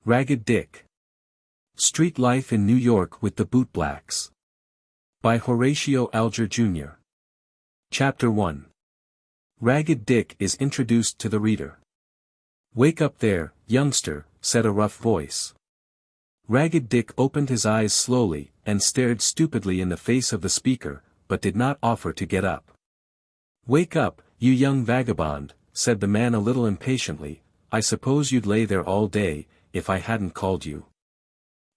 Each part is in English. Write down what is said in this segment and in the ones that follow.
Ragged Dick. Street Life in New York with the Bootblacks. By Horatio Alger Jr. Chapter 1. Ragged Dick is introduced to the reader. "Wake up there, youngster," said a rough voice. Ragged Dick opened his eyes slowly, and stared stupidly in the face of the speaker, but did not offer to get up. "Wake up, you young vagabond," said the man a little impatiently. "I suppose you'd lay there all day, if I hadn't called you."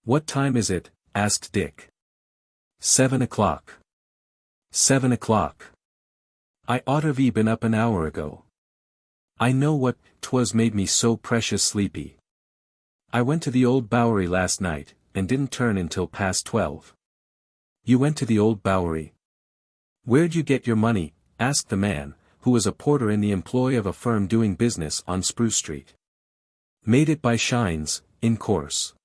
"What time is it?" asked Dick. 7 o'clock. 7 o'clock. I oughter've been up an hour ago. I know what 'twas made me so precious sleepy. I went to the old Bowery last night, and didn't turn until past 12. "You went to the old Bowery? Where'd you get your money?" asked the man, who was a porter in the employ of a firm doing business on Spruce Street. "Made it by shines, in course.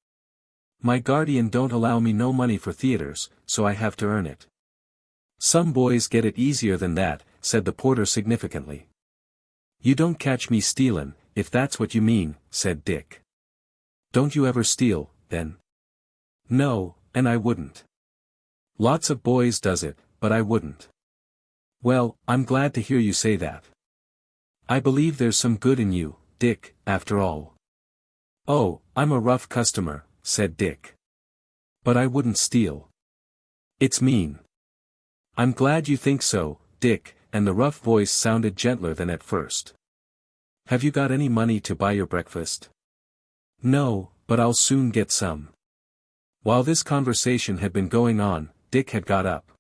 My guardian don't allow me no money for theaters, so I have to earn it." "Some boys get it easier than that," said the porter significantly. "You don't catch me stealin', if that's what you mean," said Dick. "Don't you ever steal, then?" "No, and I wouldn't. Lots of boys does it, but I wouldn't." "Well, I'm glad to hear you say that. I believe there's some good in you, Dick, after all." "Oh, I'm a rough customer," said Dick. "But I wouldn't steal. It's mean." "I'm glad you think so, Dick," and the rough voice sounded gentler than at first. "Have you got any money to buy your breakfast?" "No, but I'll soon get some." While this conversation had been going on, Dick had got up.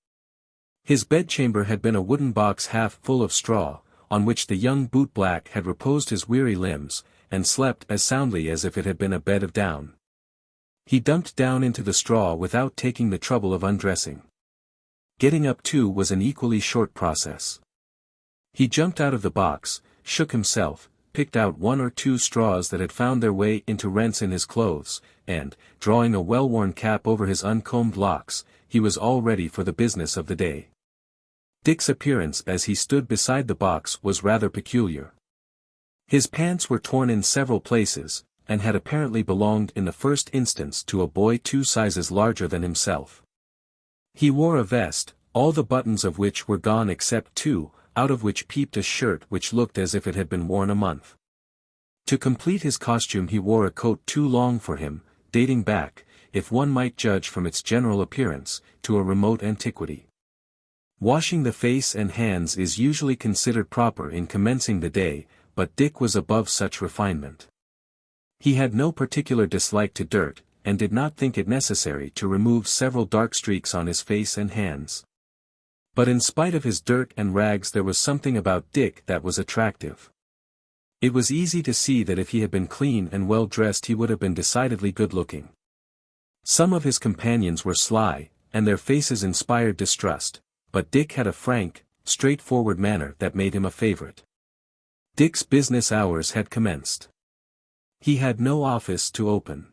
His bedchamber had been a wooden box half full of straw, on which the young bootblack had reposed his weary limbs, and slept as soundly as if it had been a bed of down. He dumped down into the straw without taking the trouble of undressing. Getting up too was an equally short process. He jumped out of the box, shook himself, picked out one or two straws that had found their way into rents in his clothes, and, drawing a well-worn cap over his uncombed locks, he was all ready for the business of the day. Dick's appearance as he stood beside the box was rather peculiar. His pants were torn in several places, and had apparently belonged in the first instance to a boy 2 sizes larger than himself. He wore a vest, all the buttons of which were gone except 2, out of which peeped a shirt which looked as if it had been worn a month. To complete his costume he wore a coat too long for him, dating back, if one might judge from its general appearance, to a remote antiquity. Washing the face and hands is usually considered proper in commencing the day, but Dick was above such refinement. He had no particular dislike to dirt, and did not think it necessary to remove several dark streaks on his face and hands. But in spite of his dirt and rags there was something about Dick that was attractive. It was easy to see that if he had been clean and well dressed he would have been decidedly good-looking. Some of his companions were sly, and their faces inspired distrust, but Dick had a frank, straightforward manner that made him a favorite. Dick's business hours had commenced. He had no office to open.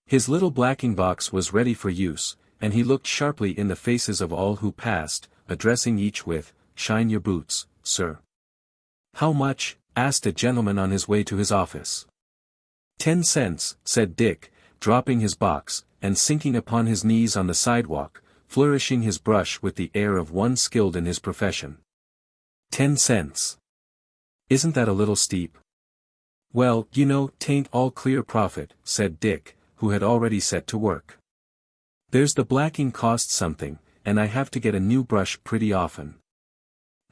His little blacking box was ready for use, and he looked sharply in the faces of all who passed, addressing each with, "Shine your boots, sir." "How much?" asked a gentleman on his way to his office. 10 cents, said Dick, dropping his box, and sinking upon his knees on the sidewalk, flourishing his brush with the air of one skilled in his profession. 10 cents. Isn't that a little steep? "Well, you know, 'tain't all clear profit," said Dick, who had already set to work. "There's the blacking costs something, and I have to get a new brush pretty often."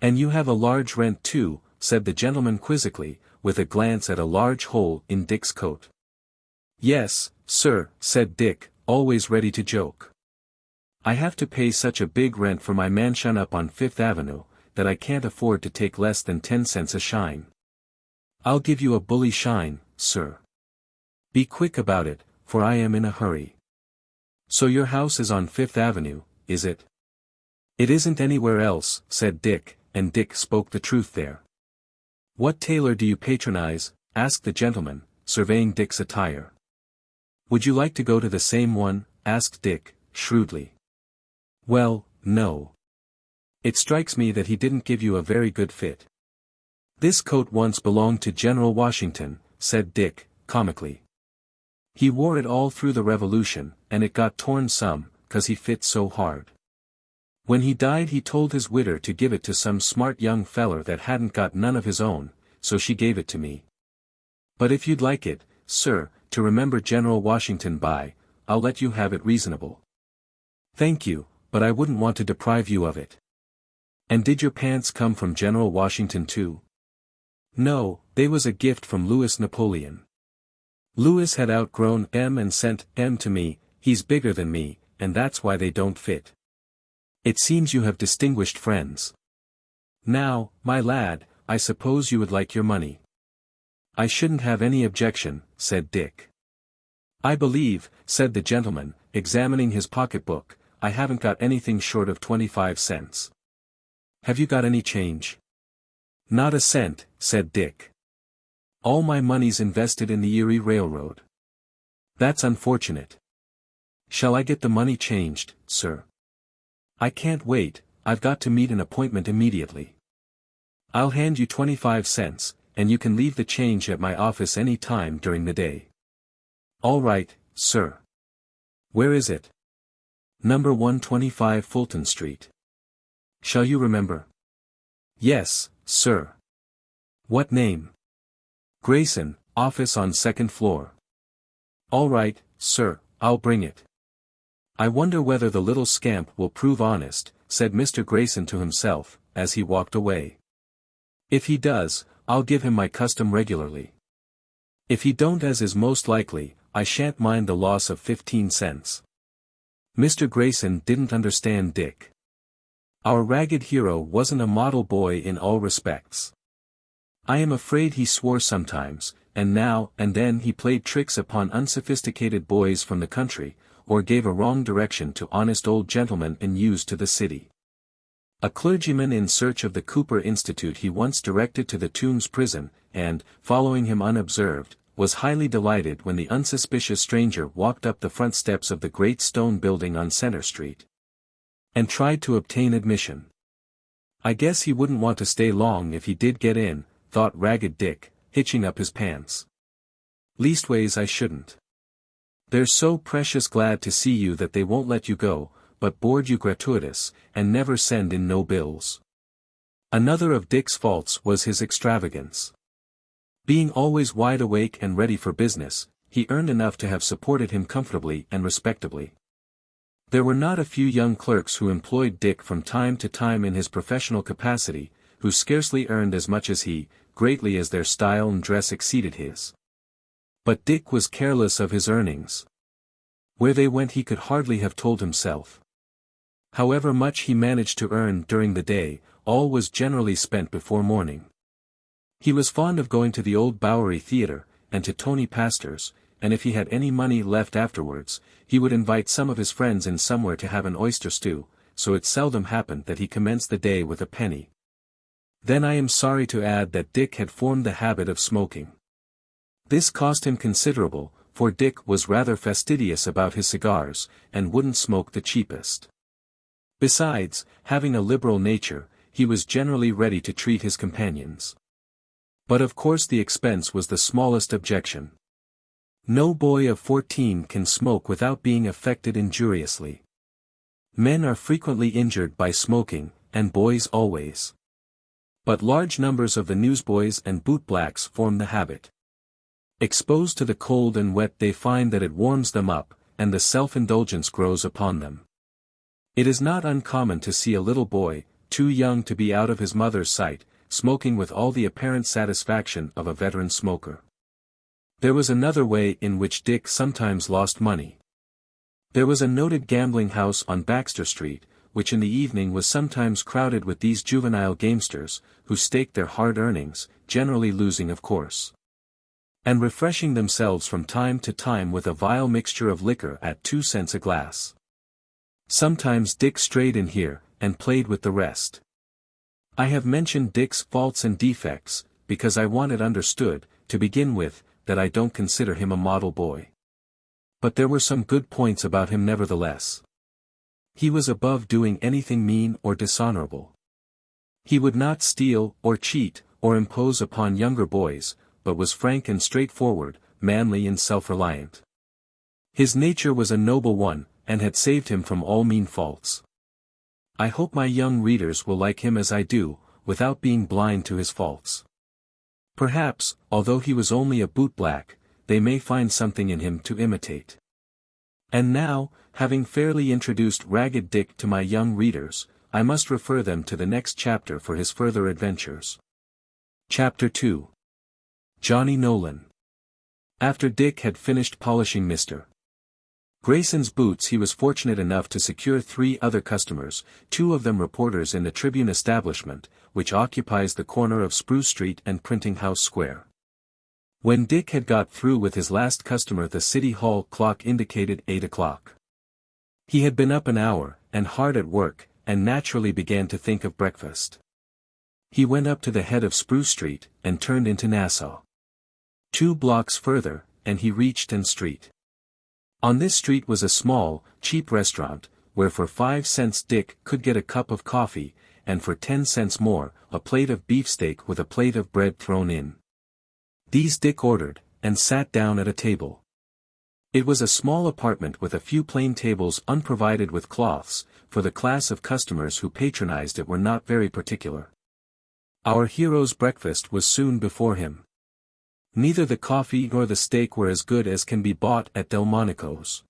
"And you have a large rent too," said the gentleman quizzically, with a glance at a large hole in Dick's coat. "Yes, sir," said Dick, always ready to joke. "I have to pay such a big rent for my mansion up on 5th Avenue, that I can't afford to take less than 10 cents a shine." "I'll give you a bully shine, sir. Be quick about it, for I am in a hurry." "So your house is on 5th Avenue, is it?" "It isn't anywhere else," said Dick, and Dick spoke the truth there. "What tailor do you patronize?" asked the gentleman, surveying Dick's attire. "Would you like to go to the same one?" asked Dick, shrewdly. "Well, no. It strikes me that he didn't give you a very good fit." "This coat once belonged to General Washington," said Dick, comically. He wore it all through the Revolution, and it got torn some, 'cause he fit so hard. When he died he told his widder to give it to some smart young feller that hadn't got none of his own, so she gave it to me. But if you'd like it, sir, to remember General Washington by, I'll let you have it reasonable. Thank you, but I wouldn't want to deprive you of it. And did your pants come from General Washington too? No, they was a gift from Louis Napoleon. Louis had outgrown M and sent M to me, he's bigger than me, and that's why they don't fit. It seems you have distinguished friends. Now, my lad, I suppose you would like your money. I shouldn't have any objection, said Dick. I believe, said the gentleman, examining his pocketbook, I haven't got anything short of 25 cents. Have you got any change? Not a cent, said Dick. All my money's invested in the Erie Railroad. That's unfortunate. Shall I get the money changed, sir? I can't wait, I've got to meet an appointment immediately. I'll hand you 25 cents, and you can leave the change at my office any time during the day. All right, sir. Where is it? Number 125 Fulton Street. Shall you remember? Yes, sir. What name? Grayson, office on second floor. All right, sir, I'll bring it. I wonder whether the little scamp will prove honest, said Mr. Grayson to himself, as he walked away. If he does, I'll give him my custom regularly. If he don't, as is most likely, I shan't mind the loss of 15 cents. Mr. Grayson didn't understand Dick. Our ragged hero wasn't a model boy in all respects. I am afraid he swore sometimes, and now and then he played tricks upon unsophisticated boys from the country, or gave a wrong direction to honest old gentlemen in use to the city. A clergyman in search of the Cooper Institute he once directed to the Tombs prison, and, following him unobserved, was highly delighted when the unsuspicious stranger walked up the front steps of the great stone building on Center Street, and tried to obtain admission. I guess he wouldn't want to stay long if he did get in, thought Ragged Dick, hitching up his pants. Leastways I shouldn't. They're so precious glad to see you that they won't let you go, but board you gratuitous, and never send in no bills. Another of Dick's faults was his extravagance. Being always wide awake and ready for business, he earned enough to have supported him comfortably and respectably. There were not a few young clerks who employed Dick from time to time in his professional capacity, who scarcely earned as much as he, greatly as their style and dress exceeded his. But Dick was careless of his earnings. Where they went he could hardly have told himself. However much he managed to earn during the day, all was generally spent before morning. He was fond of going to the old Bowery Theatre, and to Tony Pastor's, and if he had any money left afterwards, he would invite some of his friends in somewhere to have an oyster stew, so it seldom happened that he commenced the day with a penny. Then I am sorry to add that Dick had formed the habit of smoking. This cost him considerable, for Dick was rather fastidious about his cigars, and wouldn't smoke the cheapest. Besides, having a liberal nature, he was generally ready to treat his companions. But of course the expense was the smallest objection. No boy of 14 can smoke without being affected injuriously. Men are frequently injured by smoking, and boys always. But large numbers of the newsboys and bootblacks form the habit. Exposed to the cold and wet they find that it warms them up, and the self-indulgence grows upon them. It is not uncommon to see a little boy, too young to be out of his mother's sight, smoking with all the apparent satisfaction of a veteran smoker. There was another way in which Dick sometimes lost money. There was a noted gambling house on Baxter Street, which in the evening was sometimes crowded with these juvenile gamesters, who staked their hard earnings, generally losing of course, and refreshing themselves from time to time with a vile mixture of liquor at 2 cents a glass. Sometimes Dick strayed in here, and played with the rest. I have mentioned Dick's faults and defects, because I want it understood, to begin with, that I don't consider him a model boy. But there were some good points about him nevertheless. He was above doing anything mean or dishonorable. He would not steal, or cheat, or impose upon younger boys, but was frank and straightforward, manly and self-reliant. His nature was a noble one, and had saved him from all mean faults. I hope my young readers will like him as I do, without being blind to his faults. Perhaps, although he was only a bootblack, they may find something in him to imitate. And now, having fairly introduced Ragged Dick to my young readers, I must refer them to the next chapter for his further adventures. Chapter 2. Johnny Nolan. After Dick had finished polishing Mr. Grayson's boots, he was fortunate enough to secure 3 other customers, 2 of them reporters in the Tribune establishment, which occupies the corner of Spruce Street and Printing House Square. When Dick had got through with his last customer, the City Hall clock indicated 8 o'clock. He had been up an hour, and hard at work, and naturally began to think of breakfast. He went up to the head of Spruce Street, and turned into Nassau. 2 blocks further, and he reached N Street. On this street was a small, cheap restaurant, where for 5 cents Dick could get a cup of coffee, and for 10 cents more, a plate of beefsteak with a plate of bread thrown in. These Dick ordered, and sat down at a table. It was a small apartment with a few plain tables unprovided with cloths, for the class of customers who patronized it were not very particular. Our hero's breakfast was soon before him. Neither the coffee nor the steak were as good as can be bought at Delmonico's.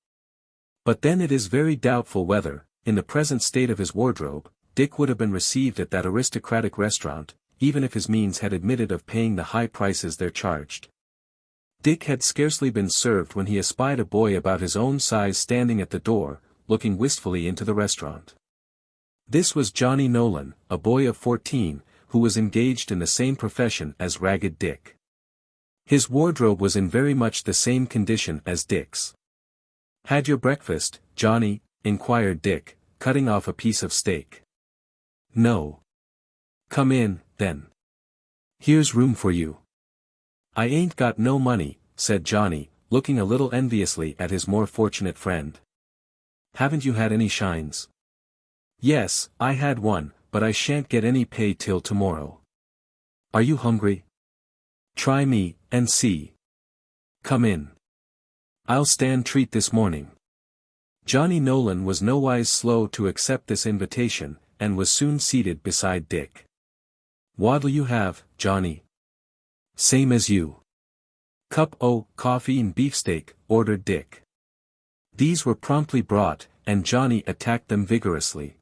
But then it is very doubtful whether, in the present state of his wardrobe, Dick would have been received at that aristocratic restaurant, even if his means had admitted of paying the high prices there charged. Dick had scarcely been served when he espied a boy about his own size standing at the door, looking wistfully into the restaurant. This was Johnny Nolan, a boy of 14, who was engaged in the same profession as Ragged Dick. His wardrobe was in very much the same condition as Dick's. "Had your breakfast, Johnny?" inquired Dick, cutting off a piece of steak. "No." "Come in, then. Here's room for you." "I ain't got no money," said Johnny, looking a little enviously at his more fortunate friend. "Haven't you had any shines?" "Yes, I had one, but I shan't get any pay till tomorrow." "Are you hungry?" "Try me, and see." "Come in. I'll stand treat this morning." Johnny Nolan was nowise slow to accept this invitation, and was soon seated beside Dick. "What'll you have, Johnny?" "Same as you." "Cup o' coffee and beefsteak," ordered Dick. These were promptly brought, and Johnny attacked them vigorously.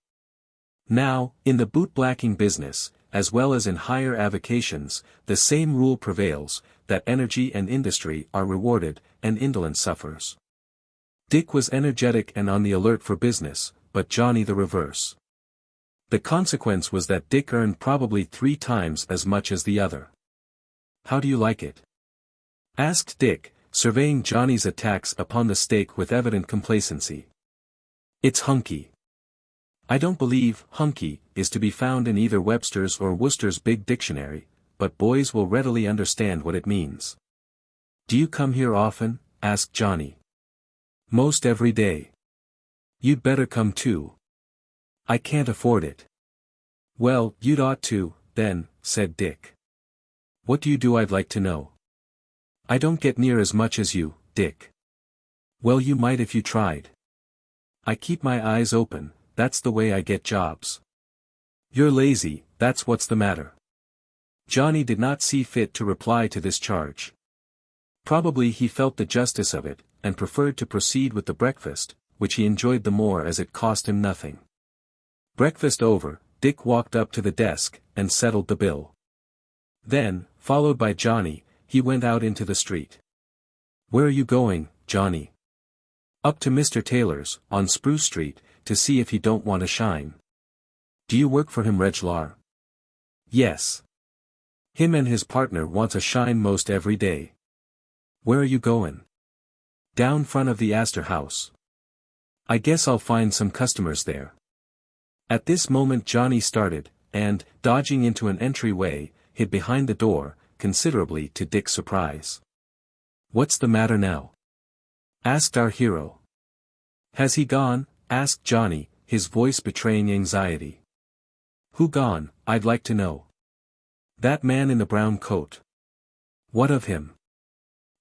Now, in the bootblacking business, as well as in higher avocations, the same rule prevails, that energy and industry are rewarded, and indolence suffers. Dick was energetic and on the alert for business, but Johnny the reverse. The consequence was that Dick earned probably 3 times as much as the other. "How do you like it?" asked Dick, surveying Johnny's attacks upon the steak with evident complacency. "It's hunky." I don't believe "hunky" is to be found in either Webster's or Worcester's big dictionary, but boys will readily understand what it means. "Do you come here often?" asked Johnny. "Most every day." "You'd better come too." "I can't afford it." "Well, you'd ought to, then," said Dick. "What do you do, I'd like to know?" "I don't get near as much as you, Dick." "Well, you might if you tried." "I keep my eyes open. That's the way I get jobs." "You're lazy, that's what's the matter." Johnny did not see fit to reply to this charge. Probably he felt the justice of it, and preferred to proceed with the breakfast, which he enjoyed the more as it cost him nothing. Breakfast over, Dick walked up to the desk, and settled the bill. Then, followed by Johnny, he went out into the street. "Where are you going, Johnny?" "Up to Mr. Taylor's, on Spruce Street, to see if he don't want a shine." "Do you work for him reg'lar?" "Yes. Him and his partner wants a shine most every day." "Where are you going?" "Down front of the Astor House. I guess I'll find some customers there." At this moment Johnny started, and, dodging into an entryway, hid behind the door, considerably to Dick's surprise. "What's the matter now?" asked our hero. "Has he gone?" asked Johnny, his voice betraying anxiety. "Who gone, I'd like to know?" "That man in the brown coat." "What of him?"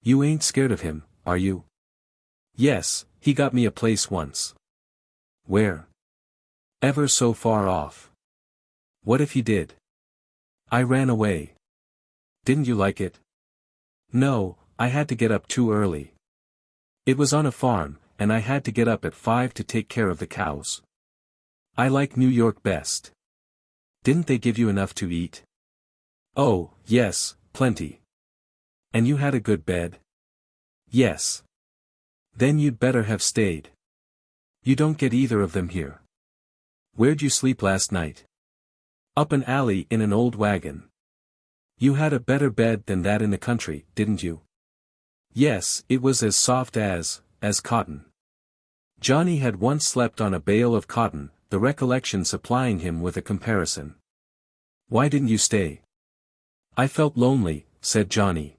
"You ain't scared of him, are you?" Yes, he got me a place once. Where? Ever so far off. What if he did? I ran away. Didn't you like it? No, I had to get up too early. It was on a farm, and I had to get up at 5 to take care of the cows. I like New York best. Didn't they give you enough to eat? Oh, yes, plenty. And you had a good bed? Yes. Then you'd better have stayed. You don't get either of them here. Where'd you sleep last night? Up an alley in an old wagon. You had a better bed than that in the country, didn't you? Yes, it was as soft as cotton. Johnny had once slept on a bale of cotton, the recollection supplying him with a comparison. Why didn't you stay? I felt lonely, said Johnny.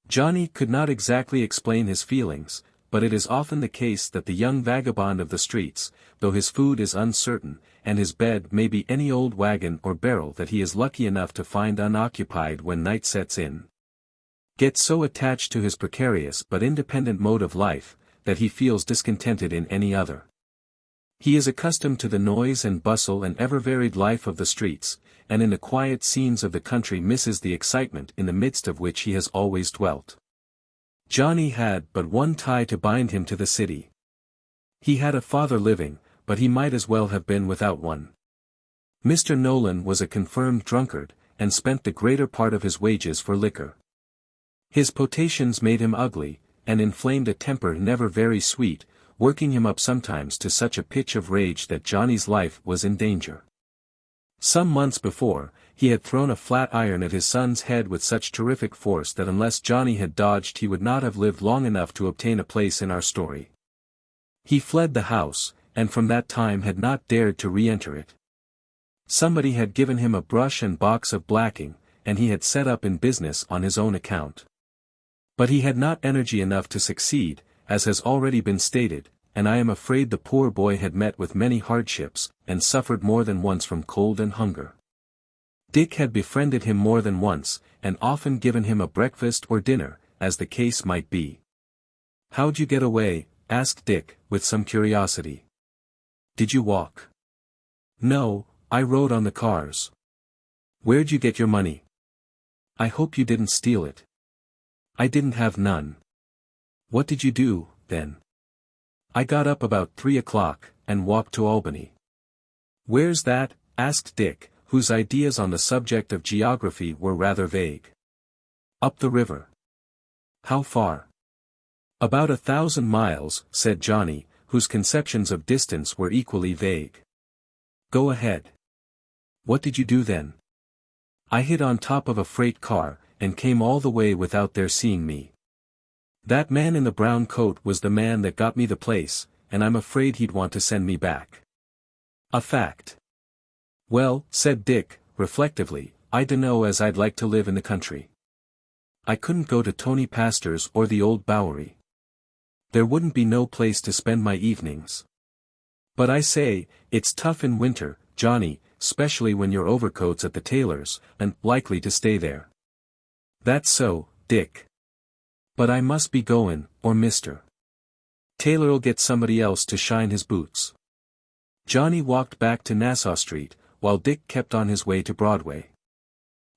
Johnny could not exactly explain his feelings, but it is often the case that the young vagabond of the streets, though his food is uncertain, and his bed may be any old wagon or barrel that he is lucky enough to find unoccupied when night sets in, gets so attached to his precarious but independent mode of life, that he feels discontented in any other. He is accustomed to the noise and bustle and ever-varied life of the streets, and in the quiet scenes of the country misses the excitement in the midst of which he has always dwelt. Johnny had but one tie to bind him to the city. He had a father living, but he might as well have been without one. Mr. Nolan was a confirmed drunkard, and spent the greater part of his wages for liquor. His potations made him ugly, and inflamed a temper never very sweet, working him up sometimes to such a pitch of rage that Johnny's life was in danger. Some months before, he had thrown a flat iron at his son's head with such terrific force that unless Johnny had dodged he would not have lived long enough to obtain a place in our story. He fled the house, and from that time had not dared to re-enter it. Somebody had given him a brush and box of blacking, and he had set up in business on his own account. But he had not energy enough to succeed, as has already been stated, and I am afraid the poor boy had met with many hardships, and suffered more than once from cold and hunger. Dick had befriended him more than once, and often given him a breakfast or dinner, as the case might be. "How'd you get away?" asked Dick, with some curiosity. "Did you walk?" "No, I rode on the cars." "Where'd you get your money?" "I hope you didn't steal it." "I didn't have none." "What did you do, then?" "I got up about 3 o'clock, and walked to Albany." "Where's that?" asked Dick, whose ideas on the subject of geography were rather vague. "Up the river." "How far?" "About 1,000 miles, said Johnny, whose conceptions of distance were equally vague. "Go ahead." "What did you do then?" "I hid on top of a freight car, and came all the way without their seeing me. That man in the brown coat was the man that got me the place, and I'm afraid he'd want to send me back." "A fact." "Well," said Dick, reflectively, "I dunno as I'd like to live in the country. I couldn't go to Tony Pastor's or the Old Bowery. There wouldn't be no place to spend my evenings. But I say, it's tough in winter, Johnny, specially when your overcoat's at the tailor's, and likely to stay there." "That's so, Dick. But I must be goin', or Mr. Taylor'll get somebody else to shine his boots." Johnny walked back to Nassau Street, while Dick kept on his way to Broadway.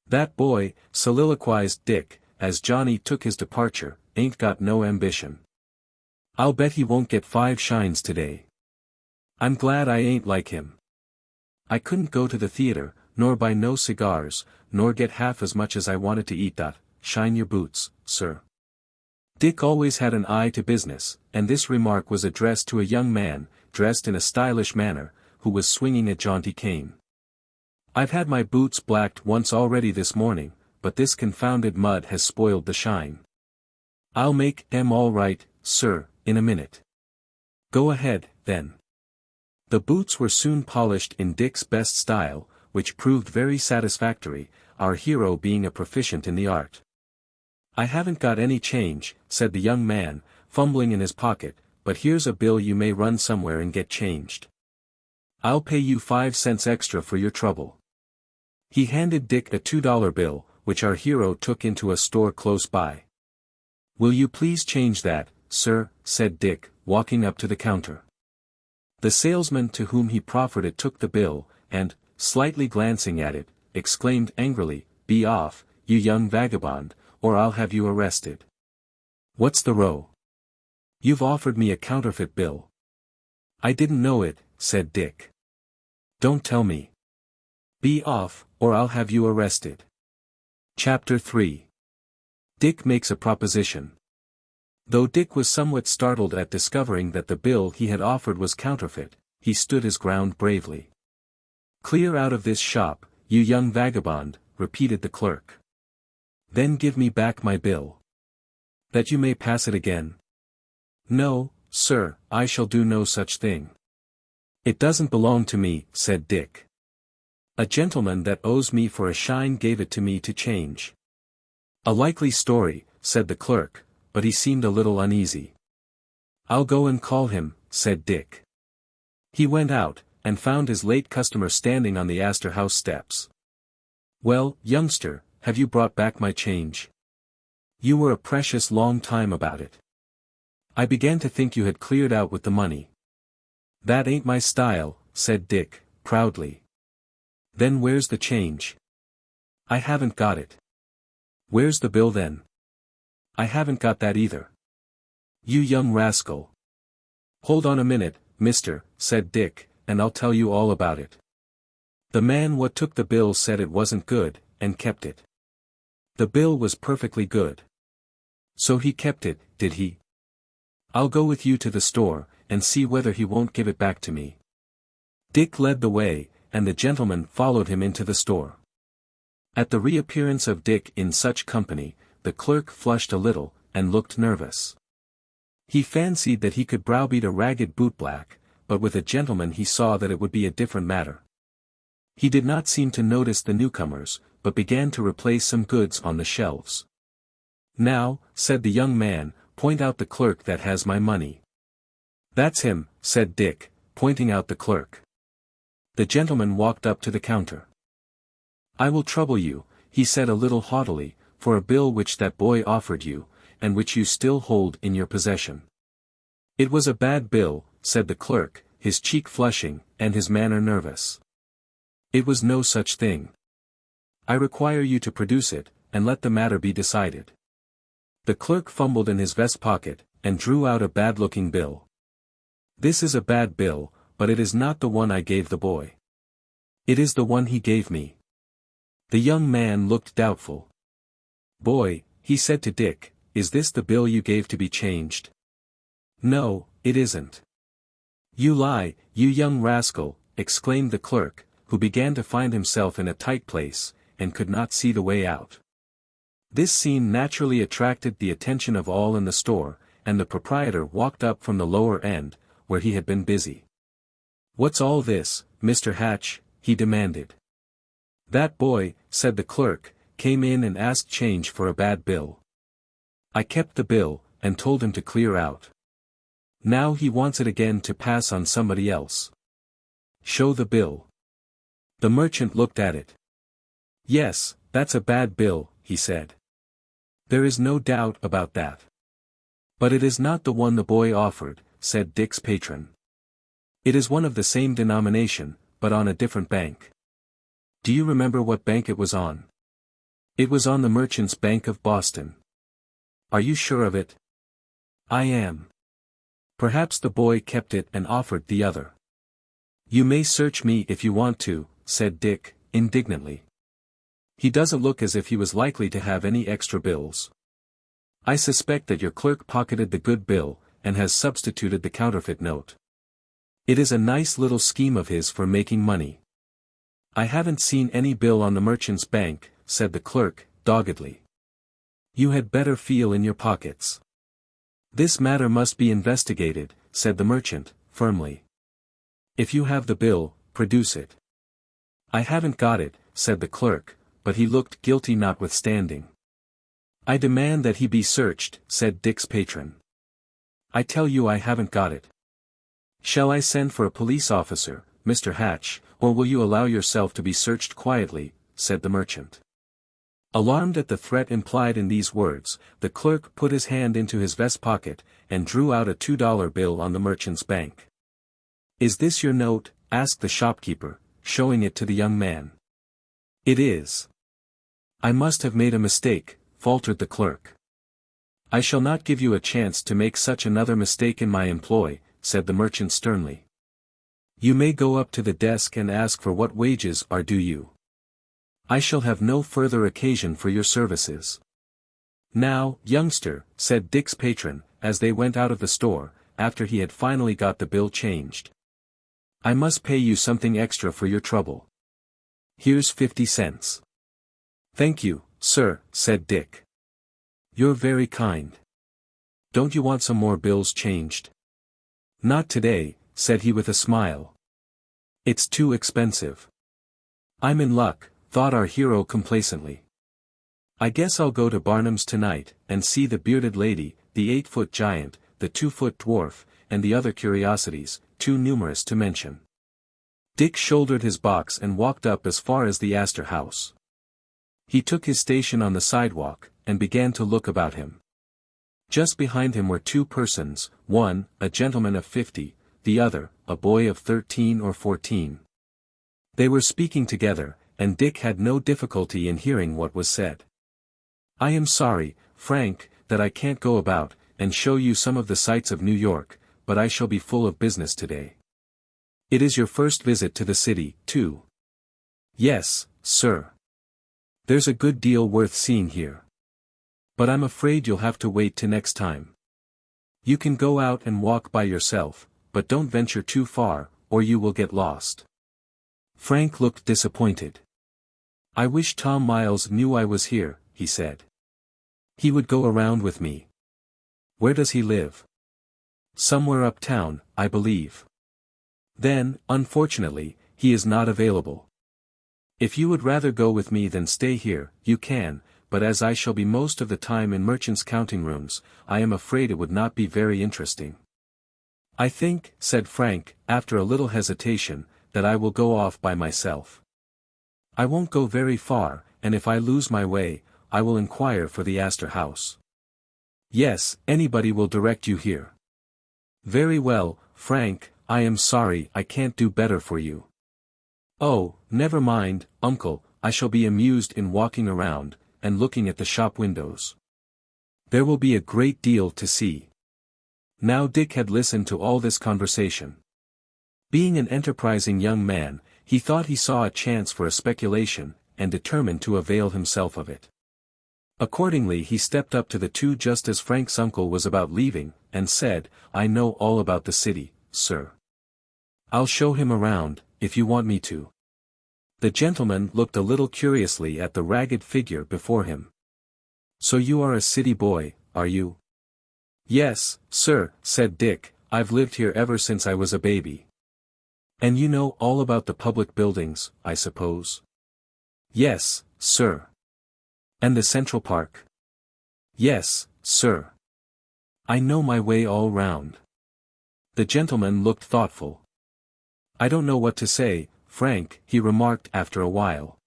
"That boy," soliloquized Dick, as Johnny took his departure, "ain't got no ambition. I'll bet he won't get 5 shines today. I'm glad I ain't like him. I couldn't go to the theater, nor buy no cigars, nor get half as much as I wanted to eat that. Shine your boots, sir." Dick always had an eye to business, and this remark was addressed to a young man, dressed in a stylish manner, who was swinging a jaunty cane. "I've had my boots blacked once already this morning, but this confounded mud has spoiled the shine. I'll make 'em all right, sir, in a minute." "Go ahead, then." The boots were soon polished in Dick's best style, which proved very satisfactory, our hero being a proficient in the art. "I haven't got any change," said the young man, fumbling in his pocket, "but here's a bill you may run somewhere and get changed. I'll pay you 5 cents extra for your trouble." He handed Dick a $2 bill, which our hero took into a store close by. "Will you please change that, sir," said Dick, walking up to the counter. The salesman to whom he proffered it took the bill, and, slightly glancing at it, exclaimed angrily, "Be off, you young vagabond, or I'll have you arrested." "What's the row? You've offered me a counterfeit bill." "I didn't know it," said Dick. "Don't tell me. Be off, or I'll have you arrested." Chapter 3. Dick makes a proposition. Though Dick was somewhat startled at discovering that the bill he had offered was counterfeit, he stood his ground bravely. "Clear out of this shop, you young vagabond," repeated the clerk. "Then give me back my bill. That you may pass it again." "No, sir, I shall do no such thing. It doesn't belong to me," said Dick. "A gentleman that owes me for a shine gave it to me to change." "A likely story," said the clerk, but he seemed a little uneasy. "I'll go and call him," said Dick. He went out, and found his late customer standing on the Astor House steps. "Well, youngster, have you brought back my change? You were a precious long time about it. I began to think you had cleared out with the money." "That ain't my style," said Dick, proudly. "Then where's the change?" "I haven't got it." "Where's the bill then?" "I haven't got that either." "You young rascal." "Hold on a minute, mister," said Dick, "and I'll tell you all about it. The man what took the bill said it wasn't good, and kept it. The bill was perfectly good. So he kept it, did he? I'll go with you to the store, and see whether he won't give it back to me." Dick led the way, and the gentleman followed him into the store. At the reappearance of Dick in such company, the clerk flushed a little, and looked nervous. He fancied that he could browbeat a ragged bootblack, but with a gentleman he saw that it would be a different matter. He did not seem to notice the newcomers, but began to replace some goods on the shelves. "Now," said the young man, "point out the clerk that has my money." "That's him," said Dick, pointing out the clerk. The gentleman walked up to the counter. "I will trouble you," he said a little haughtily, "for a bill which that boy offered you, and which you still hold in your possession." "It was a bad bill," said the clerk, his cheek flushing, and his manner nervous. "It was no such thing. I require you to produce it, and let the matter be decided." The clerk fumbled in his vest pocket, and drew out a bad-looking bill. "This is a bad bill, but it is not the one I gave the boy. It is the one he gave me." The young man looked doubtful. "Boy," he said to Dick, "is this the bill you gave to be changed?" "No, it isn't." "You lie, you young rascal," exclaimed the clerk, who began to find himself in a tight place, and could not see the way out. This scene naturally attracted the attention of all in the store, and the proprietor walked up from the lower end, where he had been busy. "What's all this, Mr. Hatch?" he demanded. "That boy," said the clerk, "came in and asked change for a bad bill. I kept the bill, and told him to clear out. Now he wants it again to pass on somebody else. Show the bill." The merchant looked at it. "Yes, that's a bad bill," he said. "There is no doubt about that. But it is not the one the boy offered," said Dick's patron. "It is one of the same denomination, but on a different bank. Do you remember what bank it was on?" "It was on the Merchants' Bank of Boston." "Are you sure of it?" "I am." "Perhaps the boy kept it and offered the other." "You may search me if you want to," said Dick, indignantly. "He doesn't look as if he was likely to have any extra bills. I suspect that your clerk pocketed the good bill, and has substituted the counterfeit note. It is a nice little scheme of his for making money." "I haven't seen any bill on the Merchants' Bank," said the clerk, doggedly. "You had better feel in your pockets." "This matter must be investigated," said the merchant, firmly. "If you have the bill, produce it." "I haven't got it," said the clerk, but he looked guilty notwithstanding. "I demand that he be searched," said Dick's patron. "I tell you I haven't got it." "Shall I send for a police officer, Mr. Hatch, or will you allow yourself to be searched quietly?" said the merchant. Alarmed at the threat implied in these words, the clerk put his hand into his vest pocket, and drew out a $2 bill on the merchant's bank. "Is this your note?" asked the shopkeeper, showing it to the young man. "It is." "I must have made a mistake," faltered the clerk. "I shall not give you a chance to make such another mistake in my employ," said the merchant sternly. "You may go up to the desk and ask for what wages are due you. I shall have no further occasion for your services." "Now, youngster," said Dick's patron, as they went out of the store, after he had finally got the bill changed. "I must pay you something extra for your trouble. Here's 50 cents. "Thank you, sir," said Dick. "You're very kind. Don't you want some more bills changed?" "Not today," said he with a smile. "It's too expensive." "I'm in luck," thought our hero complacently. "I guess I'll go to Barnum's tonight, and see the bearded lady, the 8-foot giant, the 2-foot dwarf, and the other curiosities, too numerous to mention." Dick shouldered his box and walked up as far as the Astor House. He took his station on the sidewalk, and began to look about him. Just behind him were two persons, one, a gentleman of 50, the other, a boy of 13 or 14. They were speaking together, and Dick had no difficulty in hearing what was said. "I am sorry, Frank, that I can't go about, and show you some of the sights of New York, but I shall be full of business today." "It is your first visit to the city, too?" "Yes, sir. There's a good deal worth seeing here. But I'm afraid you'll have to wait till next time. You can go out and walk by yourself, but don't venture too far, or you will get lost." Frank looked disappointed. "I wish Tom Miles knew I was here," he said. "He would go around with me." "Where does he live?" "Somewhere uptown, I believe." "Then, unfortunately, he is not available. If you would rather go with me than stay here, you can, but as I shall be most of the time in merchants' counting rooms, I am afraid it would not be very interesting." "I think," said Frank, after a little hesitation, "that I will go off by myself. I won't go very far, and if I lose my way, I will inquire for the Astor House." "Yes, anybody will direct you here." "Very well, Frank, I am sorry I can't do better for you." "Oh, never mind, uncle, I shall be amused in walking around, and looking at the shop windows. There will be a great deal to see." Now Dick had listened to all this conversation. Being an enterprising young man, he thought he saw a chance for a speculation, and determined to avail himself of it. Accordingly he stepped up to the two just as Frank's uncle was about leaving, and said, "I know all about the city, sir. I'll show him around, if you want me to." The gentleman looked a little curiously at the ragged figure before him. "So you are a city boy, are you?" "Yes, sir," said Dick, "I've lived here ever since I was a baby." "And you know all about the public buildings, I suppose?" "Yes, sir." "And the Central Park?" "Yes, sir. I know my way all round." The gentleman looked thoughtful. "I don't know what to say, Frank," he remarked after a while.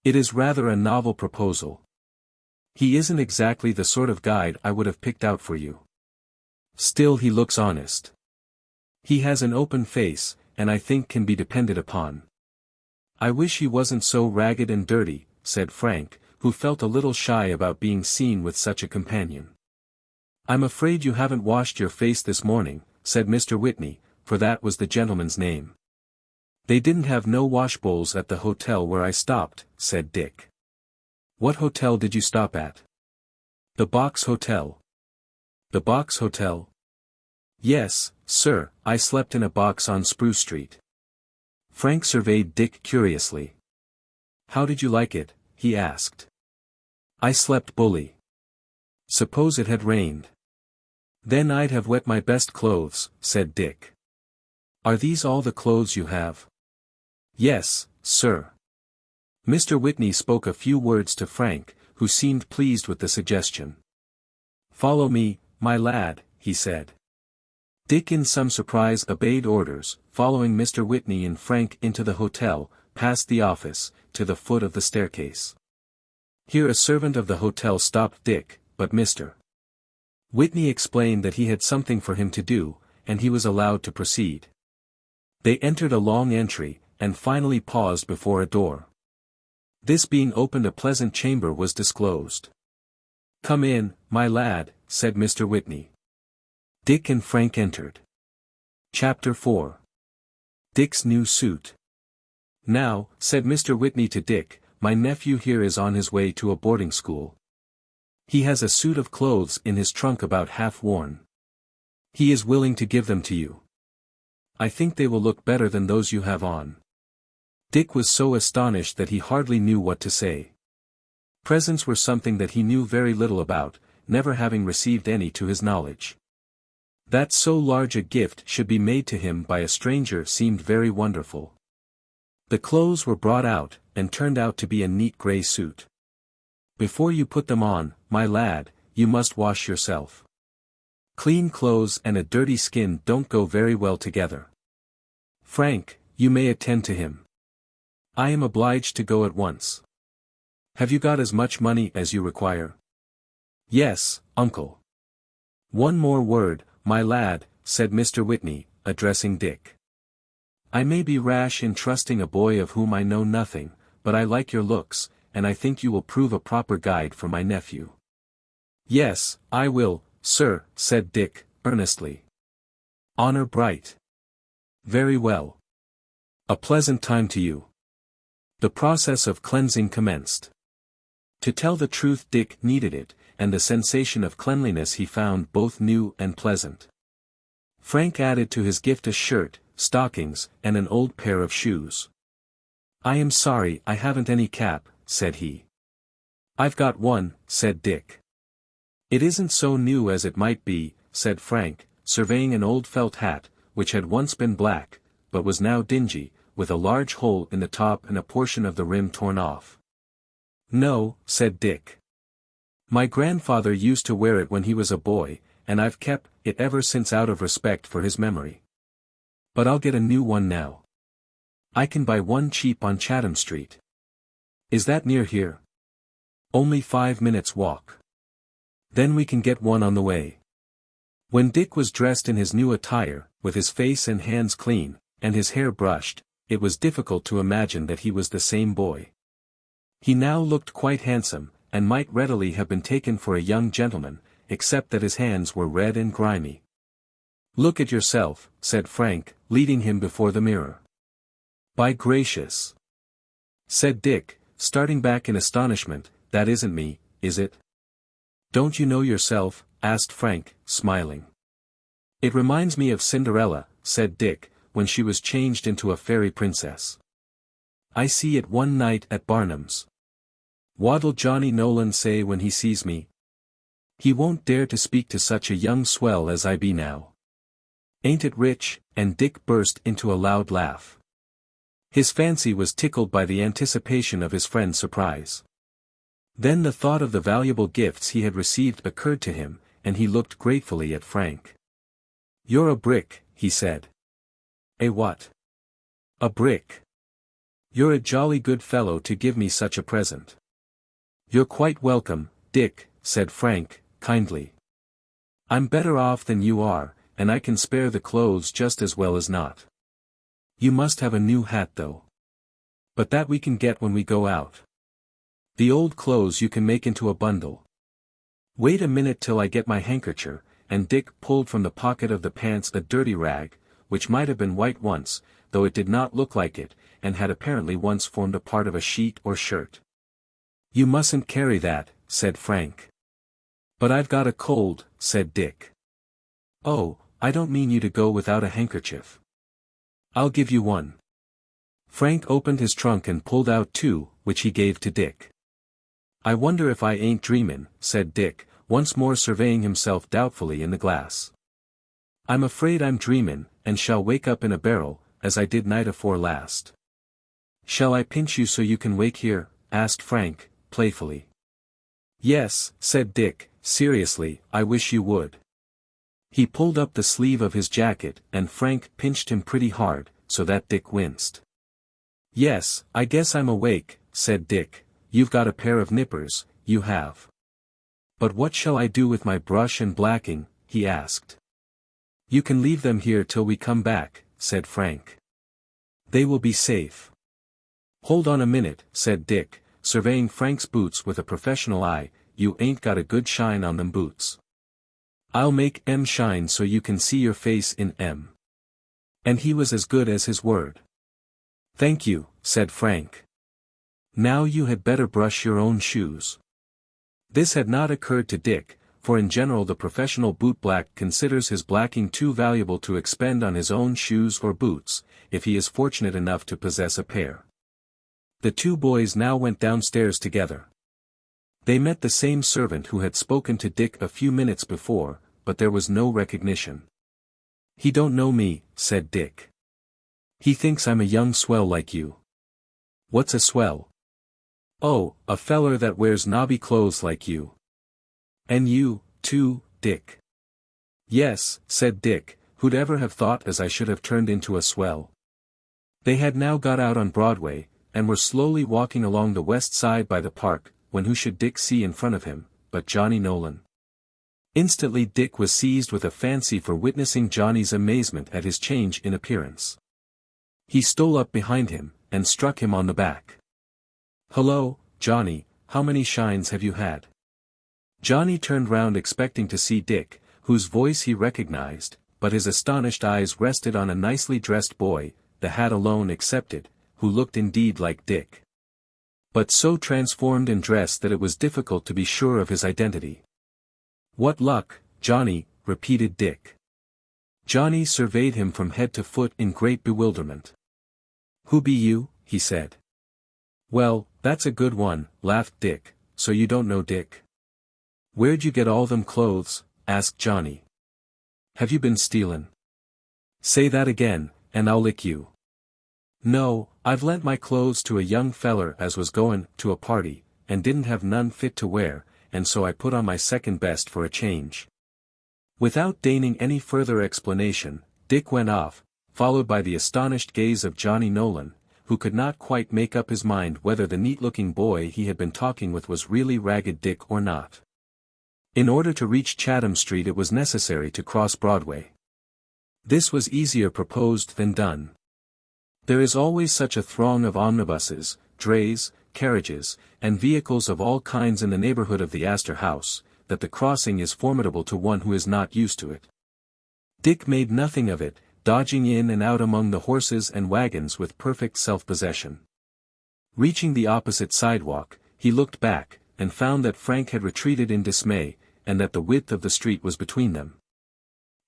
"It is rather a novel proposal. He isn't exactly the sort of guide I would have picked out for you. Still he looks honest. He has an open face, and I think can be depended upon." "I wish he wasn't so ragged and dirty," said Frank, who felt a little shy about being seen with such a companion. "I'm afraid you haven't washed your face this morning," said Mr. Whitney, for that was the gentleman's name. "They didn't have no washbowls at the hotel where I stopped," said Dick. "What hotel did you stop at?" "The Box Hotel." "The Box Hotel?" "Yes, sir, I slept in a box on Spruce Street." Frank surveyed Dick curiously. "How did you like it?" he asked. "I slept bully." "Suppose it had rained?" "Then I'd have wet my best clothes," said Dick. "Are these all the clothes you have?" "Yes, sir." Mr. Whitney spoke a few words to Frank, who seemed pleased with the suggestion. "Follow me, my lad," he said. Dick in some surprise obeyed orders, following Mr. Whitney and Frank into the hotel, past the office, to the foot of the staircase. Here a servant of the hotel stopped Dick, but Mr. Whitney explained that he had something for him to do, and he was allowed to proceed. They entered a long entry, and finally paused before a door. This being opened, a pleasant chamber was disclosed. "Come in, my lad," said Mr. Whitney. Dick and Frank entered. Chapter 4. Dick's new suit. "Now," said Mr. Whitney to Dick, "my nephew here is on his way to a boarding school. He has a suit of clothes in his trunk about half worn. He is willing to give them to you. I think they will look better than those you have on." Dick was so astonished that he hardly knew what to say. Presents were something that he knew very little about, never having received any to his knowledge. That so large a gift should be made to him by a stranger seemed very wonderful. The clothes were brought out, and turned out to be a neat grey suit. "Before you put them on, my lad, you must wash yourself. Clean clothes and a dirty skin don't go very well together. Frank, you may attend to him. I am obliged to go at once. Have you got as much money as you require?" "Yes, uncle." "One more word, my lad," said Mr. Whitney, addressing Dick. "I may be rash in trusting a boy of whom I know nothing, but I like your looks, and I think you will prove a proper guide for my nephew." "Yes, I will, sir," said Dick, earnestly. "Honor bright." "Very well. A pleasant time to you." The process of cleansing commenced. To tell the truth, Dick needed it, and the sensation of cleanliness he found both new and pleasant. Frank added to his gift a shirt, stockings, and an old pair of shoes. "I am sorry I haven't any cap," said he. "I've got one," said Dick. "It isn't so new as it might be," said Frank, surveying an old felt hat, which had once been black, but was now dingy, with a large hole in the top and a portion of the rim torn off. "No," said Dick. "My grandfather used to wear it when he was a boy, and I've kept it ever since out of respect for his memory. But I'll get a new one now. I can buy one cheap on Chatham Street." "Is that near here?" "Only 5 minutes' walk." "Then we can get one on the way." When Dick was dressed in his new attire, with his face and hands clean, and his hair brushed, it was difficult to imagine that he was the same boy. He now looked quite handsome, and might readily have been taken for a young gentleman, except that his hands were red and grimy. "Look at yourself," said Frank, leading him before the mirror. "By gracious!" said Dick, starting back in astonishment, "that isn't me, is it?" "Don't you know yourself?" asked Frank, smiling. "It reminds me of Cinderella," said Dick, "when she was changed into a fairy princess. I see it one night at Barnum's. What'll Johnny Nolan say when he sees me? He won't dare to speak to such a young swell as I be now. Ain't it rich?" and Dick burst into a loud laugh. His fancy was tickled by the anticipation of his friend's surprise. Then the thought of the valuable gifts he had received occurred to him, and he looked gratefully at Frank. "You're a brick," he said. "A what?" "A brick. You're a jolly good fellow to give me such a present." "You're quite welcome, Dick," said Frank, kindly. "I'm better off than you are, and I can spare the clothes just as well as not. You must have a new hat though. But that we can get when we go out. The old clothes you can make into a bundle. Wait a minute till I get my handkerchief," and Dick pulled from the pocket of the pants a dirty rag, which might have been white once, though it did not look like it, and had apparently once formed a part of a sheet or shirt. "You mustn't carry that," said Frank. "But I've got a cold," said Dick. "Oh, I don't mean you to go without a handkerchief. I'll give you one." Frank opened his trunk and pulled out two, which he gave to Dick. "I wonder if I ain't dreamin'," said Dick, once more surveying himself doubtfully in the glass. "I'm afraid I'm dreamin', and shall wake up in a barrel, as I did night afore last." "Shall I pinch you so you can wake here?" asked Frank, playfully. "Yes," said Dick, seriously, "I wish you would." He pulled up the sleeve of his jacket, and Frank pinched him pretty hard, so that Dick winced. "Yes, I guess I'm awake," said Dick. you've got a pair of nippers, you have. But what shall I do with my brush and blacking, he asked. You can leave them here till we come back, said Frank. They will be safe. Hold on a minute, said Dick, surveying Frank's boots with a professional eye, you ain't got a good shine on them boots. I'll make 'em shine so you can see your face in 'em. And he was as good as his word. Thank you, said Frank. Now you had better brush your own shoes. This had not occurred to Dick, for in general the professional bootblack considers his blacking too valuable to expend on his own shoes or boots, if he is fortunate enough to possess a pair. The two boys now went downstairs together. They met the same servant who had spoken to Dick a few minutes before, but there was no recognition. He don't know me, said Dick. He thinks I'm a young swell like you. What's a swell? Oh, a feller that wears knobby clothes like you. And you, too, Dick. Yes, said Dick, who'd ever have thought as I should have turned into a swell. They had now got out on Broadway, and were slowly walking along the west side by the park, when who should Dick see in front of him, but Johnny Nolan. Instantly Dick was seized with a fancy for witnessing Johnny's amazement at his change in appearance. He stole up behind him, and struck him on the back. Hello, Johnny, how many shines have you had? Johnny turned round expecting to see Dick, whose voice he recognized, but his astonished eyes rested on a nicely dressed boy, the hat alone excepted, who looked indeed like Dick. But so transformed and dressed that it was difficult to be sure of his identity. What luck, Johnny, repeated Dick. Johnny surveyed him from head to foot in great bewilderment. Who be you? He said. Well, that's a good one, laughed Dick, so you don't know Dick? Where'd you get all them clothes? Asked Johnny. Have you been stealin'? Say that again, and I'll lick you. No, I've lent my clothes to a young feller as was goin' to a party, and didn't have none fit to wear, and so I put on my second best for a change. Without deigning any further explanation, Dick went off, followed by the astonished gaze of Johnny Nolan, who could not quite make up his mind whether the neat-looking boy he had been talking with was really Ragged Dick or not. In order to reach Chatham Street it was necessary to cross Broadway. This was easier proposed than done. There is always such a throng of omnibuses, drays, carriages, and vehicles of all kinds in the neighborhood of the Astor House, that the crossing is formidable to one who is not used to it. Dick made nothing of it, dodging in and out among the horses and wagons with perfect self-possession. Reaching the opposite sidewalk, he looked back, and found that Frank had retreated in dismay, and that the width of the street was between them.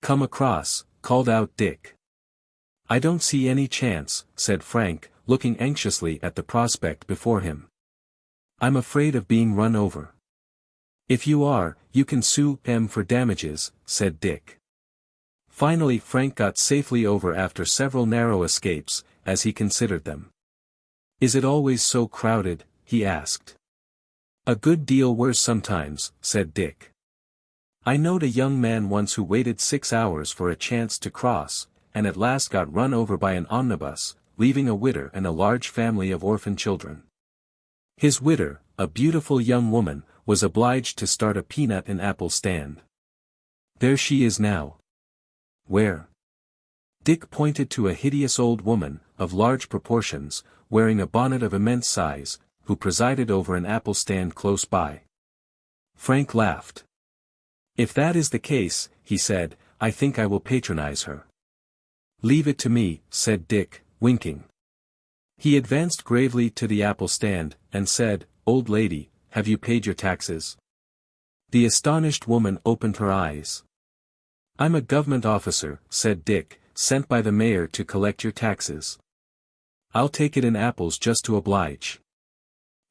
Come across, called out Dick. I don't see any chance, said Frank, looking anxiously at the prospect before him. I'm afraid of being run over. If you are, you can sue him for damages, said Dick. Finally Frank got safely over after several narrow escapes, as he considered them. Is it always so crowded? He asked. A good deal worse sometimes, said Dick. I knowed a young man once who waited 6 hours for a chance to cross, and at last got run over by an omnibus, leaving a widder and a large family of orphan children. His widder, a beautiful young woman, was obliged to start a peanut and apple stand. There she is now. Where? Dick pointed to a hideous old woman, of large proportions, wearing a bonnet of immense size, who presided over an apple stand close by. Frank laughed. If that is the case, he said, I think I will patronize her. Leave it to me, said Dick, winking. He advanced gravely to the apple stand, and said, Old lady, have you paid your taxes? The astonished woman opened her eyes. I'm a government officer, said Dick, sent by the mayor to collect your taxes. I'll take it in apples just to oblige.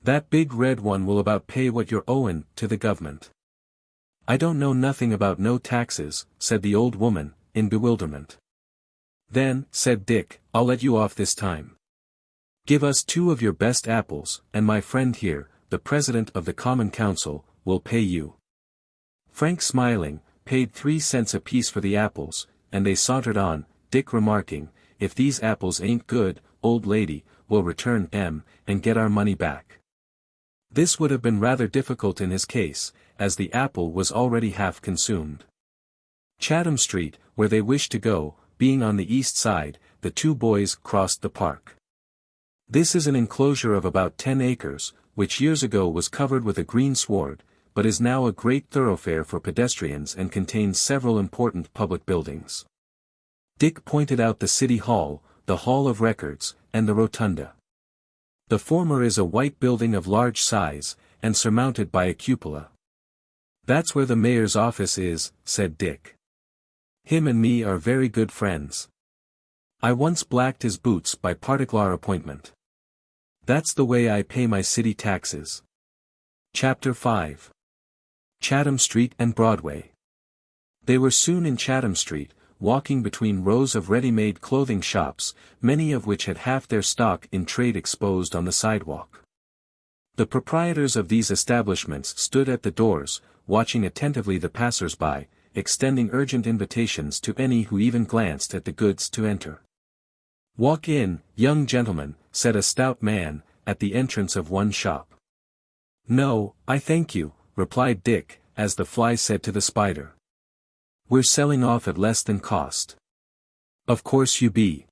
That big red one will about pay what you're owin' to the government. I don't know nothing about no taxes, said the old woman, in bewilderment. Then, said Dick, I'll let you off this time. Give us 2 of your best apples, and my friend here, the president of the Common Council, will pay you. Frank smiling, paid 3 cents apiece for the apples, and they sauntered on, Dick remarking, if these apples ain't good, old lady, we'll return 'em, and get our money back. This would have been rather difficult in his case, as the apple was already half consumed. Chatham Street, where they wished to go, being on the east side, the two boys crossed the park. This is an enclosure of about 10 acres, which years ago was covered with a green sward, but is now a great thoroughfare for pedestrians and contains several important public buildings. Dick pointed out the City Hall, the Hall of Records, and the Rotunda. The former is a white building of large size, and surmounted by a cupola. "That's where the mayor's office is," said Dick. "Him and me are very good friends. I once blacked his boots by particular appointment. That's the way I pay my city taxes." Chapter 5. Chatham Street and Broadway. They were soon in Chatham Street, walking between rows of ready-made clothing shops, many of which had half their stock in trade exposed on the sidewalk. The proprietors of these establishments stood at the doors, watching attentively the passers-by, extending urgent invitations to any who even glanced at the goods to enter. "Walk in, young gentleman," said a stout man, at the entrance of one shop. "No, I thank you," replied Dick, as the fly said to the spider. "We're selling off at less than cost." "Of course you be.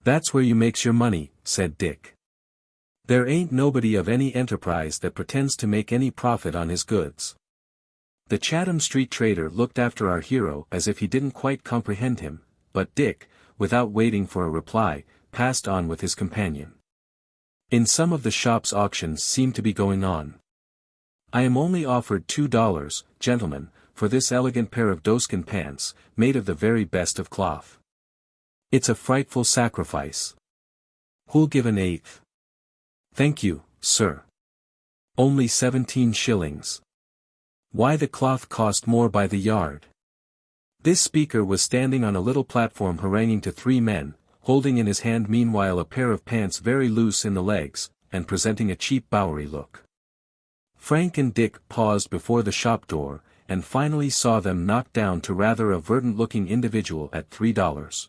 That's where you makes your money," said Dick. "There ain't nobody of any enterprise that pretends to make any profit on his goods." The Chatham Street trader looked after our hero as if he didn't quite comprehend him, but Dick, without waiting for a reply, passed on with his companion. In some of the shops auctions seemed to be going on. "I am only offered $2, gentlemen, for this elegant pair of doeskin pants, made of the very best of cloth. It's a frightful sacrifice. Who'll give an eighth?" "Thank you, sir. Only 17 shillings. Why, the cloth cost more by the yard." This speaker was standing on a little platform haranguing to 3 men, holding in his hand meanwhile a pair of pants very loose in the legs, and presenting a cheap Bowery look. Frank and Dick paused before the shop door, and finally saw them knocked down to rather a verdant-looking individual at $3.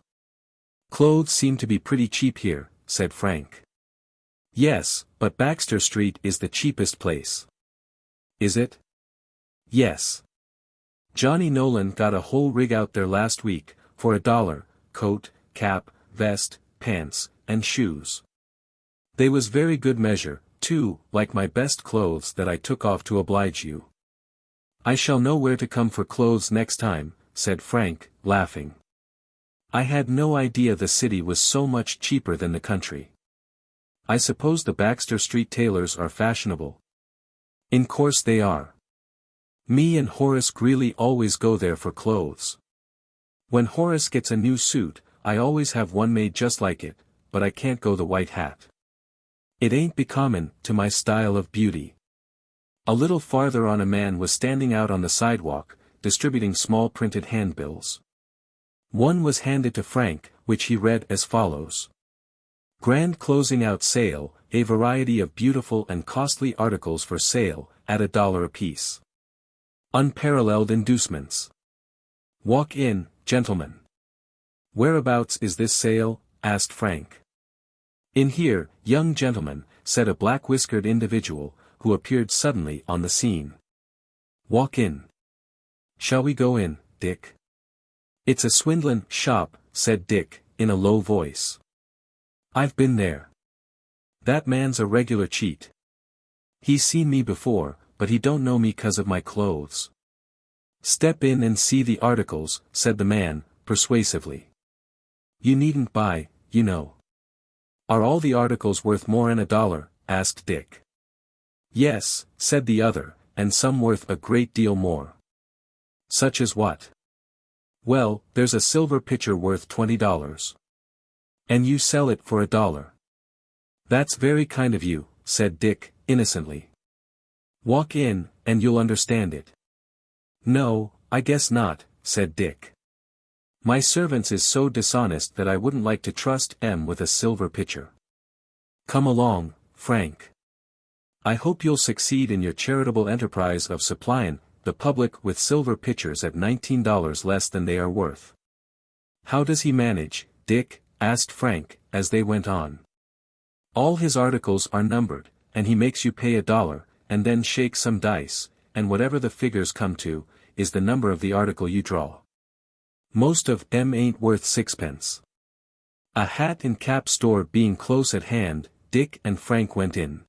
"Clothes seem to be pretty cheap here," said Frank. "Yes, but Baxter Street is the cheapest place." "Is it?" "Yes. Johnny Nolan got a whole rig out there last week, for $1, coat, cap, vest, pants, and shoes. They was very good measure, too, like my best clothes that I took off to oblige you." "I shall know where to come for clothes next time," said Frank, laughing. "I had no idea the city was so much cheaper than the country. I suppose the Baxter Street tailors are fashionable." "In course they are. Me and Horace Greeley always go there for clothes. When Horace gets a new suit, I always have one made just like it, but I can't go the white hat. It ain't becomin' to my style of beauty." A little farther on a man was standing out on the sidewalk, distributing small printed handbills. One was handed to Frank, which he read as follows: "Grand closing out sale, a variety of beautiful and costly articles for sale, at $1 apiece. Unparalleled inducements. Walk in, gentlemen." "Whereabouts is this sale?" asked Frank. "In here, young gentleman," said a black-whiskered individual, who appeared suddenly on the scene. "Walk in." "Shall we go in, Dick?" "It's a swindlin' shop," said Dick, in a low voice. "I've been there. That man's a regular cheat. He's seen me before, but he don't know me 'cause of my clothes." "Step in and see the articles," said the man, persuasively. "You needn't buy, you know." "Are all the articles worth more'n $1?" asked Dick. "Yes," said the other, "and some worth a great deal more." "Such as what?" "Well, there's a silver pitcher worth $20. And you sell it for $1. "That's very kind of you," said Dick, innocently. "Walk in, and you'll understand it." "No, I guess not," said Dick. "My servants is so dishonest that I wouldn't like to trust 'em with a silver pitcher. Come along, Frank. I hope you'll succeed in your charitable enterprise of supplying the public with silver pitchers at $19 less than they are worth." "How does he manage, Dick?" asked Frank, as they went on. "All his articles are numbered, and he makes you pay $1, and then shake some dice, and whatever the figures come to, is the number of the article you draw. Most of 'em ain't worth sixpence. A hat and cap store being close at hand, Dick and Frank went in.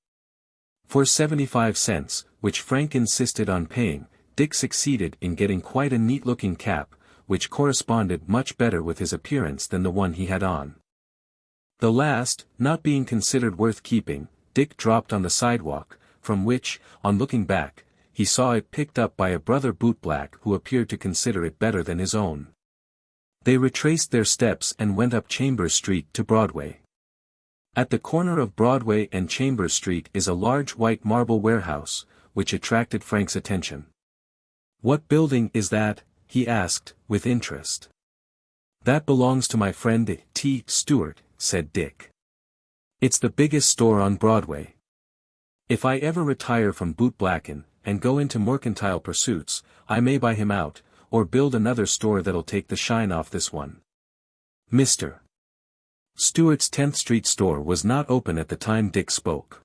For 75 cents, which Frank insisted on paying, Dick succeeded in getting quite a neat-looking cap, which corresponded much better with his appearance than the one he had on. The last, not being considered worth keeping, Dick dropped on the sidewalk, from which, on looking back, he saw it picked up by a brother bootblack who appeared to consider it better than his own. They retraced their steps and went up Chambers Street to Broadway. At the corner of Broadway and Chambers Street is a large white marble warehouse, which attracted Frank's attention. "What building is that?" he asked, with interest. "That belongs to my friend T. Stewart," said Dick. "It's the biggest store on Broadway. If I ever retire from bootblackin' and go into mercantile pursuits, I may buy him out, or build another store that'll take the shine off this one." Mr. Stewart's 10th Street store was not open at the time Dick spoke.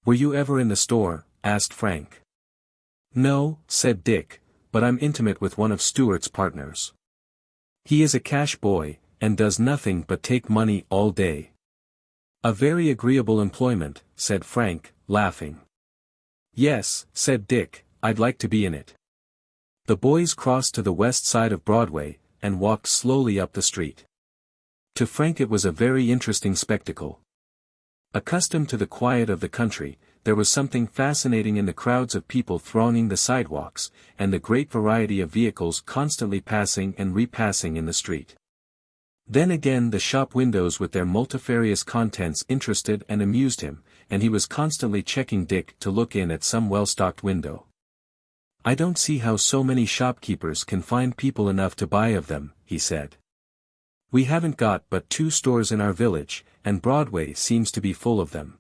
"Were you ever in the store?" asked Frank. "No," said Dick, "but I'm intimate with one of Stewart's partners. He is a cash boy, and does nothing but take money all day." "A very agreeable employment," said Frank, laughing. "Yes," said Dick, "I'd like to be in it." The boys crossed to the west side of Broadway, and walked slowly up the street. To Frank it was a very interesting spectacle. Accustomed to the quiet of the country, there was something fascinating in the crowds of people thronging the sidewalks, and the great variety of vehicles constantly passing and repassing in the street. Then again the shop windows with their multifarious contents interested and amused him, and he was constantly checking Dick to look in at some well-stocked window. "I don't see how so many shopkeepers can find people enough to buy of them," he said. "We haven't got but 2 stores in our village, and Broadway seems to be full of them."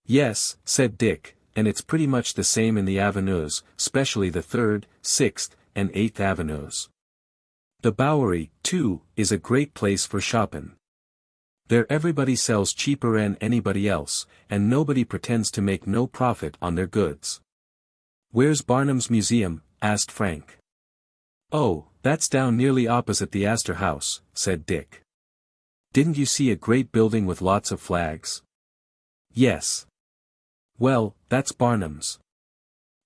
"Yes," said Dick, "and it's pretty much the same in the avenues, specially the 3rd, 6th, and 8th avenues. The Bowery, too, is a great place for shoppin'. There everybody sells cheaper 'n anybody else, and nobody pretends to make no profit on their goods." "Where's Barnum's Museum?" asked Frank. "Oh, that's down nearly opposite the Astor House," said Dick. "Didn't you see a great building with lots of flags?" "Yes." "Well, that's Barnum's.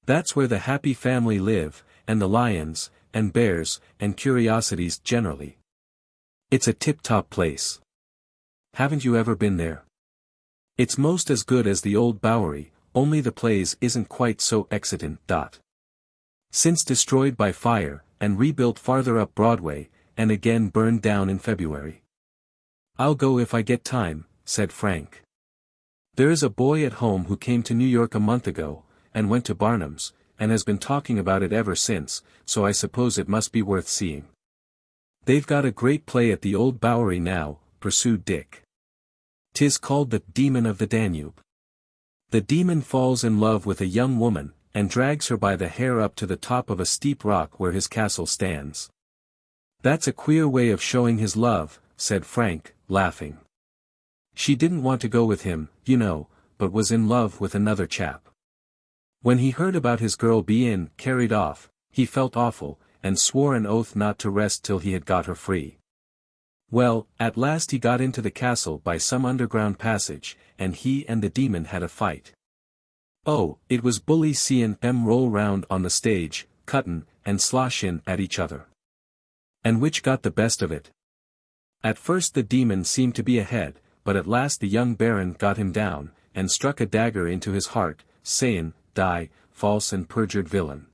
That's where the happy family live, and the lions, and bears, and curiosities generally. It's a tip-top place. Haven't you ever been there? It's most as good as the old Bowery, only the place isn't quite so XXII. Since destroyed by fire, and rebuilt farther up Broadway, and again burned down in February." "I'll go if I get time," said Frank. "There is a boy at home who came to New York a month ago, and went to Barnum's, and has been talking about it ever since, so I suppose it must be worth seeing." "They've got a great play at the old Bowery now," pursued Dick. "'Tis called the Demon of the Danube. The demon falls in love with a young woman, and drags her by the hair up to the top of a steep rock where his castle stands." "That's a queer way of showing his love," said Frank, laughing. "She didn't want to go with him, you know, but was in love with another chap. When he heard about his girl bein' carried off, he felt awful, and swore an oath not to rest till he had got her free. Well, at last he got into the castle by some underground passage, and he and the demon had a fight. Oh, it was bully seein' 'em roll round on the stage, cuttin' and sloshin' at each other. And which got the best of it? At first the demon seemed to be ahead, but at last the young baron got him down, and struck a dagger into his heart, sayin', 'Die, false and perjured villain.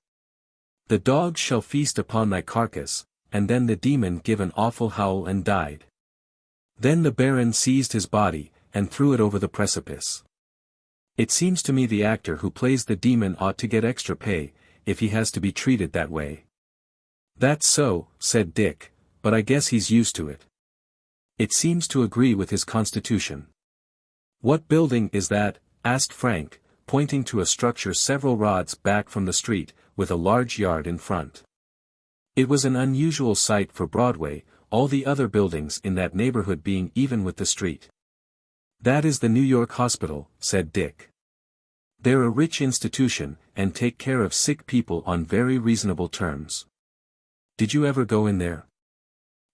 The dogs shall feast upon thy carcass,' and then the demon give an awful howl and died. Then the baron seized his body, and threw it over the precipice. It seems to me the actor who plays the demon ought to get extra pay, if he has to be treated that way." "That's so," said Dick, "but I guess he's used to it. It seems to agree with his constitution." "What building is that?" asked Frank, pointing to a structure several rods back from the street, with a large yard in front. It was an unusual sight for Broadway, all the other buildings in that neighborhood being even with the street. "That is the New York Hospital," said Dick. They're a rich institution, and take care of sick people on very reasonable terms. Did you ever go in there?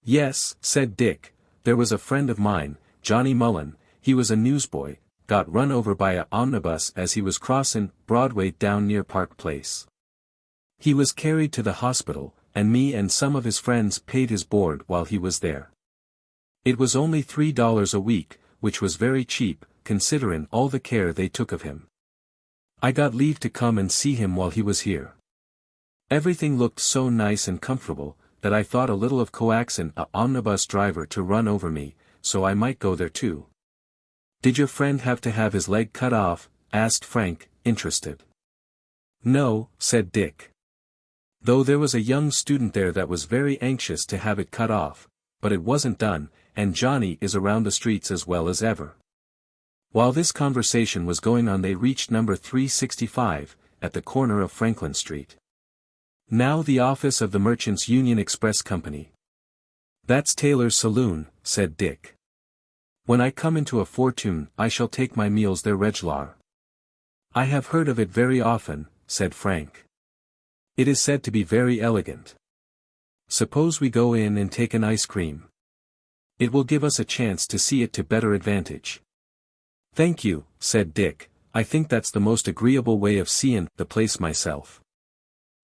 Yes, said Dick. There was a friend of mine, Johnny Mullen, he was a newsboy, got run over by a omnibus as he was crossing Broadway down near Park Place. He was carried to the hospital, and me and some of his friends paid his board while he was there. It was only $3 a week, which was very cheap, considering all the care they took of him. I got leave to come and see him while he was here. Everything looked so nice and comfortable, that I thought a little of coaxing a omnibus driver to run over me, so I might go there too. Did your friend have to have his leg cut off? Asked Frank, interested. No, said Dick. Though there was a young student there that was very anxious to have it cut off, but it wasn't done, and Johnny is around the streets as well as ever. While this conversation was going on, they reached number 365, at the corner of Franklin Street. Now the office of the Merchants Union Express Company. That's Taylor's saloon, said Dick. When I come into a fortune I shall take my meals there regular. I have heard of it very often, said Frank. It is said to be very elegant. Suppose we go in and take an ice cream. It will give us a chance to see it to better advantage. Thank you, said Dick, I think that's the most agreeable way of seeing the place myself.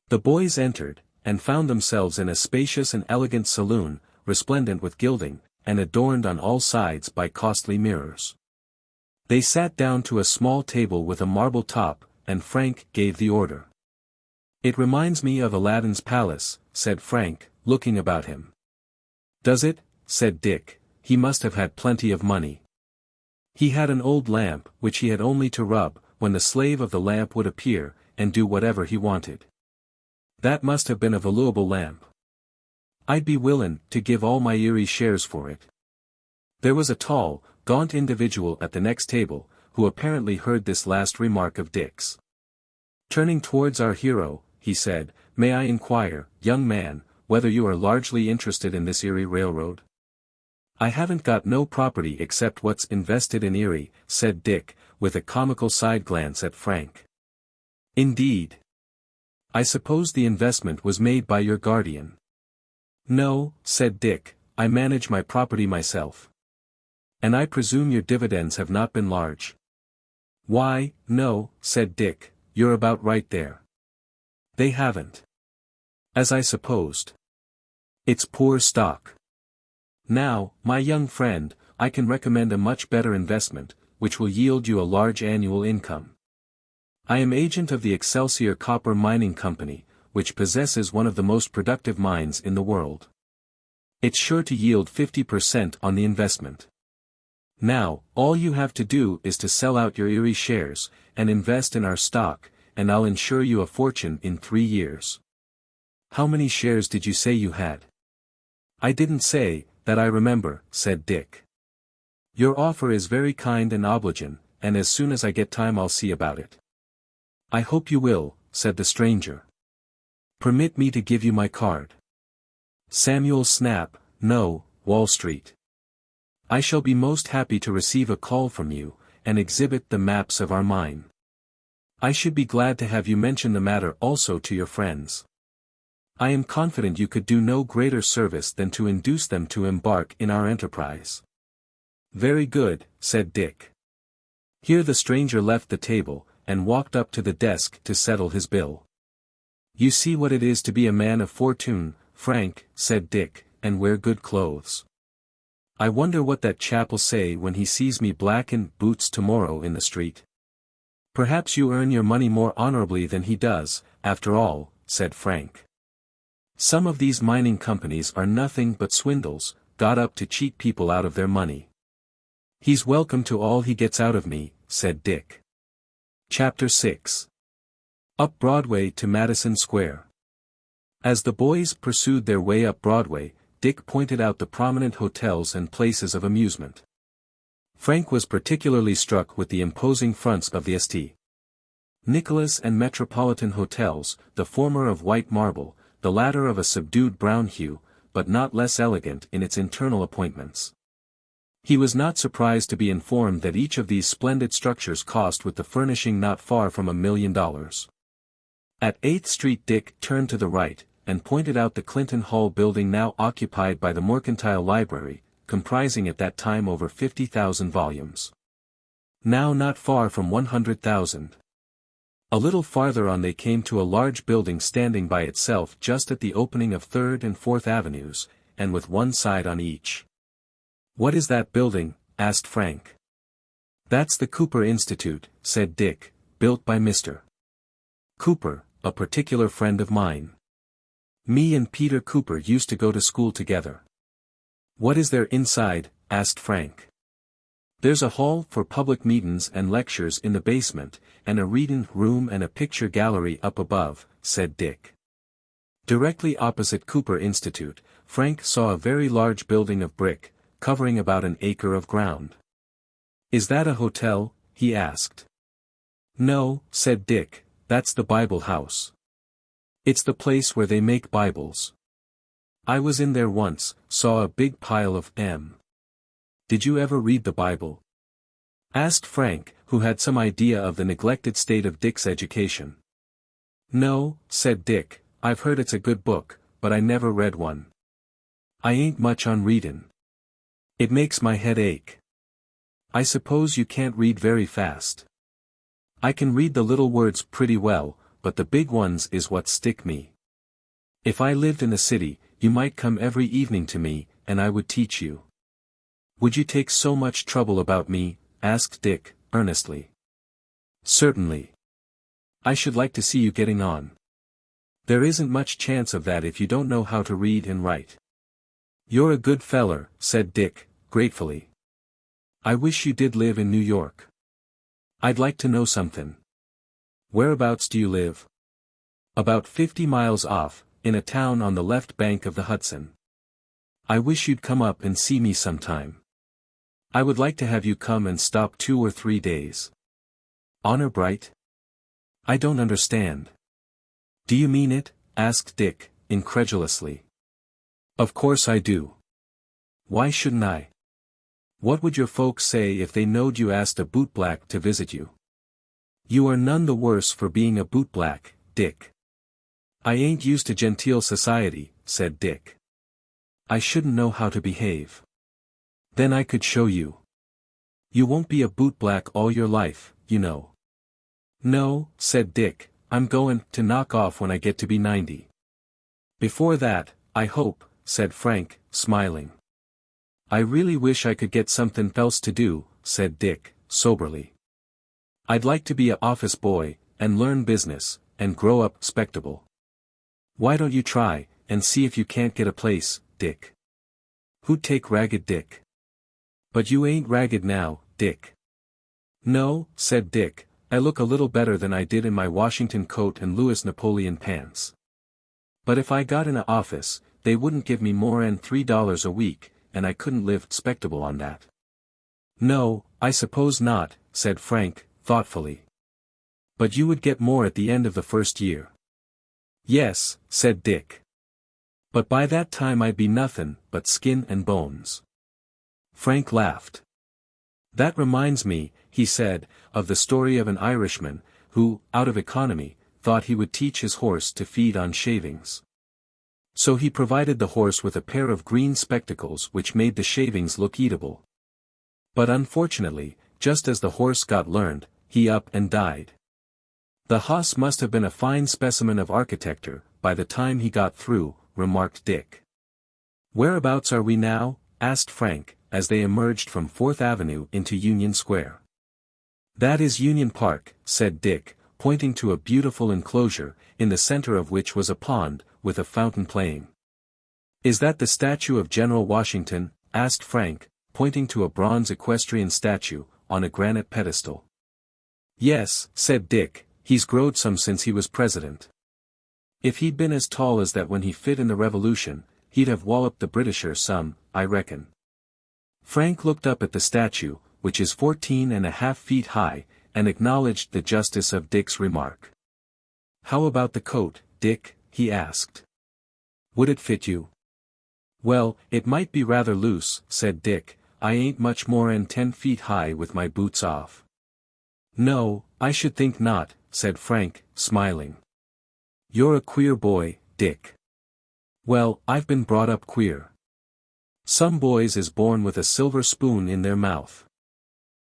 The boys entered, and found themselves in a spacious and elegant saloon, resplendent with gilding, and adorned on all sides by costly mirrors. They sat down to a small table with a marble top, and Frank gave the order. It reminds me of Aladdin's palace, said Frank, looking about him. Does it? Said Dick, he must have had plenty of money. He had an old lamp which he had only to rub, when the slave of the lamp would appear, and do whatever he wanted. That must have been a valuable lamp. I'd be willin' to give all my Erie shares for it. There was a tall, gaunt individual at the next table, who apparently heard this last remark of Dick's. Turning towards our hero, he said, May I inquire, young man, whether you are largely interested in this Erie Railroad? I haven't got no property except what's invested in Erie, said Dick, with a comical side glance at Frank. Indeed. I suppose the investment was made by your guardian. No, said Dick, I manage my property myself. And I presume your dividends have not been large. Why, no, said Dick, you're about right there. They haven't. As I supposed. It's poor stock. Now, my young friend, I can recommend a much better investment, which will yield you a large annual income. I am agent of the Excelsior Copper Mining Company, which possesses one of the most productive mines in the world. It's sure to yield 50% on the investment. Now, all you have to do is to sell out your Erie shares, and invest in our stock, and I'll insure you a fortune in 3 years. How many shares did you say you had? I didn't say, that I remember, said Dick. Your offer is very kind and obliging, and as soon as I get time I'll see about it. I hope you will, said the stranger. Permit me to give you my card. Samuel Snap, No, Wall Street. I shall be most happy to receive a call from you, and exhibit the maps of our mine. I should be glad to have you mention the matter also to your friends. I am confident you could do no greater service than to induce them to embark in our enterprise. Very good, said Dick. Here the stranger left the table, and walked up to the desk to settle his bill. You see what it is to be a man of fortune, Frank, said Dick, and wear good clothes. I wonder what that chap'll say when he sees me blacking boots tomorrow in the street. Perhaps you earn your money more honorably than he does, after all, said Frank. Some of these mining companies are nothing but swindles, got up to cheat people out of their money. He's welcome to all he gets out of me, said Dick. Chapter 6. Up Broadway to Madison Square. As the boys pursued their way up Broadway, Dick pointed out the prominent hotels and places of amusement. Frank was particularly struck with the imposing fronts of the St. Nicholas and Metropolitan hotels, the former of white marble, the latter of a subdued brown hue, but not less elegant in its internal appointments. He was not surprised to be informed that each of these splendid structures cost with the furnishing not far from $1 million. At 8th Street Dick turned to the right, and pointed out the Clinton Hall building now occupied by the Mercantile Library, comprising at that time over 50,000 volumes. Now not far from 100,000. A little farther on they came to a large building standing by itself just at the opening of 3rd and 4th Avenues, and with one side on each. "What is that building?" asked Frank. "That's the Cooper Institute," said Dick, "built by Mr. Cooper, a particular friend of mine. Me and Peter Cooper used to go to school together." "What is there inside?" asked Frank. "There's a hall for public meetin's and lectures in the basement, and a readin' room and a picture gallery up above," said Dick. Directly opposite Cooper Institute, Frank saw a very large building of brick, covering about an acre of ground. "Is that a hotel?" he asked. "No," said Dick, "that's the Bible house. It's the place where they make Bibles. I was in there once, saw a big pile of them." "Did you ever read the Bible?" asked Frank, who had some idea of the neglected state of Dick's education. "No," said Dick, "I've heard it's a good book, but I never read one. I ain't much on readin'. It makes my head ache." "I suppose you can't read very fast." "I can read the little words pretty well, but the big ones is what stick me. If I lived in the city, you might come every evening to me, and I would teach you." "Would you take so much trouble about me?" asked Dick, earnestly. "Certainly. I should like to see you getting on. There isn't much chance of that if you don't know how to read and write." "You're a good feller," said Dick, gratefully. "I wish you did live in New York. I'd like to know something. Whereabouts do you live?" "About 50 miles off, in a town on the left bank of the Hudson. I wish you'd come up and see me sometime. I would like to have you come and stop 2 or 3 days. Honor bright?" "I don't understand." "Do you mean it?" asked Dick, incredulously. "Of course I do. Why shouldn't I? What would your folks say if they knowed you asked a bootblack to visit you?" "You are none the worse for being a bootblack, Dick." "I ain't used to genteel society," said Dick. "I shouldn't know how to behave." "Then I could show you. You won't be a bootblack all your life, you know." "No," said Dick, "I'm goin' to knock off when I get to be 90. "Before that, I hope," said Frank, smiling. "I really wish I could get something else to do," said Dick, soberly. "I'd like to be a office boy, and learn business, and grow up respectable." "Why don't you try, and see if you can't get a place, Dick?" "Who'd take Ragged Dick?" "But you ain't ragged now, Dick." "No," said Dick, "I look a little better than I did in my Washington coat and Louis Napoleon pants. But if I got in a office, they wouldn't give me more'n $3 a week, and I couldn't live respectable on that." "No, I suppose not," said Frank, thoughtfully. "But you would get more at the end of the first year." "Yes," said Dick. "But by that time I'd be nothin' but skin and bones." Frank laughed. "That reminds me," he said, "of the story of an Irishman, who, out of economy, thought he would teach his horse to feed on shavings. So he provided the horse with a pair of green spectacles which made the shavings look eatable. But unfortunately, just as the horse got learned, he up and died. The hoss must have been a fine specimen of architecture, by the time he got through," remarked Dick. "Whereabouts are we now?" asked Frank, as they emerged from 4th Avenue into Union Square. "That is Union Park," said Dick, pointing to a beautiful enclosure, in the center of which was a pond, with a fountain playing. "Is that the statue of General Washington?" asked Frank, pointing to a bronze equestrian statue, on a granite pedestal. "Yes," said Dick, "he's growed some since he was president. If he'd been as tall as that when he fit in the Revolution, he'd have walloped the Britisher some, I reckon." Frank looked up at the statue, which is 14.5 feet high, and acknowledged the justice of Dick's remark. "How about the coat, Dick?" he asked. "Would it fit you?" "Well, it might be rather loose," said Dick. I ain't much more'n 10 feet high with my boots off. No, I should think not, said Frank, smiling. You're a queer boy, Dick. Well, I've been brought up queer. Some boys is born with a silver spoon in their mouth.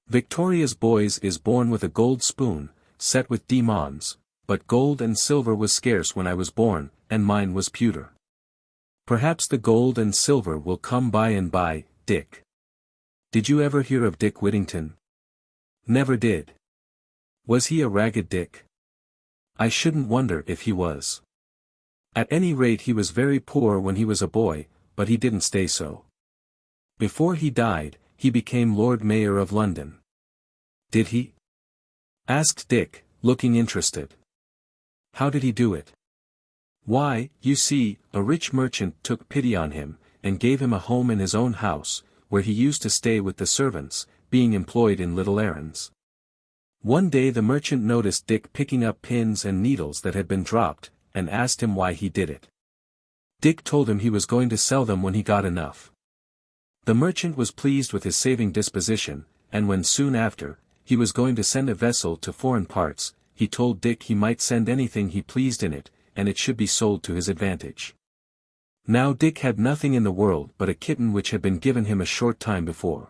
Victoria's boys is born with a gold spoon, set with demons, but gold and silver was scarce when I was born, and mine was pewter. Perhaps the gold and silver will come by and by, Dick. Did you ever hear of Dick Whittington? Never did. Was he a ragged Dick? I shouldn't wonder if he was. At any rate he was very poor when he was a boy, but he didn't stay so. Before he died, he became Lord Mayor of London. Did he? Asked Dick, looking interested. How did he do it? Why, you see, a rich merchant took pity on him, and gave him a home in his own house, where he used to stay with the servants, being employed in little errands. One day the merchant noticed Dick picking up pins and needles that had been dropped, and asked him why he did it. Dick told him he was going to sell them when he got enough. The merchant was pleased with his saving disposition, and when soon after, he was going to send a vessel to foreign parts, he told Dick he might send anything he pleased in it, and it should be sold to his advantage. Now Dick had nothing in the world but a kitten which had been given him a short time before.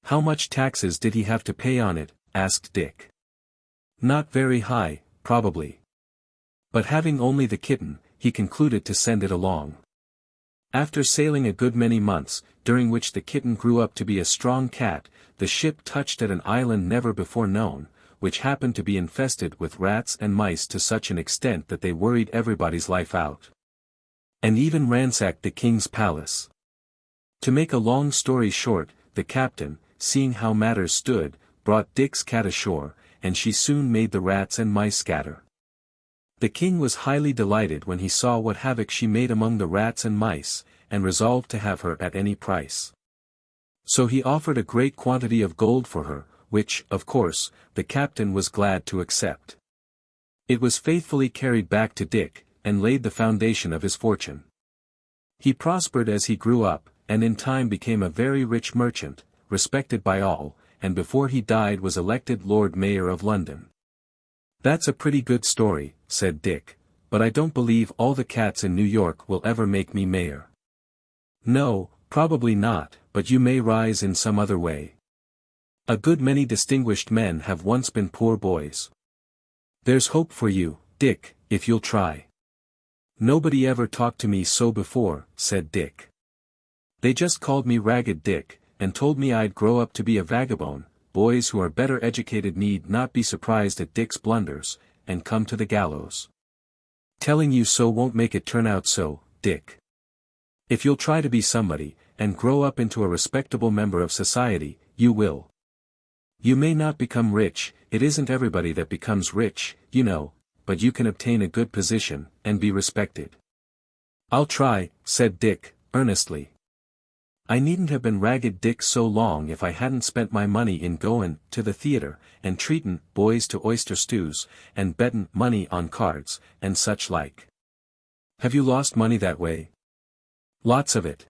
How much taxes did he have to pay on it? Asked Dick. Not very high, probably. But having only the kitten, he concluded to send it along. After sailing a good many months, during which the kitten grew up to be a strong cat, the ship touched at an island never before known, which happened to be infested with rats and mice to such an extent that they worried everybody's life out. And even ransacked the king's palace. To make a long story short, the captain, seeing how matters stood, brought Dick's cat ashore, and she soon made the rats and mice scatter. The king was highly delighted when he saw what havoc she made among the rats and mice, and resolved to have her at any price. So he offered a great quantity of gold for her, which, of course, the captain was glad to accept. It was faithfully carried back to Dick, and laid the foundation of his fortune. He prospered as he grew up, and in time became a very rich merchant, respected by all, and before he died was elected Lord Mayor of London. That's a pretty good story, said Dick, but I don't believe all the cats in New York will ever make me mayor. No, probably not, but you may rise in some other way. A good many distinguished men have once been poor boys. There's hope for you, Dick, if you'll try. Nobody ever talked to me so before, said Dick. They just called me Ragged Dick, and told me I'd grow up to be a vagabond. Boys who are better educated need not be surprised at Dick's blunders, and come to the gallows. Telling you so won't make it turn out so, Dick. If you'll try to be somebody, and grow up into a respectable member of society, you will. You may not become rich, it isn't everybody that becomes rich, you know, but you can obtain a good position, and be respected. I'll try, said Dick, earnestly. I needn't have been Ragged Dick so long if I hadn't spent my money in goin' to the theatre, and treatin' boys to oyster stews, and bettin' money on cards, and such like. Have you lost money that way? Lots of it.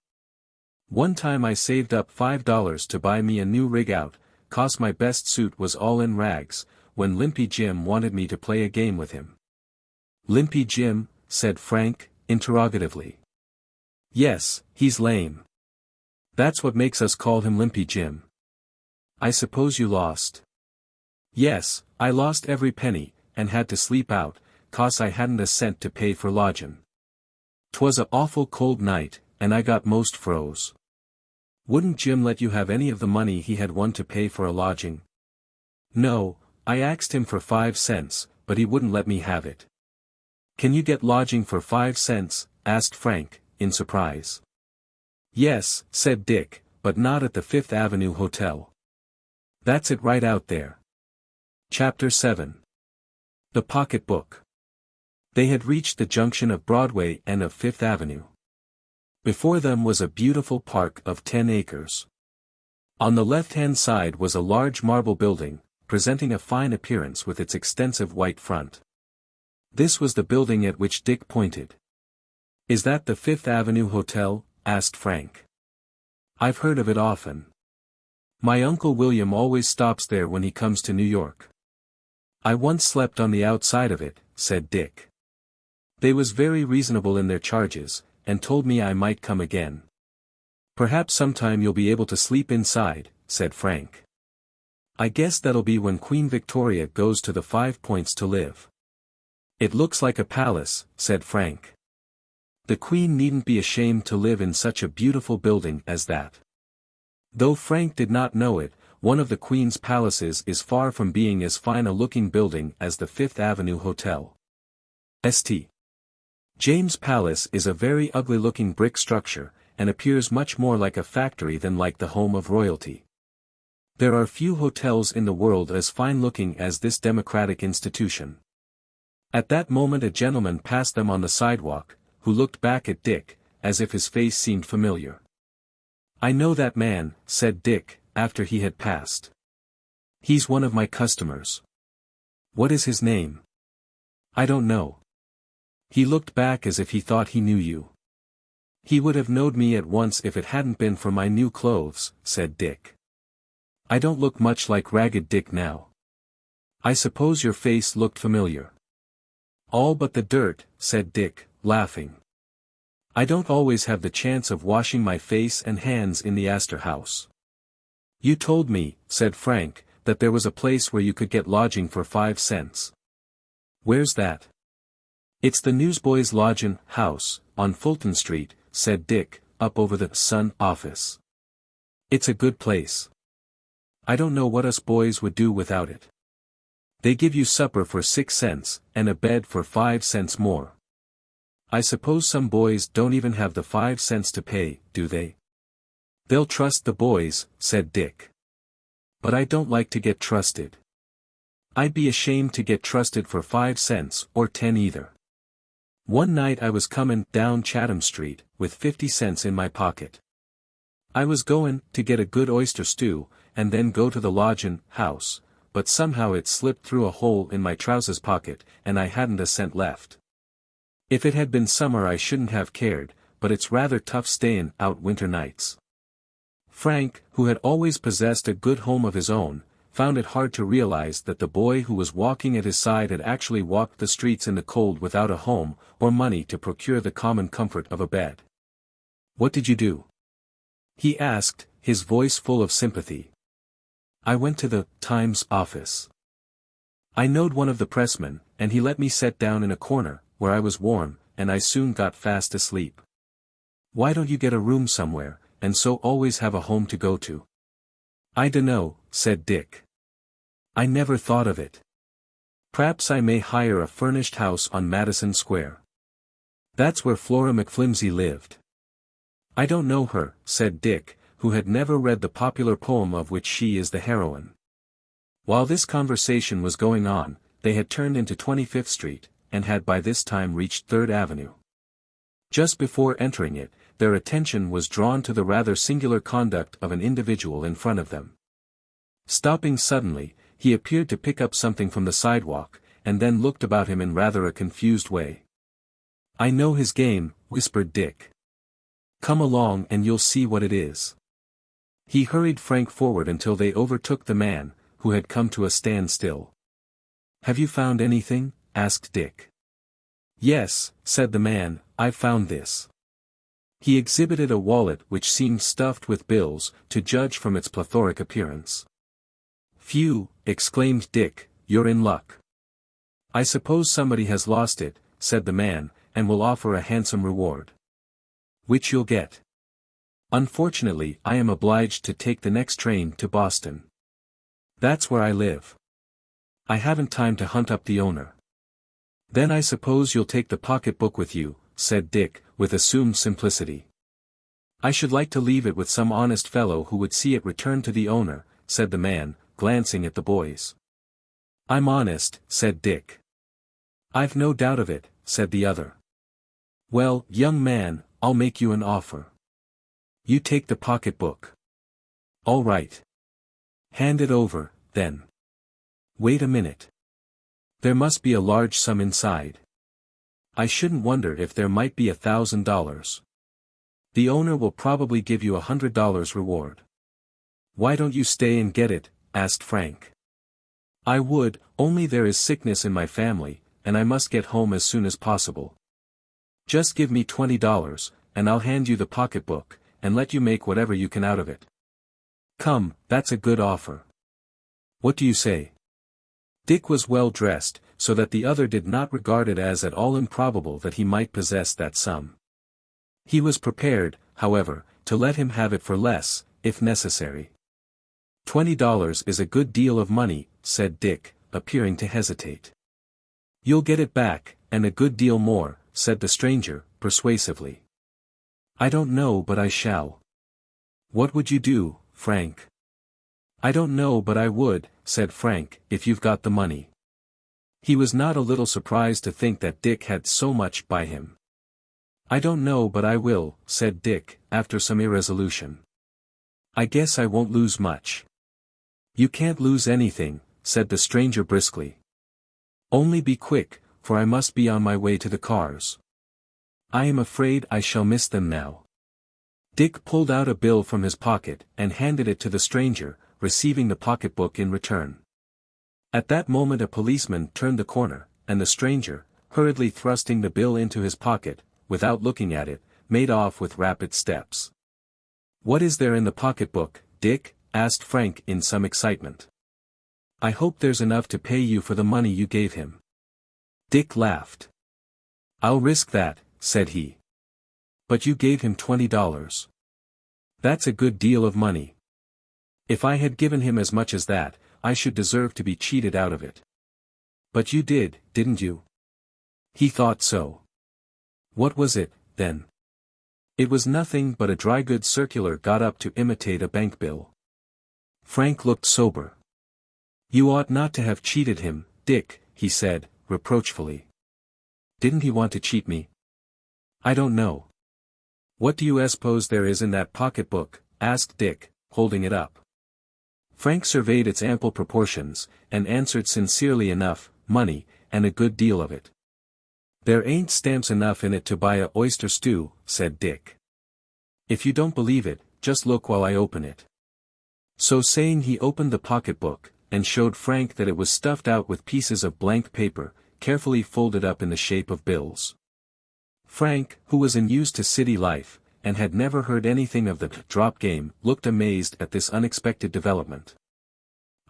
One time I saved up $5 to buy me a new rig out, 'cause my best suit was all in rags, when Limpy Jim wanted me to play a game with him. Limpy Jim, said Frank, interrogatively. Yes, he's lame. That's what makes us call him Limpy Jim. I suppose you lost. Yes, I lost every penny, and had to sleep out, 'cause I hadn't a cent to pay for lodgin'. 'Twas a awful cold night, and I got most froze. Wouldn't Jim let you have any of the money he had won to pay for a lodging? No, I asked him for 5 cents, but he wouldn't let me have it. Can you get lodging for 5 cents? Asked Frank, in surprise. Yes, said Dick, but not at the Fifth Avenue Hotel. That's it right out there. Chapter 7. The Pocketbook. They had reached the junction of Broadway and of Fifth Avenue. Before them was a beautiful park of 10 acres. On the left-hand side was a large marble building, presenting a fine appearance with its extensive white front. This was the building at which Dick pointed. Is that the Fifth Avenue Hotel? Asked Frank. I've heard of it often. My Uncle William always stops there when he comes to New York. I once slept on the outside of it, said Dick. They was very reasonable in their charges, and told me I might come again. Perhaps sometime you'll be able to sleep inside, said Frank. I guess that'll be when Queen Victoria goes to the 5 Points to live. It looks like a palace, said Frank. The Queen needn't be ashamed to live in such a beautiful building as that. Though Frank did not know it, one of the Queen's palaces is far from being as fine a looking building as the Fifth Avenue Hotel. St. James Palace is a very ugly looking brick structure, and appears much more like a factory than like the home of royalty. There are few hotels in the world as fine looking as this democratic institution. At that moment a gentleman passed them on the sidewalk, who looked back at Dick, as if his face seemed familiar. I know that man, said Dick, after he had passed. He's one of my customers. What is his name? I don't know. He looked back as if he thought he knew you. He would have knowed me at once if it hadn't been for my new clothes, said Dick. I don't look much like Ragged Dick now. I suppose your face looked familiar. All but the dirt, said Dick, laughing. I don't always have the chance of washing my face and hands in the Astor House. You told me, said Frank, that there was a place where you could get lodging for 5 cents. Where's that? It's the Newsboys' Lodgin' House, on Fulton Street, said Dick, up over the Sun office. It's a good place. I don't know what us boys would do without it. They give you supper for 6 cents, and a bed for 5 cents more. I suppose some boys don't even have the 5 cents to pay, do they? They'll trust the boys, said Dick. But I don't like to get trusted. I'd be ashamed to get trusted for 5 cents, or 10 either. One night I was comin' down Chatham Street, with 50 cents in my pocket. I was goin' to get a good oyster stew, and then go to the lodgin' house, but somehow it slipped through a hole in my trousers pocket, and I hadn't a cent left. If it had been summer I shouldn't have cared, but it's rather tough stayin' out winter nights. Frank, who had always possessed a good home of his own, found it hard to realize that the boy who was walking at his side had actually walked the streets in the cold without a home, or money to procure the common comfort of a bed. What did you do? He asked, his voice full of sympathy. I went to the Times office. I knowed one of the pressmen, and he let me set down in a corner, where I was warm, and I soon got fast asleep. Why don't you get a room somewhere, and so always have a home to go to? I dunno, said Dick. I never thought of it. P'raps I may hire a furnished house on Madison Square. That's where Flora McFlimsy lived. I don't know her, said Dick, who had never read the popular poem of which she is the heroine. While this conversation was going on, they had turned into 25th Street, and had by this time reached 3rd Avenue. Just before entering it, their attention was drawn to the rather singular conduct of an individual in front of them. Stopping suddenly, he appeared to pick up something from the sidewalk, and then looked about him in rather a confused way. I know his game, whispered Dick. Come along and you'll see what it is. He hurried Frank forward until they overtook the man, who had come to a standstill. Have you found anything? Asked Dick. Yes, said the man, I've found this. He exhibited a wallet which seemed stuffed with bills, to judge from its plethoric appearance. Phew, exclaimed Dick, you're in luck. I suppose somebody has lost it, said the man, and will offer a handsome reward. Which you'll get. Unfortunately I am obliged to take the next train to Boston. That's where I live. I haven't time to hunt up the owner. Then I suppose you'll take the pocketbook with you, said Dick, with assumed simplicity. I should like to leave it with some honest fellow who would see it returned to the owner, said the man, glancing at the boys. I'm honest, said Dick. I've no doubt of it, said the other. Well, young man, I'll make you an offer. You take the pocketbook. All right. Hand it over, then. Wait a minute. There must be a large sum inside. I shouldn't wonder if there might be $1,000. The owner will probably give you $100 reward. "Why don't you stay and get it?" asked Frank. "I would, only there is sickness in my family, and I must get home as soon as possible. Just give me $20, and I'll hand you the pocketbook, and let you make whatever you can out of it. Come, that's a good offer. What do you say?" Dick was well dressed, so that the other did not regard it as at all improbable that he might possess that sum. He was prepared, however, to let him have it for less, if necessary. $20 is a good deal of money," said Dick, appearing to hesitate. "You'll get it back, and a good deal more," said the stranger, persuasively. "I don't know, but I shall." "What would you do, Frank?" "I don't know, but I would," said Frank, "if you've got the money." He was not a little surprised to think that Dick had so much by him. "I don't know, but I will," said Dick, after some irresolution. "I guess I won't lose much." "You can't lose anything," said the stranger briskly. "Only be quick, for I must be on my way to the cars. I am afraid I shall miss them now." Dick pulled out a bill from his pocket and handed it to the stranger, receiving the pocketbook in return. At that moment a policeman turned the corner, and the stranger, hurriedly thrusting the bill into his pocket, without looking at it, made off with rapid steps. "What is there in the pocketbook, Dick?" asked Frank in some excitement. "I hope there's enough to pay you for the money you gave him." Dick laughed. "I'll risk that," said he. "But you gave him $20. That's a good deal of money. If I had given him as much as that, I should deserve to be cheated out of it." "But you did, didn't you?" He thought so. "What was it, then?" "It was nothing but a dry goods circular got up to imitate a bank bill." Frank looked sober. "You ought not to have cheated him, Dick," he said, reproachfully. "Didn't he want to cheat me?" "I don't know." "What do you suppose there is in that pocketbook?" asked Dick, holding it up. Frank surveyed its ample proportions, and answered sincerely enough, "Money, and a good deal of it." "There ain't stamps enough in it to buy a oyster stew," said Dick. "If you don't believe it, just look while I open it." So saying he opened the pocketbook, and showed Frank that it was stuffed out with pieces of blank paper, carefully folded up in the shape of bills. Frank, who was unused to city life, and had never heard anything of the drop game, looked amazed at this unexpected development.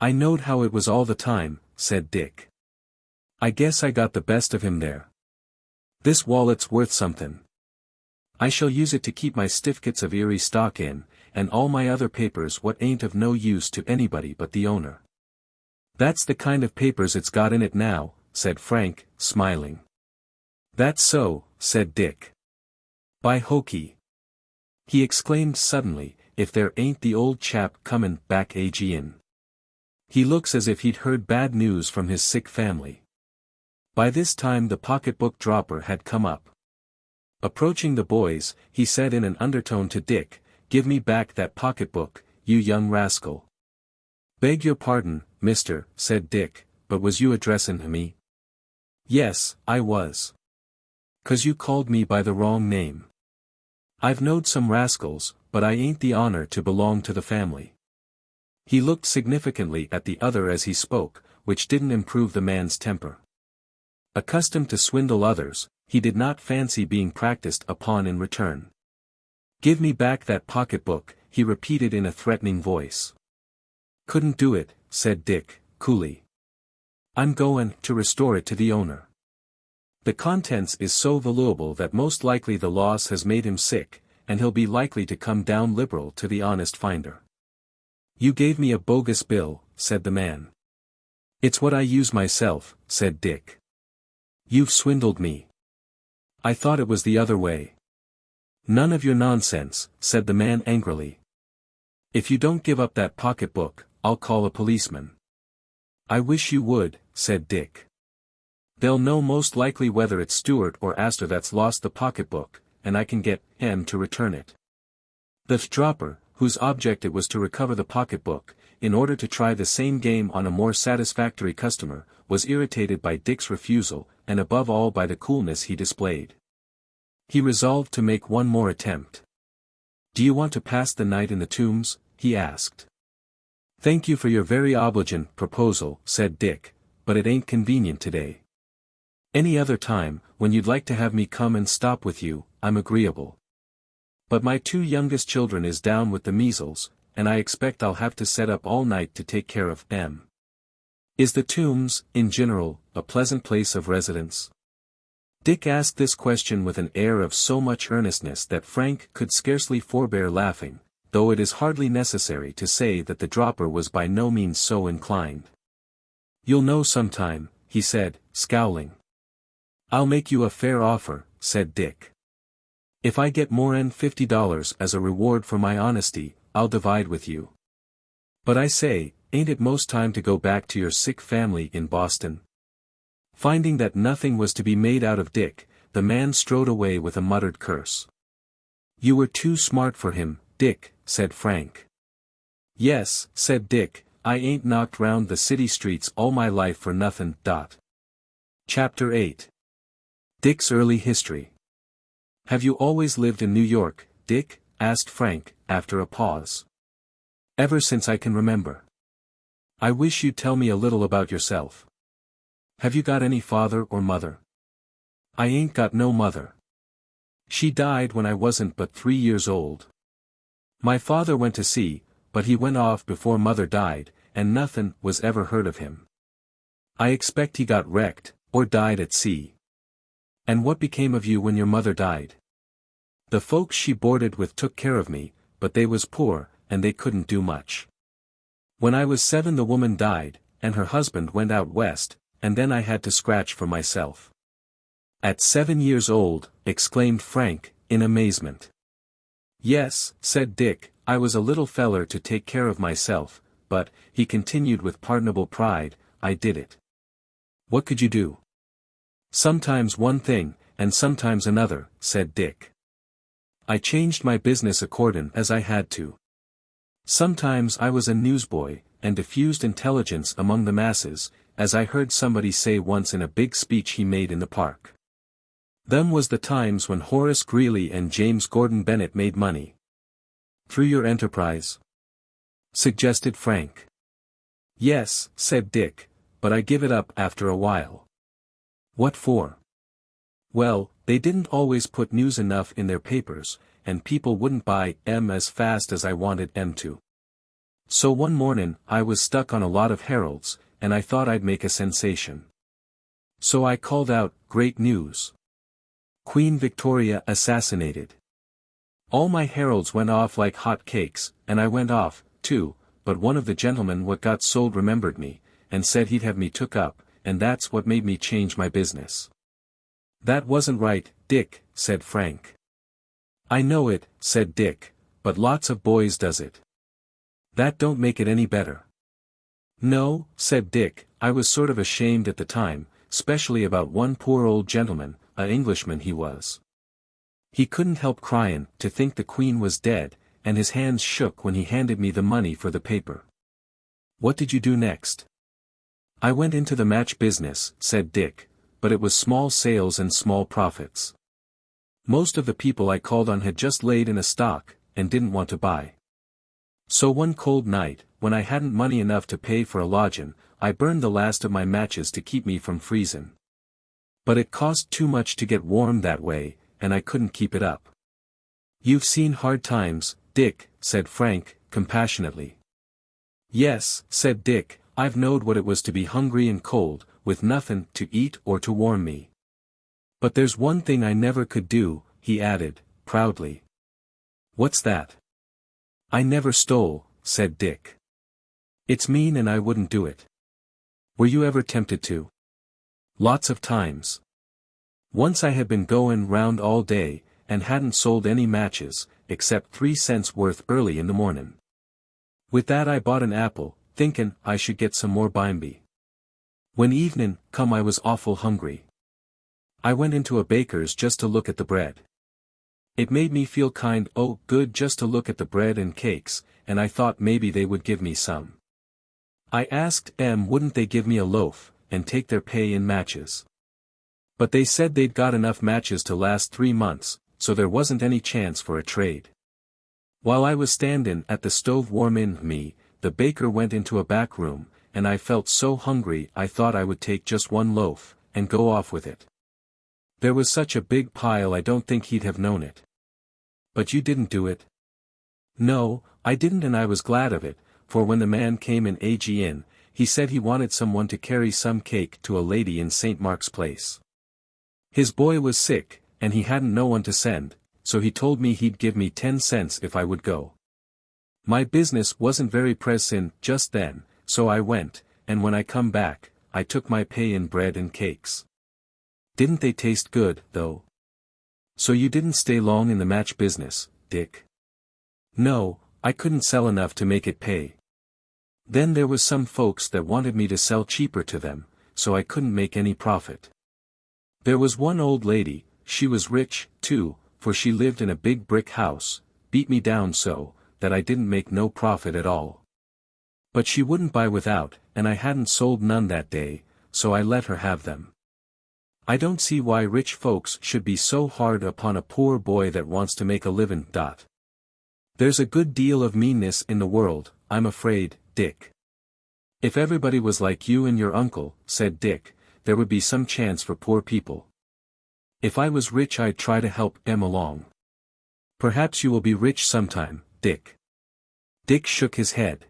"I knowed how it was all the time," said Dick. "I guess I got the best of him there. This wallet's worth something. I shall use it to keep my certificates of Erie stock in, and all my other papers what ain't of no use to anybody but the owner." "That's the kind of papers it's got in it now," said Frank, smiling. "That's so," said Dick. "By hokey!" he exclaimed suddenly, "if there ain't the old chap comin' back again. He looks as if he'd heard bad news from his sick family." By this time the pocketbook dropper had come up. Approaching the boys, he said in an undertone to Dick, "Give me back that pocketbook, you young rascal." "Beg your pardon, mister," said Dick, "but was you addressin' to me?" "Yes, I was. 'Cause you called me by the wrong name. I've knowed some rascals, but I ain't the honor to belong to the family." He looked significantly at the other as he spoke, which didn't improve the man's temper. Accustomed to swindle others, he did not fancy being practiced upon in return. "Give me back that pocketbook," he repeated in a threatening voice. "Couldn't do it," said Dick, coolly. "I'm goin' to restore it to the owner. The contents is so valuable that most likely the loss has made him sick, and he'll be likely to come down liberal to the honest finder." "You gave me a bogus bill," said the man. "It's what I use myself," said Dick. "You've swindled me. I thought it was the other way." "None of your nonsense," said the man angrily. "If you don't give up that pocketbook, I'll call a policeman." "I wish you would," said Dick. "They'll know most likely whether it's Stewart or Astor that's lost the pocketbook, and I can get him to return it." The dropper, whose object it was to recover the pocketbook, in order to try the same game on a more satisfactory customer, was irritated by Dick's refusal, and above all by the coolness he displayed. He resolved to make one more attempt. "Do you want to pass the night in the Tombs?" he asked. "Thank you for your very obliging proposal," said Dick, "but it ain't convenient today. Any other time, when you'd like to have me come and stop with you, I'm agreeable. But my 2 youngest children is down with the measles, and I expect I'll have to set up all night to take care of them. Is the Tombs, in general, a pleasant place of residence?" Dick asked this question with an air of so much earnestness that Frank could scarcely forbear laughing, though it is hardly necessary to say that the dropper was by no means so inclined. "You'll know sometime," he said, scowling. "I'll make you a fair offer," said Dick. "If I get more'n $50 as a reward for my honesty, I'll divide with you. But I say, ain't it most time to go back to your sick family in Boston?" Finding that nothing was to be made out of Dick, the man strode away with a muttered curse. "You were too smart for him, Dick," said Frank. "Yes," said Dick, "I ain't knocked round the city streets all my life for nothin'. Chapter 8. Dick's Early History. "Have you always lived in New York, Dick?" asked Frank, after a pause. "Ever since I can remember." "I wish you'd tell me a little about yourself. Have you got any father or mother?" "I ain't got no mother. She died when I wasn't but 3 years old. My father went to sea, but he went off before mother died, and nothin' was ever heard of him. I expect he got wrecked, or died at sea." "And what became of you when your mother died?" "The folks she boarded with took care of me, but they was poor, and they couldn't do much. When I was 7 the woman died, and her husband went out west, and then I had to scratch for myself." "At 7 years old," exclaimed Frank, in amazement. "Yes," said Dick, "I was a little feller to take care of myself, but," he continued with pardonable pride, "I did it. What could you do?" "Sometimes one thing, and sometimes another," said Dick. "I changed my business accordin' as I had to. Sometimes I was a newsboy, and diffused intelligence among the masses, as I heard somebody say once in a big speech he made in the park. Them was the times when Horace Greeley and James Gordon Bennett made money." "Through your enterprise?" suggested Frank. "Yes," said Dick, "but I give it up after a while." "What for?" "Well, they didn't always put news enough in their papers, and people wouldn't buy 'em as fast as I wanted 'em to. So one mornin' I was stuck on a lot of heralds, and I thought I'd make a sensation. So I called out, 'Great news! Queen Victoria assassinated!' All my heralds went off like hot cakes, and I went off, too, but one of the gentlemen what got sold remembered me, and said he'd have me took up, and that's what made me change my business." "That wasn't right, Dick," said Frank. "I know it," said Dick, "but lots of boys does it. That don't make it any better." "No," said Dick, "I was sort of ashamed at the time, specially about one poor old gentleman, a Englishman he was. He couldn't help cryin' to think the Queen was dead, and his hands shook when he handed me the money for the paper." "What did you do next?" "I went into the match business," said Dick, "but it was small sales and small profits. Most of the people I called on had just laid in a stock, and didn't want to buy. So one cold night, when I hadn't money enough to pay for a lodgin', I burned the last of my matches to keep me from freezin'. But it cost too much to get warm that way, and I couldn't keep it up." "You've seen hard times, Dick," said Frank, compassionately. "Yes," said Dick, "I've knowed what it was to be hungry and cold, with nothin' to eat or to warm me. But there's one thing I never could do," he added, proudly. "What's that?" "I never stole," said Dick. "It's mean and I wouldn't do it." "Were you ever tempted to?" "Lots of times. Once I had been goin' round all day, and hadn't sold any matches, except 3 cents worth early in the mornin'. With that I bought an apple, thinkin' I should get some more bimeby. When evenin' come I was awful hungry. I went into a baker's just to look at the bread. It made me feel good just to look at the bread and cakes, and I thought maybe they would give me some. I asked wouldn't they give me a loaf, and take their pay in matches. But they said they'd got enough matches to last 3 months, so there wasn't any chance for a trade. While I was standin' at the stove warmin' me, the baker went into a back room, and I felt so hungry I thought I would take just one loaf, and go off with it. There was such a big pile I don't think he'd have known it. But you didn't do it? No, I didn't, and I was glad of it, for when the man came in again, he said he wanted someone to carry some cake to a lady in St. Mark's Place. His boy was sick, and he hadn't no one to send, so he told me he'd give me 10 cents if I would go. My business wasn't very pressin' just then, so I went, and when I come back, I took my pay in bread and cakes. Didn't they taste good, though? So you didn't stay long in the match business, Dick? No, I couldn't sell enough to make it pay. Then there was some folks that wanted me to sell cheaper to them, so I couldn't make any profit. There was one old lady, she was rich, too, for she lived in a big brick house, beat me down so, that I didn't make no profit at all. But she wouldn't buy without, and I hadn't sold none that day, so I let her have them. I don't see why rich folks should be so hard upon a poor boy that wants to make a livin'. There's a good deal of meanness in the world, I'm afraid, Dick. If everybody was like you and your uncle, said Dick, there would be some chance for poor people. If I was rich I'd try to help them along. Perhaps you will be rich sometime, Dick. Dick shook his head.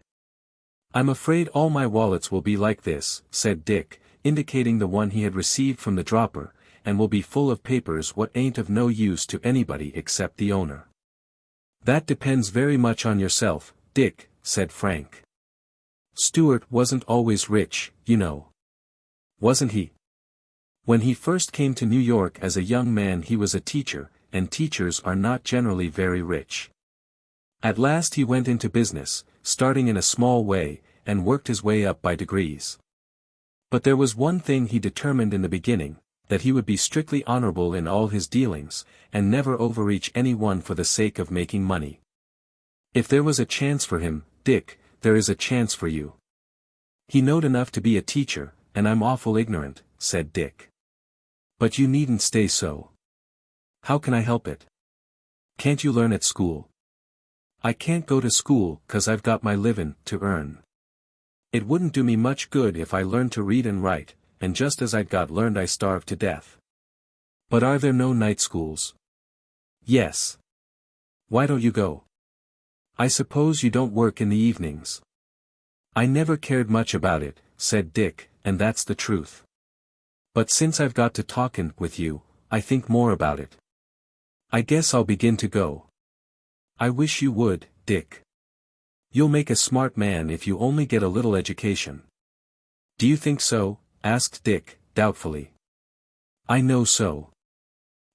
I'm afraid all my wallets will be like this, said Dick, indicating the one he had received from the dropper, and will be full of papers what ain't of no use to anybody except the owner. That depends very much on yourself, Dick, said Frank. Stuart wasn't always rich, you know. Wasn't he? When he first came to New York as a young man he was a teacher, and teachers are not generally very rich. At last he went into business, starting in a small way, and worked his way up by degrees. But there was one thing he determined in the beginning, that he would be strictly honorable in all his dealings, and never overreach anyone for the sake of making money. If there was a chance for him, Dick, there is a chance for you. He knowed enough to be a teacher, and I'm awful ignorant, said Dick. But you needn't stay so. How can I help it? Can't you learn at school? I can't go to school 'cause I've got my livin' to earn. It wouldn't do me much good if I learned to read and write, and just as I'd got learned I starved to death. But are there no night schools? Yes. Why don't you go? I suppose you don't work in the evenings. I never cared much about it, said Dick, and that's the truth. But since I've got to talkin' with you, I think more about it. I guess I'll begin to go. I wish you would, Dick. You'll make a smart man if you only get a little education. Do you think so? Asked Dick, doubtfully. I know so.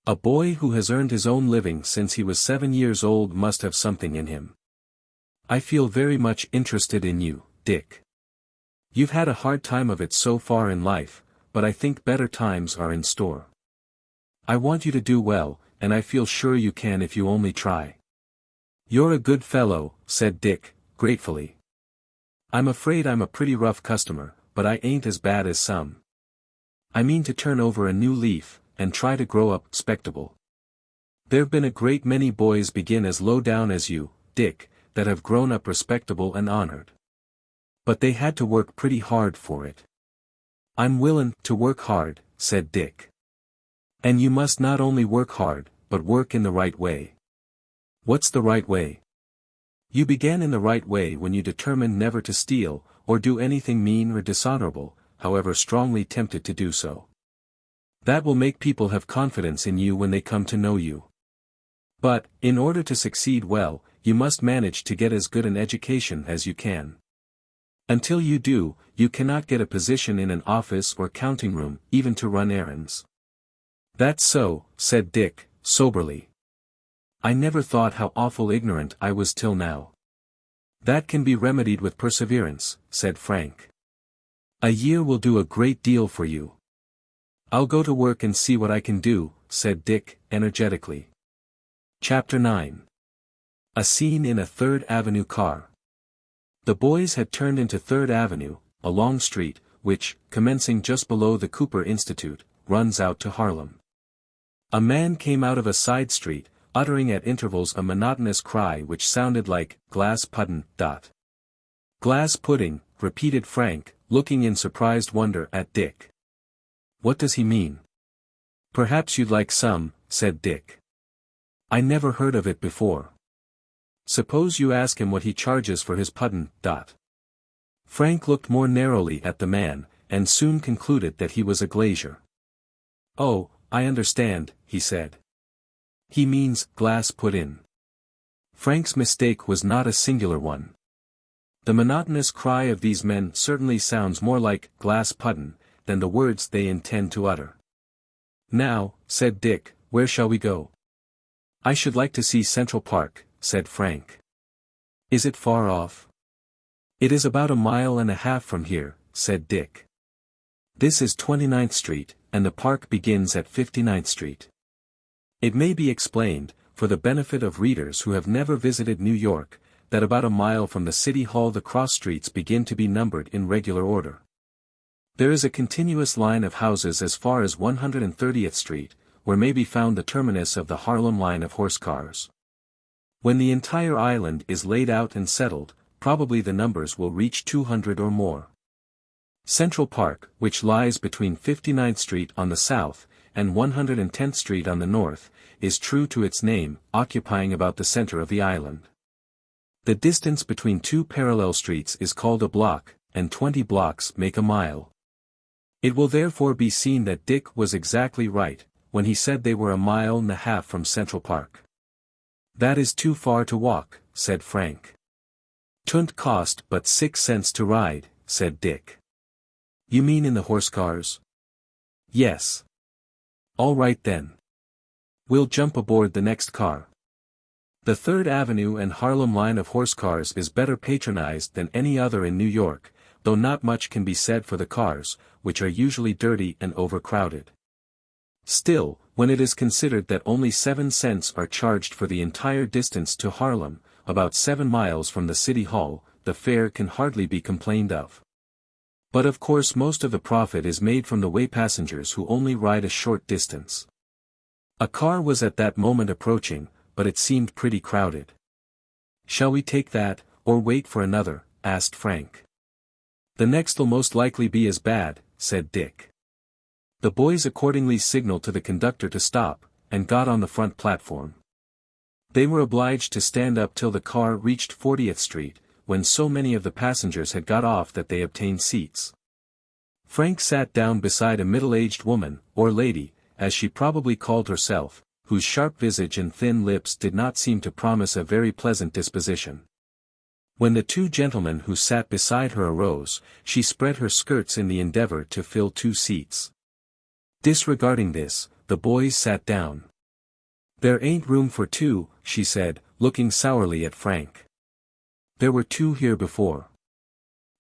A boy who has earned his own living since he was 7 years old must have something in him. I feel very much interested in you, Dick. You've had a hard time of it so far in life, but I think better times are in store. I want you to do well, and I feel sure you can if you only try. You're a good fellow, said Dick, gratefully. I'm afraid I'm a pretty rough customer, but I ain't as bad as some. I mean to turn over a new leaf, and try to grow up respectable. There've been a great many boys begin as low down as you, Dick, that have grown up respectable and honored. But they had to work pretty hard for it. I'm willin' to work hard, said Dick. And you must not only work hard, but work in the right way. What's the right way? You began in the right way when you determined never to steal, or do anything mean or dishonorable, however strongly tempted to do so. That will make people have confidence in you when they come to know you. But, in order to succeed well, you must manage to get as good an education as you can. Until you do, you cannot get a position in an office or counting room, even to run errands. That's so, said Dick, soberly. I never thought how awful ignorant I was till now. That can be remedied with perseverance, said Frank. A year will do a great deal for you. I'll go to work and see what I can do, said Dick, energetically. Chapter 9. A scene in a Third Avenue car. The boys had turned into Third Avenue, a long street, which, commencing just below the Cooper Institute, runs out to Harlem. A man came out of a side street, uttering at intervals a monotonous cry which sounded like, glass puddin'. Glass pudding, repeated Frank, looking in surprised wonder at Dick. What does he mean? Perhaps you'd like some, said Dick. I never heard of it before. Suppose you ask him what he charges for his pudding. Frank looked more narrowly at the man, and soon concluded that he was a glazier. Oh, I understand, he said. He means glass put in. Frank's mistake was not a singular one. The monotonous cry of these men certainly sounds more like glass puddin' than the words they intend to utter. Now, said Dick, where shall we go? I should like to see Central Park, said Frank. Is it far off? It is about 1.5 miles from here, said Dick. This is 29th Street, and the park begins at 59th Street. It may be explained, for the benefit of readers who have never visited New York, that about 1 mile from the City Hall the cross streets begin to be numbered in regular order. There is a continuous line of houses as far as 130th Street, where may be found the terminus of the Harlem line of horse cars. When the entire island is laid out and settled, probably the numbers will reach 200 or more. Central Park, which lies between 59th Street on the south, and 110th Street on the north, is true to its name, occupying about the center of the island. The distance between two parallel streets is called a block, and 20 blocks make a mile. It will therefore be seen that Dick was exactly right, when he said they were 1.5 miles from Central Park. That is too far to walk, said Frank. 'Twouldn't cost but 6 cents to ride, said Dick. You mean in the horse cars? Yes. All right then. We'll jump aboard the next car. The 3rd Avenue and Harlem line of horse cars is better patronized than any other in New York, though not much can be said for the cars, which are usually dirty and overcrowded. Still, when it is considered that only 7 cents are charged for the entire distance to Harlem, about 7 miles from the City Hall, the fare can hardly be complained of. But of course most of the profit is made from the way passengers who only ride a short distance. A car was at that moment approaching, but it seemed pretty crowded. Shall we take that, or wait for another? Asked Frank. The next'll most likely be as bad, said Dick. The boys accordingly signaled to the conductor to stop, and got on the front platform. They were obliged to stand up till the car reached 40th Street, when so many of the passengers had got off that they obtained seats. Frank sat down beside a middle-aged woman, or lady, as she probably called herself, whose sharp visage and thin lips did not seem to promise a very pleasant disposition. When the 2 gentlemen who sat beside her arose, she spread her skirts in the endeavor to fill 2 seats. Disregarding this, the boys sat down. There ain't room for 2, she said, looking sourly at Frank. There were 2 here before.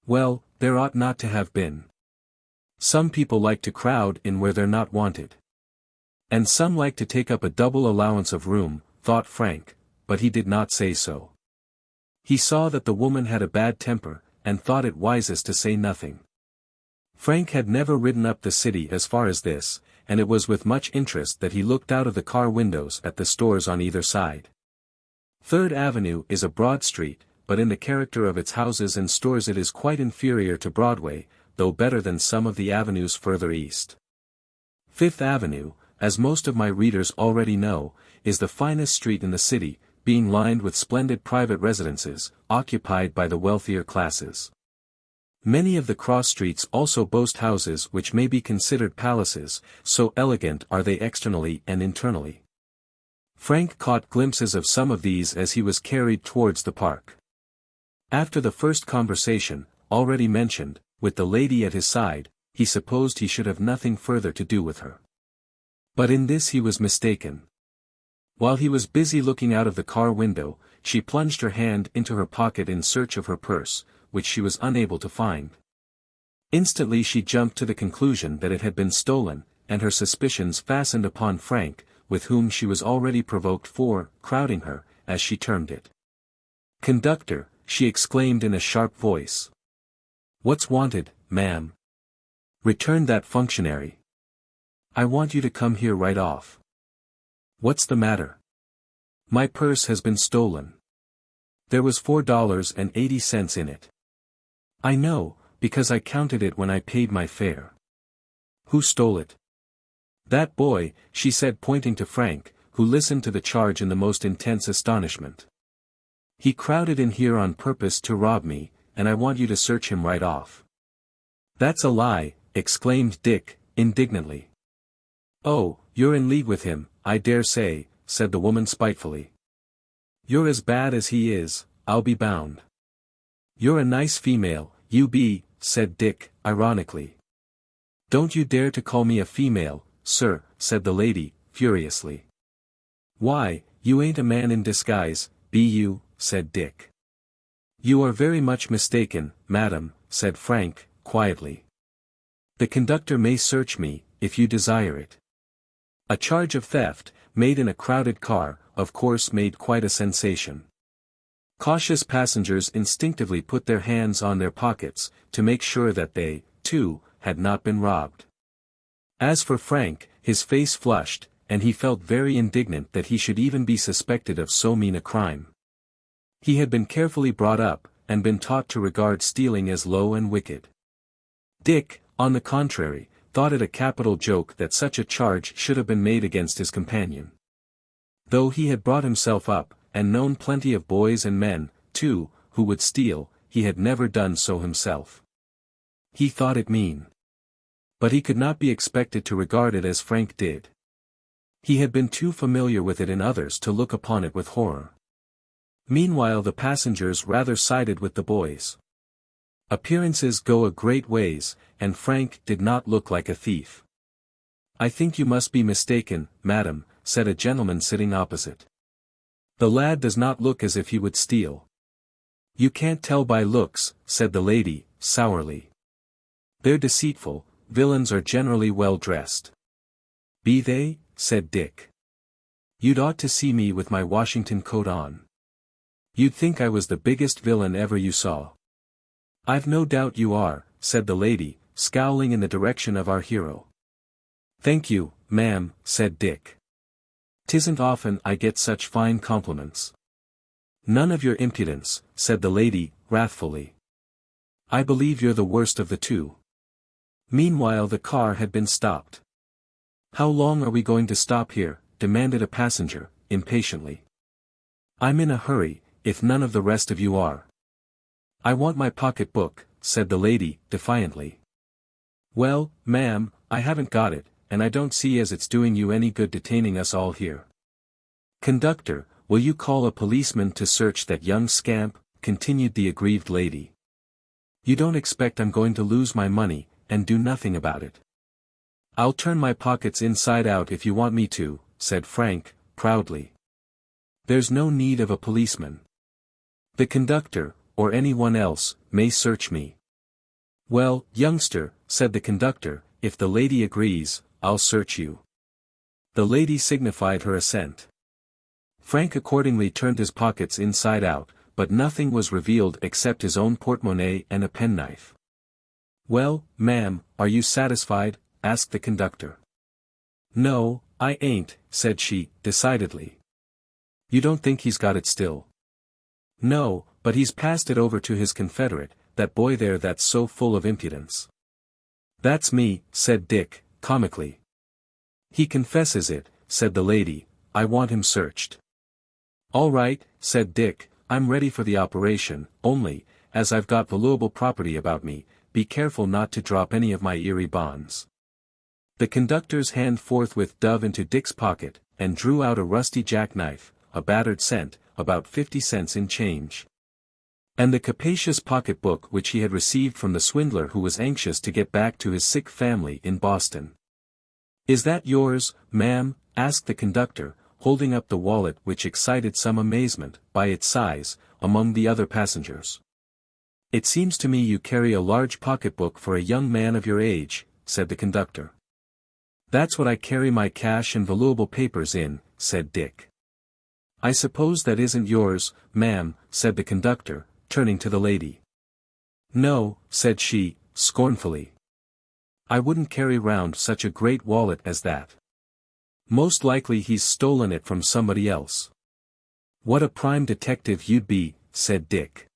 Well, there ought not to have been. Some people like to crowd in where they're not wanted. And some like to take up a double allowance of room, thought Frank, but he did not say so. He saw that the woman had a bad temper, and thought it wisest to say nothing. Frank had never ridden up the city as far as this, and it was with much interest that he looked out of the car windows at the stores on either side. 3rd Avenue is a broad street, but in the character of its houses and stores it is quite inferior to Broadway, though better than some of the avenues further east. 5th Avenue, as most of my readers already know, is the finest street in the city, being lined with splendid private residences, occupied by the wealthier classes. Many of the cross streets also boast houses which may be considered palaces, so elegant are they externally and internally. Frank caught glimpses of some of these as he was carried towards the park. After the first conversation, already mentioned, with the lady at his side, he supposed he should have nothing further to do with her. But in this he was mistaken. While he was busy looking out of the car window, she plunged her hand into her pocket in search of her purse, which she was unable to find. Instantly she jumped to the conclusion that it had been stolen, and her suspicions fastened upon Frank, with whom she was already provoked for crowding her, as she termed it. "Conductor," she exclaimed in a sharp voice. "What's wanted, ma'am?" returned that functionary. "I want you to come here right off." "What's the matter?" "My purse has been stolen. There was $4.80 in it." I know, because I counted it when I paid my fare. Who stole it? That boy, she said, pointing to Frank, who listened to the charge in the most intense astonishment. He crowded in here on purpose to rob me, and I want you to search him right off. That's a lie, exclaimed Dick, indignantly. Oh, you're in league with him, I dare say, said the woman spitefully. You're as bad as he is, I'll be bound. You're a nice female, you be, said Dick, ironically. Don't you dare to call me a female, sir, said the lady, furiously. Why, you ain't a man in disguise, be you, said Dick. You are very much mistaken, madam, said Frank, quietly. The conductor may search me, if you desire it. A charge of theft, made in a crowded car, of course made quite a sensation. Cautious passengers instinctively put their hands on their pockets, to make sure that they, too, had not been robbed. As for Frank, his face flushed, and he felt very indignant that he should even be suspected of so mean a crime. He had been carefully brought up, and been taught to regard stealing as low and wicked. Dick, on the contrary, thought it a capital joke that such a charge should have been made against his companion. Though he had brought himself up, and known plenty of boys and men, too, who would steal, he had never done so himself. He thought it mean. But he could not be expected to regard it as Frank did. He had been too familiar with it in others to look upon it with horror. Meanwhile the passengers rather sided with the boys. Appearances go a great ways, and Frank did not look like a thief. I think you must be mistaken, madam, said a gentleman sitting opposite. The lad does not look as if he would steal. You can't tell by looks, said the lady, sourly. They're deceitful, villains are generally well dressed. Be they? Said Dick. You'd ought to see me with my Washington coat on. You'd think I was the biggest villain ever you saw. I've no doubt you are, said the lady, scowling in the direction of our hero. Thank you, ma'am, said Dick. 'Tisn't often I get such fine compliments. None of your impudence, said the lady, wrathfully. I believe you're the worst of the two. Meanwhile the car had been stopped. How long are we going to stop here? Demanded a passenger, impatiently. I'm in a hurry, if none of the rest of you are. I want my pocketbook, said the lady, defiantly. Well, ma'am, I haven't got it, and I don't see as it's doing you any good detaining us all here. Conductor, will you call a policeman to search that young scamp? Continued the aggrieved lady. You don't expect I'm going to lose my money, and do nothing about it. I'll turn my pockets inside out if you want me to, said Frank, proudly. There's no need of a policeman. The conductor, or anyone else, may search me. Well, youngster, said the conductor, if the lady agrees, I'll search you. The lady signified her assent. Frank accordingly turned his pockets inside out, but nothing was revealed except his own portemonnaie and a penknife. Well, ma'am, are you satisfied? Asked the conductor. No, I ain't, said she, decidedly. You don't think he's got it still? No, but he's passed it over to his confederate, that boy there that's so full of impudence. That's me, said Dick, comically. He confesses it, said the lady, I want him searched. All right, said Dick, I'm ready for the operation, only, as I've got valuable property about me, be careful not to drop any of my Erie bonds. The conductor's hand forthwith dove into Dick's pocket, and drew out a rusty jackknife, a battered cent, about 50 cents in change. And the capacious pocketbook which he had received from the swindler who was anxious to get back to his sick family in Boston. Is that yours, ma'am? Asked the conductor, holding up the wallet which excited some amazement, by its size, among the other passengers. It seems to me you carry a large pocketbook for a young man of your age, said the conductor. That's what I carry my cash and valuable papers in, said Dick. I suppose that isn't yours, ma'am, said the conductor, turning to the lady. No, said she, scornfully. I wouldn't carry round such a great wallet as that. Most likely he's stolen it from somebody else. What a prime detective you'd be, said Dick.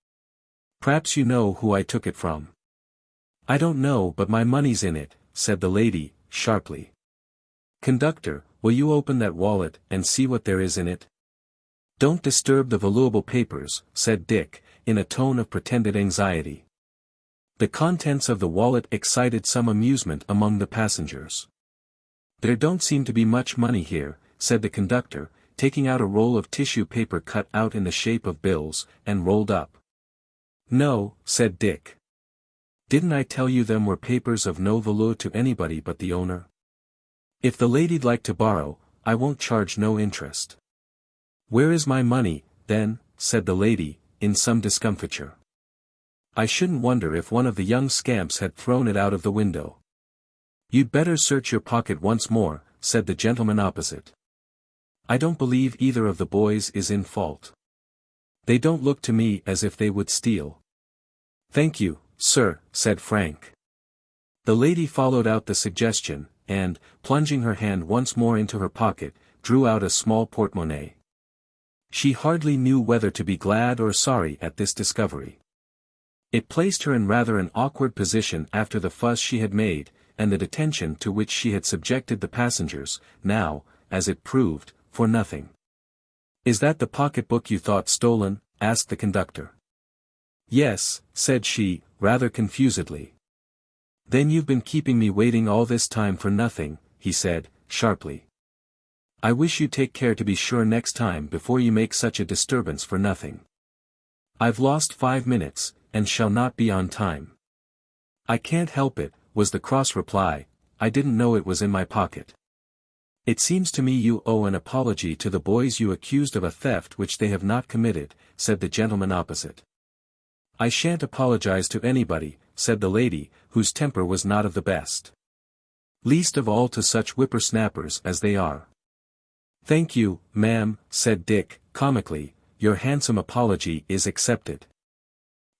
Perhaps you know who I took it from. I don't know, but my money's in it, said the lady, sharply. Conductor, will you open that wallet and see what there is in it? Don't disturb the valuable papers, said Dick, in a tone of pretended anxiety. The contents of the wallet excited some amusement among the passengers. There don't seem to be much money here, said the conductor, taking out a roll of tissue paper cut out in the shape of bills, and rolled up. No, said Dick. Didn't I tell you them were papers of no value to anybody but the owner? If the lady'd like to borrow, I won't charge no interest. Where is my money, then, said the lady, in some discomfiture. I shouldn't wonder if one of the young scamps had thrown it out of the window. You'd better search your pocket once more, said the gentleman opposite. I don't believe either of the boys is in fault. They don't look to me as if they would steal. Thank you, sir, said Frank. The lady followed out the suggestion, and, plunging her hand once more into her pocket, drew out a small portemonnaie. She hardly knew whether to be glad or sorry at this discovery. It placed her in rather an awkward position after the fuss she had made, and the detention to which she had subjected the passengers, now, as it proved, for nothing. Is that the pocketbook you thought stolen? Asked the conductor. Yes, said she, rather confusedly. Then you've been keeping me waiting all this time for nothing, he said, sharply. I wish you'd take care to be sure next time before you make such a disturbance for nothing. I've lost 5 minutes, and shall not be on time. I can't help it, was the cross reply, I didn't know it was in my pocket. It seems to me you owe an apology to the boys you accused of a theft which they have not committed, said the gentleman opposite. I shan't apologize to anybody, said the lady, whose temper was not of the best. Least of all to such whippersnappers as they are. Thank you, ma'am, said Dick, comically, your handsome apology is accepted.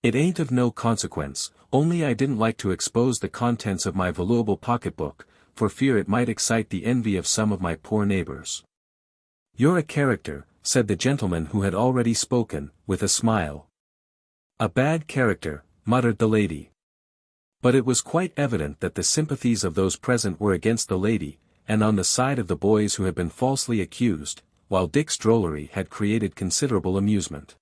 It ain't of no consequence, only I didn't like to expose the contents of my valuable pocketbook, for fear it might excite the envy of some of my poor neighbors. You're a character, said the gentleman who had already spoken, with a smile. A bad character, muttered the lady. But it was quite evident that the sympathies of those present were against the lady, and on the side of the boys who had been falsely accused, while Dick's drollery had created considerable amusement.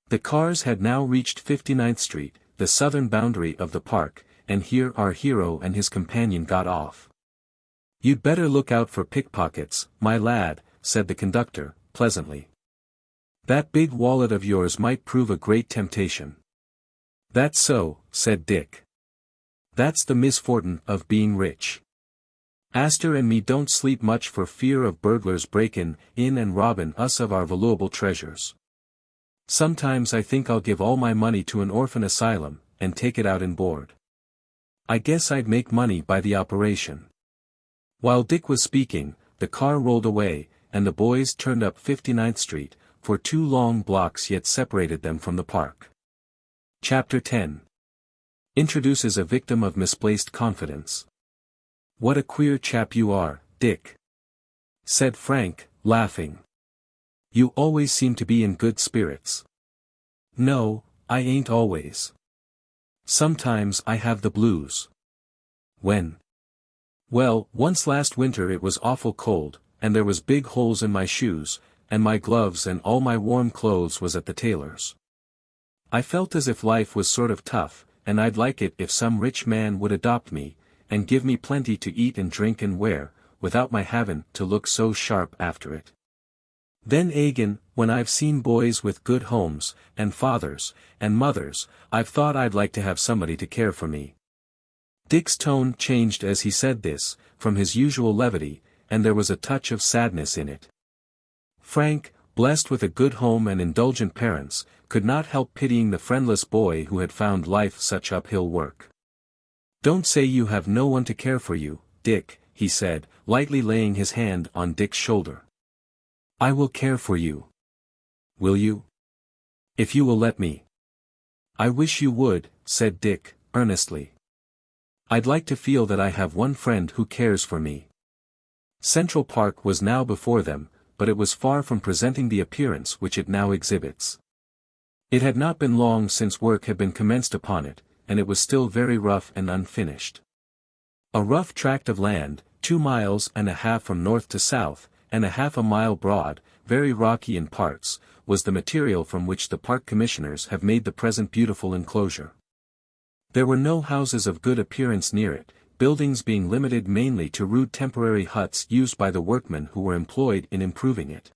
The cars had now reached 59th Street, the southern boundary of the park, and here our hero and his companion got off. You'd better look out for pickpockets, my lad, said the conductor, pleasantly. That big wallet of yours might prove a great temptation. That's so, said Dick. That's the misfortune of being rich. Astor and me don't sleep much for fear of burglars breakin' in and robbin' us of our valuable treasures. Sometimes I think I'll give all my money to an orphan asylum, and take it out in board. I guess I'd make money by the operation. While Dick was speaking, the car rolled away, and the boys turned up 59th Street, for 2 long blocks yet separated them from the park. Chapter 10 introduces a victim of misplaced confidence. What a queer chap you are, Dick, said Frank, laughing. You always seem to be in good spirits. No, I ain't always. Sometimes I have the blues. When? Well, once last winter it was awful cold, and there was big holes in my shoes, and my gloves and all my warm clothes was at the tailor's. I felt as if life was sort of tough, and I'd like it if some rich man would adopt me, and give me plenty to eat and drink and wear, without my havin' to look so sharp after it. Then agin, when I've seen boys with good homes, and fathers, and mothers, I've thought I'd like to have somebody to care for me. Dick's tone changed as he said this, from his usual levity, and there was a touch of sadness in it. Frank, blessed with a good home and indulgent parents, could not help pitying the friendless boy who had found life such uphill work. Don't say you have no one to care for you, Dick, he said, lightly laying his hand on Dick's shoulder. I will care for you. Will you? If you will let me. I wish you would, said Dick, earnestly. I'd like to feel that I have one friend who cares for me. Central Park was now before them, but it was far from presenting the appearance which it now exhibits. It had not been long since work had been commenced upon it, and it was still very rough and unfinished. A rough tract of land, 2.5 miles from north to south, and 1/2 mile broad, very rocky in parts, was the material from which the park commissioners have made the present beautiful enclosure. There were no houses of good appearance near it, buildings being limited mainly to rude temporary huts used by the workmen who were employed in improving it.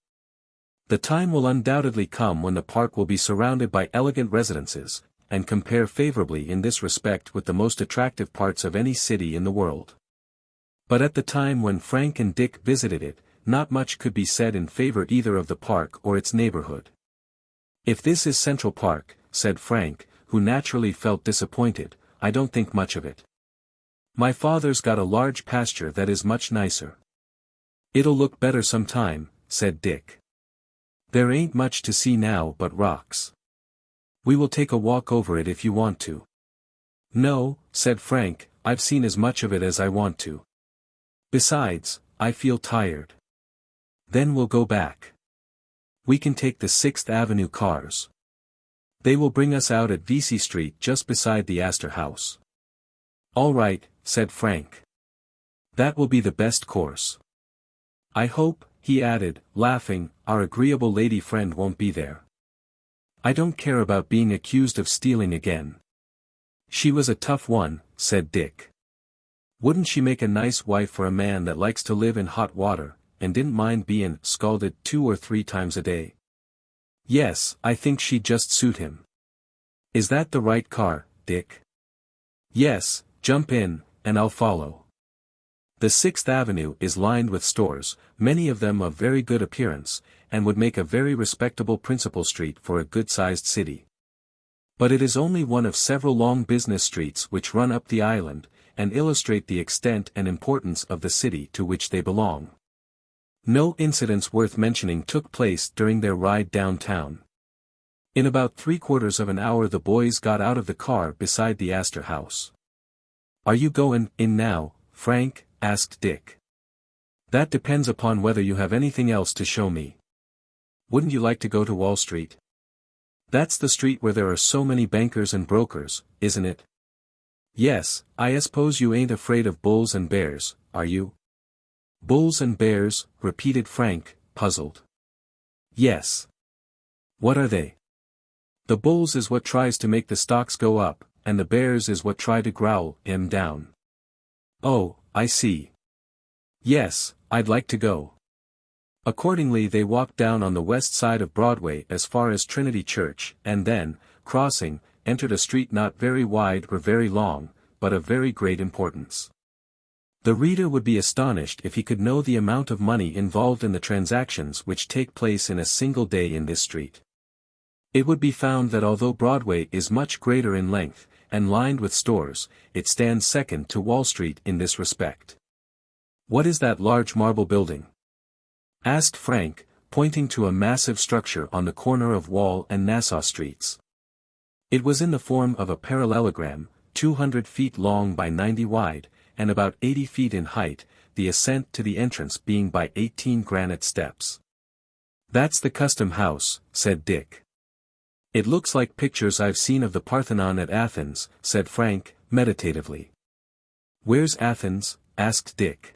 The time will undoubtedly come when the park will be surrounded by elegant residences, and compare favorably in this respect with the most attractive parts of any city in the world. But at the time when Frank and Dick visited it, not much could be said in favor either of the park or its neighborhood. "If this is Central Park," said Frank, who naturally felt disappointed, "I don't think much of it. My father's got a large pasture that is much nicer." "It'll look better some time," said Dick. "There ain't much to see now but rocks. We will take a walk over it if you want to." "No," said Frank, "I've seen as much of it as I want to. Besides, I feel tired." "Then we'll go back. We can take the 6th Avenue cars. They will bring us out at Vesey Street just beside the Astor House." "All right," said Frank. "That will be the best course. I hope," he added, laughing, "our agreeable lady friend won't be there. I don't care about being accused of stealing again." "She was a tough one," said Dick. "Wouldn't she make a nice wife for a man that likes to live in hot water, and didn't mind being scalded 2 or 3 times a day?" "Yes, I think she'd just suit him." "Is that the right car, Dick?" "Yes, jump in, and I'll follow." The 6th Avenue is lined with stores, many of them of very good appearance, and would make a very respectable principal street for a good-sized city. But it is only one of several long business streets which run up the island, and illustrate the extent and importance of the city to which they belong. No incidents worth mentioning took place during their ride downtown. In about 3/4 of an hour the boys got out of the car beside the Astor House. "Are you going in now, Frank?" asked Dick. "That depends upon whether you have anything else to show me. Wouldn't you like to go to Wall Street? That's the street where there are so many bankers and brokers, isn't it?" "Yes, I suppose you ain't afraid of bulls and bears, are you?" "Bulls and bears," repeated Frank, puzzled. "Yes. What are they?" "The bulls is what tries to make the stocks go up, and the bears is what try to growl 'em down." "Oh, I see. Yes, I'd like to go." Accordingly they walked down on the west side of Broadway as far as Trinity Church, and then, crossing, entered a street not very wide or very long, but of very great importance. The reader would be astonished if he could know the amount of money involved in the transactions which take place in a single day in this street. It would be found that although Broadway is much greater in length, and lined with stores, it stands second to Wall Street in this respect. "What is that large marble building?" asked Frank, pointing to a massive structure on the corner of Wall and Nassau Streets. It was in the form of a parallelogram, 200 feet long by 90 wide, and about 80 feet in height, the ascent to the entrance being by 18 granite steps. "That's the Custom House," said Dick. "It looks like pictures I've seen of the Parthenon at Athens," said Frank, meditatively. "Where's Athens?" asked Dick.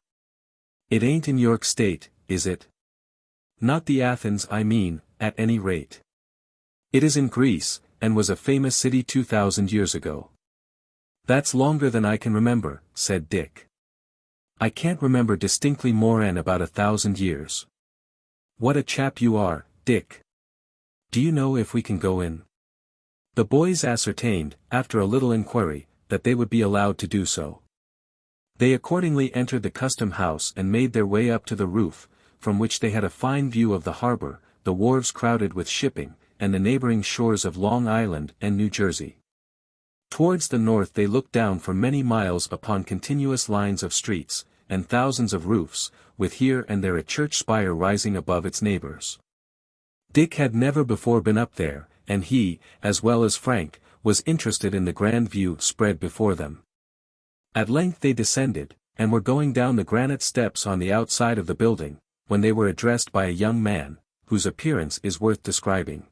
"It ain't in York State, is it?" "Not the Athens I mean, at any rate. It is in Greece, and was a famous city 2,000 years ago." "That's longer than I can remember," said Dick. "I can't remember distinctly more'n about 1,000 years. What a chap you are, Dick. Do you know if we can go in?" The boys ascertained, after a little inquiry, that they would be allowed to do so. They accordingly entered the Custom House and made their way up to the roof, from which they had a fine view of the harbor, the wharves crowded with shipping, and the neighboring shores of Long Island and New Jersey. Towards the north they looked down for many miles upon continuous lines of streets, and thousands of roofs, with here and there a church spire rising above its neighbors. Dick had never before been up there, and he, as well as Frank, was interested in the grand view spread before them. At length they descended, and were going down the granite steps on the outside of the building, when they were addressed by a young man, whose appearance is worth describing.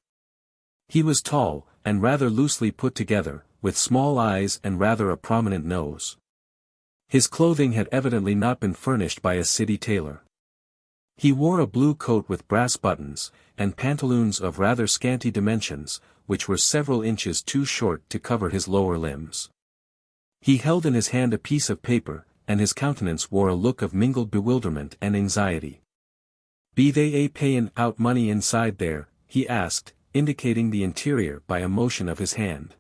He was tall, and rather loosely put together, with small eyes and rather a prominent nose. His clothing had evidently not been furnished by a city tailor. He wore a blue coat with brass buttons, and pantaloons of rather scanty dimensions, which were several inches too short to cover his lower limbs. He held in his hand a piece of paper, and his countenance wore a look of mingled bewilderment and anxiety. "Be they payin' out money inside there?" he asked, indicating the interior by a motion of his hand.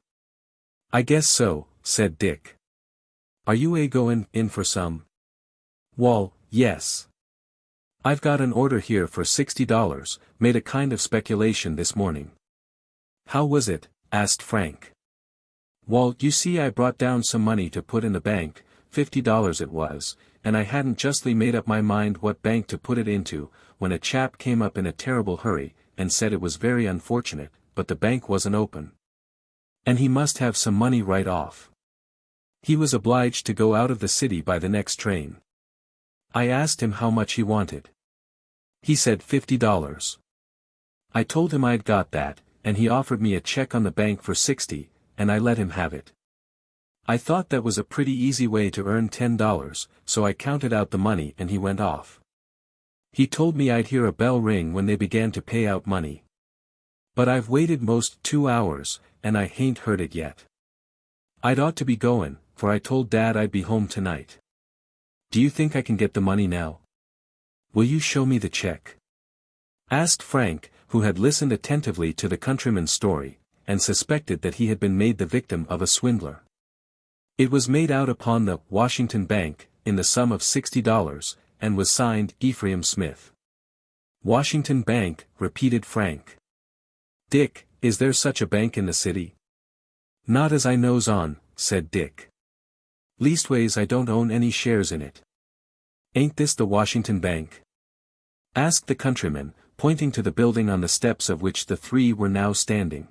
"I guess so," said Dick. "Are you goin' in for some?" "Wall, yes. I've got an order here for $60, made a kind of speculation this morning." "How was it?" asked Frank. "Wall, you see I brought down some money to put in the bank, $50 it was, and I hadn't justly made up my mind what bank to put it into, when a chap came up in a terrible hurry, and said it was very unfortunate, but the bank wasn't open. And he must have some money right off. He was obliged to go out of the city by the next train. I asked him how much he wanted. He said $50. I told him I'd got that, and he offered me a check on the bank for $60, and I let him have it. I thought that was a pretty easy way to earn $10, so I counted out the money and he went off. He told me I'd hear a bell ring when they began to pay out money. But I've waited most 2 hours, and I hain't heard it yet. I'd ought to be goin', for I told Dad I'd be home tonight. Do you think I can get the money now? Will you show me the check?" asked Frank, who had listened attentively to the countryman's story, and suspected that he had been made the victim of a swindler. It was made out upon the Washington Bank, in the sum of $60, and was signed Ephraim Smith. "Washington Bank," repeated Frank. "Dick, is there such a bank in the city?" "Not as I knows on," said Dick. "Leastways I don't own any shares in it." "Ain't this the Washington Bank?" asked the countryman, pointing to the building on the steps of which the three were now standing.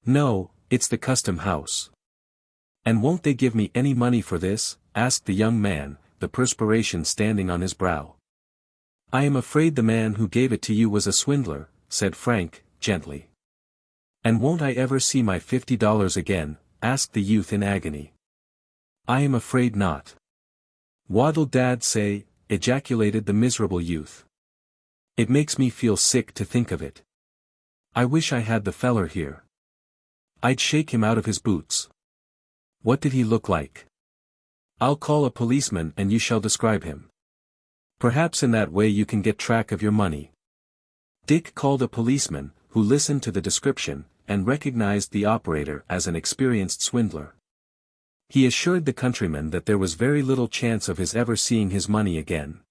"No, it's the Custom House." "And won't they give me any money for this?" asked the young man, the perspiration standing on his brow. "I am afraid the man who gave it to you was a swindler," said Frank, gently. "And won't I ever see my $50 again?" asked the youth in agony. "I am afraid not." "What'll Dad say?" ejaculated the miserable youth. "It makes me feel sick to think of it. I wish I had the feller here. I'd shake him out of his boots." "What did he look like?" "I'll call a policeman and you shall describe him. Perhaps in that way you can get track of your money." Dick called a policeman, who listened to the description, and recognized the operator as an experienced swindler. He assured the countryman that there was very little chance of his ever seeing his money again.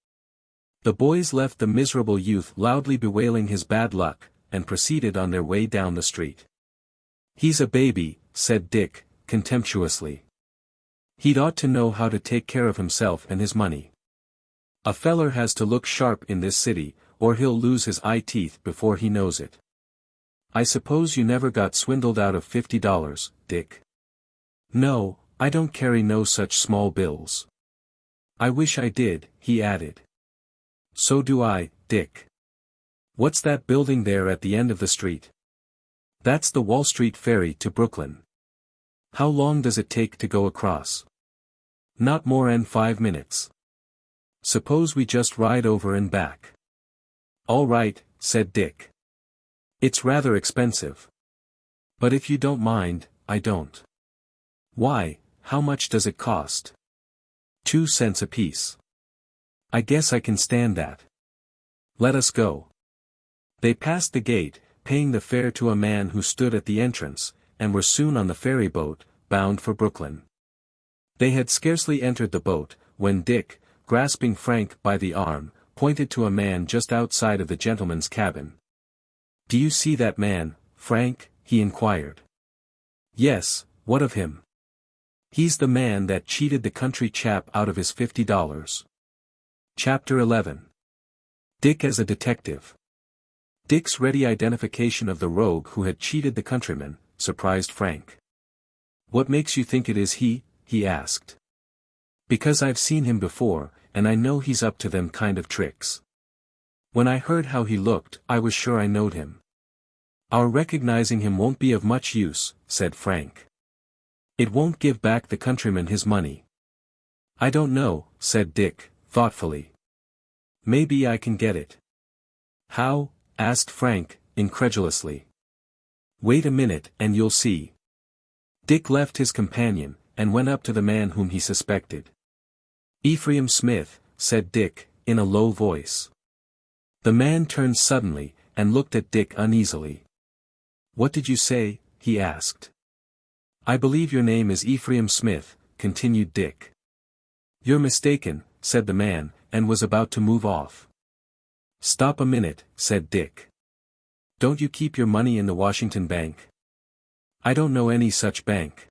The boys left the miserable youth loudly bewailing his bad luck, and proceeded on their way down the street. "He's a baby," said Dick, contemptuously. "He'd ought to know how to take care of himself and his money. A feller has to look sharp in this city, or he'll lose his eye teeth before he knows it. I suppose you never got swindled out of $50, Dick?" "No, I don't carry no such small bills." "I wish I did," he added. "So do I, Dick." "What's that building there at the end of the street?" "That's the Wall Street ferry to Brooklyn." "How long does it take to go across?" "Not more'n 5 minutes." "Suppose we just ride over and back." "All right," said Dick. "It's rather expensive. But if you don't mind, I don't." "Why, how much does it cost?" 2 cents apiece." "I guess I can stand that. Let us go." They passed the gate, paying the fare to a man who stood at the entrance, and were soon on the ferry boat, bound for Brooklyn. They had scarcely entered the boat, when Dick, grasping Frank by the arm, pointed to a man just outside of the gentleman's cabin. "Do you see that man, Frank?" he inquired. "Yes, what of him?" "He's the man that cheated the country chap out of his $50. Chapter 11. Dick as a detective. Dick's ready identification of the rogue who had cheated the countryman, surprised Frank. "What makes you think it is he?" he asked. "Because I've seen him before, and I know he's up to them kind of tricks. When I heard how he looked, I was sure I knowed him." Our recognizing him won't be of much use, said Frank. It won't give back the countryman his money. I don't know, said Dick, thoughtfully. Maybe I can get it. How? Asked Frank, incredulously. Wait a minute and you'll see. Dick left his companion, and went up to the man whom he suspected. Ephraim Smith, said Dick, in a low voice. The man turned suddenly, and looked at Dick uneasily. What did you say? He asked. I believe your name is Ephraim Smith, continued Dick. You're mistaken, said the man, and was about to move off. Stop a minute, said Dick. Don't you keep your money in the Washington Bank? I don't know any such bank.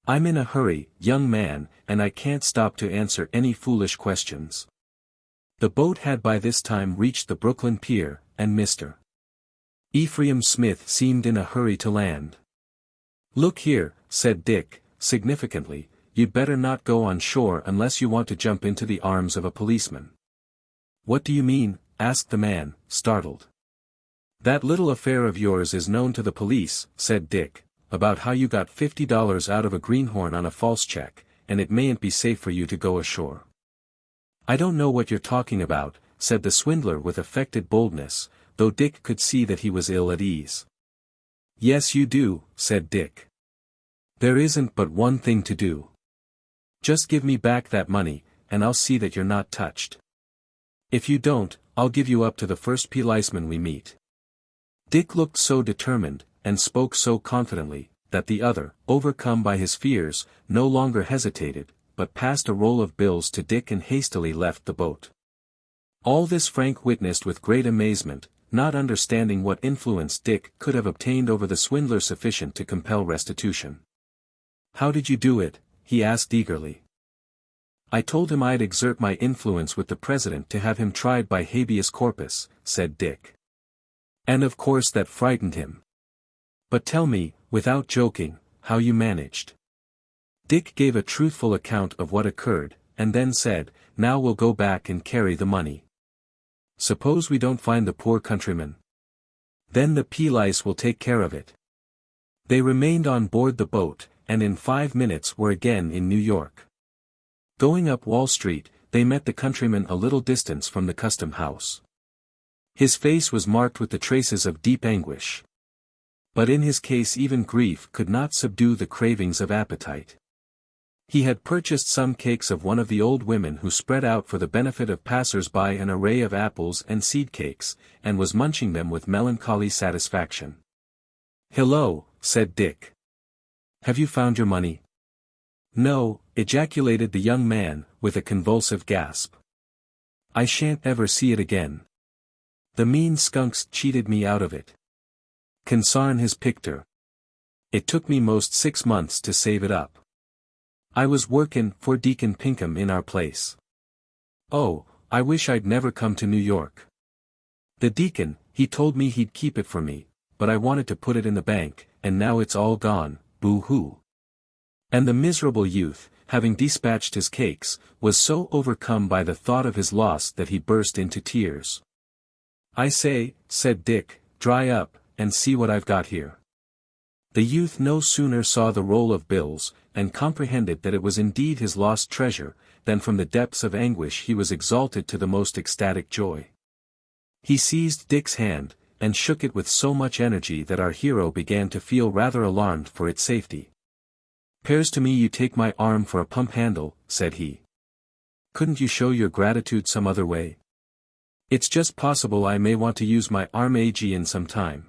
I'm in a hurry, young man, and I can't stop to answer any foolish questions. The boat had by this time reached the Brooklyn pier, and Mr. Ephraim Smith seemed in a hurry to land. Look here, said Dick, significantly, you'd better not go on shore unless you want to jump into the arms of a policeman. What do you mean? Asked the man, startled. That little affair of yours is known to the police, said Dick, about how you got $50 out of a greenhorn on a false check, and it mayn't be safe for you to go ashore. I don't know what you're talking about, said the swindler with affected boldness, though Dick could see that he was ill at ease. Yes you do, said Dick. There isn't but one thing to do. Just give me back that money, and I'll see that you're not touched. If you don't, I'll give you up to the first policeman we meet. Dick looked so determined, and spoke so confidently, that the other, overcome by his fears, no longer hesitated, but passed a roll of bills to Dick and hastily left the boat. All this Frank witnessed with great amazement, not understanding what influence Dick could have obtained over the swindler sufficient to compel restitution. How did you do it? He asked eagerly. I told him I'd exert my influence with the president to have him tried by habeas corpus, said Dick. And of course that frightened him. But tell me, without joking, how you managed. Dick gave a truthful account of what occurred, and then said, now we'll go back and carry the money. Suppose we don't find the poor countryman? Then the police will take care of it. They remained on board the boat, and in 5 minutes were again in New York. Going up Wall Street, they met the countryman a little distance from the custom house. His face was marked with the traces of deep anguish. But in his case even grief could not subdue the cravings of appetite. He had purchased some cakes of one of the old women who spread out for the benefit of passers-by an array of apples and seed cakes, and was munching them with melancholy satisfaction. Hello, said Dick. Have you found your money? No, ejaculated the young man, with a convulsive gasp. I shan't ever see it again. The mean skunks cheated me out of it. Consarn his picter. It took me most 6 months to save it up. I was workin' for Deacon Pinkham in our place. Oh, I wish I'd never come to New York. The deacon, he told me he'd keep it for me, but I wanted to put it in the bank, and now it's all gone, boo-hoo. And the miserable youth, having dispatched his cakes, was so overcome by the thought of his loss that he burst into tears. I say, said Dick, dry up, and see what I've got here. The youth no sooner saw the roll of bills, and comprehended that it was indeed his lost treasure, than from the depths of anguish he was exalted to the most ecstatic joy. He seized Dick's hand, and shook it with so much energy that our hero began to feel rather alarmed for its safety. "'Pears to me you take my arm for a pump handle," said he. "Couldn't you show your gratitude some other way? It's just possible I may want to use my arm in some time."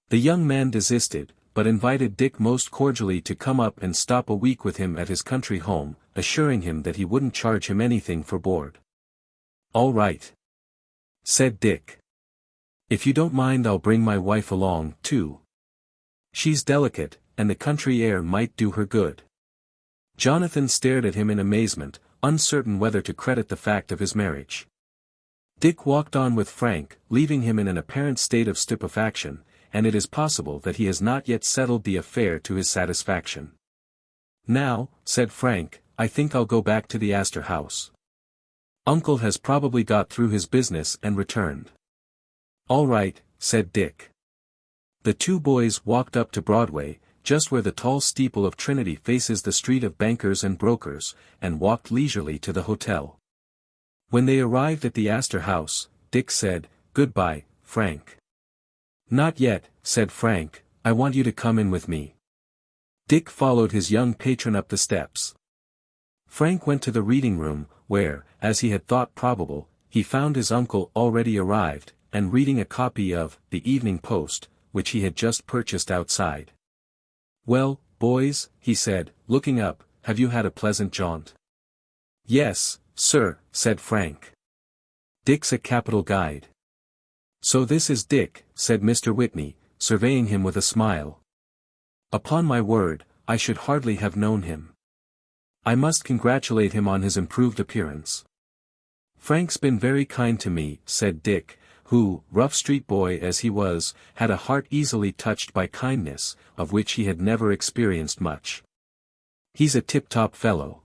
The young man desisted, but invited Dick most cordially to come up and stop a week with him at his country home, assuring him that he wouldn't charge him anything for board. "All right," said Dick. "If you don't mind I'll bring my wife along, too. She's delicate, and the country air might do her good." Jonathan stared at him in amazement, uncertain whether to credit the fact of his marriage. Dick walked on with Frank, leaving him in an apparent state of stupefaction, and it is possible that he has not yet settled the affair to his satisfaction. "Now," said Frank, "I think I'll go back to the Astor House. Uncle has probably got through his business and returned." "All right," said Dick. The two boys walked up to Broadway, just where the tall steeple of Trinity faces the street of bankers and brokers, and walked leisurely to the hotel. When they arrived at the Astor House, Dick said, "Goodbye, Frank." "Not yet," said Frank, "I want you to come in with me." Dick followed his young patron up the steps. Frank went to the reading room, where, as he had thought probable, he found his uncle already arrived, and reading a copy of The Evening Post, which he had just purchased outside. "Well, boys," he said, looking up, "have you had a pleasant jaunt?" "Yes, sir," said Frank. "Dick's a capital guide." "So this is Dick," said Mr. Whitney, surveying him with a smile. "Upon my word, I should hardly have known him. I must congratulate him on his improved appearance." "Frank's been very kind to me," said Dick, who, rough street boy as he was, had a heart easily touched by kindness, of which he had never experienced much. "He's a tip-top fellow."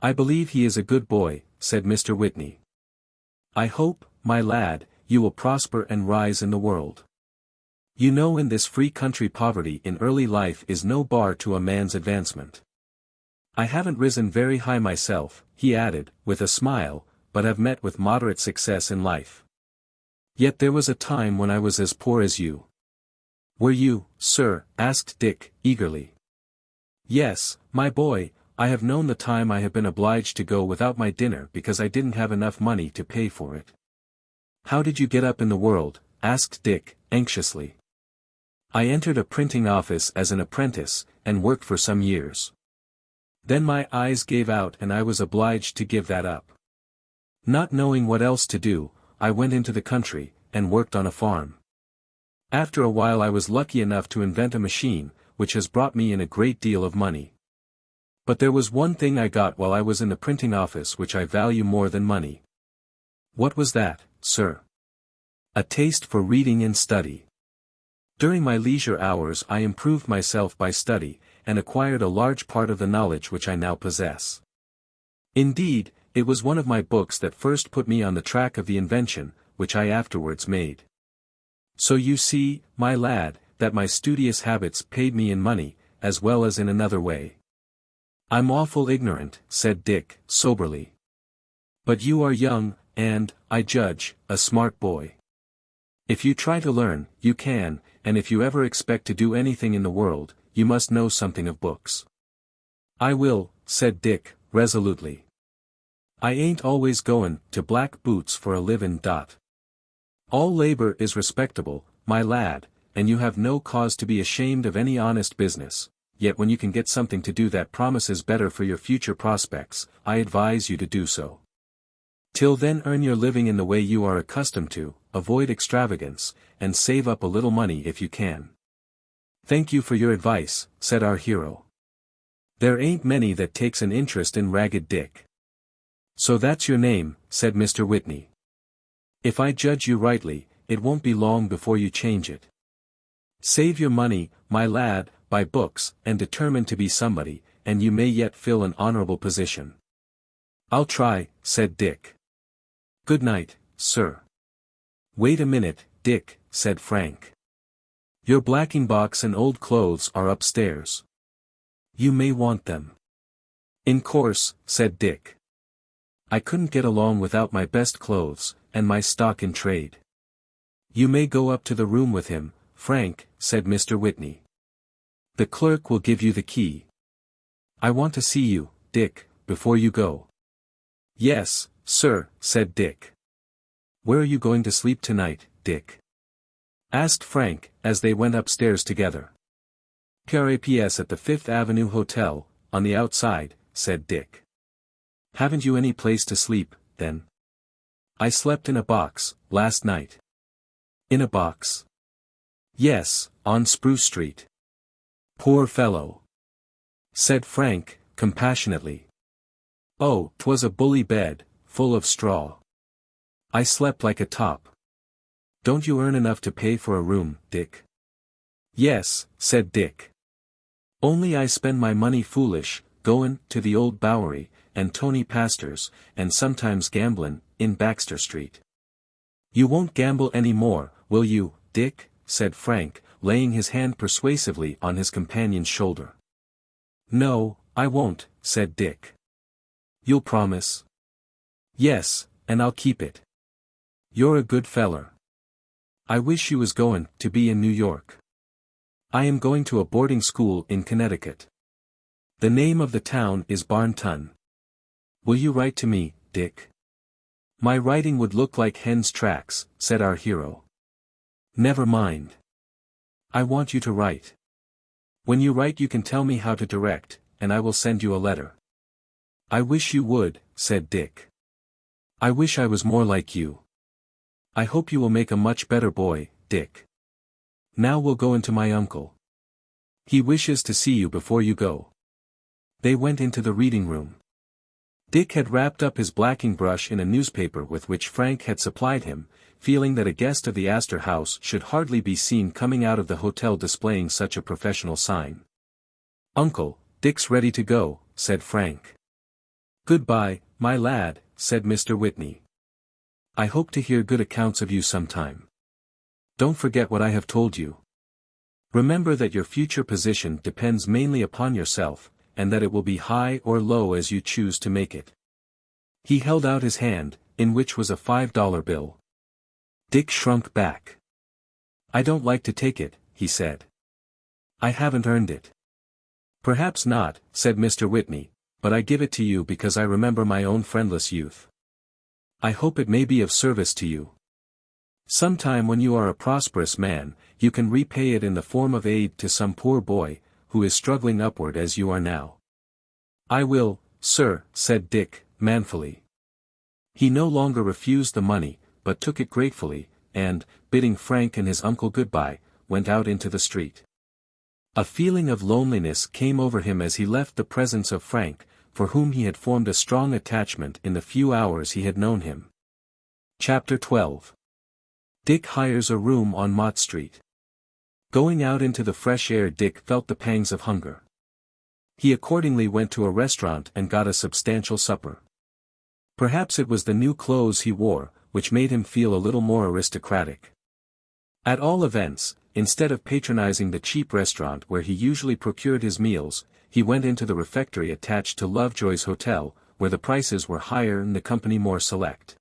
"I believe he is a good boy," said Mr. Whitney. "I hope, my lad, you will prosper and rise in the world. You know, in this free country poverty in early life is no bar to a man's advancement. I haven't risen very high myself," he added, with a smile, "but have met with moderate success in life. Yet there was a time when I was as poor as you." "Were you, sir?" asked Dick, eagerly. "Yes, my boy, I have known the time I have been obliged to go without my dinner because I didn't have enough money to pay for it." "How did you get up in the world?" asked Dick, anxiously. "I entered a printing office as an apprentice, and worked for some years. Then my eyes gave out and I was obliged to give that up. Not knowing what else to do, I went into the country, and worked on a farm. After a while I was lucky enough to invent a machine, which has brought me in a great deal of money. But there was one thing I got while I was in the printing office which I value more than money." "What was that, sir?" "A taste for reading and study. During my leisure hours I improved myself by study, and acquired a large part of the knowledge which I now possess. Indeed, it was one of my books that first put me on the track of the invention, which I afterwards made. So you see, my lad, that my studious habits paid me in money, as well as in another way." "I'm awful ignorant," said Dick, soberly. "But you are young, and, I judge, a smart boy. If you try to learn, you can, and if you ever expect to do anything in the world, you must know something of books." "I will," said Dick, resolutely. "I ain't always goin' to black boots for a livin'. All labor is respectable, my lad, and you have no cause to be ashamed of any honest business, yet when you can get something to do that promises better for your future prospects, I advise you to do so. Till then earn your living in the way you are accustomed to, avoid extravagance, and save up a little money if you can." "Thank you for your advice," said our hero. "There ain't many that takes an interest in Ragged Dick." "So that's your name," said Mr. Whitney. "If I judge you rightly, it won't be long before you change it. Save your money, my lad, buy books, and determine to be somebody, and you may yet fill an honorable position." "I'll try," said Dick. "Good night, sir." "Wait a minute, Dick," said Frank. "Your blacking box and old clothes are upstairs. You may want them." "In course," said Dick. "I couldn't get along without my best clothes, and my stock in trade." "You may go up to the room with him, Frank," said Mr. Whitney. "The clerk will give you the key. I want to see you, Dick, before you go." "Yes, sir," said Dick. "Where are you going to sleep tonight, Dick?" asked Frank, as they went upstairs together. "PRAPS at the Fifth Avenue Hotel, on the outside," said Dick. "Haven't you any place to sleep, then?" "I slept in a box, last night." "In a box?" "Yes, on Spruce Street." "Poor fellow," said Frank, compassionately. "Oh, 'twas a bully bed, full of straw. I slept like a top." "Don't you earn enough to pay for a room, Dick?" "Yes," said Dick. "Only I spend my money foolish, goin' to the old Bowery, and Tony Pastor's, and sometimes gamblin', in Baxter Street." "You won't gamble any more, will you, Dick?" said Frank, laying his hand persuasively on his companion's shoulder. "No, I won't," said Dick. "You'll promise?" "Yes, and I'll keep it." "You're a good feller. I wish you was going to be in New York." "I am going to a boarding school in Connecticut. The name of the town is Barnton. Will you write to me, Dick?" "My writing would look like hen's tracks," said our hero. "Never mind. I want you to write. When you write you can tell me how to direct, and I will send you a letter." "I wish you would," said Dick. "I wish I was more like you. I hope you will make a much better boy, Dick. Now we'll go into my uncle. He wishes to see you before you go." They went into the reading room. Dick had wrapped up his blacking brush in a newspaper with which Frank had supplied him, feeling that a guest of the Astor House should hardly be seen coming out of the hotel displaying such a professional sign. "Uncle, Dick's ready to go," said Frank. "Goodbye, my lad," said Mr. Whitney. "I hope to hear good accounts of you sometime. Don't forget what I have told you. Remember that your future position depends mainly upon yourself, and that it will be high or low as you choose to make it." He held out his hand, in which was a $5 bill. Dick shrunk back. "I don't like to take it," he said. "I haven't earned it." "Perhaps not," said Mr. Whitney, "but I give it to you because I remember my own friendless youth. I hope it may be of service to you. Sometime when you are a prosperous man, you can repay it in the form of aid to some poor boy, who is struggling upward as you are now." "I will, sir," said Dick, manfully. He no longer refused the money, but took it gratefully, and, bidding Frank and his uncle goodbye, went out into the street. A feeling of loneliness came over him as he left the presence of Frank, for whom he had formed a strong attachment in the few hours he had known him. Chapter 12. Dick hires a room on Mott Street. Going out into the fresh air, Dick felt the pangs of hunger. He accordingly went to a restaurant and got a substantial supper. Perhaps it was the new clothes he wore, which made him feel a little more aristocratic. At all events, instead of patronizing the cheap restaurant where he usually procured his meals, he went into the refectory attached to Lovejoy's Hotel, where the prices were higher and the company more select.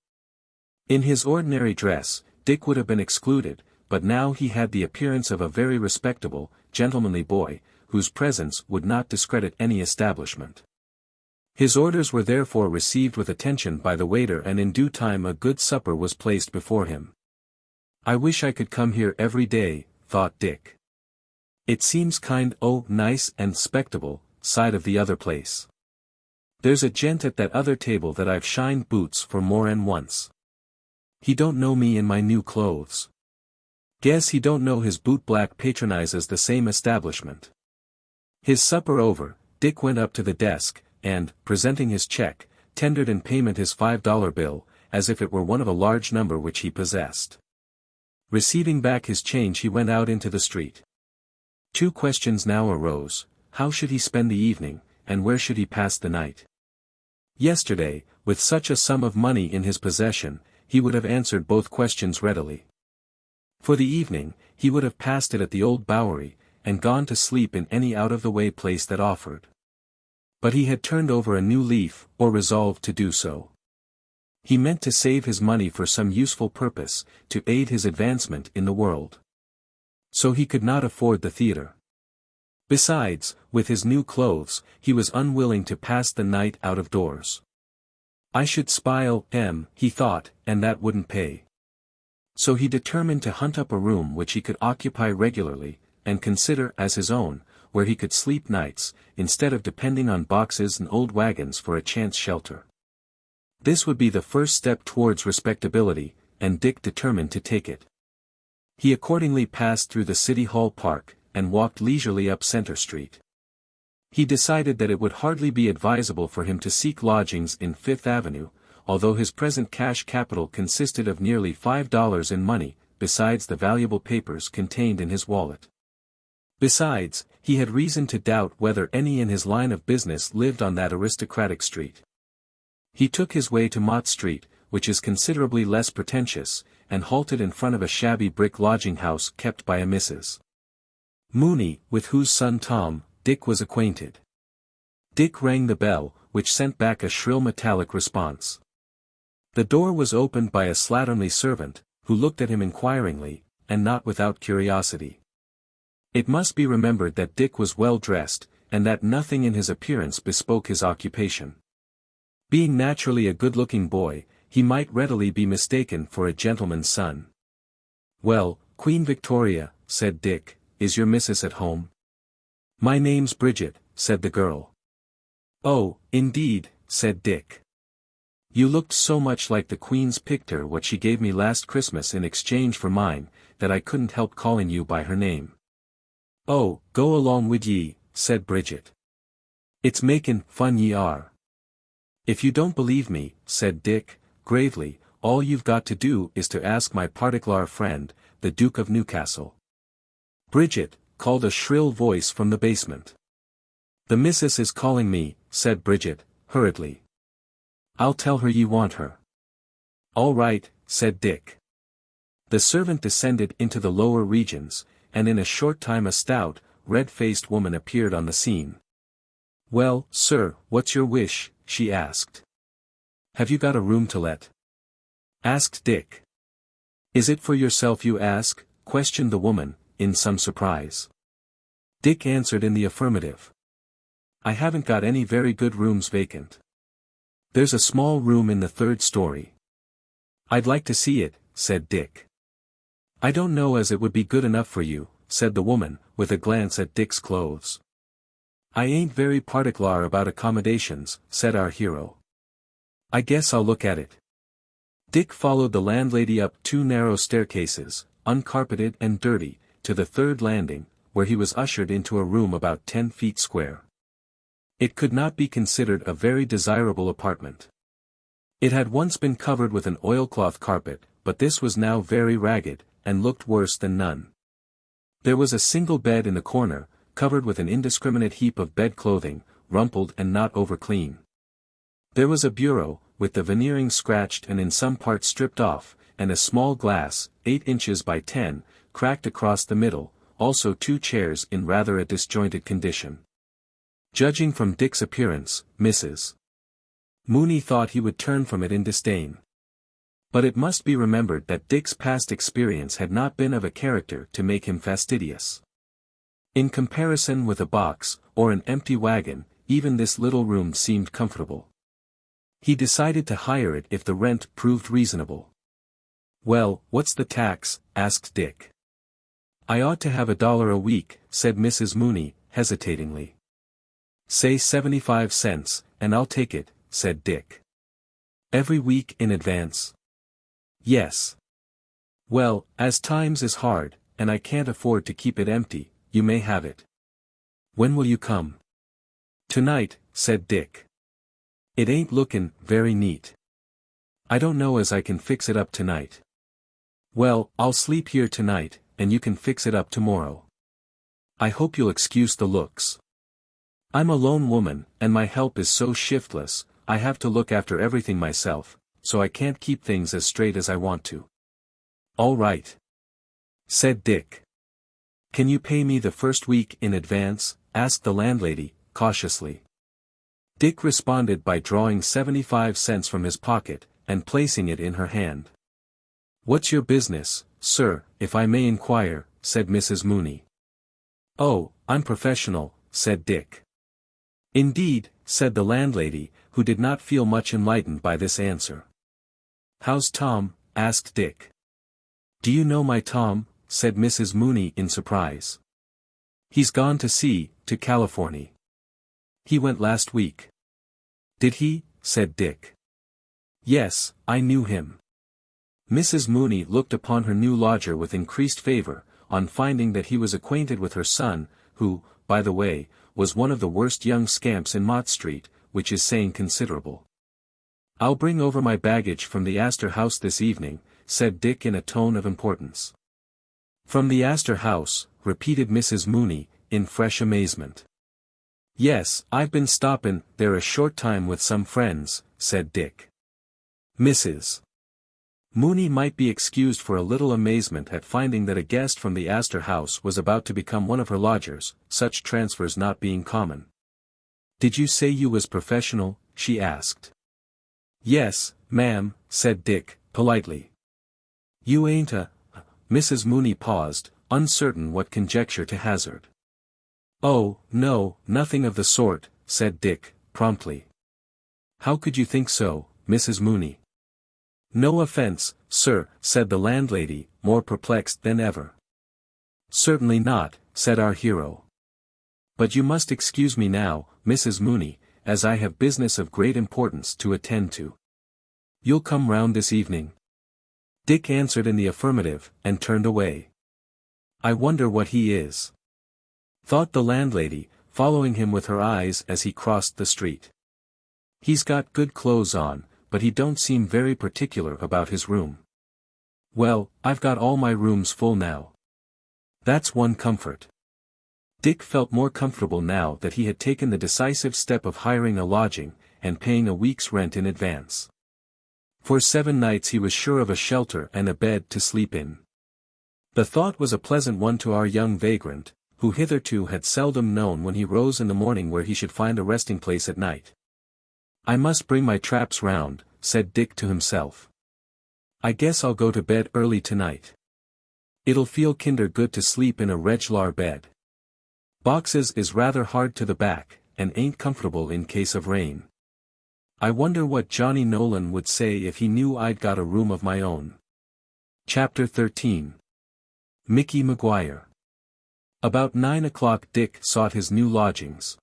In his ordinary dress, Dick would have been excluded, but now he had the appearance of a very respectable, gentlemanly boy, whose presence would not discredit any establishment. His orders were therefore received with attention by the waiter, and in due time a good supper was placed before him. "I wish I could come here every day," thought Dick. "It seems nice and 'spectable," side of the other place. "There's a gent at that other table that I've shined boots for more'n once. He don't know me in my new clothes. Guess he don't know his bootblack patronizes the same establishment." His supper over, Dick went up to the desk, and, presenting his check, tendered in payment his $5 bill, as if it were one of a large number which he possessed. Receiving back his change, he went out into the street. Two questions now arose: how should he spend the evening, and where should he pass the night? Yesterday, with such a sum of money in his possession, he would have answered both questions readily. For the evening, he would have passed it at the Old Bowery, and gone to sleep in any out-of-the-way place that offered. But he had turned over a new leaf, or resolved to do so. He meant to save his money for some useful purpose, to aid his advancement in the world. So he could not afford the theater. Besides, with his new clothes, he was unwilling to pass the night out of doors. "I should spile he thought, and that wouldn't pay." So he determined to hunt up a room which he could occupy regularly, and consider as his own, where he could sleep nights, instead of depending on boxes and old wagons for a chance shelter. This would be the first step towards respectability, and Dick determined to take it. He accordingly passed through the City Hall Park, and walked leisurely up Center Street. He decided that it would hardly be advisable for him to seek lodgings in Fifth Avenue, although his present cash capital consisted of nearly $5 in money, besides the valuable papers contained in his wallet. Besides, he had reason to doubt whether any in his line of business lived on that aristocratic street. He took his way to Mott Street, which is considerably less pretentious, and halted in front of a shabby brick lodging house kept by a Mrs. Mooney, with whose son Tom, Dick was acquainted. Dick rang the bell, which sent back a shrill metallic response. The door was opened by a slatternly servant, who looked at him inquiringly, and not without curiosity. It must be remembered that Dick was well dressed, and that nothing in his appearance bespoke his occupation. Being naturally a good-looking boy, he might readily be mistaken for a gentleman's son. "Well, Queen Victoria," said Dick, "is your missus at home?" "My name's Bridget," said the girl. "Oh, indeed," said Dick. "You looked so much like the Queen's picture what she gave me last Christmas in exchange for mine, that I couldn't help calling you by her name." "Oh, go along wid ye," said Bridget. "It's makin' fun ye are." "If you don't believe me," said Dick, gravely, "all you've got to do is to ask my particular friend, the Duke of Newcastle." "Bridget," called a shrill voice from the basement. "The missus is calling me," said Bridget, hurriedly. "I'll tell her ye want her." "All right," said Dick. The servant descended into the lower regions, and in a short time a stout, red-faced woman appeared on the scene. "Well, sir, what's your wish?" she asked. "Have you got a room to let?" asked Dick. "Is it for yourself you ask?" questioned the woman, in some surprise. Dick answered in the affirmative. "I haven't got any very good rooms vacant. There's a small room in the 3rd story." "I'd like to see it," said Dick. "I don't know as it would be good enough for you," said the woman, with a glance at Dick's clothes. "I ain't very particular about accommodations," said our hero. "I guess I'll look at it." Dick followed the landlady up 2 narrow staircases, uncarpeted and dirty, to the 3rd landing, where he was ushered into a room about 10 feet square. It could not be considered a very desirable apartment. It had once been covered with an oilcloth carpet, but this was now very ragged, and looked worse than none. There was a single bed in the corner, covered with an indiscriminate heap of bed-clothing, rumpled and not over-clean. There was a bureau, with the veneering scratched and in some parts stripped off, and a small glass, 8 inches by 10, cracked across the middle, also 2 chairs in rather a disjointed condition. Judging from Dick's appearance, Mrs. Mooney thought he would turn from it in disdain. But it must be remembered that Dick's past experience had not been of a character to make him fastidious. In comparison with a box, or an empty wagon, even this little room seemed comfortable. He decided to hire it if the rent proved reasonable. "Well, what's the tax?" asked Dick. "I ought to have $1 a week," said Mrs. Mooney, hesitatingly. "Say 75 cents, and I'll take it," said Dick. "Every week in advance?" "Yes." "Well, as times is hard, and I can't afford to keep it empty, you may have it." "When will you come?" "Tonight," said Dick. "It ain't lookin' very neat." "I don't know as I can fix it up tonight." "Well, I'll sleep here tonight, and you can fix it up tomorrow." "I hope you'll excuse the looks. I'm a lone woman, and my help is so shiftless, I have to look after everything myself, so I can't keep things as straight as I want to." "All right," said Dick. "Can you pay me the first week in advance?" asked the landlady, cautiously. Dick responded by drawing 75 cents from his pocket, and placing it in her hand. "What's your business, sir, if I may inquire?" said Mrs. Mooney. "Oh, I'm professional," said Dick. "Indeed," said the landlady, who did not feel much enlightened by this answer. "How's Tom?" asked Dick. "Do you know my Tom?" said Mrs. Mooney in surprise. "He's gone to sea, to California. He went last week." "Did he?" said Dick. "Yes, I knew him." Mrs. Mooney looked upon her new lodger with increased favor, on finding that he was acquainted with her son, who, by the way, was one of the worst young scamps in Mott Street, which is saying considerable. "I'll bring over my baggage from the Astor House this evening," said Dick in a tone of importance. "From the Astor House," repeated Mrs. Mooney, in fresh amazement. "Yes, I've been stoppin' there a short time with some friends," said Dick. "Mrs. Mooney might be excused for a little amazement at finding that a guest from the Astor House was about to become one of her lodgers, such transfers not being common. "Did you say you was professional?" she asked. "Yes, ma'am," said Dick, politely. "You ain't a—" Mrs. Mooney paused, uncertain what conjecture to hazard. "Oh, no, nothing of the sort," said Dick, promptly. "How could you think so, Mrs. Mooney?" "No offense, sir," said the landlady, more perplexed than ever. "Certainly not," said our hero. "But you must excuse me now, Mrs. Mooney, as I have business of great importance to attend to. You'll come round this evening?" Dick answered in the affirmative, and turned away. "I wonder what he is," thought the landlady, following him with her eyes as he crossed the street. "He's got good clothes on, but he don't seem very particular about his room. Well, I've got all my rooms full now. That's one comfort." Dick felt more comfortable now that he had taken the decisive step of hiring a lodging, and paying a week's rent in advance. For 7 nights he was sure of a shelter and a bed to sleep in. The thought was a pleasant one to our young vagrant, who hitherto had seldom known when he rose in the morning where he should find a resting place at night. "I must bring my traps round," said Dick to himself. "I guess I'll go to bed early tonight. It'll feel kinder good to sleep in a reg'lar bed. Boxes is rather hard to the back, and ain't comfortable in case of rain. I wonder what Johnny Nolan would say if he knew I'd got a room of my own." Chapter 13. Mickey Maguire. About 9 o'clock Dick sought his new lodgings.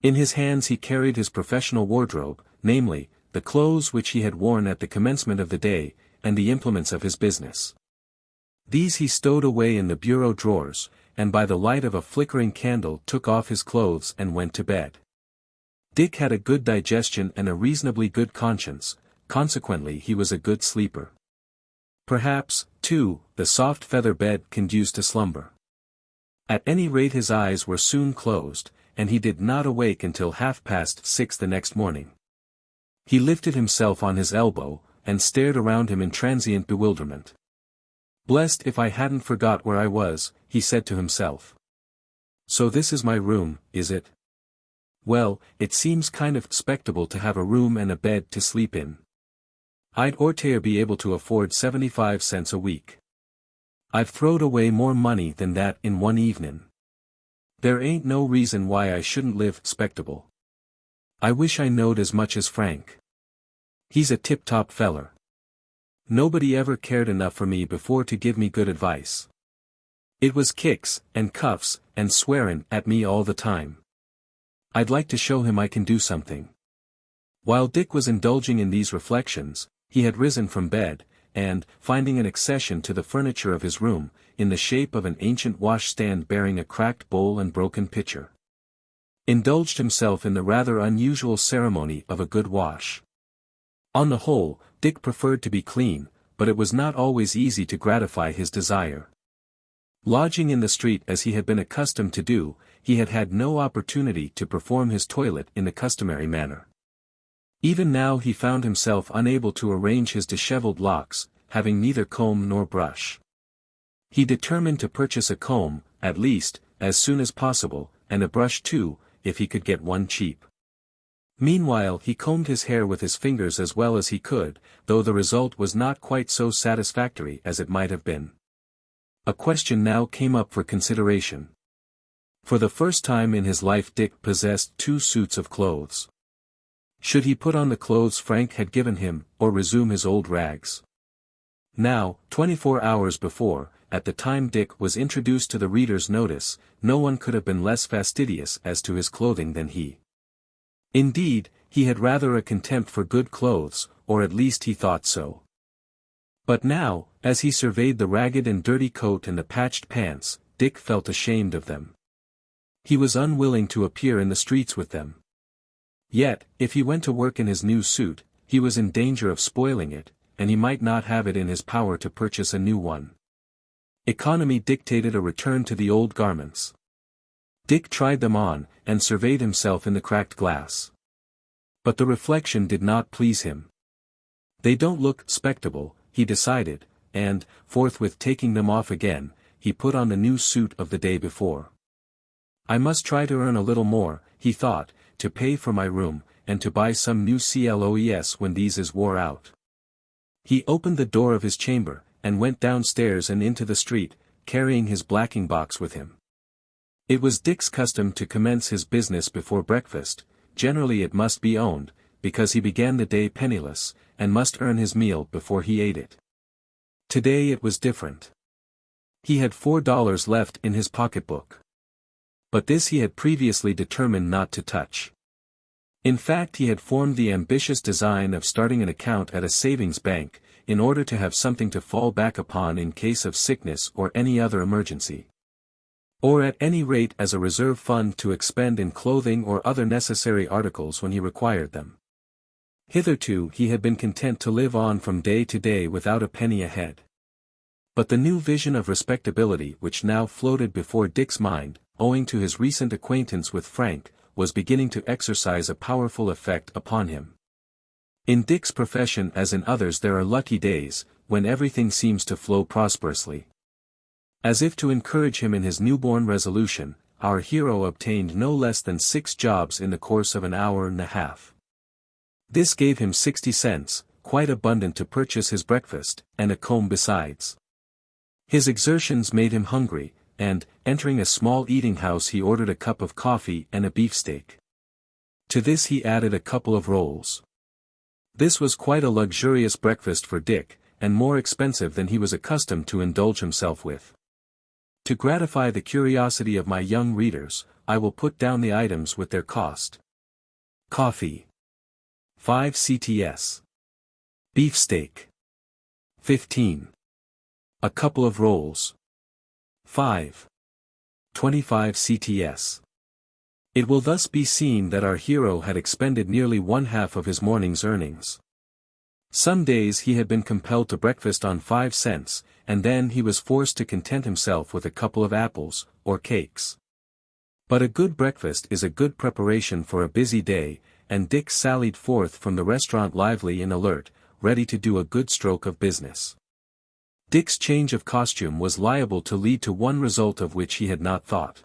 In his hands he carried his professional wardrobe, namely, the clothes which he had worn at the commencement of the day, and the implements of his business. These he stowed away in the bureau drawers, and by the light of a flickering candle took off his clothes and went to bed. Dick had a good digestion and a reasonably good conscience, consequently he was a good sleeper. Perhaps, too, the soft feather bed conduced to slumber. At any rate his eyes were soon closed, and he did not awake until 6:30 the next morning. He lifted himself on his elbow, and stared around him in transient bewilderment. "Blessed if I hadn't forgot where I was," he said to himself. "So this is my room, is it? Well, it seems kind of spectable to have a room and a bed to sleep in. I'd orter be able to afford 75 cents a week. I've throwed away more money than that in one evening. There ain't no reason why I shouldn't live spectable. I wish I knowed as much as Frank. He's a tip-top feller. Nobody ever cared enough for me before to give me good advice. It was kicks, and cuffs, and swearin' at me all the time. I'd like to show him I can do something." While Dick was indulging in these reflections, he had risen from bed, and, finding an accession to the furniture of his room, in the shape of an ancient washstand bearing a cracked bowl and broken pitcher, indulged himself in the rather unusual ceremony of a good wash. On the whole, Dick preferred to be clean, but it was not always easy to gratify his desire. Lodging in the street as he had been accustomed to do, he had had no opportunity to perform his toilet in the customary manner. Even now he found himself unable to arrange his disheveled locks, having neither comb nor brush. He determined to purchase a comb, at least, as soon as possible, and a brush too, if he could get one cheap. Meanwhile he combed his hair with his fingers as well as he could, though the result was not quite so satisfactory as it might have been. A question now came up for consideration. For the first time in his life Dick possessed 2 suits of clothes. Should he put on the clothes Frank had given him, or resume his old rags? Now, 24 hours before, at the time Dick was introduced to the reader's notice, no one could have been less fastidious as to his clothing than he. Indeed, he had rather a contempt for good clothes, or at least he thought so. But now, as he surveyed the ragged and dirty coat and the patched pants, Dick felt ashamed of them. He was unwilling to appear in the streets with them. Yet, if he went to work in his new suit, he was in danger of spoiling it, and he might not have it in his power to purchase a new one. Economy dictated a return to the old garments. Dick tried them on, and surveyed himself in the cracked glass. But the reflection did not please him. "They don't look spectable," he decided, and, forthwith taking them off again, he put on the new suit of the day before. I must try to earn a little more, he thought, to pay for my room, and to buy some new clothes when these is wore out. He opened the door of his chamber, and went downstairs and into the street, carrying his blacking box with him. It was Dick's custom to commence his business before breakfast, generally it must be owned, because he began the day penniless, and must earn his meal before he ate it. Today it was different. He had $4 left in his pocketbook. But this he had previously determined not to touch. In fact, he had formed the ambitious design of starting an account at a savings bank, in order to have something to fall back upon in case of sickness or any other emergency. Or at any rate as a reserve fund to expend in clothing or other necessary articles when he required them. Hitherto he had been content to live on from day to day without a penny ahead. But the new vision of respectability which now floated before Dick's mind, owing to his recent acquaintance with Frank, was beginning to exercise a powerful effect upon him. In Dick's profession as in others there are lucky days, when everything seems to flow prosperously. As if to encourage him in his newborn resolution, our hero obtained no less than 6 jobs in the course of an hour and a half. This gave him 60 cents, quite abundant to purchase his breakfast, and a comb besides. His exertions made him hungry, and, entering a small eating-house he ordered a cup of coffee and a beefsteak. To this he added a couple of rolls. This was quite a luxurious breakfast for Dick, and more expensive than he was accustomed to indulge himself with. To gratify the curiosity of my young readers, I will put down the items with their cost. Coffee, 5 cts. Beefsteak, 15. A couple of rolls, 5. 25 cts. It will thus be seen that our hero had expended nearly one half of his morning's earnings. Some days he had been compelled to breakfast on 5 cents, and then he was forced to content himself with a couple of apples, or cakes. But a good breakfast is a good preparation for a busy day, and Dick sallied forth from the restaurant lively and alert, ready to do a good stroke of business. Dick's change of costume was liable to lead to one result of which he had not thought.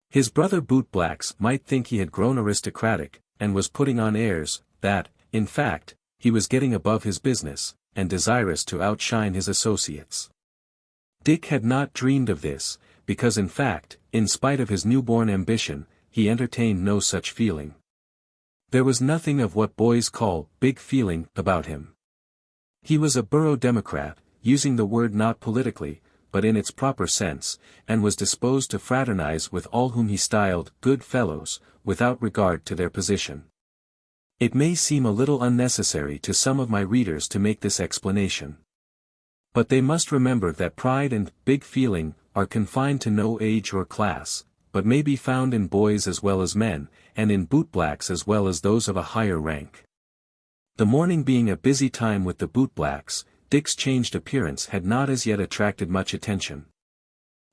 His brother Bootblacks might think he had grown aristocratic, and was putting on airs, that, in fact, he was getting above his business, and desirous to outshine his associates. Dick had not dreamed of this, because in fact, in spite of his newborn ambition, he entertained no such feeling. There was nothing of what boys call big feeling about him. He was a borough Democrat, using the word not politically, but in its proper sense, and was disposed to fraternize with all whom he styled good fellows, without regard to their position. It may seem a little unnecessary to some of my readers to make this explanation. But they must remember that pride and big feeling are confined to no age or class, but may be found in boys as well as men, and in bootblacks as well as those of a higher rank. The morning being a busy time with the bootblacks, Dick's changed appearance had not as yet attracted much attention.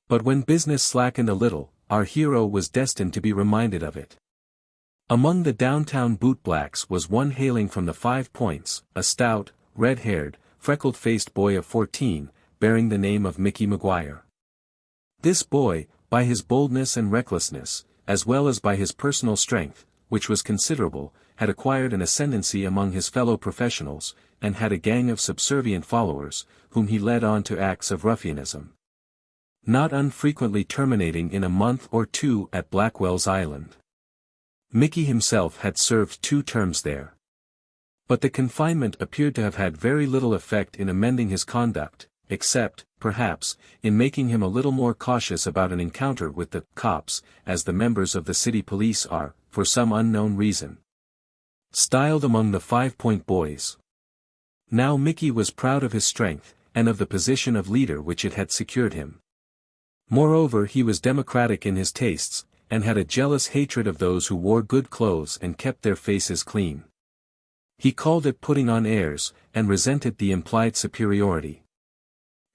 But when business slackened a little, our hero was destined to be reminded of it. Among the downtown bootblacks was one hailing from the 5 Points, a stout, red-haired, freckled-faced boy of 14, bearing the name of Mickey Maguire. This boy, by his boldness and recklessness, as well as by his personal strength, which was considerable, had acquired an ascendancy among his fellow professionals, and had a gang of subservient followers, whom he led on to acts of ruffianism, not unfrequently terminating in a month or 2 at Blackwell's Island. Mickey himself had served 2 terms there. But the confinement appeared to have had very little effect in amending his conduct, except, perhaps, in making him a little more cautious about an encounter with the cops, as the members of the city police are, for some unknown reason, styled among the 5 Point boys. Now Mickey was proud of his strength, and of the position of leader which it had secured him. Moreover, he was democratic in his tastes, and had a jealous hatred of those who wore good clothes and kept their faces clean. He called it putting on airs, and resented the implied superiority.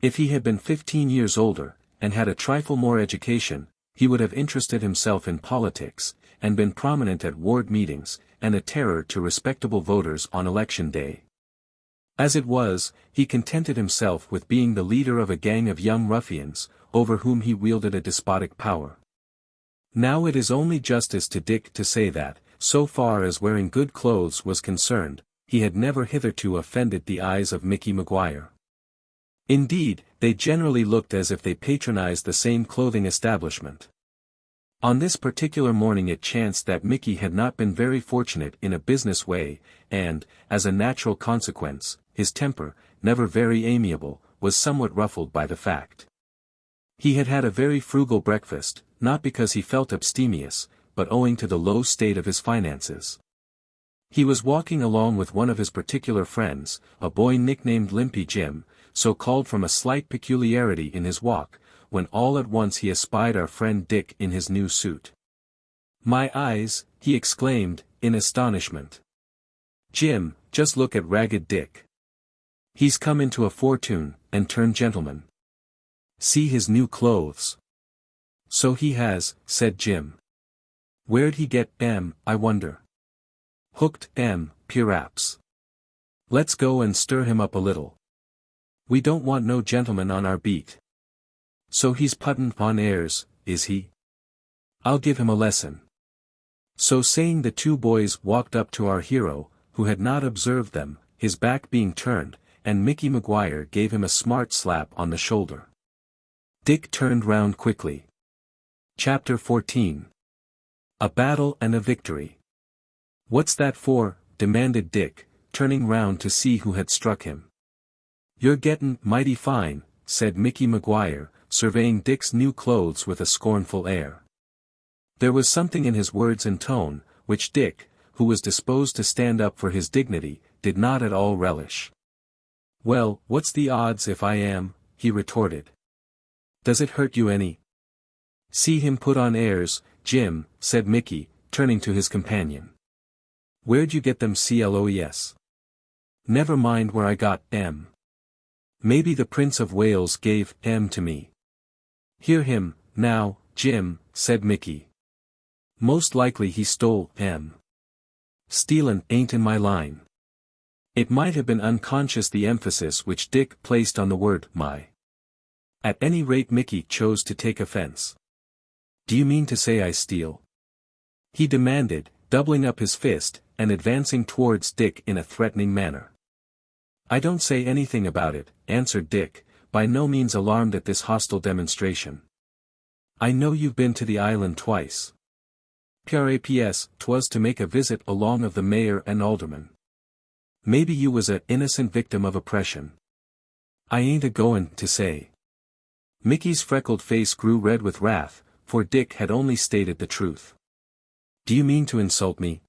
If he had been 15 years older, and had a trifle more education, he would have interested himself in politics, and been prominent at ward meetings, and a terror to respectable voters on election day. As it was, he contented himself with being the leader of a gang of young ruffians, over whom he wielded a despotic power. Now it is only justice to Dick to say that, so far as wearing good clothes was concerned, he had never hitherto offended the eyes of Mickey Maguire. Indeed, they generally looked as if they patronized the same clothing establishment. On this particular morning it chanced that Mickey had not been very fortunate in a business way, and, as a natural consequence, his temper, never very amiable, was somewhat ruffled by the fact. He had had a very frugal breakfast, not because he felt abstemious, but owing to the low state of his finances. He was walking along with one of his particular friends, a boy nicknamed Limpy Jim, so called from a slight peculiarity in his walk, when all at once he espied our friend Dick in his new suit. "My eyes," he exclaimed, in astonishment. "Jim, just look at Ragged Dick. He's come into a fortune, and turned gentleman. See his new clothes." "So he has," said Jim. "Where'd he get 'em, I wonder?" "Hooked 'em, p'raps. Let's go and stir him up a little. We don't want no gentleman on our beat. So he's puttin' on airs, is he? I'll give him a lesson." So saying the two boys walked up to our hero, who had not observed them, his back being turned, and Mickey Maguire gave him a smart slap on the shoulder. Dick turned round quickly. Chapter 14. A Battle and a Victory. "What's that for?" demanded Dick, turning round to see who had struck him. "You're gettin' mighty fine," said Mickey Maguire, surveying Dick's new clothes with a scornful air. There was something in his words and tone, which Dick, who was disposed to stand up for his dignity, did not at all relish. "Well, what's the odds if I am?" he retorted. "Does it hurt you any?" "See him put on airs, Jim," said Mickey, turning to his companion. "Where'd you get them clothes?" "Never mind where I got 'em. Maybe the Prince of Wales gave 'em to me." "Hear him, now, Jim," said Mickey. "Most likely he stole 'em. Stealin' ain't in my line." It might have been unconscious the emphasis which Dick placed on the word "my." At any rate Mickey chose to take offense. "Do you mean to say I steal?" he demanded, doubling up his fist, and advancing towards Dick in a threatening manner. "I don't say anything about it," answered Dick, by no means alarmed at this hostile demonstration. "I know you've been to the island twice. P'raps, 'twas to make a visit along of the mayor and alderman. Maybe you was a innocent victim of oppression. I ain't a-goin' to say." Mickey's freckled face grew red with wrath, for Dick had only stated the truth. "Do you mean to insult me?"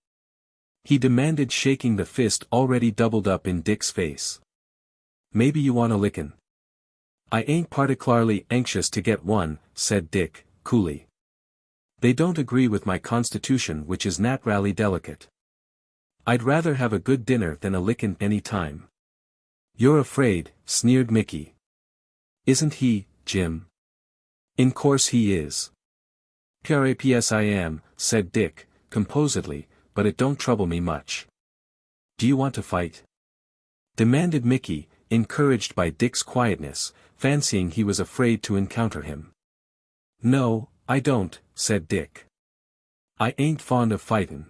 he demanded, shaking the fist already doubled up in Dick's face. "Maybe you want a lickin'." "I ain't particularly anxious to get one," said Dick, coolly. "They don't agree with my constitution, which is naturally delicate. I'd rather have a good dinner than a lickin' any time." "You're afraid," sneered Mickey. "Isn't he, Jim?" "In course he is." "P'raps I am," said Dick, composedly, "but it don't trouble me much." "Do you want to fight?" demanded Mickey, encouraged by Dick's quietness, fancying he was afraid to encounter him. "No, I don't," said Dick. "I ain't fond of fightin'.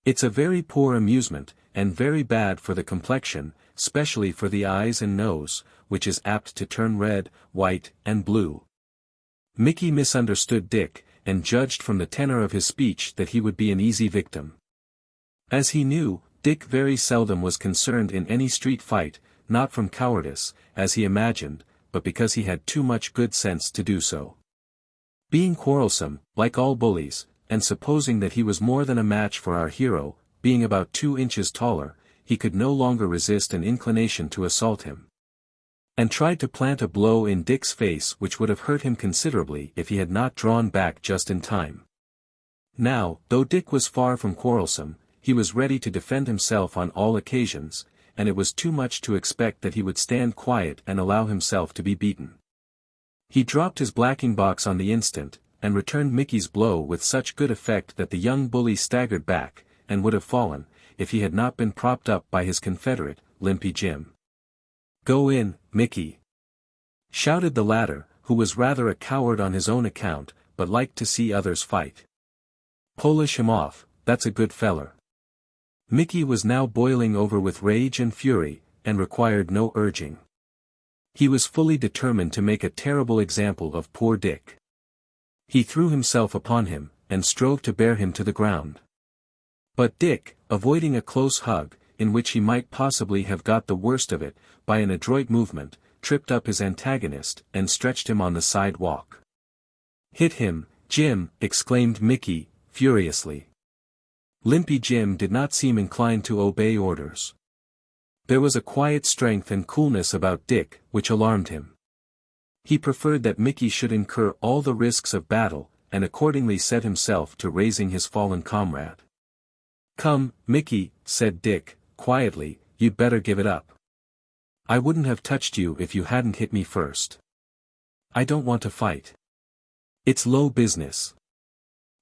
It's a very poor amusement, and very bad for the complexion, specially for the eyes and nose, which is apt to turn red, white, and blue." Mickey misunderstood Dick, and judged from the tenor of his speech that he would be an easy victim. As he knew, Dick very seldom was concerned in any street fight, not from cowardice, as he imagined, but because he had too much good sense to do so. Being quarrelsome, like all bullies, and supposing that he was more than a match for our hero, being about 2 inches taller, he could no longer resist an inclination to assault him, and tried to plant a blow in Dick's face which would have hurt him considerably if he had not drawn back just in time. Now, though Dick was far from quarrelsome, he was ready to defend himself on all occasions, and it was too much to expect that he would stand quiet and allow himself to be beaten. He dropped his blacking box on the instant, and returned Mickey's blow with such good effect that the young bully staggered back, and would have fallen, if he had not been propped up by his confederate, Limpy Jim. "Go in, Mickey," shouted the latter, who was rather a coward on his own account, but liked to see others fight. "Polish him off, that's a good feller." Mickey was now boiling over with rage and fury, and required no urging. He was fully determined to make a terrible example of poor Dick. He threw himself upon him, and strove to bear him to the ground. But Dick, avoiding a close hug, in which he might possibly have got the worst of it, by an adroit movement, tripped up his antagonist, and stretched him on the sidewalk. "Hit him, Jim!" exclaimed Mickey, furiously. Limpy Jim did not seem inclined to obey orders. There was a quiet strength and coolness about Dick, which alarmed him. He preferred that Mickey should incur all the risks of battle, and accordingly set himself to raising his fallen comrade. "Come, Mickey," said Dick, quietly, "you'd better give it up. I wouldn't have touched you if you hadn't hit me first. I don't want to fight. It's low business."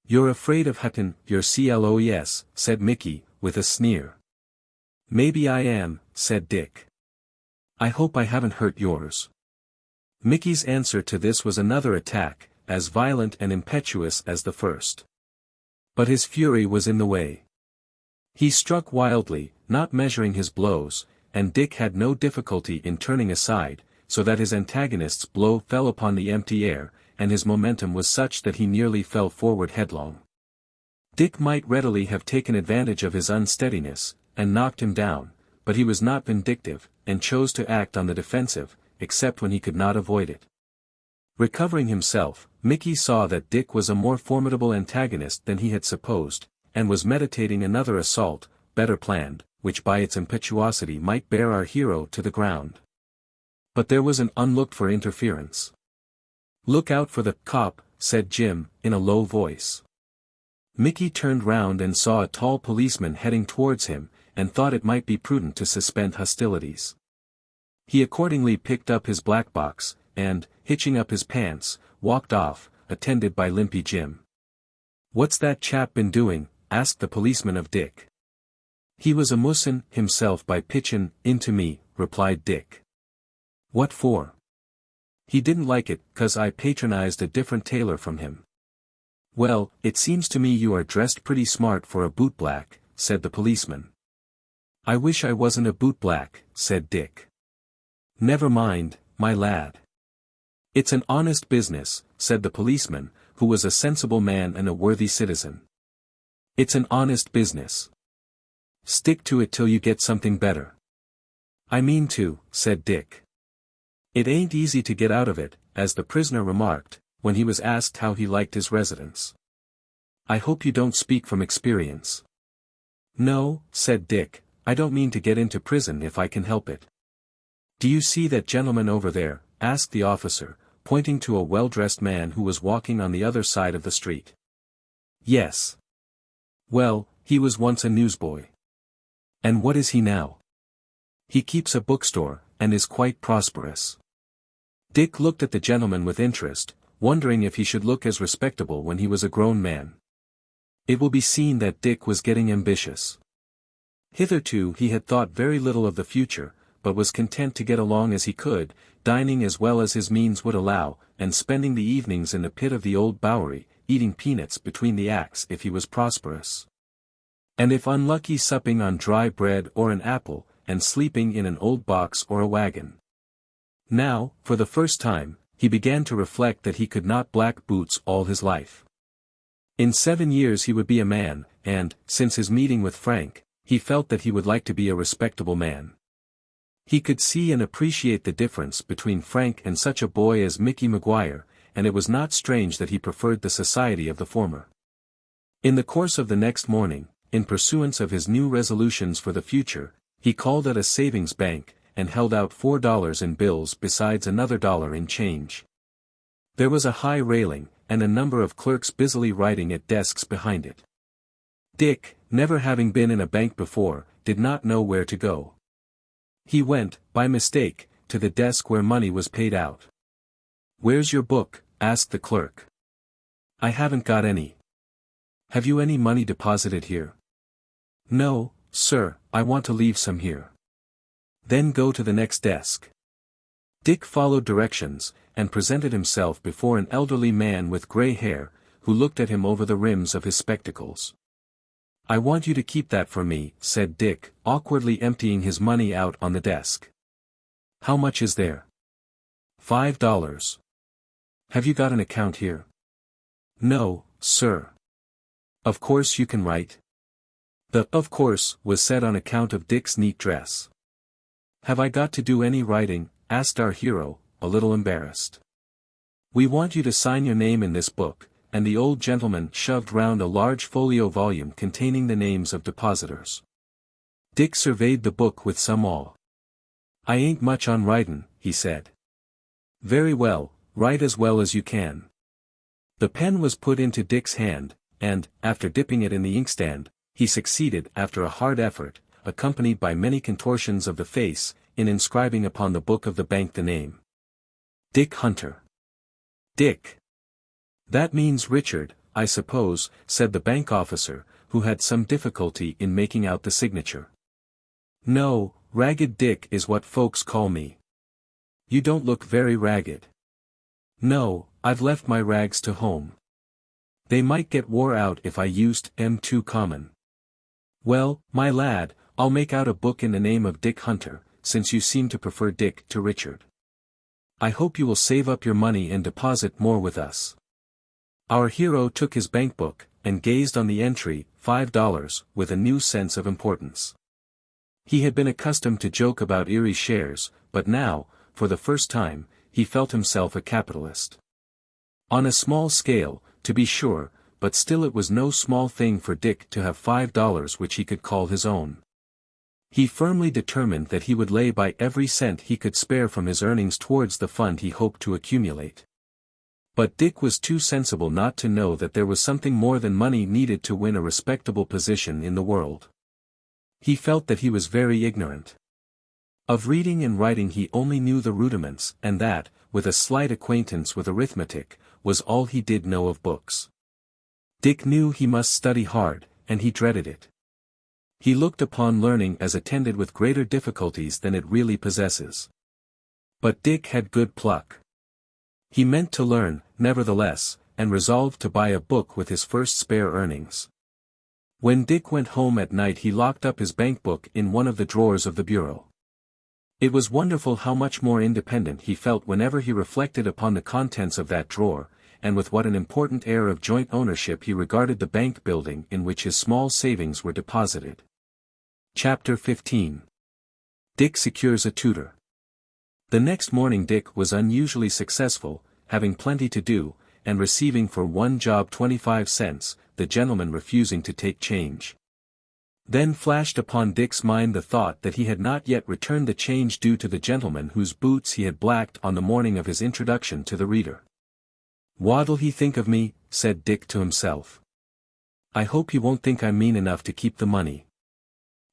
"You're afraid of hurting your clothes," said Mickey, with a sneer. "Maybe I am," said Dick. "I hope I haven't hurt yours." Mickey's answer to this was another attack, as violent and impetuous as the first. But his fury was in the way. He struck wildly, not measuring his blows, and Dick had no difficulty in turning aside, so that his antagonist's blow fell upon the empty air, and his momentum was such that he nearly fell forward headlong. Dick might readily have taken advantage of his unsteadiness, and knocked him down, but he was not vindictive, and chose to act on the defensive, except when he could not avoid it. Recovering himself, Mickey saw that Dick was a more formidable antagonist than he had supposed, and was meditating another assault, better planned, which by its impetuosity might bear our hero to the ground. But there was an unlooked-for interference. "Look out for the cop," said Jim, in a low voice. Mickey turned round and saw a tall policeman heading towards him, and thought it might be prudent to suspend hostilities. He accordingly picked up his black box, and, hitching up his pants, walked off, attended by Limpy Jim. "What's that chap been doing?" asked the policeman of Dick. "He was amusing himself by pitching into me," replied Dick. "What for?" "He didn't like it, 'cause I patronized a different tailor from him." "Well, it seems to me you are dressed pretty smart for a bootblack," said the policeman. "I wish I wasn't a bootblack," said Dick. "Never mind, my lad. It's an honest business," said the policeman, who was a sensible man and a worthy citizen. "It's an honest business. Stick to it till you get something better." "I mean to," said Dick. "It ain't easy to get out of it," as the prisoner remarked, when he was asked how he liked his residence. "I hope you don't speak from experience." "No," said Dick, "I don't mean to get into prison if I can help it." "Do you see that gentleman over there?" asked the officer, pointing to a well-dressed man who was walking on the other side of the street. "Yes." "Well, he was once a newsboy." "And what is he now?" "He keeps a bookstore, and is quite prosperous." Dick looked at the gentleman with interest, wondering if he should look as respectable when he was a grown man. It will be seen that Dick was getting ambitious. Hitherto he had thought very little of the future, but was content to get along as he could, dining as well as his means would allow, and spending the evenings in the pit of the old Bowery, eating peanuts between the acts if he was prosperous. And if unlucky, supping on dry bread or an apple, and sleeping in an old box or a wagon. Now, for the first time, he began to reflect that he could not black boots all his life. In 7 years he would be a man, and, since his meeting with Frank, he felt that he would like to be a respectable man. He could see and appreciate the difference between Frank and such a boy as Mickey Maguire, and it was not strange that he preferred the society of the former. In the course of the next morning, in pursuance of his new resolutions for the future, he called at a savings bank, and held out $4 in bills besides another $1 in change. There was a high railing, and a number of clerks busily writing at desks behind it. Dick, never having been in a bank before, did not know where to go. He went, by mistake, to the desk where money was paid out. "Where's your book?" asked the clerk. "I haven't got any." "Have you any money deposited here?" "No, sir, I want to leave some here." Then go to the next desk. Dick followed directions, and presented himself before an elderly man with gray hair, who looked at him over the rims of his spectacles. "I want you to keep that for me," said Dick, awkwardly emptying his money out on the desk. "How much is there?" $5. "Have you got an account here?" "No, sir." "Of course you can write?" The "of course" was said on account of Dick's neat dress. "Have I got to do any writing?" asked our hero, a little embarrassed. "We want you to sign your name in this book," and the old gentleman shoved round a large folio volume containing the names of depositors. Dick surveyed the book with some awe. "I ain't much on writin'," he said. "Very well, write as well as you can." The pen was put into Dick's hand, and, after dipping it in the inkstand, he succeeded after a hard effort, accompanied by many contortions of the face, in inscribing upon the book of the bank the name. Dick Hunter. "Dick. That means Richard, I suppose," said the bank officer, who had some difficulty in making out the signature. "No, Ragged Dick is what folks call me." "You don't look very ragged." "No, I've left my rags to home. They might get wore out if I used 'em too common." "Well, my lad, I'll make out a book in the name of Dick Hunter, since you seem to prefer Dick to Richard. I hope you will save up your money and deposit more with us." Our hero took his bankbook, and gazed on the entry, $5, with a new sense of importance. He had been accustomed to joke about Erie shares, but now, for the first time, he felt himself a capitalist. On a small scale, to be sure, but still it was no small thing for Dick to have $5 which he could call his own. He firmly determined that he would lay by every cent he could spare from his earnings towards the fund he hoped to accumulate. But Dick was too sensible not to know that there was something more than money needed to win a respectable position in the world. He felt that he was very ignorant. Of reading and writing he only knew the rudiments, and that, with a slight acquaintance with arithmetic, was all he did know of books. Dick knew he must study hard, and he dreaded it. He looked upon learning as attended with greater difficulties than it really possesses. But Dick had good pluck. He meant to learn, nevertheless, and resolved to buy a book with his first spare earnings. When Dick went home at night he locked up his bankbook in one of the drawers of the bureau. It was wonderful how much more independent he felt whenever he reflected upon the contents of that drawer, and with what an important air of joint ownership he regarded the bank building in which his small savings were deposited. Chapter 15. Dick secures a tutor. The next morning Dick was unusually successful, having plenty to do, and receiving for one job 25 cents, the gentleman refusing to take change. Then flashed upon Dick's mind the thought that he had not yet returned the change due to the gentleman whose boots he had blacked on the morning of his introduction to the reader. "What'll he think of me?" said Dick to himself. "I hope he won't think I'm mean enough to keep the money."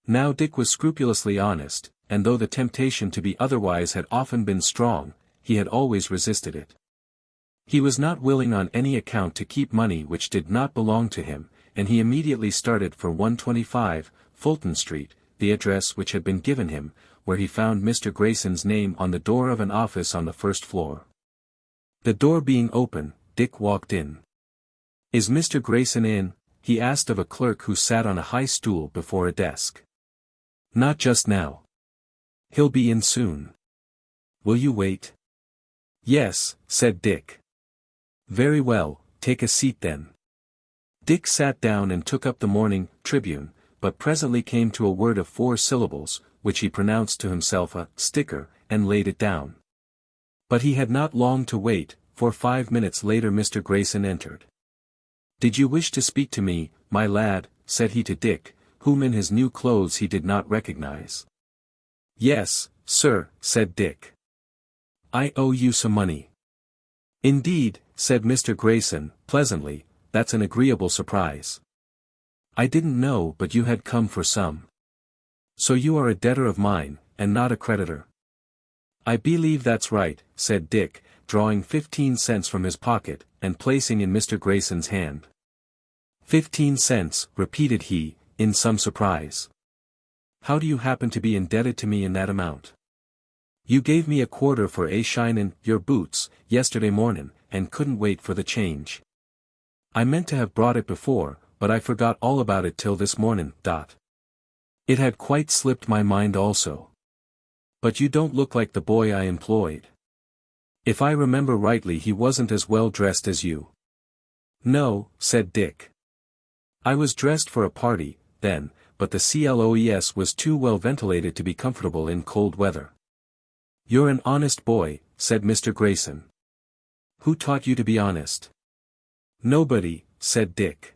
Now Dick was scrupulously honest, and though the temptation to be otherwise had often been strong, he had always resisted it. He was not willing on any account to keep money which did not belong to him, and he immediately started for 125, Fulton Street, the address which had been given him, where he found Mr. Grayson's name on the door of an office on the first floor. The door being open, Dick walked in. "Is Mr. Grayson in?" he asked of a clerk who sat on a high stool before a desk. "Not just now. He'll be in soon." "Will you wait?" "Yes," said Dick. "Very well, take a seat then." Dick sat down and took up the morning Tribune, but presently came to a word of 4 syllables, which he pronounced to himself a sticker, and laid it down. But he had not long to wait, for 5 minutes later Mr. Grayson entered. "Did you wish to speak to me, my lad?" said he to Dick, whom in his new clothes he did not recognize. "Yes, sir," said Dick. "I owe you some money." "Indeed," said Mr. Grayson, pleasantly, "that's an agreeable surprise. I didn't know but you had come for some. So you are a debtor of mine, and not a creditor." "I believe that's right," said Dick, drawing 15 cents from his pocket, and placing in Mr. Grayson's hand. 15 cents, repeated he, in some surprise. How do you happen to be indebted to me in that amount? You gave me a quarter for a shine in your boots yesterday morning, and couldn't wait for the change. I meant to have brought it before, but I forgot all about it till this morning. It had quite slipped my mind also. But you don't look like the boy I employed. If I remember rightly, he wasn't as well dressed as you. No, said Dick. I was dressed for a party, then, but the clothes was too well ventilated to be comfortable in cold weather. You're an honest boy, said Mr. Grayson. Who taught you to be honest? Nobody, said Dick.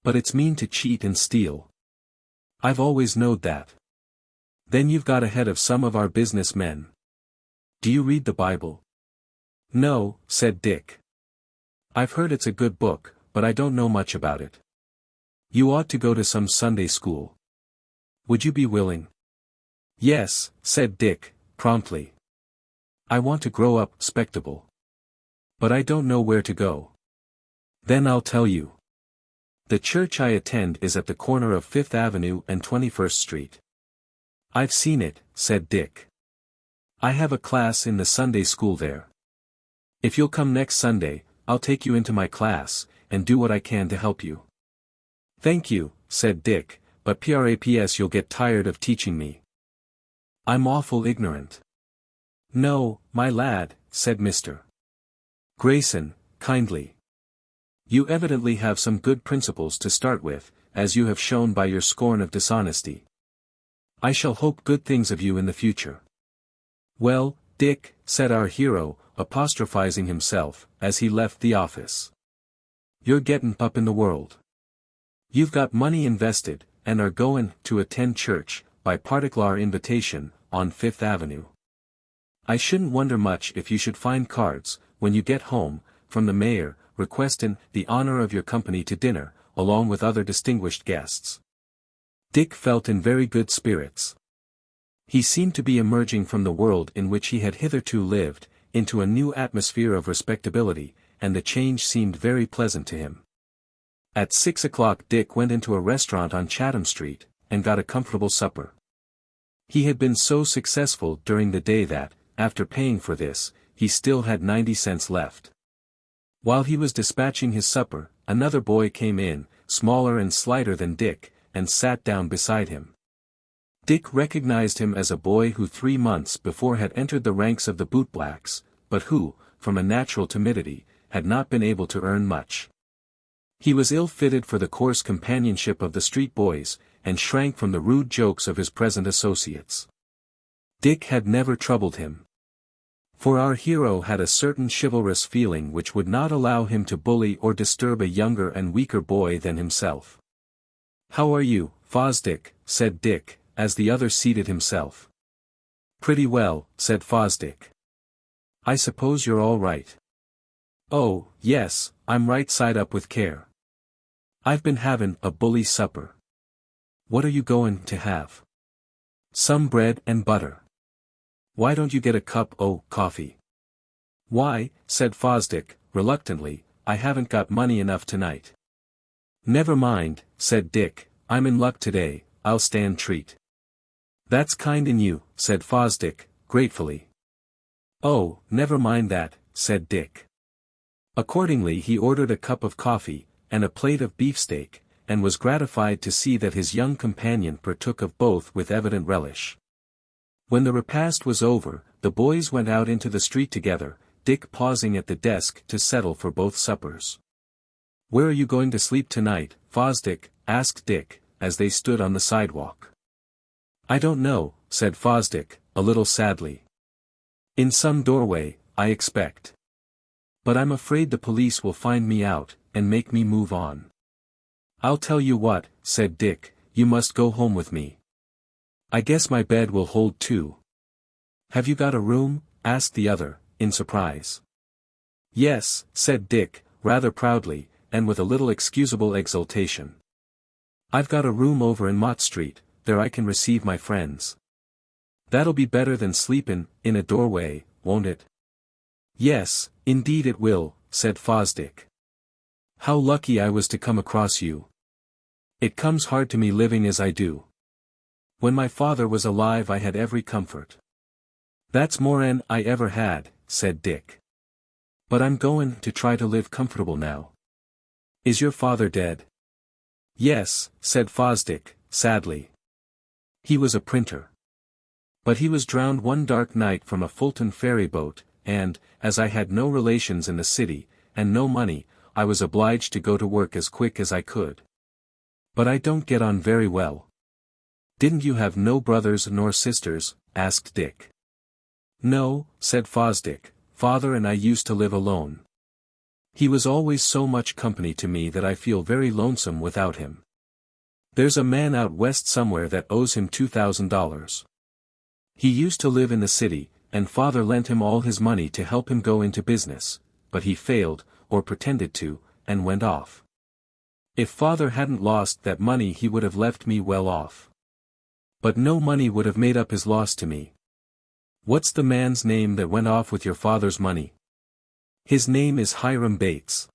But it's mean to cheat and steal. I've always knowed that. Then you've got ahead of some of our business men. Do you read the Bible? No, said Dick. I've heard it's a good book, but I don't know much about it. You ought to go to some Sunday school. Would you be willing? Yes, said Dick, promptly. I want to grow up respectable. But I don't know where to go. Then I'll tell you. The church I attend is at the corner of 5th Avenue and 21st Street. I've seen it, said Dick. I have a class in the Sunday school there. If you'll come next Sunday, I'll take you into my class, and do what I can to help you. Thank you, said Dick, but perhaps you'll get tired of teaching me. I'm awful ignorant. No, my lad, said Mr. Grayson, kindly. You evidently have some good principles to start with, as you have shown by your scorn of dishonesty. I shall hope good things of you in the future. Well, Dick, said our hero, apostrophizing himself, as he left the office. You're gettin' up in the world. You've got money invested, and are goin' to attend church, by particular invitation, on 5th Avenue. I shouldn't wonder much if you should find cards, when you get home, from the mayor, requestin' the honor of your company to dinner, along with other distinguished guests. Dick felt in very good spirits. He seemed to be emerging from the world in which he had hitherto lived, into a new atmosphere of respectability, and the change seemed very pleasant to him. At 6 o'clock Dick went into a restaurant on Chatham Street, and got a comfortable supper. He had been so successful during the day that, after paying for this, he still had 90 cents left. While he was dispatching his supper, another boy came in, smaller and slighter than Dick, and sat down beside him. Dick recognized him as a boy who 3 months before had entered the ranks of the Bootblacks, but who, from a natural timidity, had not been able to earn much. He was ill-fitted for the coarse companionship of the street boys, and shrank from the rude jokes of his present associates. Dick had never troubled him. For our hero had a certain chivalrous feeling which would not allow him to bully or disturb a younger and weaker boy than himself. "How are you, Fosdick?" said Dick, as the other seated himself. "Pretty well," said Fosdick. "I suppose you're all right." "Oh, yes, I'm right side up with care. I've been havin' a bully supper." "What are you goin' to have?" "Some bread and butter." "Why don't you get a cup o' coffee?" "Why," said Fosdick, reluctantly, "I haven't got money enough tonight." "Never mind," said Dick, "I'm in luck today, I'll stand treat." "That's kind in you," said Fosdick, gratefully. "Oh, never mind that," said Dick. Accordingly he ordered a cup of coffee, and a plate of beefsteak, and was gratified to see that his young companion partook of both with evident relish. When the repast was over, the boys went out into the street together, Dick pausing at the desk to settle for both suppers. "Where are you going to sleep tonight, Fosdick?" asked Dick, as they stood on the sidewalk. "I don't know," said Fosdick, a little sadly. "In some doorway, I expect. But I'm afraid the police will find me out, and make me move on." "I'll tell you what," said Dick, "you must go home with me. I guess my bed will hold two." "Have you got a room?" asked the other, in surprise. "Yes," said Dick, rather proudly, and with a little excusable exultation. "I've got a room over in Mott Street, there I can receive my friends." "That'll be better than sleepin' in a doorway, won't it?" "Yes, indeed it will," said Fosdick. "How lucky I was to come across you. It comes hard to me living as I do." When my father was alive I had every comfort. That's more'n I ever had, said Dick. But I'm goin' to try to live comfortable now. Is your father dead? Yes, said Fosdick, sadly. He was a printer. But he was drowned one dark night from a Fulton ferry boat, and, as I had no relations in the city, and no money, I was obliged to go to work as quick as I could. But I don't get on very well. Didn't you have no brothers nor sisters? Asked Dick. No, said Fosdick, father and I used to live alone. He was always so much company to me that I feel very lonesome without him. There's a man out west somewhere that owes him $2,000. He used to live in the city, and father lent him all his money to help him go into business, but he failed, or pretended to, and went off. If father hadn't lost that money he would have left me well off. But no money would have made up his loss to me. What's the man's name that went off with your father's money? His name is Hiram Bates.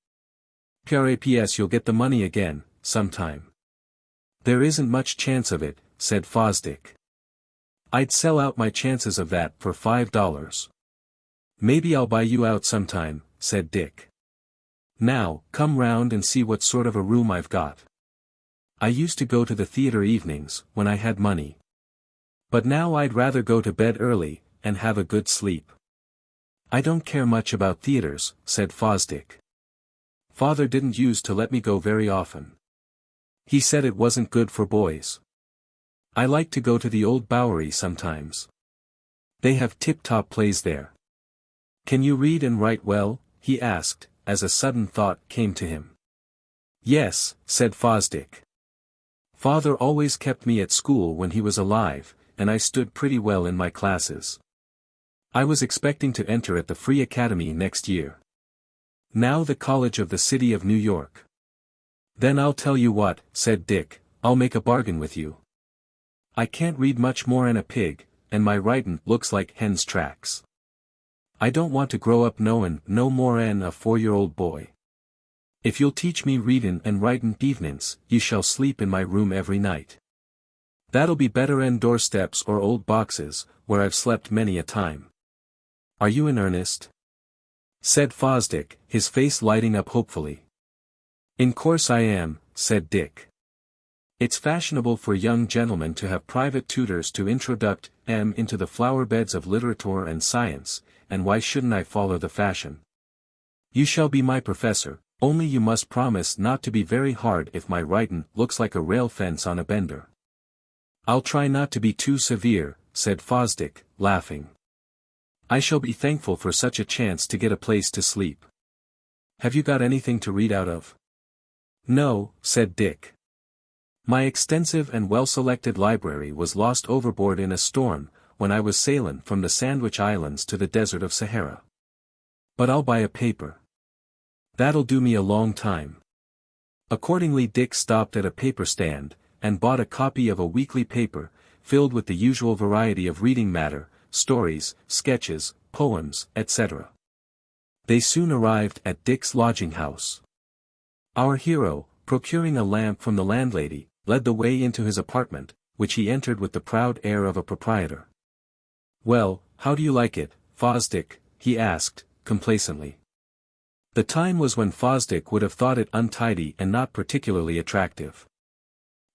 P.R.A.P.S. You'll get the money again, sometime. There isn't much chance of it, said Fosdick. I'd sell out my chances of that for $5. Maybe I'll buy you out sometime, said Dick. Now, come round and see what sort of a room I've got. I used to go to the theater evenings, when I had money. But now I'd rather go to bed early, and have a good sleep. I don't care much about theaters, said Fosdick. Father didn't use to let me go very often. He said it wasn't good for boys. I like to go to the old Bowery sometimes. They have tip-top plays there. Can you read and write well? He asked, as a sudden thought came to him. Yes, said Fosdick. Father always kept me at school when he was alive, and I stood pretty well in my classes. I was expecting to enter at the Free Academy next year. Now the College of the City of New York. Then I'll tell you what, said Dick, I'll make a bargain with you. I can't read much more'n a pig, and my writin' looks like hen's tracks. I don't want to grow up knowin' no more'n a 4-year-old boy. If you'll teach me readin' and writin' evenin's, you shall sleep in my room every night. That'll be better'n doorsteps or old boxes, where I've slept many a time. Are you in earnest? Said Fosdick, his face lighting up hopefully. In course I am, said Dick. It's fashionable for young gentlemen to have private tutors to introduct them into the flower beds of literature and science, and why shouldn't I follow the fashion? You shall be my professor, only you must promise not to be very hard if my writin' looks like a rail fence on a bender. I'll try not to be too severe, said Fosdick, laughing. I shall be thankful for such a chance to get a place to sleep. Have you got anything to read out of? No, said Dick. My extensive and well-selected library was lost overboard in a storm, when I was sailin' from the Sandwich Islands to the desert of Sahara. But I'll buy a paper. That'll do me a long time. Accordingly Dick stopped at a paper stand, and bought a copy of a weekly paper, filled with the usual variety of reading matter, stories, sketches, poems, etc. They soon arrived at Dick's lodging house. Our hero, procuring a lamp from the landlady, led the way into his apartment, which he entered with the proud air of a proprietor. Well, how do you like it, Fosdick? He asked, complacently. The time was when Fosdick would have thought it untidy and not particularly attractive.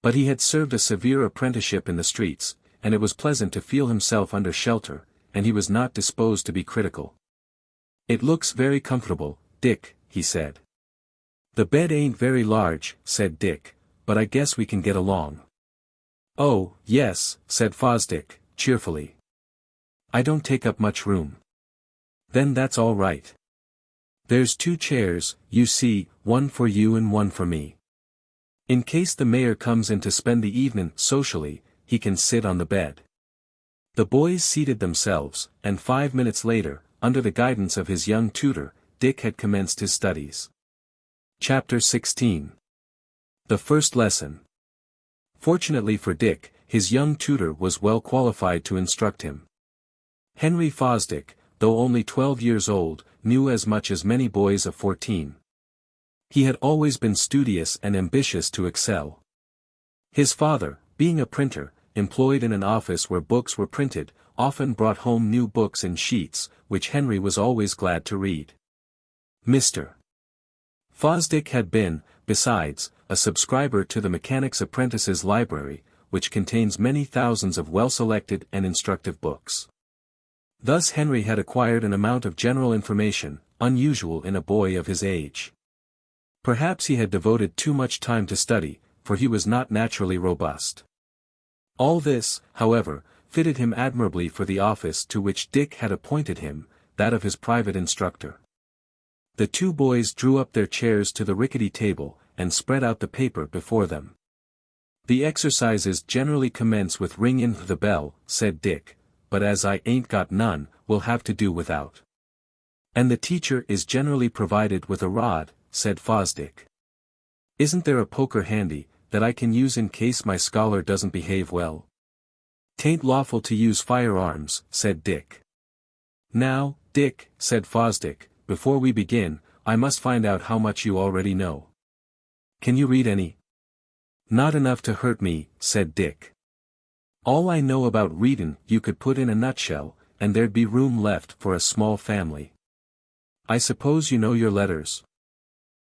But he had served a severe apprenticeship in the streets, and it was pleasant to feel himself under shelter, and he was not disposed to be critical. It looks very comfortable, Dick, he said. The bed ain't very large, said Dick, but I guess we can get along. Oh, yes, said Fosdick, cheerfully. I don't take up much room. Then that's all right. There's 2 chairs, you see, one for you and one for me. In case the mayor comes in to spend the evening socially, he can sit on the bed. The boys seated themselves, and 5 minutes later, under the guidance of his young tutor, Dick had commenced his studies. Chapter 16. The First Lesson. Fortunately for Dick, his young tutor was well qualified to instruct him. Henry Fosdick, though only 12 years old, knew as much as many boys of 14. He had always been studious and ambitious to excel. His father, being a printer, employed in an office where books were printed, often brought home new books in sheets, which Henry was always glad to read. Mr. Fosdick had been, besides, a subscriber to the Mechanic's Apprentice's Library, which contains many thousands of well-selected and instructive books. Thus Henry had acquired an amount of general information, unusual in a boy of his age. Perhaps he had devoted too much time to study, for he was not naturally robust. All this, however, fitted him admirably for the office to which Dick had appointed him, that of his private instructor. The two boys drew up their chairs to the rickety table, and spread out the paper before them. "The exercises generally commence with ring in the bell," said Dick, "but as I ain't got none, we'll have to do without." "And the teacher is generally provided with a rod," said Fosdick. "Isn't there a poker handy, that I can use in case my scholar doesn't behave well?" "'Tain't lawful to use firearms," said Dick. "Now, Dick," said Fosdick, "before we begin, I must find out how much you already know. Can you read any?" "Not enough to hurt me," said Dick. "All I know about readin' you could put in a nutshell, and there'd be room left for a small family. I suppose you know your letters?"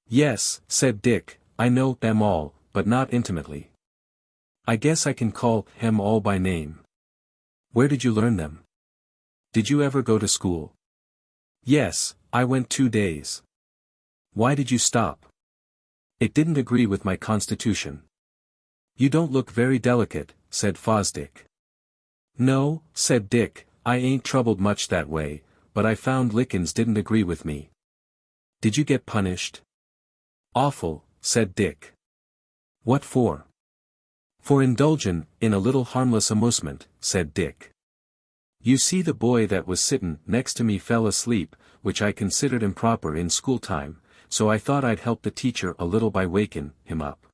"Yes," said Dick, "I know them all, but not intimately. I guess I can call them all by name." "Where did you learn them? Did you ever go to school?" "Yes, I went 2 days." "Why did you stop?" "It didn't agree with my constitution." "You don't look very delicate," said Fosdick. "No," said Dick, "I ain't troubled much that way, but I found lickin's didn't agree with me." "Did you get punished?" "Awful," said Dick. "What for?" "For indulgin' in a little harmless amusement," said Dick. "You see, the boy that was sittin' next to me fell asleep, which I considered improper in school time, so I thought I'd help the teacher a little by wakin' him up.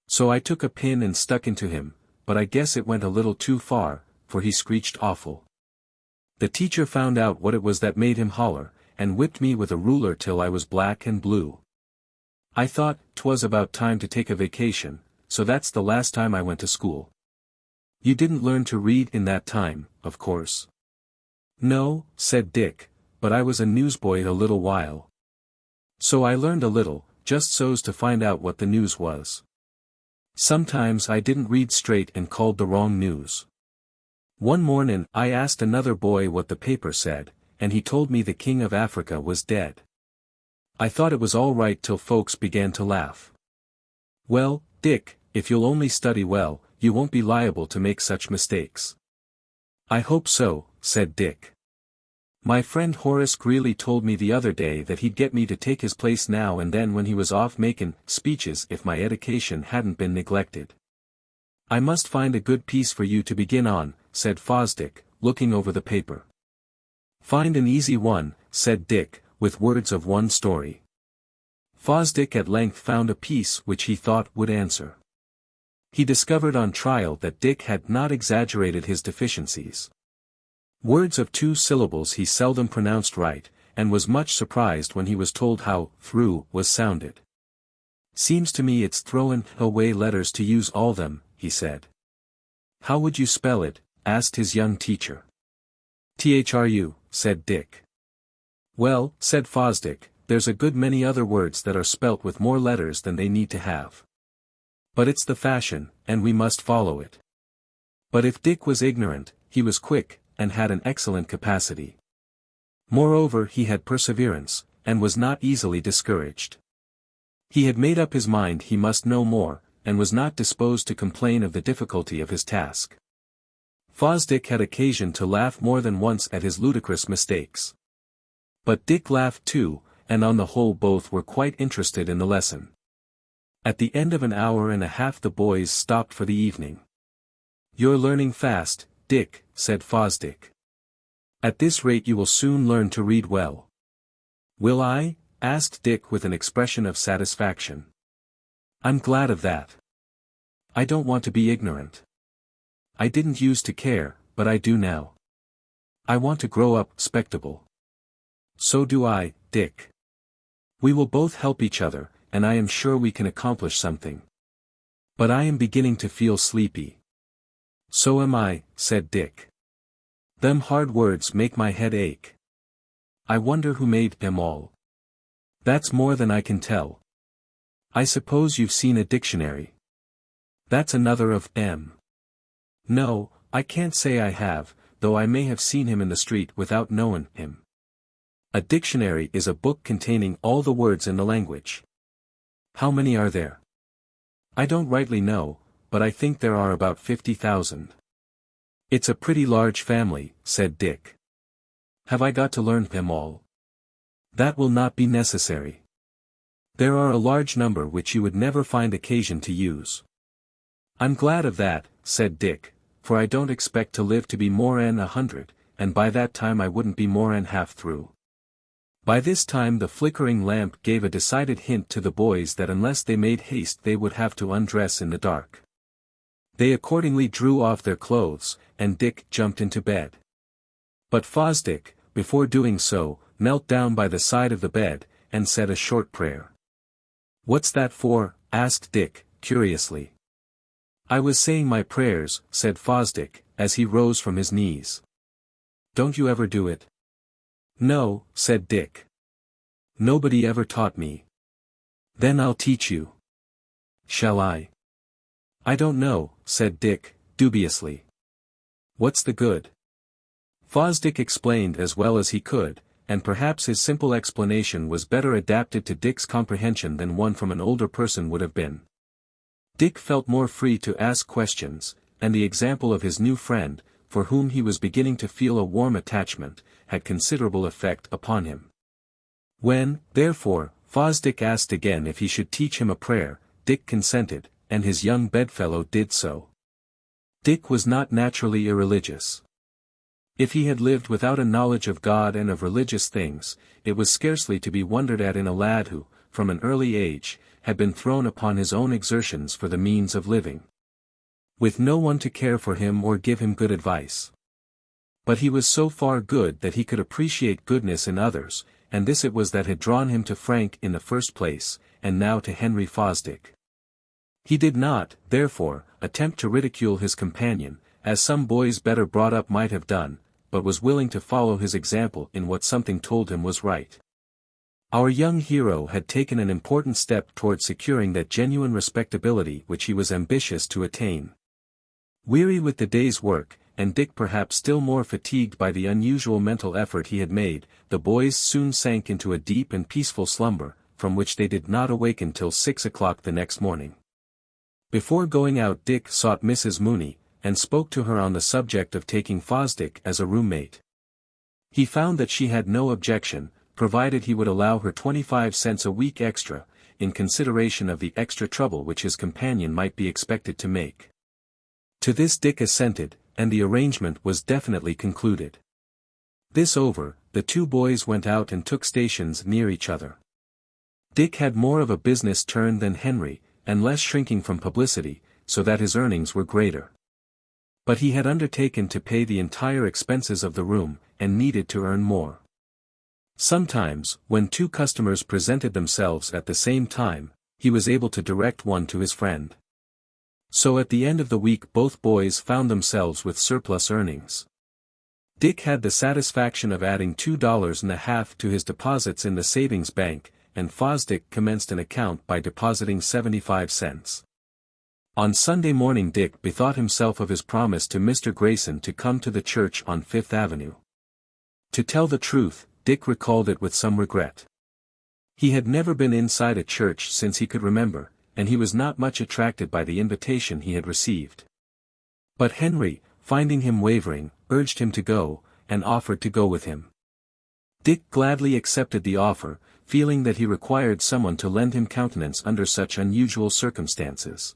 So I took a pin and stuck into him, but I guess it went a little too far, for he screeched awful. The teacher found out what it was that made him holler, and whipped me with a ruler till I was black and blue. I thought 'twas about time to take a vacation, so that's the last time I went to school." "You didn't learn to read in that time, of course?" "No," said Dick, "but I was a newsboy a little while. So I learned a little, just so's to find out what the news was. Sometimes I didn't read straight and called the wrong news. One mornin' I asked another boy what the paper said, and he told me the King of Africa was dead. I thought it was all right till folks began to laugh. Well, Dick, if you'll only study well, you won't be liable to make such mistakes." "I hope so," said Dick. "My friend Horace Greeley told me the other day that he'd get me to take his place now and then when he was off makin' speeches if my education hadn't been neglected." "I must find a good piece for you to begin on," said Fosdick, looking over the paper. "Find an easy one," said Dick, with words of one story. Fosdick at length found a piece which he thought would answer. He discovered on trial that Dick had not exaggerated his deficiencies. Words of 2 syllables he seldom pronounced right, and was much surprised when he was told how "through" was sounded. "Seems to me it's throwin' away letters to use all them," he said. "How would you spell it?" asked his young teacher. "Thru," said Dick. "Well," said Fosdick, "there's a good many other words that are spelt with more letters than they need to have. But it's the fashion, and we must follow it." But if Dick was ignorant, he was quick, and had an excellent capacity. Moreover, he had perseverance, and was not easily discouraged. He had made up his mind he must know more, and was not disposed to complain of the difficulty of his task. Fosdick had occasion to laugh more than once at his ludicrous mistakes. But Dick laughed too, and on the whole both were quite interested in the lesson. At the end of an hour and a half the boys stopped for the evening. "You're learning fast, Dick," said Fosdick. "At this rate you will soon learn to read well." "Will I?" asked Dick with an expression of satisfaction. "I'm glad of that. I don't want to be ignorant. I didn't use to care, but I do now. I want to grow up respectable." "So do I, Dick. We will both help each other, and I am sure we can accomplish something. But I am beginning to feel sleepy." So am I, said Dick. Them hard words make my head ache. I wonder who made them all. That's more than I can tell. I suppose you've seen a dictionary. That's another of M. No, I can't say I have, though I may have seen him in the street without knowing him. A dictionary is a book containing all the words in the language. How many are there? I don't rightly know, but I think there are about 50,000. It's a pretty large family, said Dick. Have I got to learn them all? That will not be necessary. There are a large number which you would never find occasion to use. I'm glad of that, said Dick, for I don't expect to live to be more'n 100, and by that time I wouldn't be more'n half through. By this time the flickering lamp gave a decided hint to the boys that unless they made haste they would have to undress in the dark. They accordingly drew off their clothes, and Dick jumped into bed. But Fosdick, before doing so, knelt down by the side of the bed, and said a short prayer. What's that for? Asked Dick, curiously. I was saying my prayers, said Fosdick, as he rose from his knees. Don't you ever do it? No, said Dick. Nobody ever taught me. Then I'll teach you. Shall I? I don't know, said Dick, dubiously. What's the good? Fosdick explained as well as he could, and perhaps his simple explanation was better adapted to Dick's comprehension than one from an older person would have been. Dick felt more free to ask questions, and the example of his new friend, for whom he was beginning to feel a warm attachment, had considerable effect upon him. When, therefore, Fosdick asked again if he should teach him a prayer, Dick consented, and his young bedfellow did so. Dick was not naturally irreligious. If he had lived without a knowledge of God and of religious things, it was scarcely to be wondered at in a lad who, from an early age, had been thrown upon his own exertions for the means of living, with no one to care for him or give him good advice. But he was so far good that he could appreciate goodness in others, and this it was that had drawn him to Frank in the first place, and now to Henry Fosdick. He did not, therefore, attempt to ridicule his companion, as some boys better brought up might have done, but was willing to follow his example in what something told him was right. Our young hero had taken an important step toward securing that genuine respectability which he was ambitious to attain. Weary with the day's work, and Dick perhaps still more fatigued by the unusual mental effort he had made, the boys soon sank into a deep and peaceful slumber, from which they did not awaken till 6 o'clock the next morning. Before going out Dick sought Mrs. Mooney, and spoke to her on the subject of taking Fosdick as a roommate. He found that she had no objection, provided he would allow her 25 cents a week extra, in consideration of the extra trouble which his companion might be expected to make. To this Dick assented, and the arrangement was definitely concluded. This over, the two boys went out and took stations near each other. Dick had more of a business turn than Henry, and less shrinking from publicity, so that his earnings were greater. But he had undertaken to pay the entire expenses of the room, and needed to earn more. Sometimes, when two customers presented themselves at the same time, he was able to direct one to his friend. So at the end of the week both boys found themselves with surplus earnings. Dick had the satisfaction of adding $2.50 to his deposits in the savings bank, and Fosdick commenced an account by depositing 75 cents. On Sunday morning Dick bethought himself of his promise to Mr. Grayson to come to the church on Fifth Avenue. To tell the truth, Dick recalled it with some regret. He had never been inside a church since he could remember, and he was not much attracted by the invitation he had received. But Henry, finding him wavering, urged him to go, and offered to go with him. Dick gladly accepted the offer, feeling that he required someone to lend him countenance under such unusual circumstances.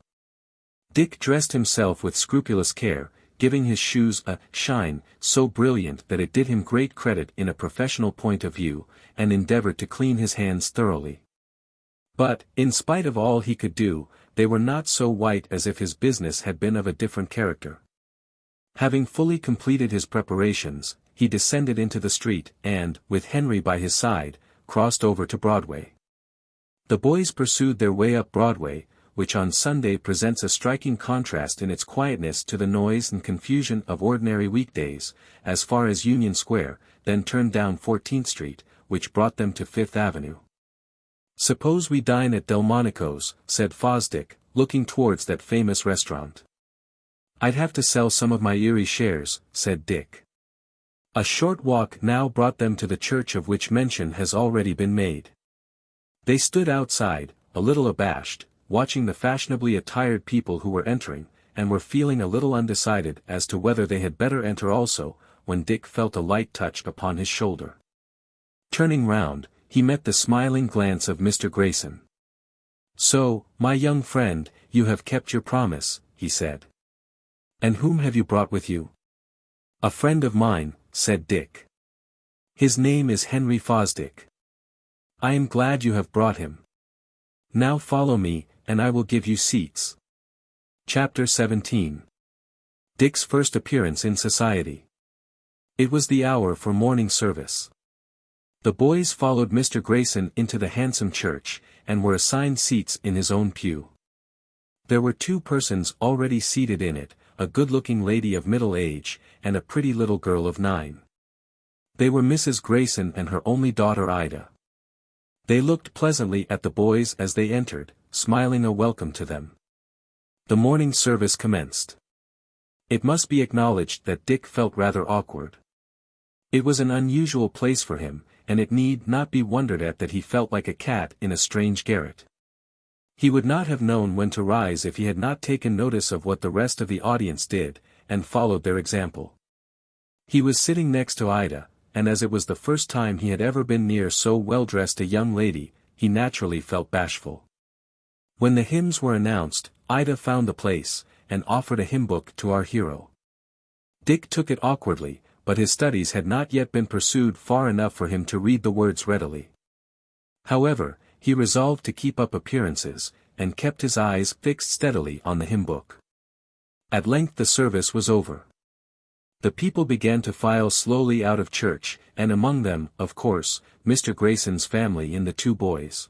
Dick dressed himself with scrupulous care, giving his shoes a shine so brilliant that it did him great credit in a professional point of view, and endeavored to clean his hands thoroughly. But, in spite of all he could do, they were not so white as if his business had been of a different character. Having fully completed his preparations, he descended into the street, and, with Henry by his side, crossed over to Broadway. The boys pursued their way up Broadway, which on Sunday presents a striking contrast in its quietness to the noise and confusion of ordinary weekdays, as far as Union Square, then turned down 14th Street, which brought them to Fifth Avenue. "Suppose we dine at Delmonico's," said Fosdick, looking towards that famous restaurant. "I'd have to sell some of my Erie shares," said Dick. A short walk now brought them to the church of which mention has already been made. They stood outside, a little abashed, watching the fashionably attired people who were entering, and were feeling a little undecided as to whether they had better enter also, when Dick felt a light touch upon his shoulder. Turning round, he met the smiling glance of Mr. Grayson. "So, my young friend, you have kept your promise," he said. "And whom have you brought with you?" "A friend of mine," said Dick. "His name is Henry Fosdick." "I am glad you have brought him. Now follow me, and I will give you seats." Chapter 17. Dick's first appearance in society. It was the hour for morning service. The boys followed Mr. Grayson into the handsome church, and were assigned seats in his own pew. There were two persons already seated in it, a good-looking lady of middle age, and a pretty little girl of 9. They were Mrs. Grayson and her only daughter Ida. They looked pleasantly at the boys as they entered, smiling a welcome to them. The morning service commenced. It must be acknowledged that Dick felt rather awkward. It was an unusual place for him, and it need not be wondered at that he felt like a cat in a strange garret. He would not have known when to rise if he had not taken notice of what the rest of the audience did, and followed their example. He was sitting next to Ida, and as it was the first time he had ever been near so well-dressed a young lady, he naturally felt bashful. When the hymns were announced, Ida found the place, and offered a hymn book to our hero. Dick took it awkwardly, but his studies had not yet been pursued far enough for him to read the words readily. However, he resolved to keep up appearances, and kept his eyes fixed steadily on the hymn book. At length the service was over. The people began to file slowly out of church, and among them, of course, Mr. Grayson's family and the two boys.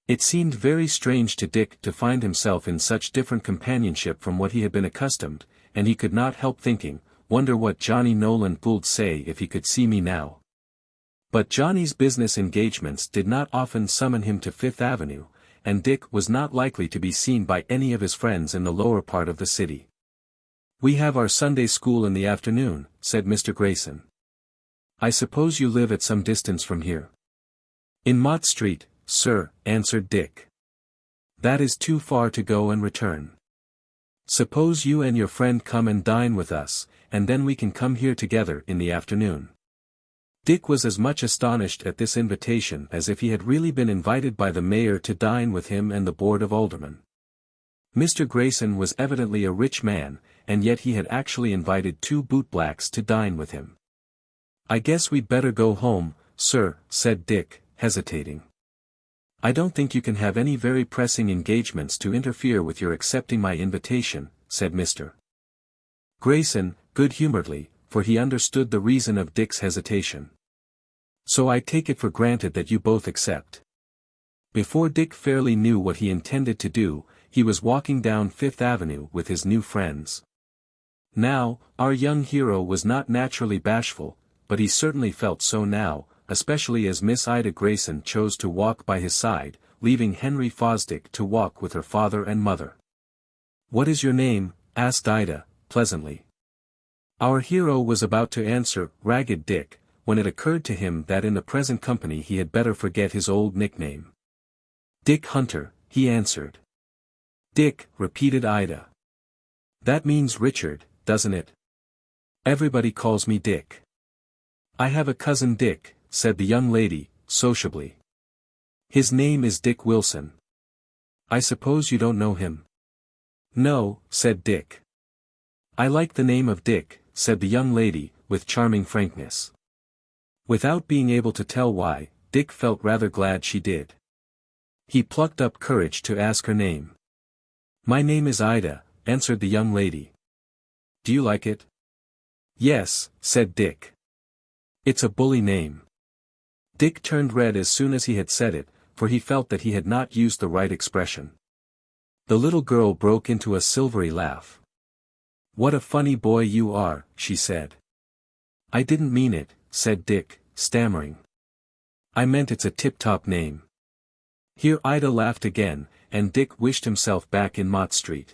It seemed very strange to Dick to find himself in such different companionship from what he had been accustomed, and he could not help thinking, "Wonder what Johnny Nolan would say if he could see me now." But Johnny's business engagements did not often summon him to Fifth Avenue, and Dick was not likely to be seen by any of his friends in the lower part of the city. "We have our Sunday school in the afternoon," said Mr. Grayson. "I suppose you live at some distance from here?" "In Mott Street, sir," answered Dick. "That is too far to go and return. Suppose you and your friend come and dine with us, and then we can come here together in the afternoon." Dick was as much astonished at this invitation as if he had really been invited by the mayor to dine with him and the board of aldermen. Mr. Grayson was evidently a rich man, and yet he had actually invited two bootblacks to dine with him. "I guess we'd better go home, sir," said Dick, hesitating. "I don't think you can have any very pressing engagements to interfere with your accepting my invitation," said Mr. Grayson, good-humoredly, for he understood the reason of Dick's hesitation. "So I take it for granted that you both accept." Before Dick fairly knew what he intended to do, he was walking down Fifth Avenue with his new friends. Now, our young hero was not naturally bashful, but he certainly felt so now, especially as Miss Ida Grayson chose to walk by his side, leaving Henry Fosdick to walk with her father and mother. "What is your name?" asked Ida, pleasantly. Our hero was about to answer Ragged Dick, when it occurred to him that in the present company he had better forget his old nickname. "Dick Hunter," he answered. "Dick," repeated Ida. "That means Richard, doesn't it? Everybody calls me Dick." "I have a cousin Dick," said the young lady, sociably. "His name is Dick Wilson. I suppose you don't know him?" "No," said Dick. "I like the name of Dick," said the young lady, with charming frankness. Without being able to tell why, Dick felt rather glad she did. He plucked up courage to ask her name. "My name is Ida," answered the young lady. "Do you like it?" "Yes," said Dick. "It's a bully name." Dick turned red as soon as he had said it, for he felt that he had not used the right expression. The little girl broke into a silvery laugh. "What a funny boy you are," she said. "I didn't mean it," said Dick, stammering. "I meant it's a tip-top name." Here Ida laughed again, and Dick wished himself back in Mott Street.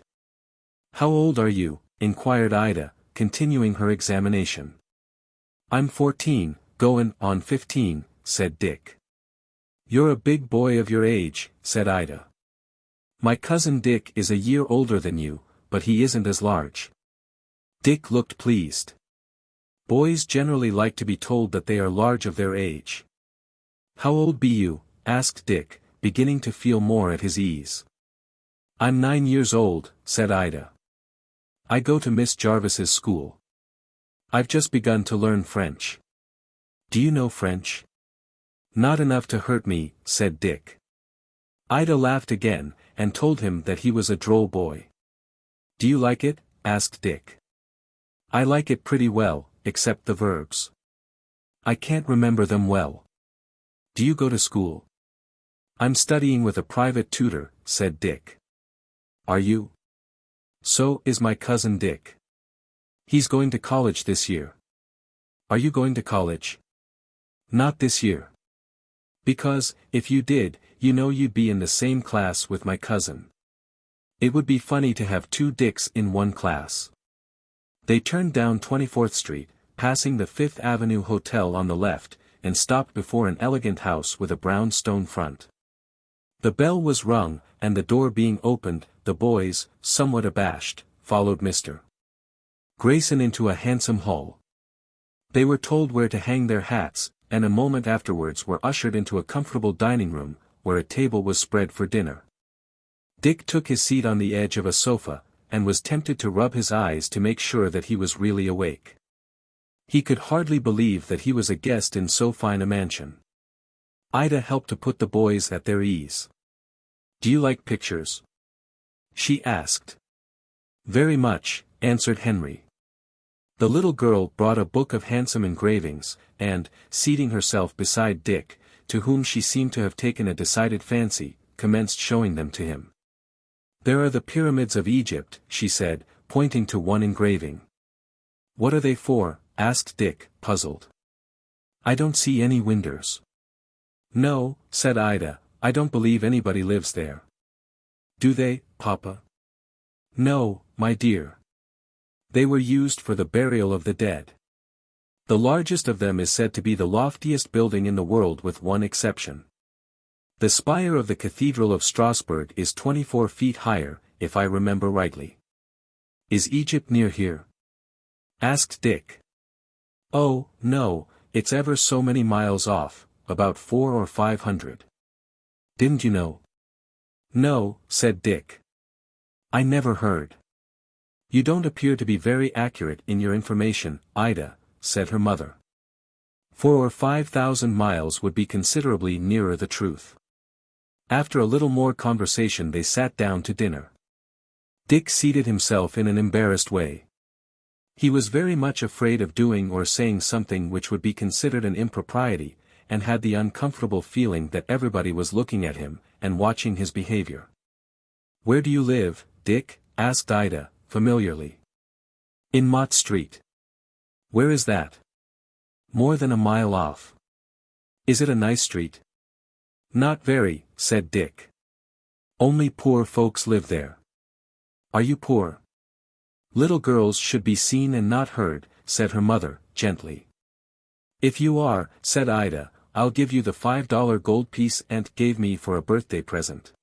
"How old are you?" inquired Ida, continuing her examination. "I'm 14, goin' on 15, said Dick. "You're a big boy of your age," said Ida. "My cousin Dick is a year older than you, but he isn't as large." Dick looked pleased. Boys generally like to be told that they are large of their age. "How old be you?" asked Dick, beginning to feel more at his ease. "I'm 9 years old," said Ida. "I go to Miss Jarvis's school. I've just begun to learn French." "Do you know French?" "Not enough to hurt me," said Dick. Ida laughed again, and told him that he was a droll boy. "Do you like it?" asked Dick. "I like it pretty well, except the verbs. I can't remember them well." "Do you go to school?" "I'm studying with a private tutor," said Dick. "Are you?" "So is my cousin Dick. He's going to college this year." "Are you going to college?" "Not this year. Because, if you did, you know you'd be in the same class with my cousin. It would be funny to have 2 Dicks in one class." They turned down 24th Street, passing the Fifth Avenue Hotel on the left, and stopped before an elegant house with a brown stone front. The bell was rung, and the door being opened, the boys, somewhat abashed, followed Mr. Grayson into a handsome hall. They were told where to hang their hats, and a moment afterwards were ushered into a comfortable dining room, where a table was spread for dinner. Dick took his seat on the edge of a sofa, and was tempted to rub his eyes to make sure that he was really awake. He could hardly believe that he was a guest in so fine a mansion. Ida helped to put the boys at their ease. "Do you like pictures?" she asked. "Very much," answered Henry. The little girl brought a book of handsome engravings, and, seating herself beside Dick, to whom she seemed to have taken a decided fancy, commenced showing them to him. "There are the pyramids of Egypt," she said, pointing to one engraving. "What are they for?" asked Dick, puzzled. "I don't see any windows." "No," said Ida, "I don't believe anybody lives there." "Do they, Papa?" "No, my dear. They were used for the burial of the dead. The largest of them is said to be the loftiest building in the world with one exception. The spire of the Cathedral of Strasbourg is 24 feet higher, if I remember rightly." "Is Egypt near here?" asked Dick. "Oh, no, it's ever so many miles off, about 400 or 500. Didn't you know?" "No," said Dick. "I never heard." "You don't appear to be very accurate in your information, Ida," said her mother. 4 or 5,000 miles would be considerably nearer the truth. After a little more conversation they sat down to dinner. Dick seated himself in an embarrassed way. He was very much afraid of doing or saying something which would be considered an impropriety, and had the uncomfortable feeling that everybody was looking at him, and watching his behavior. "Where do you live, Dick?" asked Ida, familiarly. "In Mott Street." "Where is that?" "More than a mile off." "Is it a nice street?" "Not very," said Dick. "Only poor folks live there." "Are you poor?" "Little girls should be seen and not heard," said her mother, gently. "If you are," said Ida, "I'll give you the $5 gold piece Aunt gave me for a birthday present."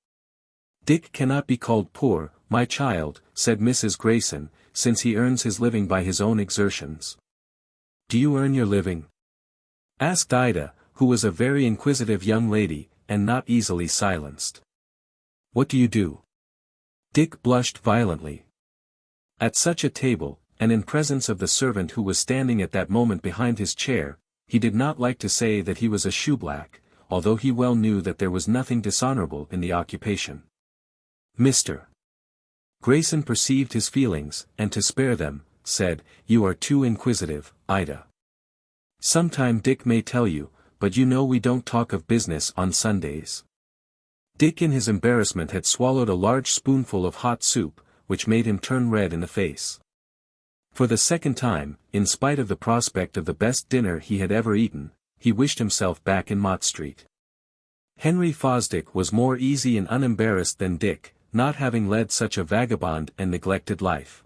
"Dick cannot be called poor, my child," said Mrs. Grayson, "since he earns his living by his own exertions." "Do you earn your living?" asked Ida, who was a very inquisitive young lady, and not easily silenced. "What do you do?" Dick blushed violently. At such a table, and in presence of the servant who was standing at that moment behind his chair, he did not like to say that he was a shoeblack, although he well knew that there was nothing dishonorable in the occupation. Mr. Grayson perceived his feelings, and to spare them, said, "You are too inquisitive, Ida. Sometime Dick may tell you, but you know we don't talk of business on Sundays." Dick in his embarrassment had swallowed a large spoonful of hot soup, which made him turn red in the face. For the second time, in spite of the prospect of the best dinner he had ever eaten, he wished himself back in Mott Street. Henry Fosdick was more easy and unembarrassed than Dick, not having led such a vagabond and neglected life.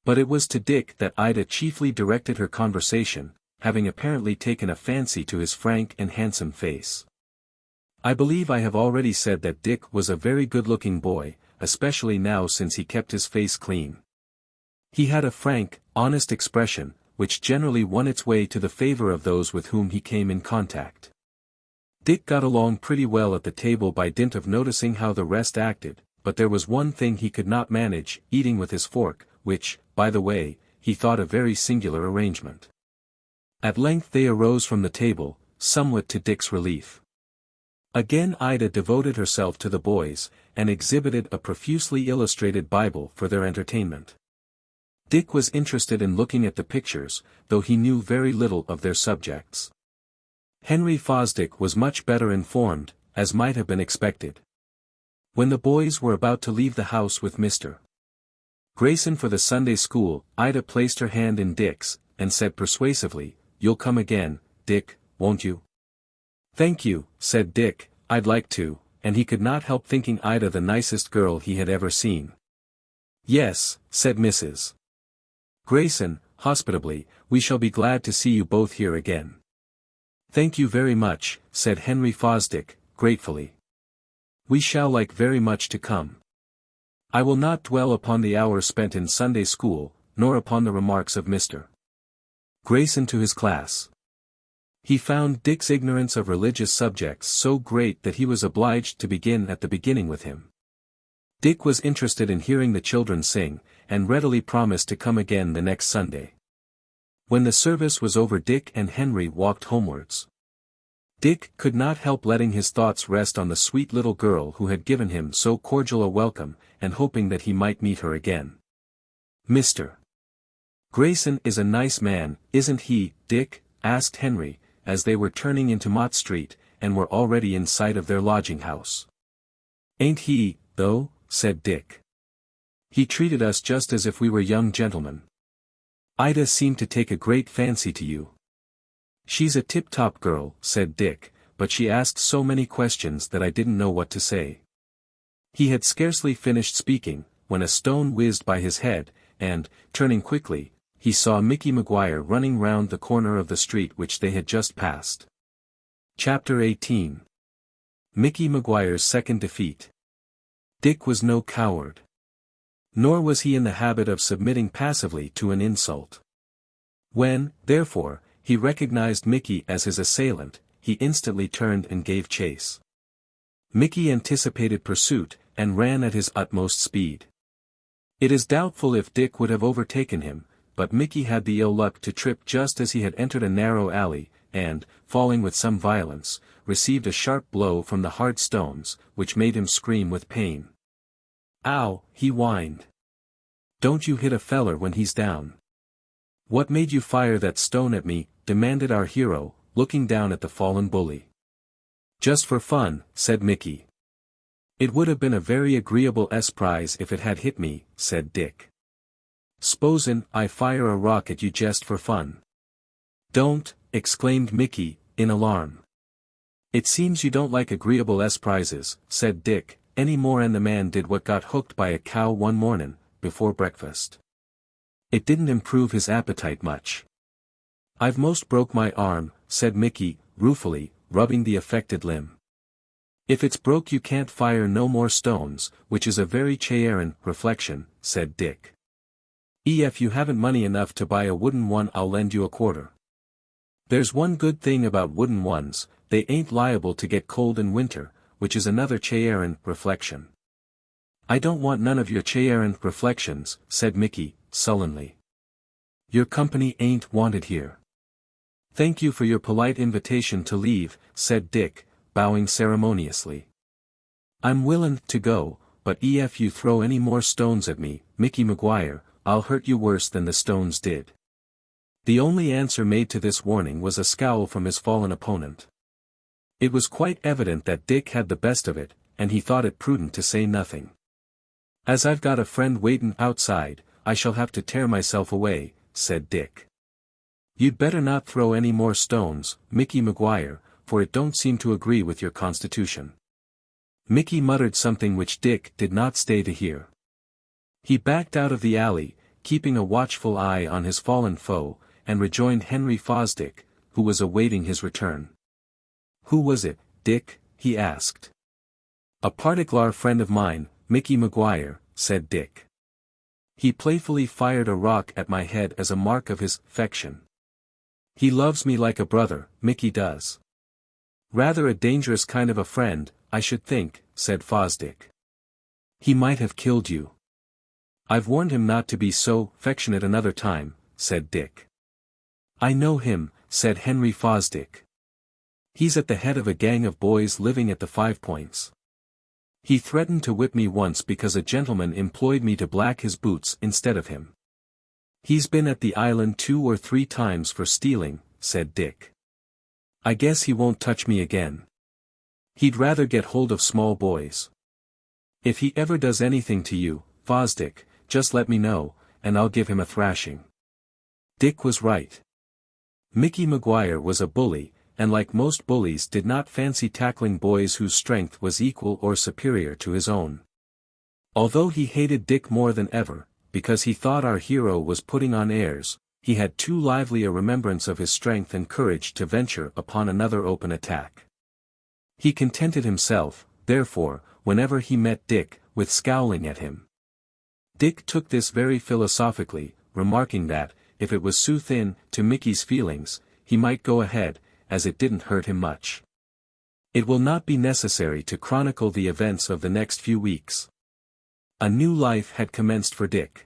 But it was to Dick that Ida chiefly directed her conversation, having apparently taken a fancy to his frank and handsome face. I believe I have already said that Dick was a very good-looking boy, especially now since he kept his face clean. He had a frank, honest expression, which generally won its way to the favor of those with whom he came in contact. Dick got along pretty well at the table by dint of noticing how the rest acted, but there was one thing he could not manage, eating with his fork, which, by the way, he thought a very singular arrangement. At length they arose from the table, somewhat to Dick's relief. Again Ida devoted herself to the boys, and exhibited a profusely illustrated Bible for their entertainment. Dick was interested in looking at the pictures, though he knew very little of their subjects. Henry Fosdick was much better informed, as might have been expected. When the boys were about to leave the house with Mr. Grayson for the Sunday school, Ida placed her hand in Dick's, and said persuasively, "You'll come again, Dick, won't you?" "Thank you," said Dick, "I'd like to," and he could not help thinking Ida the nicest girl he had ever seen. "Yes," said Mrs. Grayson, hospitably, "we shall be glad to see you both here again." "Thank you very much," said Henry Fosdick, gratefully. "We shall like very much to come. I will not dwell upon the hour spent in Sunday school, nor upon the remarks of Mr. Grayson to his class. He found Dick's ignorance of religious subjects so great that he was obliged to begin at the beginning with him. Dick was interested in hearing the children sing, and readily promised to come again the next Sunday. When the service was over Dick and Henry walked homewards. Dick could not help letting his thoughts rest on the sweet little girl who had given him so cordial a welcome, and hoping that he might meet her again. "Mr. Grayson is a nice man, isn't he, Dick?" asked Henry, as they were turning into Mott Street, and were already in sight of their lodging-house. "Ain't he, though?" said Dick. "He treated us just as if we were young gentlemen. Ida seemed to take a great fancy to you." "She's a tip-top girl," said Dick, "but she asked so many questions that I didn't know what to say." He had scarcely finished speaking, when a stone whizzed by his head, and, turning quickly, he saw Mickey Maguire running round the corner of the street which they had just passed. Chapter 18. Mickey Maguire's second defeat. Dick was no coward. Nor was he in the habit of submitting passively to an insult. When, therefore, he recognized Mickey as his assailant, he instantly turned and gave chase. Mickey anticipated pursuit, and ran at his utmost speed. It is doubtful if Dick would have overtaken him, but Mickey had the ill luck to trip just as he had entered a narrow alley, and, falling with some violence, received a sharp blow from the hard stones, which made him scream with pain. "Ow!" he whined. "Don't you hit a feller when he's down." "What made you fire that stone at me?" demanded our hero, looking down at the fallen bully. "Just for fun," said Mickey. "It would have been a very agreeable surprise if it had hit me," said Dick. "S'posen' I fire a rock at you just for fun." "Don't," exclaimed Mickey, in alarm. "It seems you don't like agreeable surprises," said Dick, "any more'n the man did what got hooked by a cow one mornin', before breakfast. It didn't improve his appetite much." "I've most broke my arm," said Mickey, ruefully, rubbing the affected limb. "If it's broke you can't fire no more stones, which is a very chair'n reflection," said Dick. "If you haven't money enough to buy a wooden one I'll lend you a quarter. There's one good thing about wooden ones, they ain't liable to get cold in winter, which is another chair'n reflection." "I don't want none of your chair'n reflections," said Mickey, sullenly. "Your company ain't wanted here." "Thank you for your polite invitation to leave," said Dick, bowing ceremoniously. "I'm willin' to go, but if you throw any more stones at me, Mickey Maguire, I'll hurt you worse than the stones did." The only answer made to this warning was a scowl from his fallen opponent. It was quite evident that Dick had the best of it, and he thought it prudent to say nothing. "As I've got a friend waitin' outside, I shall have to tear myself away," said Dick. "You'd better not throw any more stones, Mickey Maguire, for it don't seem to agree with your constitution." Mickey muttered something which Dick did not stay to hear. He backed out of the alley, keeping a watchful eye on his fallen foe, and rejoined Henry Fosdick, who was awaiting his return. "Who was it, Dick?" he asked. "A particular friend of mine, Mickey Maguire," said Dick. "He playfully fired a rock at my head as a mark of his affection. He loves me like a brother, Mickey does." "Rather a dangerous kind of a friend, I should think," said Fosdick. "He might have killed you." "I've warned him not to be so affectionate another time," said Dick. "I know him," said Henry Fosdick. "He's at the head of a gang of boys living at the 5 Points. He threatened to whip me once because a gentleman employed me to black his boots instead of him. He's been at the island 2 or 3 times for stealing," said Dick. "I guess he won't touch me again. He'd rather get hold of small boys. If he ever does anything to you, Fosdick, just let me know, and I'll give him a thrashing." Dick was right. Mickey Maguire was a bully, and like most bullies did not fancy tackling boys whose strength was equal or superior to his own. Although he hated Dick more than ever, because he thought our hero was putting on airs, he had too lively a remembrance of his strength and courage to venture upon another open attack. He contented himself, therefore, whenever he met Dick, with scowling at him. Dick took this very philosophically, remarking that, if it was soothin' to Mickey's feelings, he might go ahead, as it didn't hurt him much. It will not be necessary to chronicle the events of the next few weeks. A new life had commenced for Dick.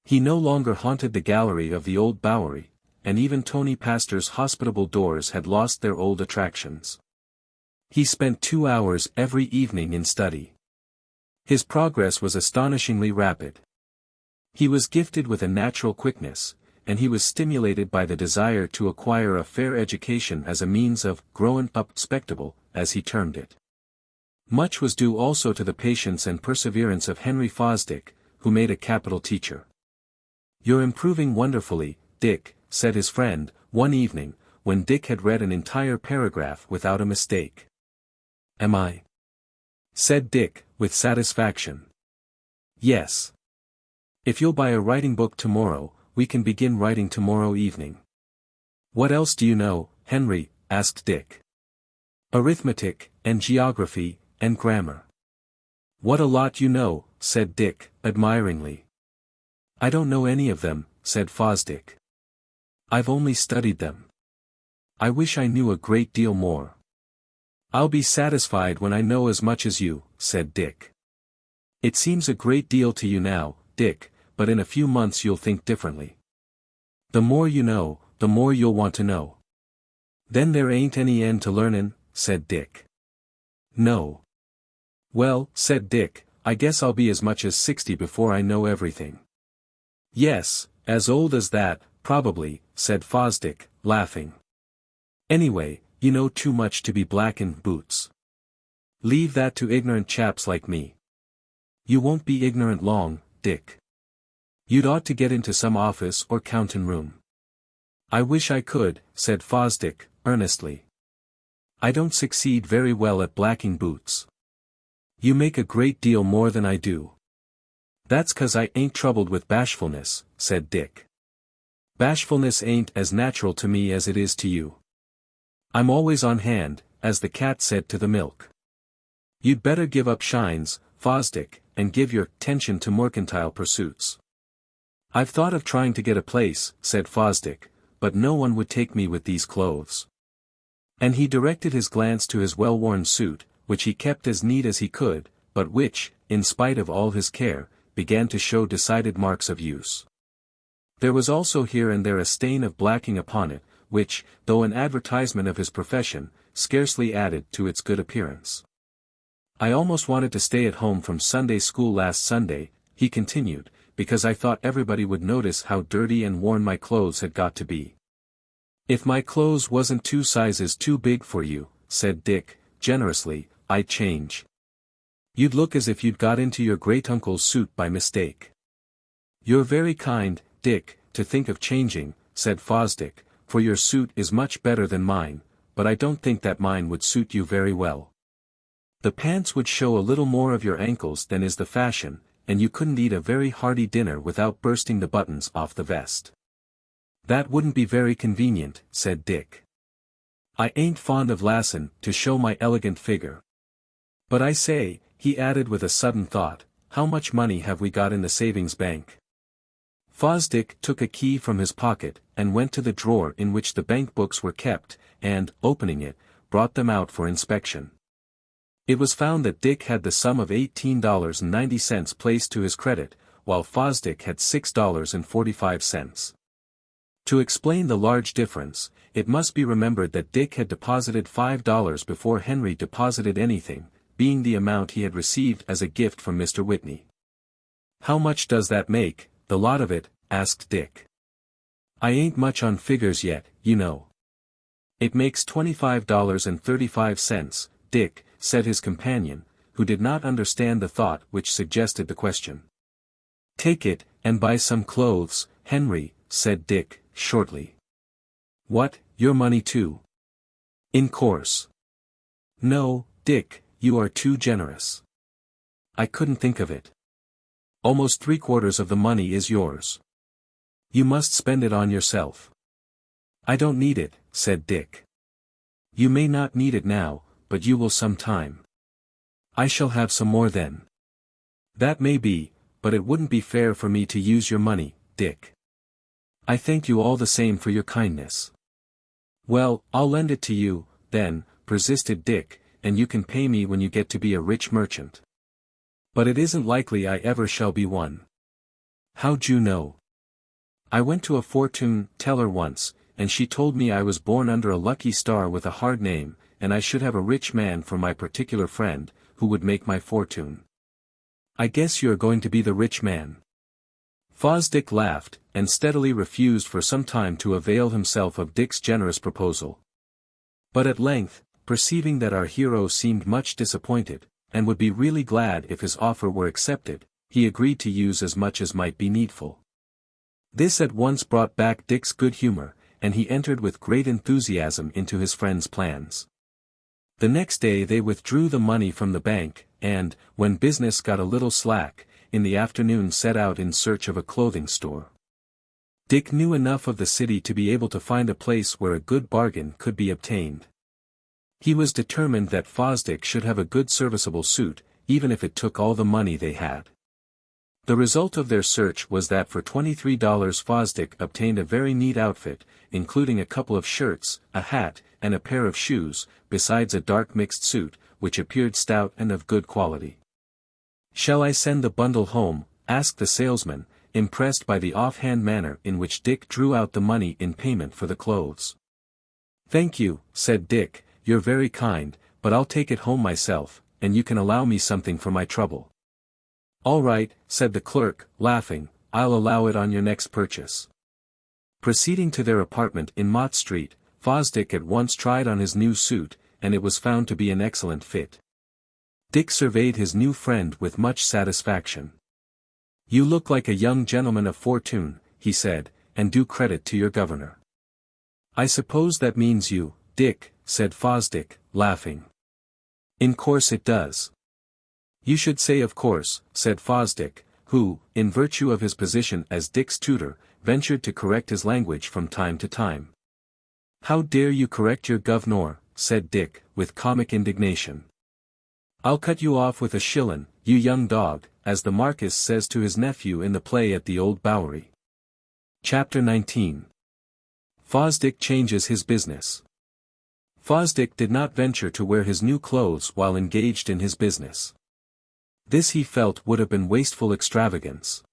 He no longer haunted the gallery of the old Bowery, and even Tony Pastor's hospitable doors had lost their old attractions. He spent 2 hours every evening in study. His progress was astonishingly rapid. He was gifted with a natural quickness, and he was stimulated by the desire to acquire a fair education as a means of growing up respectable, as he termed it. Much was due also to the patience and perseverance of Henry Fosdick, who made a capital teacher. "You're improving wonderfully, Dick," said his friend, one evening, when Dick had read an entire paragraph without a mistake. "Am I?" said Dick, with satisfaction. "Yes. If you'll buy a writing book tomorrow, we can begin writing tomorrow evening." "What else do you know, Henry?" asked Dick. "Arithmetic, and geography, and grammar." "What a lot you know," said Dick, admiringly. "I don't know any of them," said Fosdick. "I've only studied them. I wish I knew a great deal more." "I'll be satisfied when I know as much as you," said Dick. "It seems a great deal to you now, Dick, but in a few months you'll think differently. The more you know, the more you'll want to know." "Then there ain't any end to learnin'," said Dick. "No." "Well," said Dick, "I guess I'll be as much as 60 before I know everything." "Yes, as old as that, probably," said Fosdick, laughing. "Anyway, you know too much to be blacking boots. Leave that to ignorant chaps like me." "You won't be ignorant long, Dick. You'd ought to get into some office or countin' room." "I wish I could," said Fosdick, earnestly. "I don't succeed very well at blacking boots." "You make a great deal more than I do." "That's 'cause I ain't troubled with bashfulness," said Dick. "Bashfulness ain't as natural to me as it is to you. I'm always on hand, as the cat said to the milk. You'd better give up shines, Fosdick, and give your attention to mercantile pursuits." "I've thought of trying to get a place," said Fosdick, "but no one would take me with these clothes." And he directed his glance to his well-worn suit, which he kept as neat as he could, but which, in spite of all his care, began to show decided marks of use. There was also here and there a stain of blacking upon it, which, though an advertisement of his profession, scarcely added to its good appearance. "I almost wanted to stay at home from Sunday school last Sunday," he continued, "because I thought everybody would notice how dirty and worn my clothes had got to be." "If my clothes wasn't 2 sizes too big for you," said Dick, generously, "I'd change." You'd look as if you'd got into your great-uncle's suit by mistake. You're very kind, Dick, to think of changing, said Fosdick, for your suit is much better than mine, but I don't think that mine would suit you very well. The pants would show a little more of your ankles than is the fashion, and you couldn't eat a very hearty dinner without bursting the buttons off the vest. That wouldn't be very convenient, said Dick. I ain't fond of lassin' to show my elegant figure. But I say, he added with a sudden thought, how much money have we got in the savings bank? Fosdick took a key from his pocket, and went to the drawer in which the bank books were kept, and, opening it, brought them out for inspection. It was found that Dick had the sum of $18.90 placed to his credit, while Fosdick had $6.45. To explain the large difference, it must be remembered that Dick had deposited $5 before Henry deposited anything, being the amount he had received as a gift from Mr. Whitney. How much does that make, the lot of it? Asked Dick. I ain't much on figures yet, you know. It makes $25.35, Dick, said his companion, who did not understand the thought which suggested the question. Take it, and buy some clothes, Henry, said Dick, shortly. What, your money too? In course. No, Dick, you are too generous. I couldn't think of it. Almost 3/4 of the money is yours. You must spend it on yourself. I don't need it, said Dick. You may not need it now, but you will some time. I shall have some more then. That may be, but it wouldn't be fair for me to use your money, Dick. I thank you all the same for your kindness. Well, I'll lend it to you, then, persisted Dick, and you can pay me when you get to be a rich merchant. But it isn't likely I ever shall be one. How'd you know? I went to a fortune teller once, and she told me I was born under a lucky star with a hard name, and I should have a rich man for my particular friend, who would make my fortune. I guess you're going to be the rich man. Fosdick laughed, and steadily refused for some time to avail himself of Dick's generous proposal. But at length, perceiving that our hero seemed much disappointed, and would be really glad if his offer were accepted, he agreed to use as much as might be needful. This at once brought back Dick's good humor, and he entered with great enthusiasm into his friend's plans. The next day they withdrew the money from the bank, and, when business got a little slack, in the afternoon set out in search of a clothing store. Dick knew enough of the city to be able to find a place where a good bargain could be obtained. He was determined that Fosdick should have a good serviceable suit, even if it took all the money they had. The result of their search was that for $23 Fosdick obtained a very neat outfit, including a couple of shirts, a hat, and a pair of shoes, besides a dark mixed suit, which appeared stout and of good quality. "Shall I send the bundle home?" asked the salesman, impressed by the offhand manner in which Dick drew out the money in payment for the clothes. "Thank you," said Dick, "you're very kind, but I'll take it home myself, and you can allow me something for my trouble." "All right," said the clerk, laughing, "I'll allow it on your next purchase." Proceeding to their apartment in Mott Street, Fosdick at once tried on his new suit, and it was found to be an excellent fit. Dick surveyed his new friend with much satisfaction. "You look like a young gentleman of fortune," he said, "and do credit to your governor." "I suppose that means you, Dick," said Fosdick, laughing. "In course it does." "You should say of course," said Fosdick, who, in virtue of his position as Dick's tutor, ventured to correct his language from time to time. "How dare you correct your governor?" said Dick, with comic indignation. "I'll cut you off with a shillin', you young dog," as the Marquis says to his nephew in the play at the Old Bowery. Chapter 19. Fosdick changes his business. Fosdick did not venture to wear his new clothes while engaged in his business. This he felt would have been wasteful extravagance.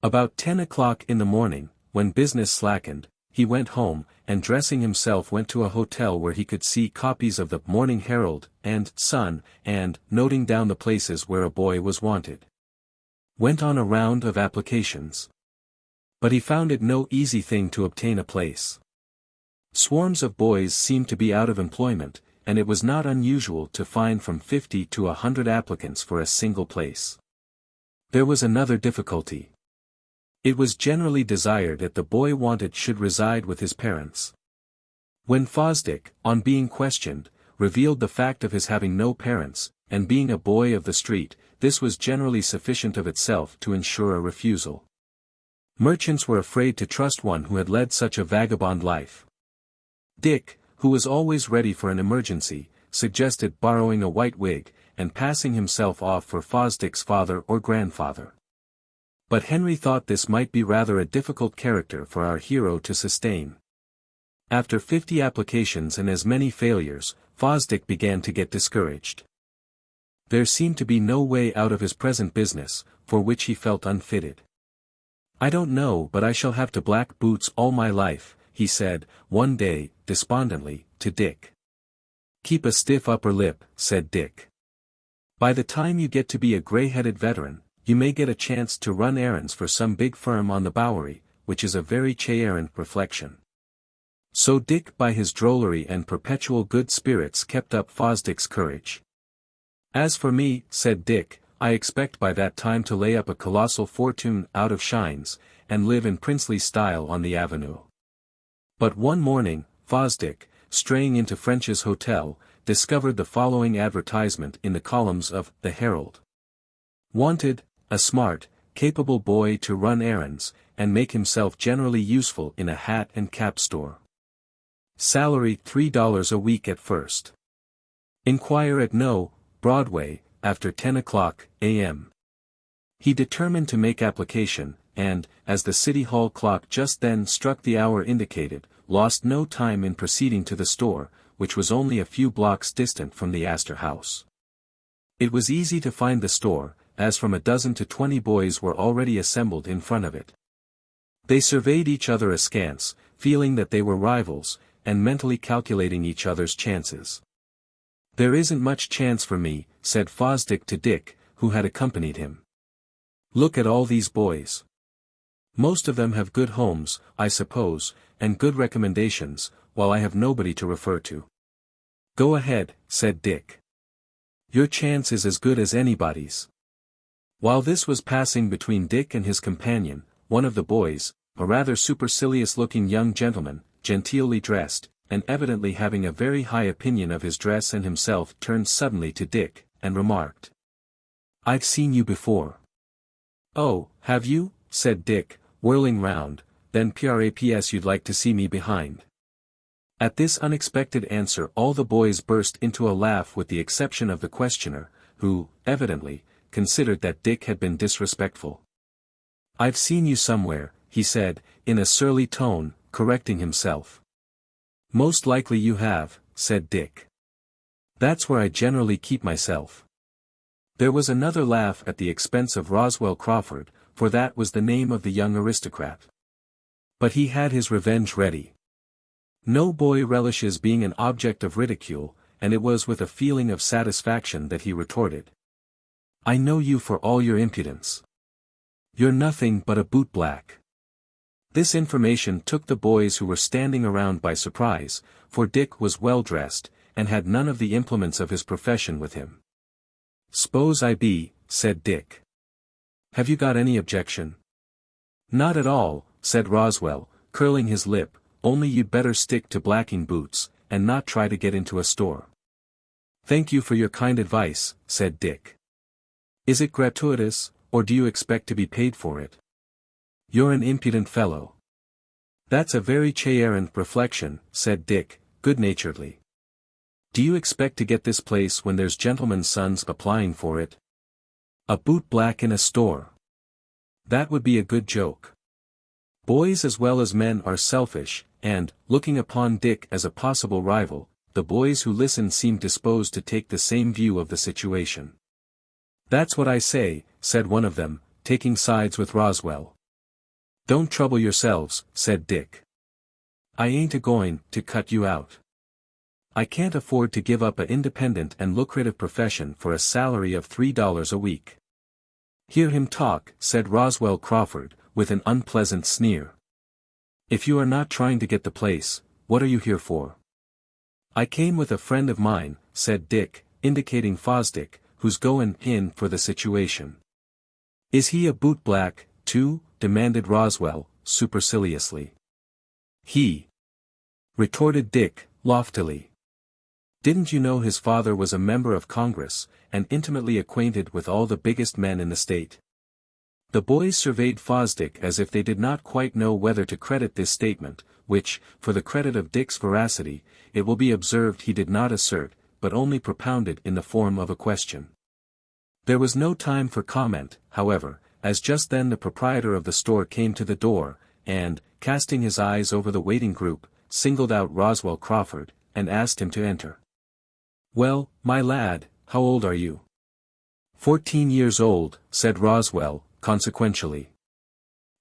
About 10 o'clock in the morning, when business slackened, he went home, and dressing himself went to a hotel where he could see copies of the Morning Herald and Sun, and, noting down the places where a boy was wanted, went on a round of applications. But he found it no easy thing to obtain a place. Swarms of boys seemed to be out of employment, and it was not unusual to find from 50 to 100 applicants for a single place. There was another difficulty. It was generally desired that the boy wanted should reside with his parents. When Fosdick, on being questioned, revealed the fact of his having no parents, and being a boy of the street, this was generally sufficient of itself to ensure a refusal. Merchants were afraid to trust one who had led such a vagabond life. Dick, who was always ready for an emergency, suggested borrowing a white wig, and passing himself off for Fosdick's father or grandfather. But Henry thought this might be rather a difficult character for our hero to sustain. After 50 applications and as many failures, Fosdick began to get discouraged. There seemed to be no way out of his present business, for which he felt unfitted. "I don't know, but I shall have to black boots all my life," he said, one day, despondently, to Dick. "Keep a stiff upper lip," said Dick. "By the time you get to be a gray-headed veteran, you may get a chance to run errands for some big firm on the Bowery, which is a very errant reflection." So Dick by his drollery and perpetual good spirits kept up Fosdick's courage. "As for me," said Dick, "I expect by that time to lay up a colossal fortune out of shines, and live in princely style on the avenue." But one morning, Fosdick, straying into French's hotel, discovered the following advertisement in the columns of the Herald. "Wanted, a smart, capable boy to run errands, and make himself generally useful in a hat and cap store. Salary $3 a week at first. Inquire at No. Broadway, after 10 o'clock a.m. He determined to make application, and, as the City Hall clock just then struck the hour indicated, lost no time in proceeding to the store, which was only a few blocks distant from the Astor House. It was easy to find the store, as from a dozen to 20 boys were already assembled in front of it. They surveyed each other askance, feeling that they were rivals, and mentally calculating each other's chances. "There isn't much chance for me," said Fosdick to Dick, who had accompanied him. "Look at all these boys. Most of them have good homes, I suppose, and good recommendations, while I have nobody to refer to." "Go ahead," said Dick. "Your chance is as good as anybody's." While this was passing between Dick and his companion, one of the boys, a rather supercilious-looking young gentleman, genteelly dressed, and evidently having a very high opinion of his dress and himself, turned suddenly to Dick, and remarked, "I've seen you before." "Oh, have you?" said Dick, whirling round, "then praps you'd like to see me behind." At this unexpected answer all the boys burst into a laugh with the exception of the questioner, who, evidently, considered that Dick had been disrespectful. "I've seen you somewhere," he said, in a surly tone, correcting himself. "Most likely you have," said Dick. "That's where I generally keep myself." There was another laugh at the expense of Roswell Crawford, for that was the name of the young aristocrat. But he had his revenge ready. No boy relishes being an object of ridicule, and it was with a feeling of satisfaction that he retorted, "I know you for all your impudence. You're nothing but a bootblack." This information took the boys who were standing around by surprise, for Dick was well dressed, and had none of the implements of his profession with him. "S'pose I be," said Dick. "Have you got any objection?" "Not at all," said Roswell, curling his lip, "only you'd better stick to blacking boots, and not try to get into a store." "Thank you for your kind advice," said Dick. "Is it gratuitous, or do you expect to be paid for it?" "You're an impudent fellow." "That's a very errant reflection," said Dick, good-naturedly. "Do you expect to get this place when there's gentlemen's sons applying for it? A bootblack in a store. That would be a good joke." Boys as well as men are selfish, and, looking upon Dick as a possible rival, the boys who listened seemed disposed to take the same view of the situation. "That's what I say," said one of them, taking sides with Roswell. "Don't trouble yourselves," said Dick. "I ain't a-going to cut you out. I can't afford to give up a independent and lucrative profession for a salary of $3 a week." "Hear him talk," said Roswell Crawford, with an unpleasant sneer. "If you are not trying to get the place, what are you here for?" "I came with a friend of mine," said Dick, indicating Fosdick, "who's goin' in for the situation." "Is he a bootblack, too?" demanded Roswell, superciliously. "He," retorted Dick, loftily. "Didn't you know his father was a member of Congress, and intimately acquainted with all the biggest men in the state?" The boys surveyed Fosdick as if they did not quite know whether to credit this statement, which, for the credit of Dick's veracity, it will be observed he did not assert, but only propounded in the form of a question. There was no time for comment, however, as just then the proprietor of the store came to the door, and, casting his eyes over the waiting group, singled out Roswell Crawford, and asked him to enter. "Well, my lad, how old are you?" 14 years old, said Roswell, consequentially.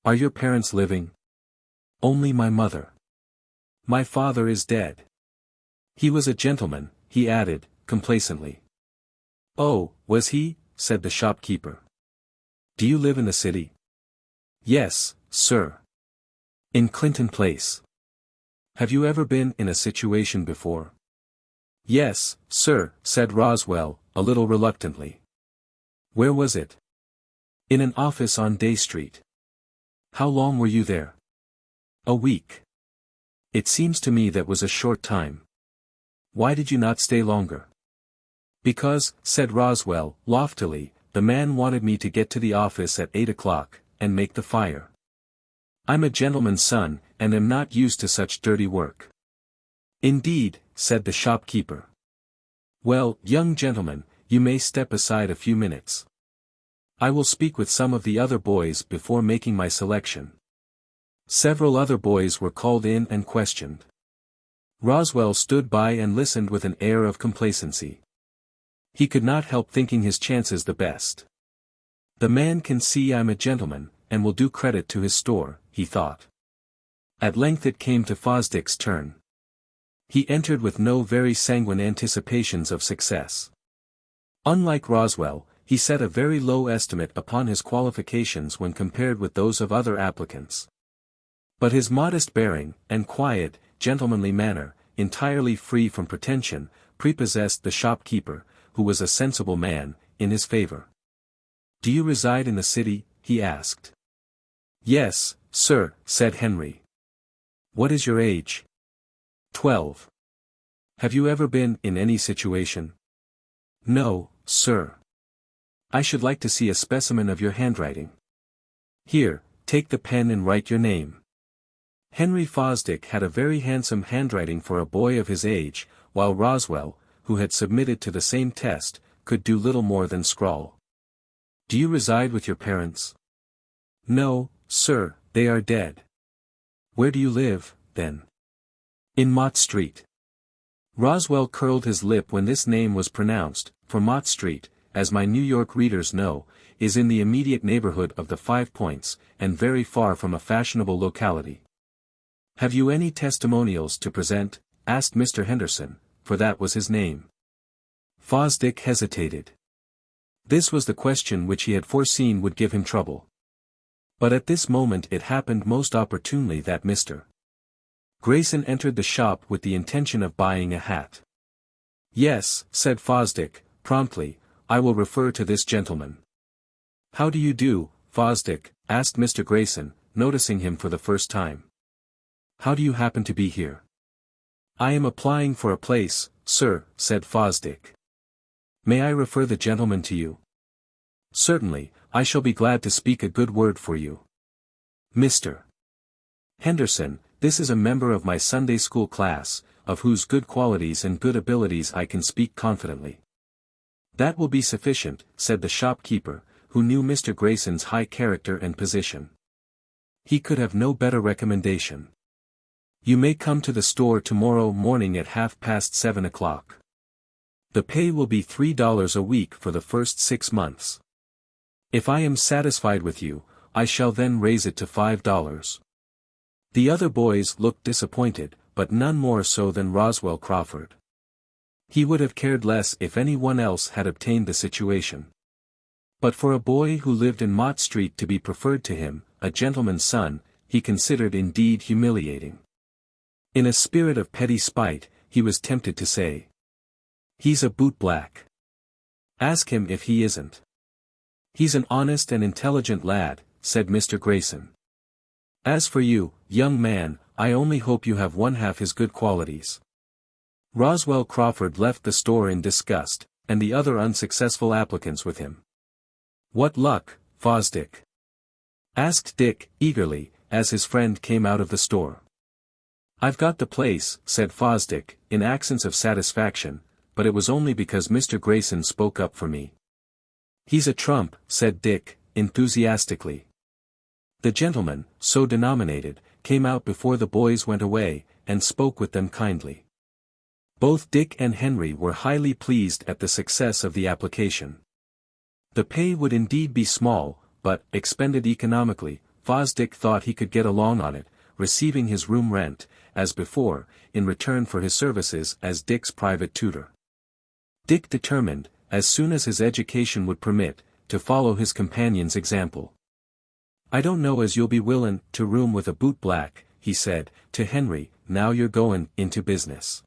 "Are your parents living?" "Only my mother. My father is dead. He was a gentleman," he added, complacently. "Oh, was he?" said the shopkeeper. "Do you live in the city?" "Yes, sir. In Clinton Place." "Have you ever been in a situation before?" "Yes, sir," said Roswell, a little reluctantly. "Where was it?" "In an office on Day Street." "How long were you there?" "A week." "It seems to me that was a short time. Why did you not stay longer?" "Because," said Roswell, loftily, "the man wanted me to get to the office at 8 o'clock, and make the fire. I'm a gentleman's son, and am not used to such dirty work." "Indeed," said the shopkeeper. "Well, young gentleman, you may step aside a few minutes. I will speak with some of the other boys before making my selection." Several other boys were called in and questioned. Roswell stood by and listened with an air of complacency. He could not help thinking his chances the best. "The man can see I'm a gentleman, and will do credit to his store," he thought. At length it came to Fosdick's turn. He entered with no very sanguine anticipations of success. Unlike Roswell, he set a very low estimate upon his qualifications when compared with those of other applicants. But his modest bearing, and quiet, gentlemanly manner, entirely free from pretension, prepossessed the shopkeeper, who was a sensible man, in his favor. "Do you reside in the city?" he asked. "Yes, sir," said Henry. "What is your age?" 12. "Have you ever been in any situation?" "No, sir." "I should like to see a specimen of your handwriting." "Here, take the pen and write your name." Henry Fosdick had a very handsome handwriting for a boy of his age, while Roswell, who had submitted to the same test, could do little more than scrawl. "Do you reside with your parents?" "No, sir, they are dead." "Where do you live, then?" "In Mott Street." Roswell curled his lip when this name was pronounced, for Mott Street, as my New York readers know, is in the immediate neighborhood of the 5 Points, and very far from a fashionable locality. "Have you any testimonials to present?" asked Mr. Henderson, for that was his name. Fosdick hesitated. This was the question which he had foreseen would give him trouble. But at this moment it happened most opportunely that Mr. Grayson entered the shop with the intention of buying a hat. "Yes," said Fosdick, promptly, "I will refer to this gentleman." "How do you do, Fosdick?" asked Mr. Grayson, noticing him for the first time. "How do you happen to be here?" "I am applying for a place, sir," said Fosdick. "May I refer the gentleman to you?" "Certainly, I shall be glad to speak a good word for you." "Mr. Henderson, this is a member of my Sunday school class, of whose good qualities and good abilities I can speak confidently." "That will be sufficient," said the shopkeeper, who knew Mr. Grayson's high character and position. He could have no better recommendation. "You may come to the store tomorrow morning at 7:30 o'clock. The pay will be $3 a week for the first 6 months. If I am satisfied with you, I shall then raise it to $5. The other boys looked disappointed, but none more so than Roswell Crawford. He would have cared less if any one else had obtained the situation. But for a boy who lived in Mott Street to be preferred to him, a gentleman's son, he considered indeed humiliating. In a spirit of petty spite, he was tempted to say. "He's a bootblack. Ask him if he isn't." "He's an honest and intelligent lad," said Mr. Grayson. "As for you, young man, I only hope you have one half his good qualities." Roswell Crawford left the store in disgust, and the other unsuccessful applicants with him. "What luck, Fosdick?" asked Dick, eagerly, as his friend came out of the store. "I've got the place," said Fosdick, in accents of satisfaction, but it was only because Mr. Grayson spoke up for me. "He's a trump," said Dick, enthusiastically. The gentleman, so denominated, came out before the boys went away, and spoke with them kindly. Both Dick and Henry were highly pleased at the success of the application. The pay would indeed be small, but, expended economically, Fosdick thought he could get along on it, receiving his room rent, as before, in return for his services as Dick's private tutor. Dick determined, as soon as his education would permit, to follow his companion's example. "I don't know as you'll be willin' to room with a bootblack," he said, to Henry, "now you're goin' into business."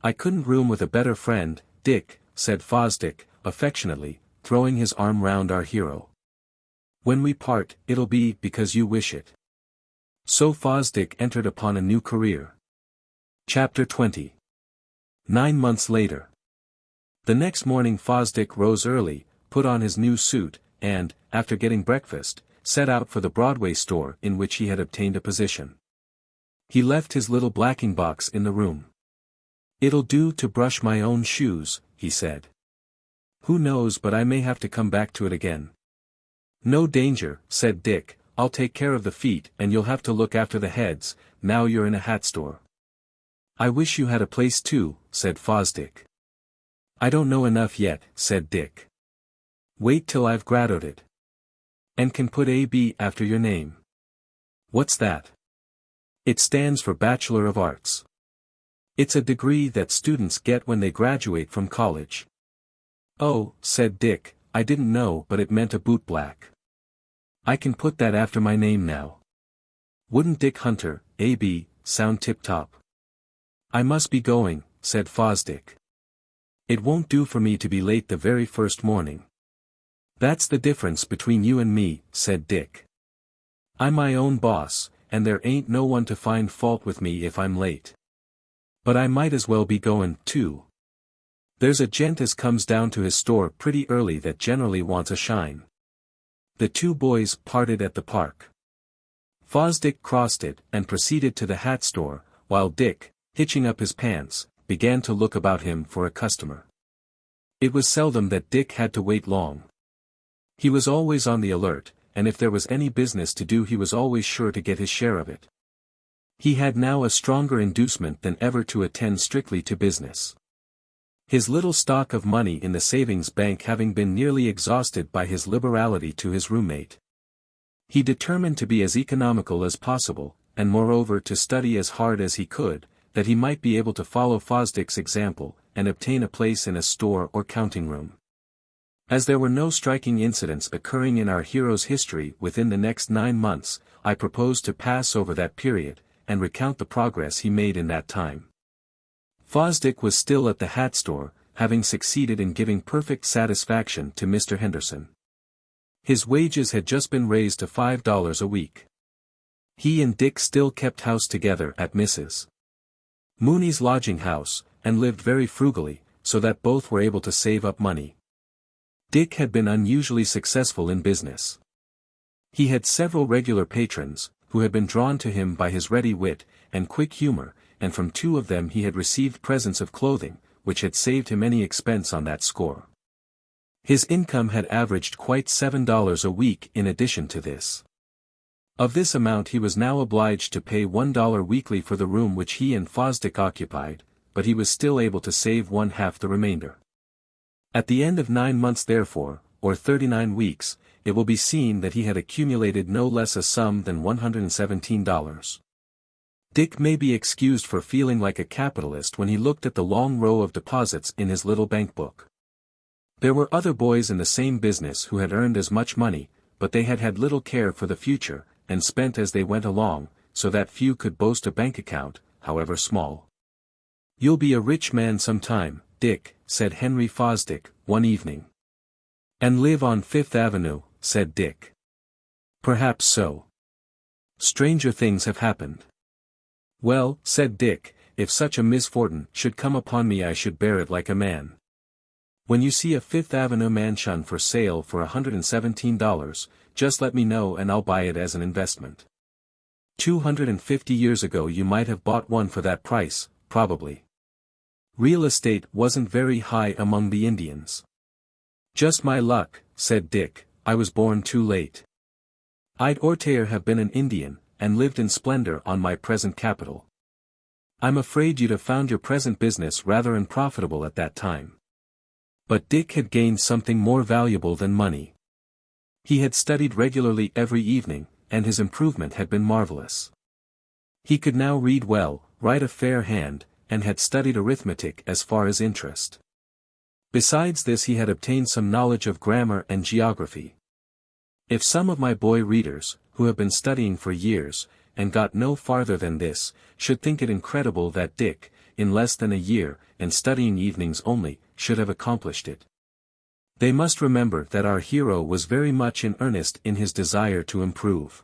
"I couldn't room with a better friend, Dick," said Fosdick, affectionately, throwing his arm round our hero. "When we part, it'll be because you wish it." So Fosdick entered upon a new career. Chapter 20. 9 months later. The next morning Fosdick rose early, put on his new suit, and, after getting breakfast, set out for the Broadway store in which he had obtained a position. He left his little blacking box in the room. "It'll do to brush my own shoes," he said. "Who knows but I may have to come back to it again." "No danger," said Dick, "I'll take care of the feet and you'll have to look after the heads, now you're in a hat store." "I wish you had a place too," said Fosdick. "I don't know enough yet," said Dick. "Wait till I've graduated. And can put A.B. after your name." "What's that?" "It stands for Bachelor of Arts. It's a degree that students get when they graduate from college." "Oh," said Dick, "I didn't know but it meant a bootblack. I can put that after my name now. Wouldn't Dick Hunter, A.B., sound tip-top?" "I must be going," said Fosdick. "It won't do for me to be late the very first morning." "That's the difference between you and me," said Dick. "I'm my own boss, and there ain't no one to find fault with me if I'm late. But I might as well be goin', too. There's a gent as comes down to his store pretty early that generally wants a shine." The two boys parted at the park. Fosdick crossed it and proceeded to the hat store, while Dick, hitching up his pants, began to look about him for a customer. It was seldom that Dick had to wait long. He was always on the alert, and if there was any business to do he was always sure to get his share of it. He had now a stronger inducement than ever to attend strictly to business. His little stock of money in the savings bank having been nearly exhausted by his liberality to his roommate. He determined to be as economical as possible, and moreover to study as hard as he could, that he might be able to follow Fosdick's example, and obtain a place in a store or counting room. As there were no striking incidents occurring in our hero's history within the next 9 months, I propose to pass over that period, and recount the progress he made in that time. Fosdick was still at the hat store, having succeeded in giving perfect satisfaction to Mr. Henderson. His wages had just been raised to $5 a week. He and Dick still kept house together at Mrs. Mooney's lodging house, and lived very frugally, so that both were able to save up money. Dick had been unusually successful in business. He had several regular patrons, who had been drawn to him by his ready wit and quick humor, and from 2 of them he had received presents of clothing, which had saved him any expense on that score. His income had averaged quite $7 a week in addition to this. Of this amount he was now obliged to pay $1 weekly for the room which he and Fosdick occupied, but he was still able to save 1/2 the remainder. At the end of 9 months therefore, or 39 weeks, it will be seen that he had accumulated no less a sum than $117. Dick may be excused for feeling like a capitalist when he looked at the long row of deposits in his little bank book. There were other boys in the same business who had earned as much money, but they had had little care for the future, and spent as they went along, so that few could boast a bank account, however small. "You'll be a rich man sometime, Dick," said Henry Fosdick, one evening. "And live on Fifth Avenue," said Dick. "Perhaps so. Stranger things have happened." "Well," said Dick, "if such a misfortune should come upon me I should bear it like a man. When you see a Fifth Avenue mansion for sale for $117, just let me know and I'll buy it as an investment. 250 years ago you might have bought one for that price, probably. Real estate wasn't very high among the Indians." "Just my luck," said Dick, "I was born too late. I'd orter have been an Indian, and lived in splendor on my present capital. I'm afraid you'd have found your present business rather unprofitable at that time." But Dick had gained something more valuable than money. He had studied regularly every evening, and his improvement had been marvelous. He could now read well, write a fair hand, and had studied arithmetic as far as interest. Besides this he had obtained some knowledge of grammar and geography. If some of my boy readers, who have been studying for years, and got no farther than this, should think it incredible that Dick, in less than a year, and studying evenings only, should have accomplished it, they must remember that our hero was very much in earnest in his desire to improve.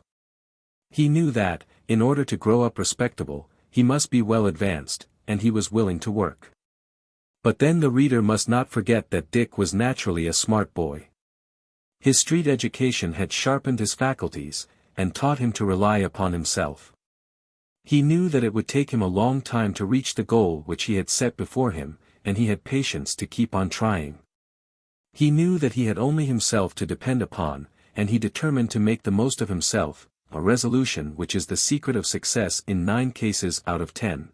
He knew that, in order to grow up respectable, he must be well advanced, and he was willing to work. But then the reader must not forget that Dick was naturally a smart boy. His street education had sharpened his faculties, and taught him to rely upon himself. He knew that it would take him a long time to reach the goal which he had set before him, and he had patience to keep on trying. He knew that he had only himself to depend upon, and he determined to make the most of himself, a resolution which is the secret of success in 9 cases out of 10.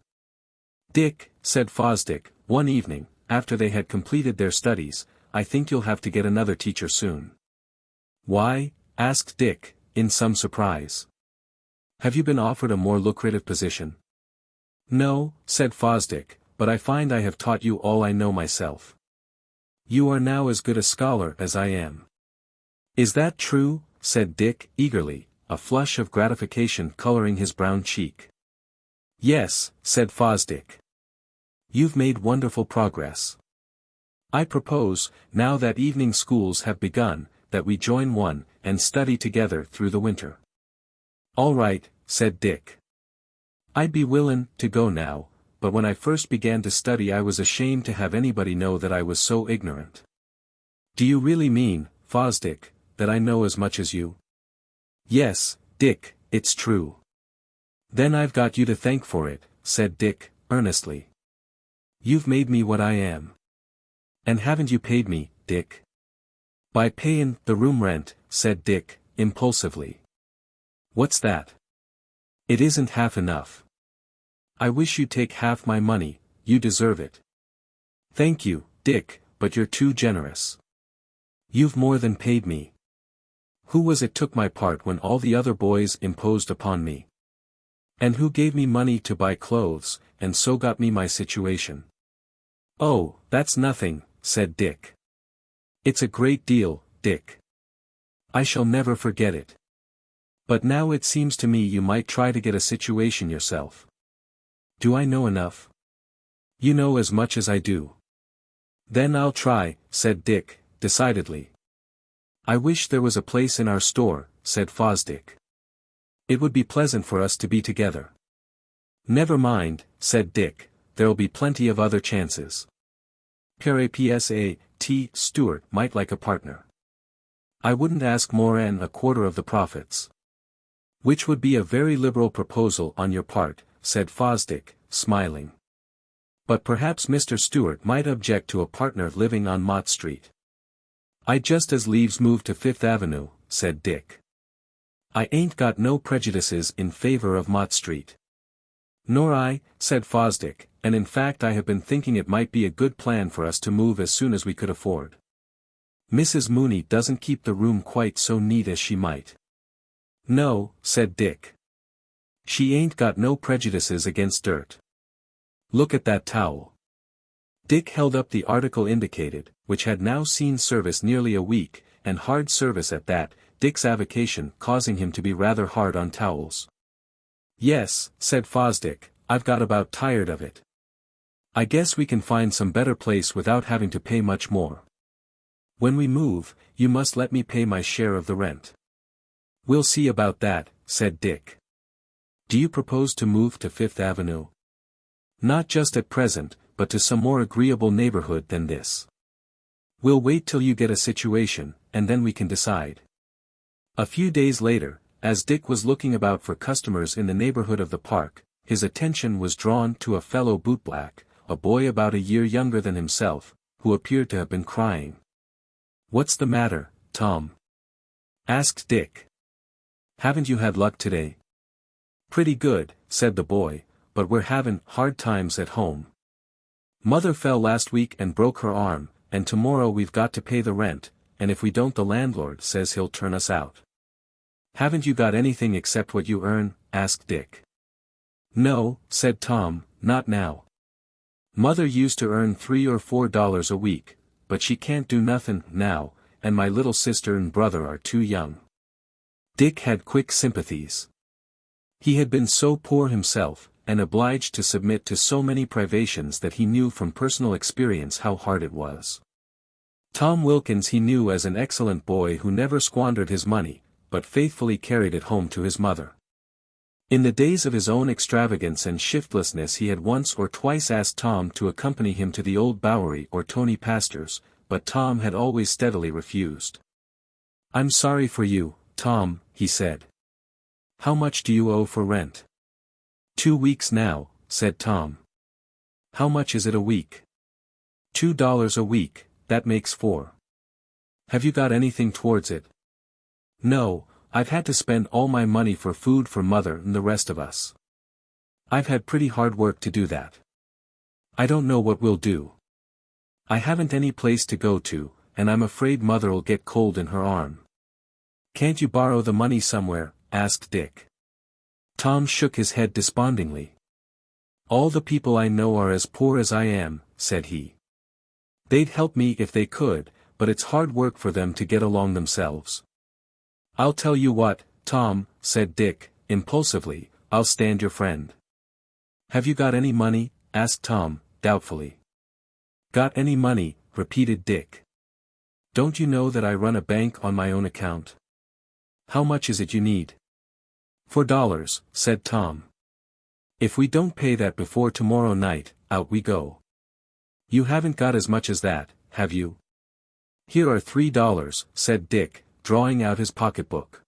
"Dick," said Fosdick, one evening, after they had completed their studies, "I think you'll have to get another teacher soon." "Why?" asked Dick, in some surprise. "Have you been offered a more lucrative position?" "No," said Fosdick, "but I find I have taught you all I know myself. You are now as good a scholar as I am." "Is that true?" said Dick, eagerly, a flush of gratification coloring his brown cheek. "Yes," said Fosdick. "You've made wonderful progress. I propose, now that evening schools have begun, that we join one, and study together through the winter." "All right," said Dick. "I'd be willin' to go now, but when I first began to study I was ashamed to have anybody know that I was so ignorant." "Do you really mean, Fosdick, that I know as much as you?" "Yes, Dick, it's true." "Then I've got you to thank for it," said Dick, earnestly. "You've made me what I am." "And haven't you paid me, Dick?" "By payin' the room rent," said Dick, impulsively. "What's that?" "It isn't half enough." "I wish you'd take half my money, you deserve it." "Thank you, Dick, but you're too generous. You've more than paid me. Who was it took my part when all the other boys imposed upon me? And who gave me money to buy clothes, and so got me my situation?" "Oh, that's nothing," said Dick. "It's a great deal, Dick. I shall never forget it. But now it seems to me you might try to get a situation yourself." "Do I know enough?" "You know as much as I do." "Then I'll try," said Dick, decidedly. "I wish there was a place in our store," said Fosdick. "It would be pleasant for us to be together." "Never mind," said Dick, "there'll be plenty of other chances. P.S.A.T. Stewart might like a partner. I wouldn't ask more than a quarter of the profits." "Which would be a very liberal proposal on your part," said Fosdick, smiling. "But perhaps Mr. Stewart might object to a partner living on Mott Street." "I'd just as lieves move to Fifth Avenue," said Dick. "I ain't got no prejudices in favor of Mott Street." "Nor I," said Fosdick, "and in fact I have been thinking it might be a good plan for us to move as soon as we could afford. Mrs. Mooney doesn't keep the room quite so neat as she might." "No," said Dick. "She ain't got no prejudices against dirt. Look at that towel." Dick held up the article indicated, which had now seen service nearly a week, and hard service at that, Dick's avocation causing him to be rather hard on towels. "Yes," said Fosdick, "I've got about tired of it. I guess we can find some better place without having to pay much more. When we move, you must let me pay my share of the rent. We'll see about that, said Dick. Do you propose to move to Fifth Avenue? Not just at present, but to some more agreeable neighborhood than this. We'll wait till you get a situation, and then we can decide. A few days later, as Dick was looking about for customers in the neighborhood of the park, his attention was drawn to a fellow bootblack, a boy about a year younger than himself, who appeared to have been crying. "What's the matter, Tom?" asked Dick. "Haven't you had luck today?" "Pretty good," said the boy, "but we're having hard times at home. Mother fell last week and broke her arm, and tomorrow we've got to pay the rent, and if we don't the landlord says he'll turn us out." "Haven't you got anything except what you earn?" asked Dick. "No," said Tom, "not now. Mother used to earn $3 or $4 a week, but she can't do nothing now, and my little sister and brother are too young." Dick had quick sympathies. He had been so poor himself, and obliged to submit to so many privations that he knew from personal experience how hard it was. Tom Wilkins he knew as an excellent boy who never squandered his money, but faithfully carried it home to his mother. In the days of his own extravagance and shiftlessness he had once or twice asked Tom to accompany him to the Old Bowery or Tony Pastor's, but Tom had always steadily refused. "I'm sorry for you, Tom," he said. "How much do you owe for rent?" "2 weeks now," said Tom. "How much is it a week?" $2 a week, that makes 4. "Have you got anything towards it?" "No, I've had to spend all my money for food for Mother and the rest of us. I've had pretty hard work to do that. I don't know what we'll do. I haven't any place to go to, and I'm afraid Mother'll get cold in her arm." "Can't you borrow the money somewhere?" asked Dick. Tom shook his head despondingly. "All the people I know are as poor as I am," said he. "They'd help me if they could, but it's hard work for them to get along themselves." "I'll tell you what, Tom," said Dick, impulsively, "I'll stand your friend." "Have you got any money?" asked Tom, doubtfully. "Got any money?" repeated Dick. "Don't you know that I run a bank on my own account? How much is it you need?" $4, said Tom. "If we don't pay that before tomorrow night, out we go." "You haven't got as much as that, have you?" "Here are $3, said Dick, drawing out his pocketbook.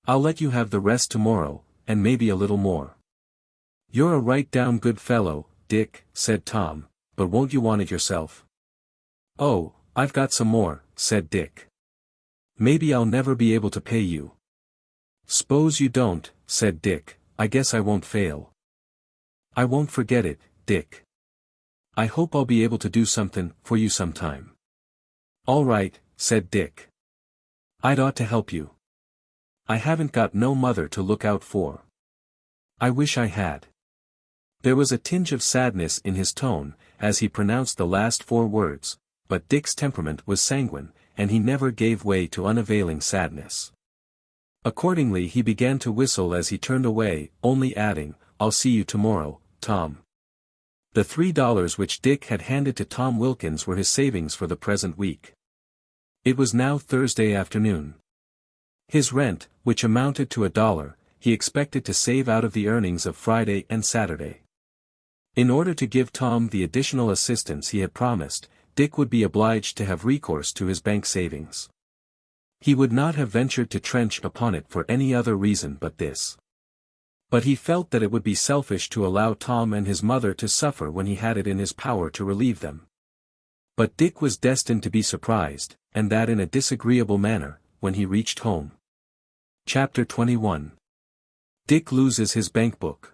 "I'll let you have the rest tomorrow, and maybe a little more." "You're a right down good fellow, Dick," said Tom, "but won't you want it yourself?" "Oh, I've got some more," said Dick. "Maybe I'll never be able to pay you." "S'pose you don't," said Dick, "I guess I won't fail." "I won't forget it, Dick. I hope I'll be able to do something for you sometime." "All right," said Dick. "I'd ought to help you. I haven't got no mother to look out for. I wish I had." There was a tinge of sadness in his tone, as he pronounced the last 4 words, but Dick's temperament was sanguine, and he never gave way to unavailing sadness. Accordingly he began to whistle as he turned away, only adding, "I'll see you tomorrow, Tom." The $3 which Dick had handed to Tom Wilkins were his savings for the present week. It was now Thursday afternoon. His rent, which amounted to $1, he expected to save out of the earnings of Friday and Saturday. In order to give Tom the additional assistance he had promised, Dick would be obliged to have recourse to his bank savings. He would not have ventured to trench upon it for any other reason but this. But he felt that it would be selfish to allow Tom and his mother to suffer when he had it in his power to relieve them. But Dick was destined to be surprised, and that in a disagreeable manner, when he reached home. Chapter 21. Dick loses his bankbook.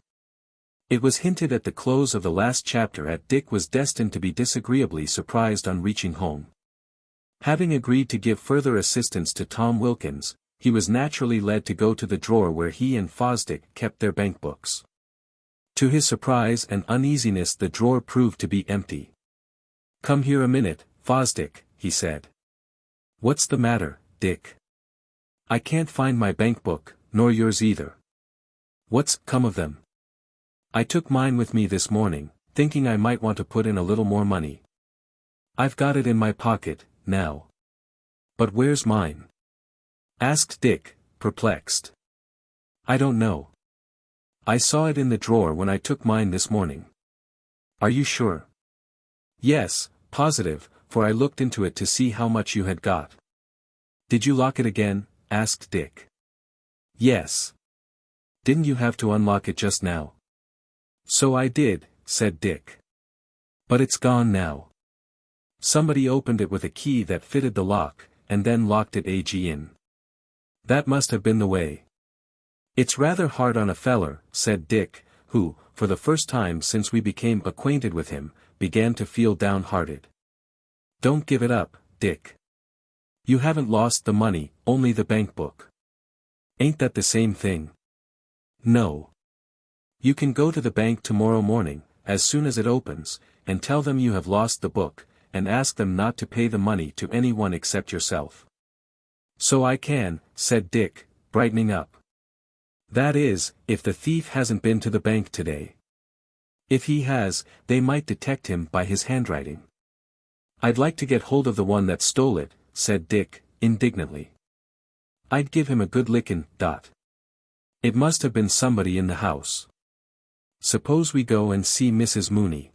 It was hinted at the close of the last chapter that Dick was destined to be disagreeably surprised on reaching home. Having agreed to give further assistance to Tom Wilkins, he was naturally led to go to the drawer where he and Fosdick kept their bankbooks. To his surprise and uneasiness the drawer proved to be empty. "Come here a minute, Fosdick," he said. "What's the matter, Dick?" "I can't find my bankbook, nor yours either." "What's come of them?" "I took mine with me this morning, thinking I might want to put in a little more money. I've got it in my pocket, now. But where's mine? Asked Dick, perplexed. I don't know. I saw it in the drawer when I took mine this morning. Are you sure? Yes, positive, for I looked into it to see how much you had got. Did you lock it again? Asked Dick. Yes. Didn't you have to unlock it just now? So I did, said Dick. But it's gone now. Somebody opened it with a key that fitted the lock, and then locked it in. That must have been the way. It's rather hard on a feller, said Dick, who, for the first time since we became acquainted with him, began to feel downhearted. Don't give it up, Dick. You haven't lost the money, only the bank book. Ain't that the same thing? No. You can go to the bank tomorrow morning, as soon as it opens, and tell them you have lost the book, and ask them not to pay the money to anyone except yourself. So I can, said Dick, brightening up. That is, if the thief hasn't been to the bank today. If he has, they might detect him by his handwriting. I'd like to get hold of the one that stole it, said Dick, indignantly. I'd give him a good lickin'. It must have been somebody in the house. Suppose we go and see Mrs. Mooney.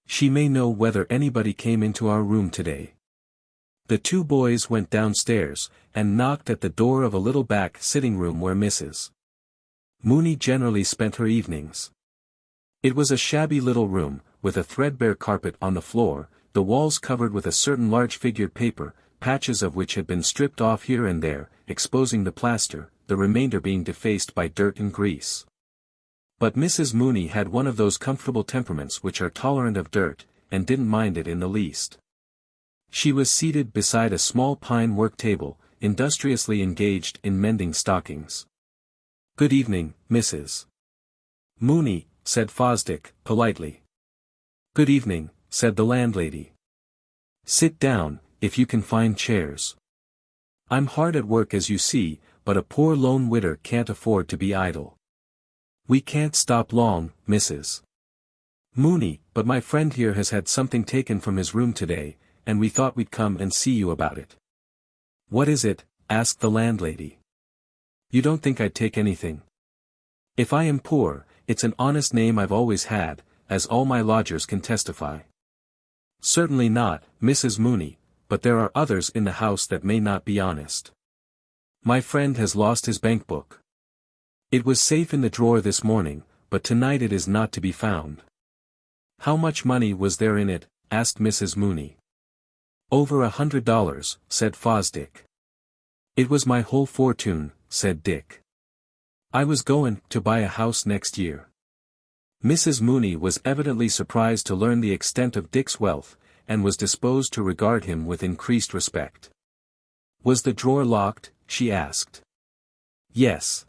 She may know whether anybody came into our room today. The two boys went downstairs, and knocked at the door of a little back sitting room where Mrs. Mooney generally spent her evenings. It was a shabby little room, with a threadbare carpet on the floor, the walls covered with a certain large-figured paper, patches of which had been stripped off here and there, exposing the plaster, the remainder being defaced by dirt and grease. But Mrs. Mooney had one of those comfortable temperaments which are tolerant of dirt, and didn't mind it in the least. She was seated beside a small pine work table, industriously engaged in mending stockings. Good evening, Mrs. Mooney, said Fosdick, politely. Good evening, said the landlady. Sit down, if you can find chairs. I'm hard at work as you see, but a poor lone widder can't afford to be idle. We can't stop long, Mrs. Mooney, but my friend here has had something taken from his room today, and we thought we'd come and see you about it. What is it? Asked the landlady. You don't think I'd take anything? If I am poor, it's an honest name I've always had, as all my lodgers can testify. Certainly not, Mrs. Mooney, but there are others in the house that may not be honest. My friend has lost his bank book. It was safe in the drawer this morning, but tonight it is not to be found. How much money was there in it? Asked Mrs. Mooney. Over $100, said Fosdick. It was my whole fortune, said Dick. I was goin' to buy a house next year. Mrs. Mooney was evidently surprised to learn the extent of Dick's wealth, and was disposed to regard him with increased respect. Was the drawer locked? She asked. Yes.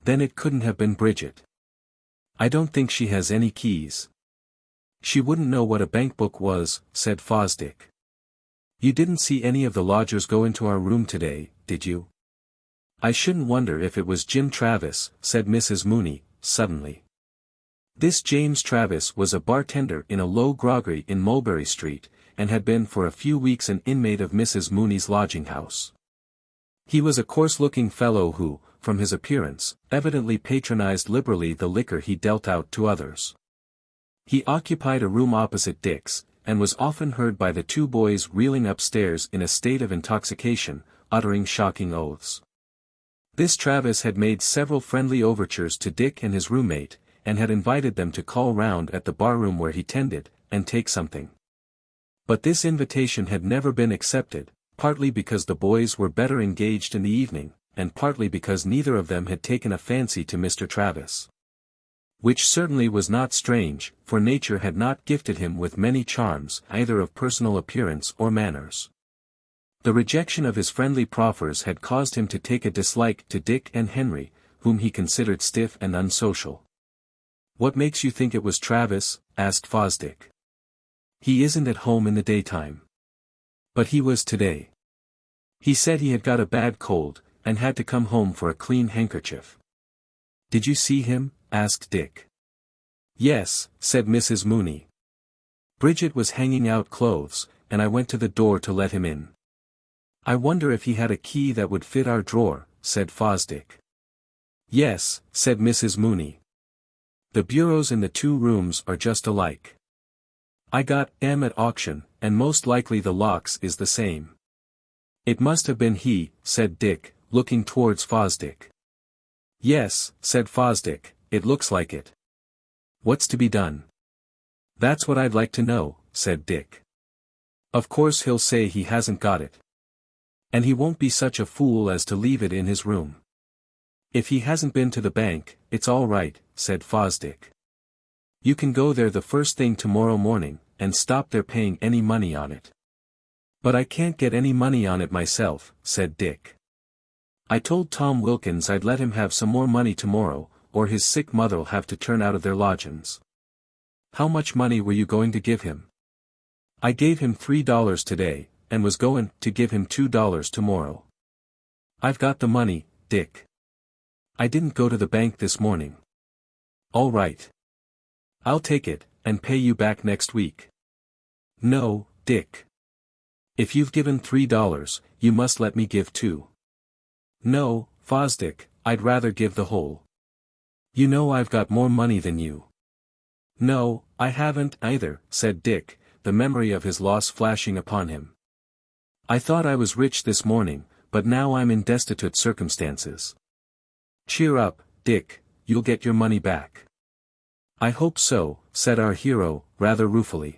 Then it couldn't have been Bridget. I don't think she has any keys. She wouldn't know what a bank book was, said Fosdick. You didn't see any of the lodgers go into our room today, did you? I shouldn't wonder if it was Jim Travis, said Mrs. Mooney, suddenly. This James Travis was a bartender in a low groggery in Mulberry Street, and had been for a few weeks an inmate of Mrs. Mooney's lodging-house. He was a coarse-looking fellow who, from his appearance, evidently patronized liberally the liquor he dealt out to others. He occupied a room opposite Dick's, and was often heard by the two boys reeling upstairs in a state of intoxication, uttering shocking oaths. This Travis had made several friendly overtures to Dick and his roommate, and had invited them to call round at the barroom where he tended, and take something. But this invitation had never been accepted, partly because the boys were better engaged in the evening, and partly because neither of them had taken a fancy to Mr. Travis. Which certainly was not strange, for nature had not gifted him with many charms either of personal appearance or manners. The rejection of his friendly proffers had caused him to take a dislike to Dick and Henry, whom he considered stiff and unsocial. What makes you think it was Travis? Asked Fosdick. He isn't at home in the daytime. But he was today. He said he had got a bad cold, and had to come home for a clean handkerchief. Did you see him? Asked Dick. Yes, said Mrs. Mooney. Bridget was hanging out clothes, and I went to the door to let him in. I wonder if he had a key that would fit our drawer, said Fosdick. Yes, said Mrs. Mooney. The bureaus in the 2 rooms are just alike. I got them at auction, and most likely the locks is the same. It must have been he, said Dick, looking towards Fosdick. Yes, said Fosdick, it looks like it. What's to be done? That's what I'd like to know, said Dick. Of course he'll say he hasn't got it. And he won't be such a fool as to leave it in his room. If he hasn't been to the bank, it's all right, said Fosdick. You can go there the first thing tomorrow morning, and stop their paying any money on it. But I can't get any money on it myself, said Dick. I told Tom Wilkins I'd let him have some more money tomorrow, or his sick mother'll have to turn out of their lodgings. How much money were you going to give him? I gave him $3 today, and was going to give him $2 tomorrow. I've got the money, Dick. I didn't go to the bank this morning. All right. I'll take it, and pay you back next week. No, Dick. If you've given $3, you must let me give $2. No, Fosdick, I'd rather give the whole. You know I've got more money than you. No, I haven't either, said Dick, the memory of his loss flashing upon him. I thought I was rich this morning, but now I'm in destitute circumstances. Cheer up, Dick, you'll get your money back. I hope so, said our hero, rather ruefully.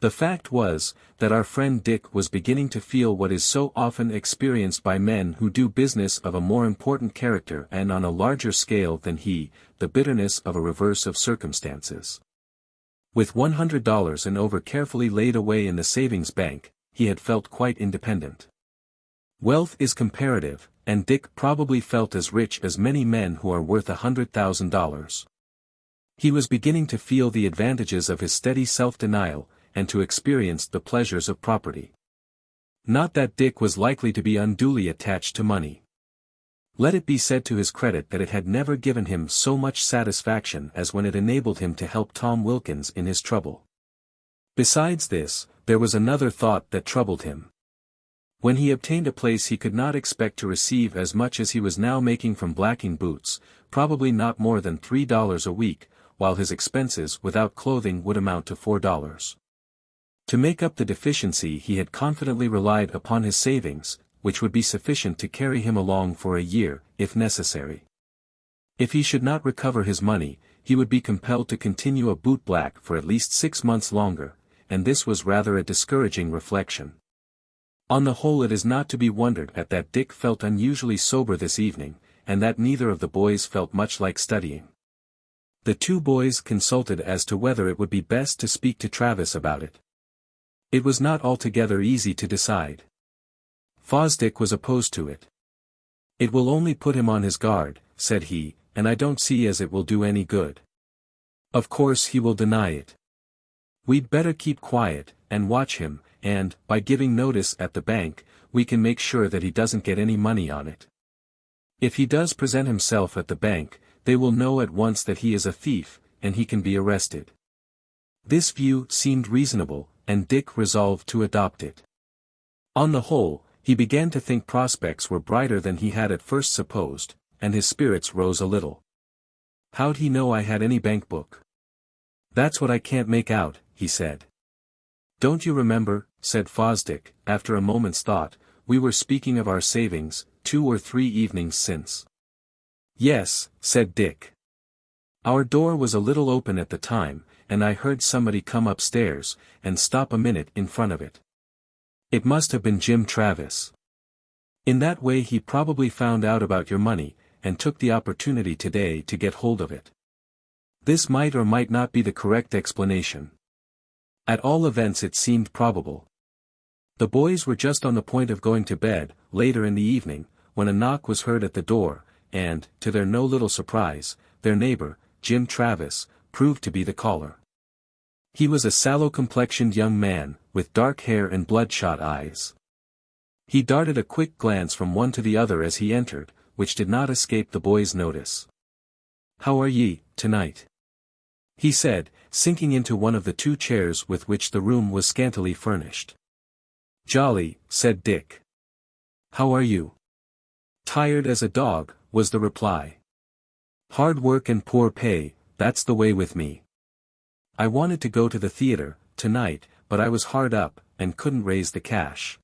The fact was, that our friend Dick was beginning to feel what is so often experienced by men who do business of a more important character and on a larger scale than he, the bitterness of a reverse of circumstances. With $100 and over carefully laid away in the savings bank, he had felt quite independent. Wealth is comparative, and Dick probably felt as rich as many men who are worth $100,000. He was beginning to feel the advantages of his steady self-denial, and to experience the pleasures of property. Not that Dick was likely to be unduly attached to money. Let it be said to his credit that it had never given him so much satisfaction as when it enabled him to help Tom Wilkins in his trouble. Besides this, there was another thought that troubled him. When he obtained a place he could not expect to receive as much as he was now making from blacking boots, probably not more than $3 a week, while his expenses without clothing would amount to $4. To make up the deficiency he had confidently relied upon his savings, which would be sufficient to carry him along for a year, if necessary. If he should not recover his money, he would be compelled to continue a bootblack for at least 6 months longer, and this was rather a discouraging reflection. On the whole, it is not to be wondered at that Dick felt unusually sober this evening, and that neither of the boys felt much like studying. The 2 boys consulted as to whether it would be best to speak to Travis about it. It was not altogether easy to decide. Fosdick was opposed to it. It will only put him on his guard, said he, and I don't see as it will do any good. Of course he will deny it. We'd better keep quiet, and watch him, and, by giving notice at the bank, we can make sure that he doesn't get any money on it. If he does present himself at the bank, they will know at once that he is a thief, and he can be arrested. This view seemed reasonable, and Dick resolved to adopt it. On the whole, he began to think prospects were brighter than he had at first supposed, and his spirits rose a little. How'd he know I had any bank book? That's what I can't make out, he said. Don't you remember, said Fosdick, after a moment's thought, we were speaking of our savings, 2 or 3 evenings since. Yes, said Dick. Our door was a little open at the time, and I heard somebody come upstairs, and stop a minute in front of it. It must have been Jim Travis. In that way he probably found out about your money, and took the opportunity today to get hold of it. This might or might not be the correct explanation. At all events it seemed probable. The boys were just on the point of going to bed, later in the evening, when a knock was heard at the door, and, to their no little surprise, their neighbor, Jim Travis, proved to be the caller. He was a sallow-complexioned young man, with dark hair and bloodshot eyes. He darted a quick glance from one to the other as he entered, which did not escape the boys' notice. "How are ye, tonight?" he said, sinking into one of the two chairs with which the room was scantily furnished. "Jolly," said Dick. "How are you?" "Tired as a dog," was the reply. "Hard work and poor pay, that's the way with me. I wanted to go to the theater, tonight, but I was hard up, and couldn't raise the cash."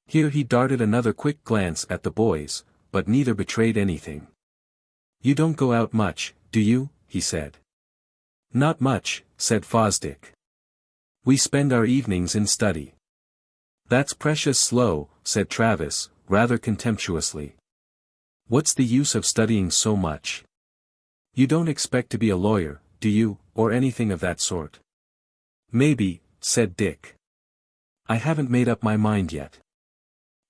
Here he darted another quick glance at the boys, but neither betrayed anything. "You don't go out much, do you?" he said. "Not much," said Fosdick. "We spend our evenings in study." "That's precious slow," said Travis, rather contemptuously. "What's the use of studying so much? You don't expect to be a lawyer, do you, or anything of that sort?" "Maybe," said Dick. "I haven't made up my mind yet.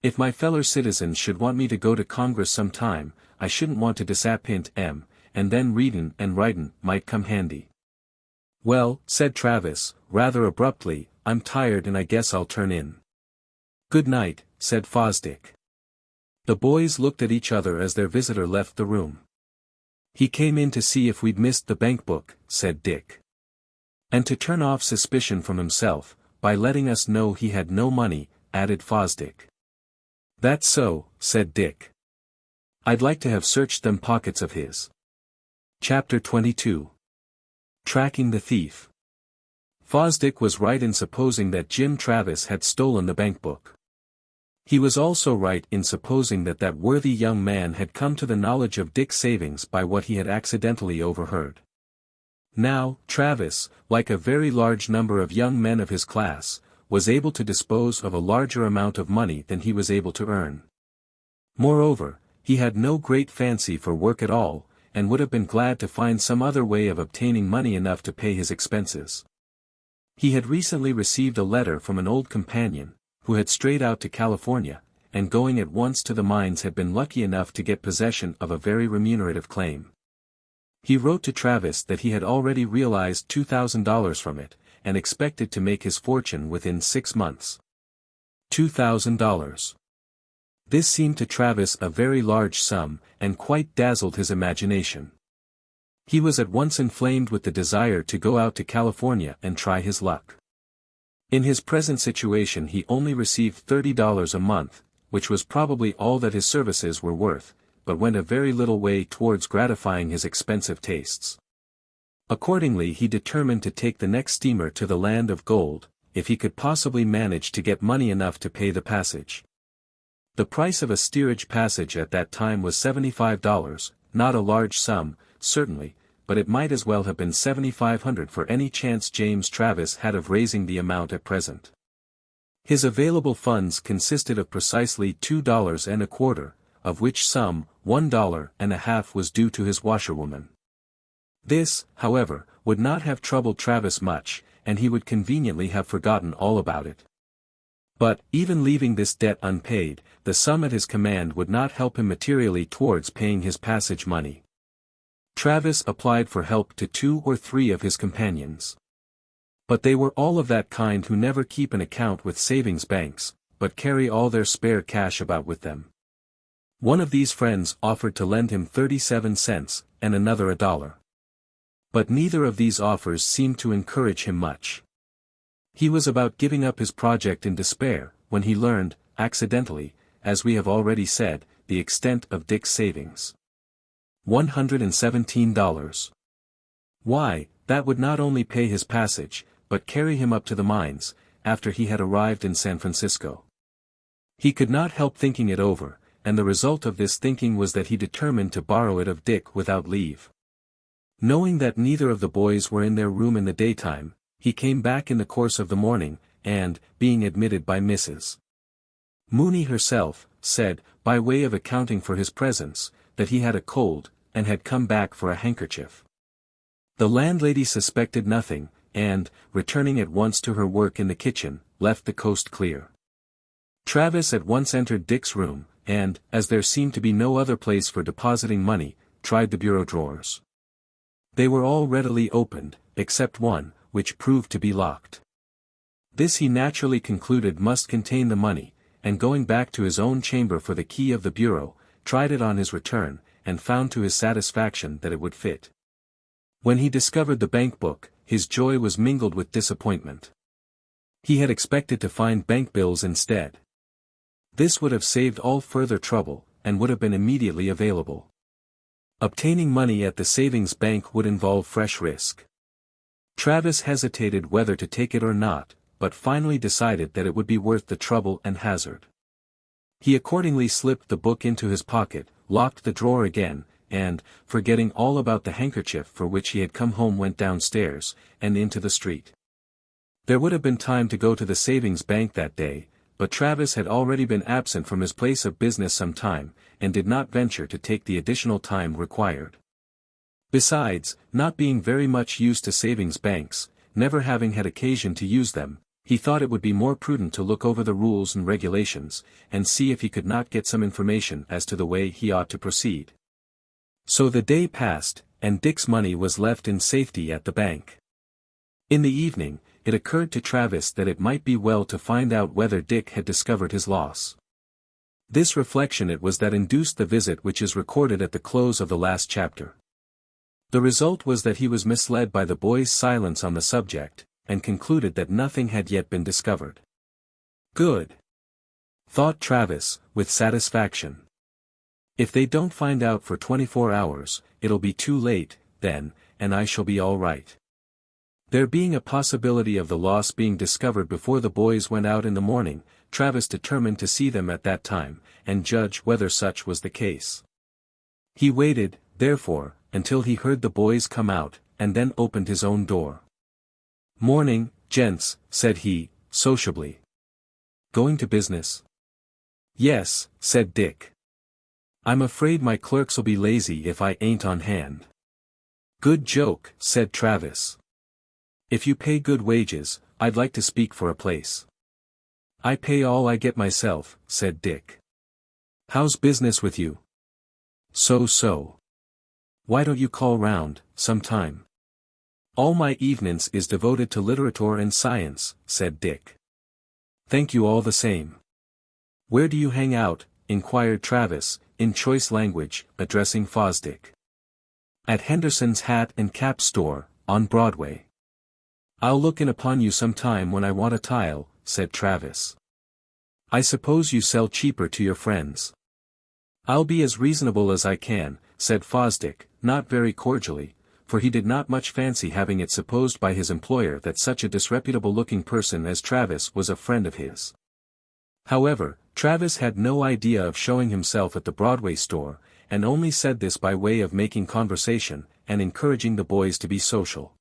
If my feller citizens should want me to go to Congress sometime, I shouldn't want to disappoint 'em, and then readin' and writin' might come handy." "Well," said Travis, rather abruptly, "I'm tired and I guess I'll turn in." "Good night," said Fosdick. The boys looked at each other as their visitor left the room. "He came in to see if we'd missed the bank book," said Dick. "And to turn off suspicion from himself, by letting us know he had no money," added Fosdick. "That's so," said Dick. "I'd like to have searched them pockets of his." Chapter 22. Tracking the Thief. Fosdick was right in supposing that Jim Travis had stolen the bank book. He was also right in supposing that that worthy young man had come to the knowledge of Dick's savings by what he had accidentally overheard. Now, Travis, like a very large number of young men of his class, was able to dispose of a larger amount of money than he was able to earn. Moreover, he had no great fancy for work at all, and would have been glad to find some other way of obtaining money enough to pay his expenses. He had recently received a letter from an old companion, who had strayed out to California, and going at once to the mines had been lucky enough to get possession of a very remunerative claim. He wrote to Travis that he had already realized $2,000 from it, and expected to make his fortune within 6 months. $2,000. This seemed to Travis a very large sum, and quite dazzled his imagination. He was at once inflamed with the desire to go out to California and try his luck. In his present situation he only received $30 a month, which was probably all that his services were worth, but went a very little way towards gratifying his expensive tastes. Accordingly he determined to take the next steamer to the land of gold, if he could possibly manage to get money enough to pay the passage. The price of a steerage passage at that time was $75, not a large sum, certainly, but it might as well have been $7,500 for any chance James Travis had of raising the amount at present. His available funds consisted of precisely $2.25, of which sum, $1.50 was due to his washerwoman. This, however, would not have troubled Travis much, and he would conveniently have forgotten all about it. But, even leaving this debt unpaid, the sum at his command would not help him materially towards paying his passage money. Travis applied for help to 2 or 3 of his companions. But they were all of that kind who never keep an account with savings banks, but carry all their spare cash about with them. One of these friends offered to lend him 37 cents, and another $1. But neither of these offers seemed to encourage him much. He was about giving up his project in despair, when he learned, accidentally, as we have already said, the extent of Dick's savings. $117. Why, that would not only pay his passage, but carry him up to the mines, after he had arrived in San Francisco. He could not help thinking it over, and the result of this thinking was that he determined to borrow it of Dick without leave. Knowing that neither of the boys were in their room in the daytime, he came back in the course of the morning, and, being admitted by Mrs. Mooney herself, said, by way of accounting for his presence, that he had a cold, and had come back for a handkerchief. The landlady suspected nothing, and, returning at once to her work in the kitchen, left the coast clear. Travis at once entered Dick's room, and, as there seemed to be no other place for depositing money, tried the bureau drawers. They were all readily opened, except one, which proved to be locked. This he naturally concluded must contain the money, and going back to his own chamber for the key of the bureau, tried it on his return, and found to his satisfaction that it would fit. When he discovered the bank book, his joy was mingled with disappointment. He had expected to find bank bills instead. This would have saved all further trouble, and would have been immediately available. Obtaining money at the savings bank would involve fresh risk. Travis hesitated whether to take it or not, but finally decided that it would be worth the trouble and hazard. He accordingly slipped the book into his pocket, locked the drawer again, and, forgetting all about the handkerchief for which he had come home, went downstairs, and into the street. There would have been time to go to the savings bank that day, but Travis had already been absent from his place of business some time, and did not venture to take the additional time required. Besides, not being very much used to savings banks, never having had occasion to use them, he thought it would be more prudent to look over the rules and regulations, and see if he could not get some information as to the way he ought to proceed. So the day passed, and Dick's money was left in safety at the bank. In the evening, it occurred to Travis that it might be well to find out whether Dick had discovered his loss. This reflection it was that induced the visit which is recorded at the close of the last chapter. The result was that he was misled by the boy's silence on the subject, and concluded that nothing had yet been discovered. Good, thought Travis, with satisfaction. If they don't find out for 24 hours, it'll be too late, then, and I shall be all right. There being a possibility of the loss being discovered before the boys went out in the morning, Travis determined to see them at that time, and judge whether such was the case. He waited, therefore, until he heard the boys come out, and then opened his own door. "Morning, gents," said he, sociably. "Going to business?" "Yes," said Dick. "I'm afraid my clerks'll be lazy if I ain't on hand." "Good joke," said Travis. "If you pay good wages, I'd like to speak for a place." "I pay all I get myself," said Dick. "How's business with you?" "So. Why don't you call round, sometime?" "All my evenings is devoted to literature and science," said Dick. "Thank you all the same." "Where do you hang out?" inquired Travis, in choice language, addressing Fosdick. "At Henderson's hat and cap store, on Broadway." "I'll look in upon you some time when I want a tile," said Travis. "I suppose you sell cheaper to your friends." "I'll be as reasonable as I can," said Fosdick, not very cordially, for he did not much fancy having it supposed by his employer that such a disreputable-looking person as Travis was a friend of his. However, Travis had no idea of showing himself at the Broadway store, and only said this by way of making conversation, and encouraging the boys to be social.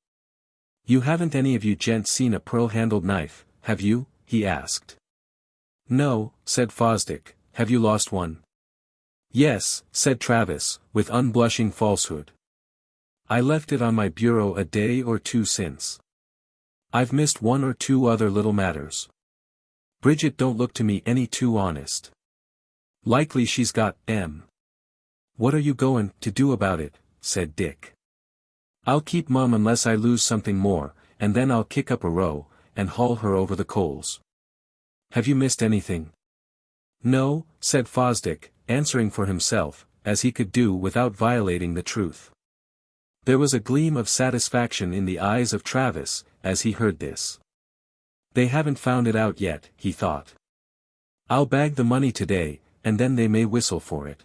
"You haven't any of you gents seen a pearl-handled knife, have you?" he asked. "No," said Fosdick. "Have you lost one?" "Yes," said Travis, with unblushing falsehood. "I left it on my bureau a day or two since. I've missed one or two other little matters. Bridget don't look to me any too honest. Likely she's got M. "What are you goin' to do about it?" said Dick. "I'll keep mum unless I lose something more, and then I'll kick up a row, and haul her over the coals." "Have you missed anything?" "No," said Fosdick, answering for himself, as he could do without violating the truth. There was a gleam of satisfaction in the eyes of Travis, as he heard this. "They haven't found it out yet," he thought. "I'll bag the money today, and then they may whistle for it."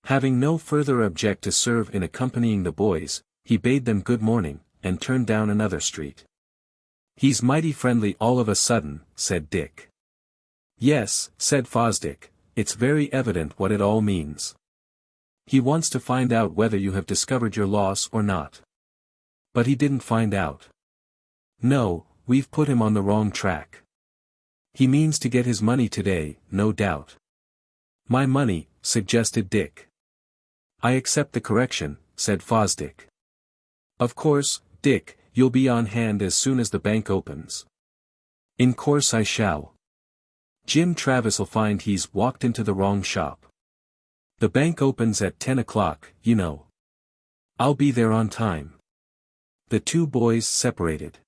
Having no further object to serve in accompanying the boys, he bade them good morning, and turned down another street. "He's mighty friendly all of a sudden," said Dick. "Yes," said Fosdick, "it's very evident what it all means. He wants to find out whether you have discovered your loss or not. But he didn't find out. No, we've put him on the wrong track. He means to get his money today, no doubt." "My money," suggested Dick. "I accept the correction," said Fosdick. "Of course, Dick, you'll be on hand as soon as the bank opens." "In course I shall. Jim Travis'll find he's walked into the wrong shop. The bank opens at 10 o'clock, you know. I'll be there on time." The two boys separated.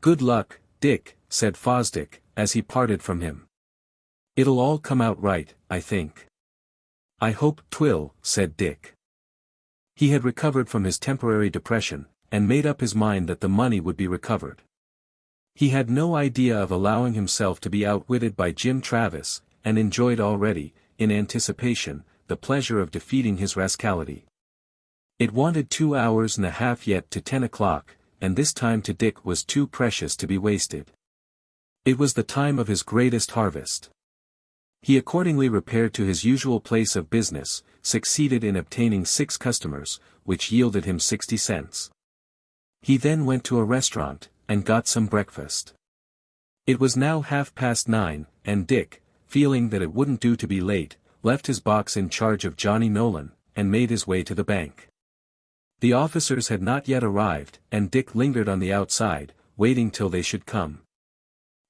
"Good luck, Dick," said Fosdick, as he parted from him. "It'll all come out right, I think." "I hope 'twill," said Dick. He had recovered from his temporary depression, and made up his mind that the money would be recovered. He had no idea of allowing himself to be outwitted by Jim Travis, and enjoyed already, in anticipation, the pleasure of defeating his rascality. It wanted 2 hours and a half yet to 10 o'clock, and this time to Dick was too precious to be wasted. It was the time of his greatest harvest. He accordingly repaired to his usual place of business, succeeded in obtaining 6 customers, which yielded him 60 cents. He then went to a restaurant, and got some breakfast. It was now 9:30, and Dick, feeling that it wouldn't do to be late, left his box in charge of Johnny Nolan, and made his way to the bank. The officers had not yet arrived, and Dick lingered on the outside, waiting till they should come.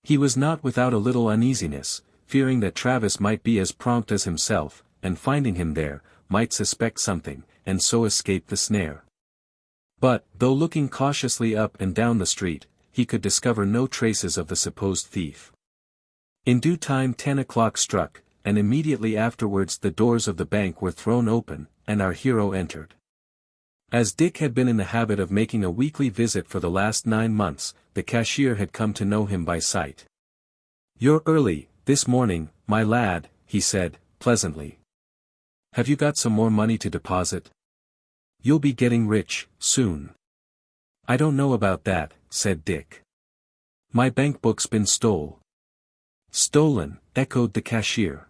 He was not without a little uneasiness, fearing that Travis might be as prompt as himself, and finding him there, might suspect something, and so escape the snare. But, though looking cautiously up and down the street, he could discover no traces of the supposed thief. In due time 10 o'clock struck, and immediately afterwards the doors of the bank were thrown open, and our hero entered. As Dick had been in the habit of making a weekly visit for the last 9 months, the cashier had come to know him by sight. "You're early, this morning, my lad," he said, pleasantly. "Have you got some more money to deposit? You'll be getting rich, soon." "I don't know about that," said Dick. "My bank book's been stole." "Stolen," echoed the cashier.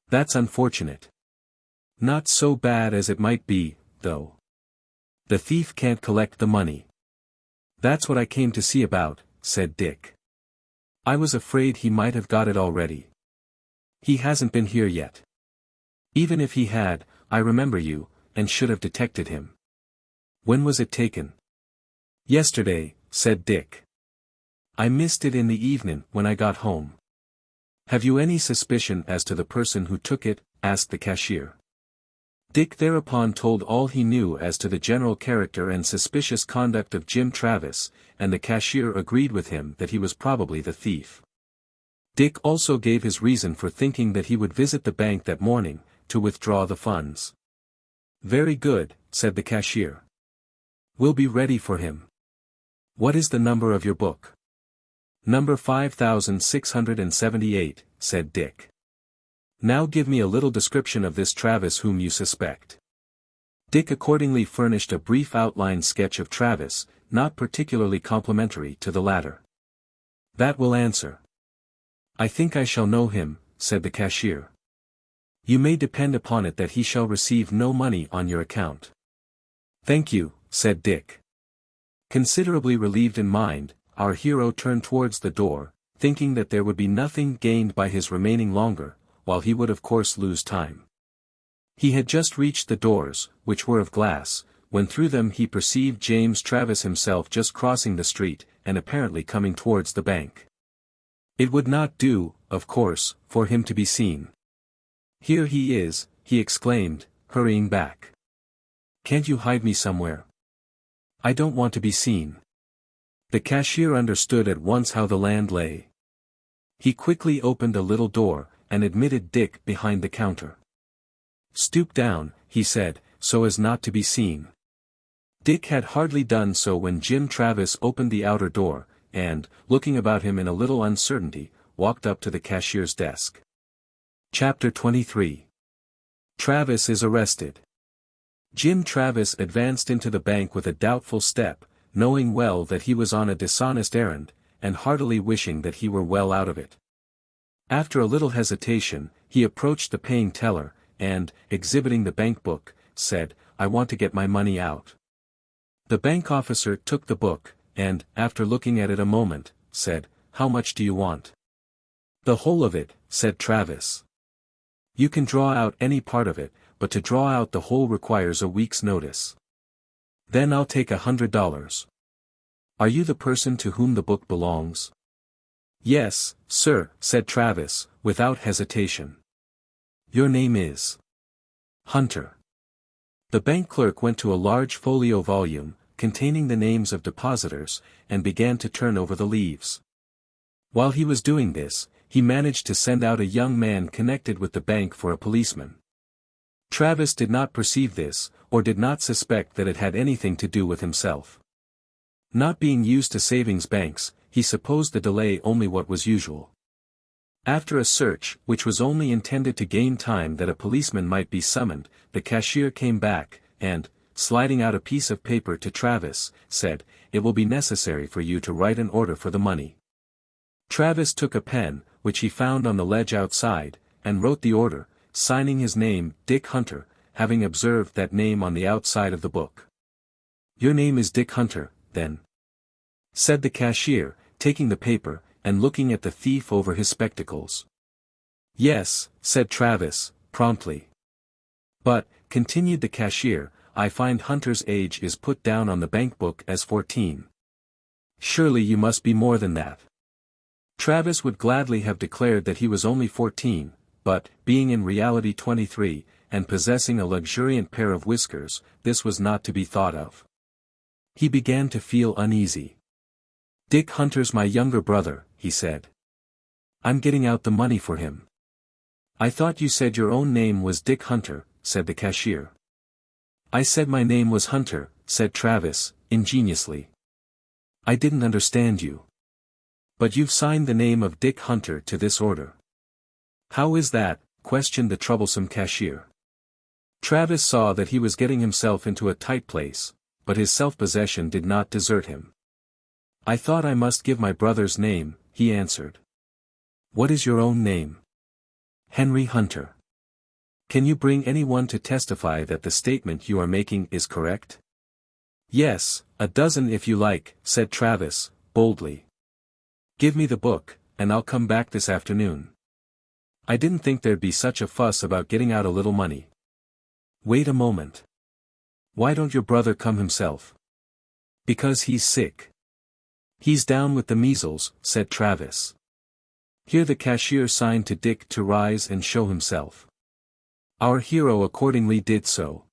"That's unfortunate. Not so bad as it might be, though. The thief can't collect the money." "That's what I came to see about," said Dick. "I was afraid he might have got it already. He hasn't been here yet. Even if he had, I remember you, and should have detected him." "When was it taken?" "Yesterday," said Dick. "I missed it in the evening when I got home." "Have you any suspicion as to the person who took it?" asked the cashier. Dick thereupon told all he knew as to the general character and suspicious conduct of Jim Travis, and the cashier agreed with him that he was probably the thief. Dick also gave his reason for thinking that he would visit the bank that morning, to withdraw the funds. "Very good," said the cashier. "We'll be ready for him. What is the number of your book?" "Number 5678, said Dick. "Now give me a little description of this Travis whom you suspect." Dick accordingly furnished a brief outline sketch of Travis, not particularly complimentary to the latter. "That will answer. I think I shall know him," said the cashier. "You may depend upon it that he shall receive no money on your account." "Thank you," said Dick. Considerably relieved in mind, our hero turned towards the door, thinking that there would be nothing gained by his remaining longer, while he would of course lose time. He had just reached the doors, which were of glass, when through them he perceived James Travis himself just crossing the street, and apparently coming towards the bank. It would not do, of course, for him to be seen. "Here he is," he exclaimed, hurrying back. "Can't you hide me somewhere? I don't want to be seen." The cashier understood at once how the land lay. He quickly opened a little door, and admitted Dick behind the counter. "Stoop down," he said, "so as not to be seen." Dick had hardly done so when Jim Travis opened the outer door, and, looking about him in a little uncertainty, walked up to the cashier's desk. Chapter 23. Travis is arrested. Jim Travis advanced into the bank with a doubtful step, knowing well that he was on a dishonest errand, and heartily wishing that he were well out of it. After a little hesitation, he approached the paying teller, and, exhibiting the bank book, said, "I want to get my money out." The bank officer took the book, and, after looking at it a moment, said, "How much do you want?" "The whole of it," said Travis. "You can draw out any part of it, but to draw out the whole requires a week's notice." "Then I'll take $100. Are you the person to whom the book belongs?" "Yes, sir," said Travis, without hesitation. "Your name is?" "Hunter." The bank clerk went to a large folio volume, containing the names of depositors, and began to turn over the leaves. While he was doing this, he managed to send out a young man connected with the bank for a policeman. Travis did not perceive this, or did not suspect that it had anything to do with himself. Not being used to savings banks, he supposed the delay only what was usual. After a search, which was only intended to gain time that a policeman might be summoned, the cashier came back, and, sliding out a piece of paper to Travis, said, "It will be necessary for you to write an order for the money." Travis took a pen, which he found on the ledge outside, and wrote the order, signing his name, Dick Hunter, having observed that name on the outside of the book. "Your name is Dick Hunter, then?" said the cashier, taking the paper, and looking at the thief over his spectacles. "Yes," said Travis, promptly. "But," continued the cashier, "I find Hunter's age is put down on the bank book as 14. Surely you must be more than that." Travis would gladly have declared that he was only 14, but, being in reality 23, and possessing a luxuriant pair of whiskers, this was not to be thought of. He began to feel uneasy. "Dick Hunter's my younger brother," he said. "I'm getting out the money for him." "I thought you said your own name was Dick Hunter," said the cashier. "I said my name was Hunter," said Travis, ingeniously. "I didn't understand you." "But you've signed the name of Dick Hunter to this order." "How is that?" questioned the troublesome cashier. Travis saw that he was getting himself into a tight place, but his self-possession did not desert him. "I thought I must give my brother's name," he answered. "What is your own name?" "Henry Hunter." "Can you bring anyone to testify that the statement you are making is correct?" "Yes, a dozen if you like," said Travis, boldly. "Give me the book, and I'll come back this afternoon. I didn't think there'd be such a fuss about getting out a little money." "Wait a moment. Why don't your brother come himself?" "Because he's sick. He's down with the measles," said Travis. Here the cashier signed to Dick to rise and show himself. Our hero accordingly did so.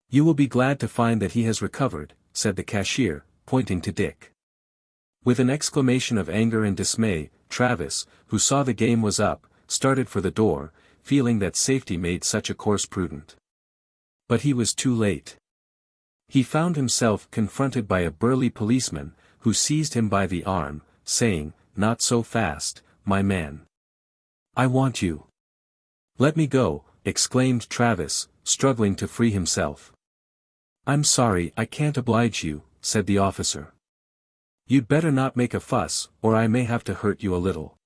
"You will be glad to find that he has recovered," said the cashier, pointing to Dick. With an exclamation of anger and dismay, Travis, who saw the game was up, started for the door, feeling that safety made such a course prudent. But he was too late. He found himself confronted by a burly policeman, who seized him by the arm, saying, "Not so fast, my man. I want you." "Let me go," exclaimed Travis, struggling to free himself. "I'm sorry I can't oblige you," said the officer. "You'd better not make a fuss, or I may have to hurt you a little."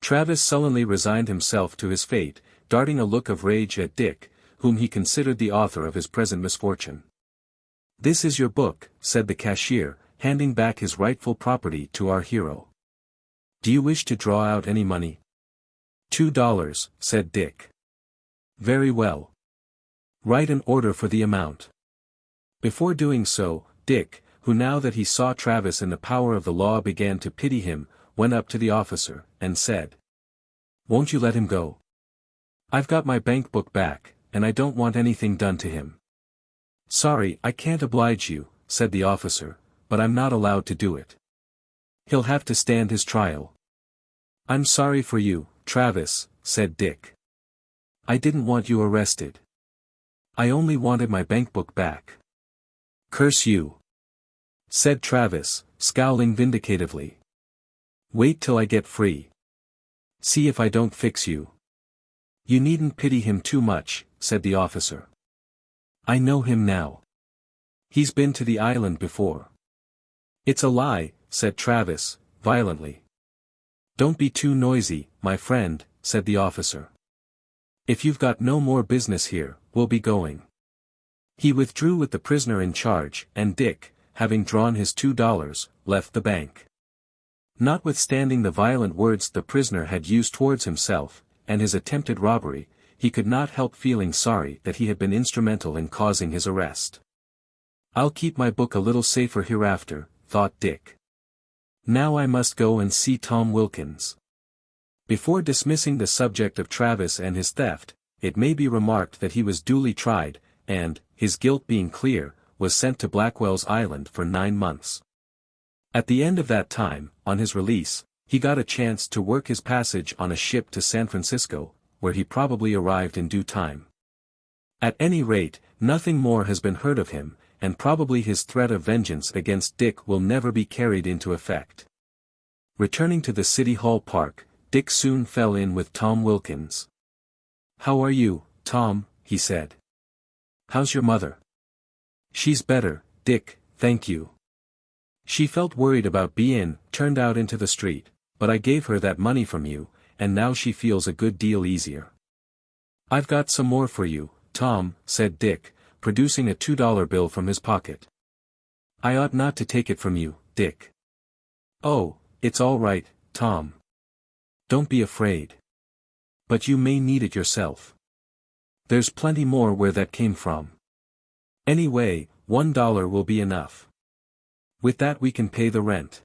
Travis sullenly resigned himself to his fate, darting a look of rage at Dick, whom he considered the author of his present misfortune. "This is your book," said the cashier, handing back his rightful property to our hero. "Do you wish to draw out any money?" $2, said Dick. "Very well. Write an order for the amount." Before doing so, Dick, who now that he saw Travis in the power of the law began to pity him, went up to the officer, and said, "Won't you let him go? I've got my bank book back, and I don't want anything done to him." "Sorry I can't oblige you," said the officer, "but I'm not allowed to do it. He'll have to stand his trial." "I'm sorry for you, Travis," said Dick. "I didn't want you arrested. I only wanted my bank book back." "Curse you," said Travis, scowling vindictively. "Wait till I get free. See if I don't fix you." "You needn't pity him too much," said the officer. "I know him now. He's been to the island before." "It's a lie," said Travis, violently. "Don't be too noisy, my friend," said the officer. "If you've got no more business here, we'll be going." He withdrew with the prisoner in charge, and Dick, having drawn his $2, left the bank. Notwithstanding the violent words the prisoner had used towards himself, and his attempted robbery, he could not help feeling sorry that he had been instrumental in causing his arrest. "I'll keep my book a little safer hereafter," thought Dick. "Now I must go and see Tom Wilkins." Before dismissing the subject of Travis and his theft, it may be remarked that he was duly tried, and, his guilt being clear, was sent to Blackwell's Island for 9 months. At the end of that time, on his release, he got a chance to work his passage on a ship to San Francisco, where he probably arrived in due time. At any rate, nothing more has been heard of him, and probably his threat of vengeance against Dick will never be carried into effect. Returning to the City Hall Park, Dick soon fell in with Tom Wilkins. "How are you, Tom?" he said. "How's your mother?" "She's better, Dick, thank you. She felt worried about being turned out into the street, but I gave her that money from you, and now she feels a good deal easier." "I've got some more for you, Tom," said Dick, producing a $2 bill from his pocket. "I ought not to take it from you, Dick." "Oh, it's all right, Tom. Don't be afraid. But you may need it yourself. There's plenty more where that came from. Anyway, $1 will be enough. With that we can pay the rent.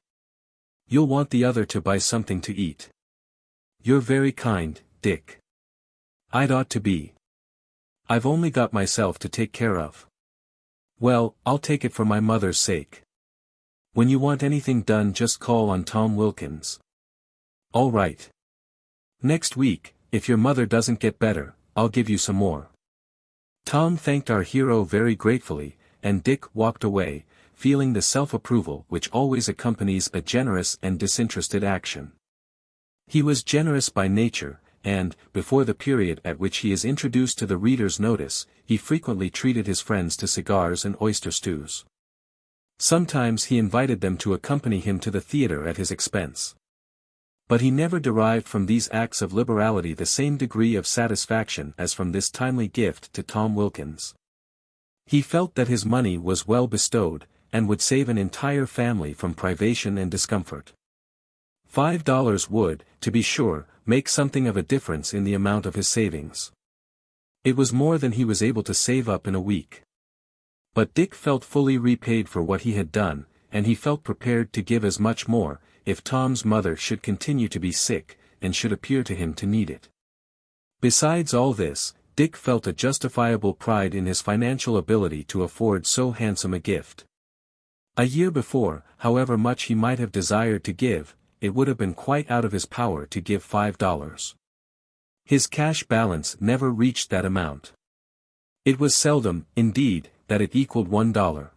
You'll want the other to buy something to eat." "You're very kind, Dick." "I'd ought to be. I've only got myself to take care of." "Well, I'll take it for my mother's sake. When you want anything done just call on Tom Wilkins." "All right. Next week, if your mother doesn't get better, I'll give you some more." Tom thanked our hero very gratefully, and Dick walked away, feeling the self-approval which always accompanies a generous and disinterested action. He was generous by nature, and, before the period at which he is introduced to the reader's notice, he frequently treated his friends to cigars and oyster stews. Sometimes he invited them to accompany him to the theater at his expense. But he never derived from these acts of liberality the same degree of satisfaction as from this timely gift to Tom Wilkins. He felt that his money was well bestowed, and would save an entire family from privation and discomfort. $5 would, to be sure, make something of a difference in the amount of his savings. It was more than he was able to save up in a week. But Dick felt fully repaid for what he had done, and he felt prepared to give as much more, if Tom's mother should continue to be sick, and should appear to him to need it. Besides all this, Dick felt a justifiable pride in his financial ability to afford so handsome a gift. A year before, however much he might have desired to give, it would have been quite out of his power to give $5. His cash balance never reached that amount. It was seldom, indeed, that it equaled $1.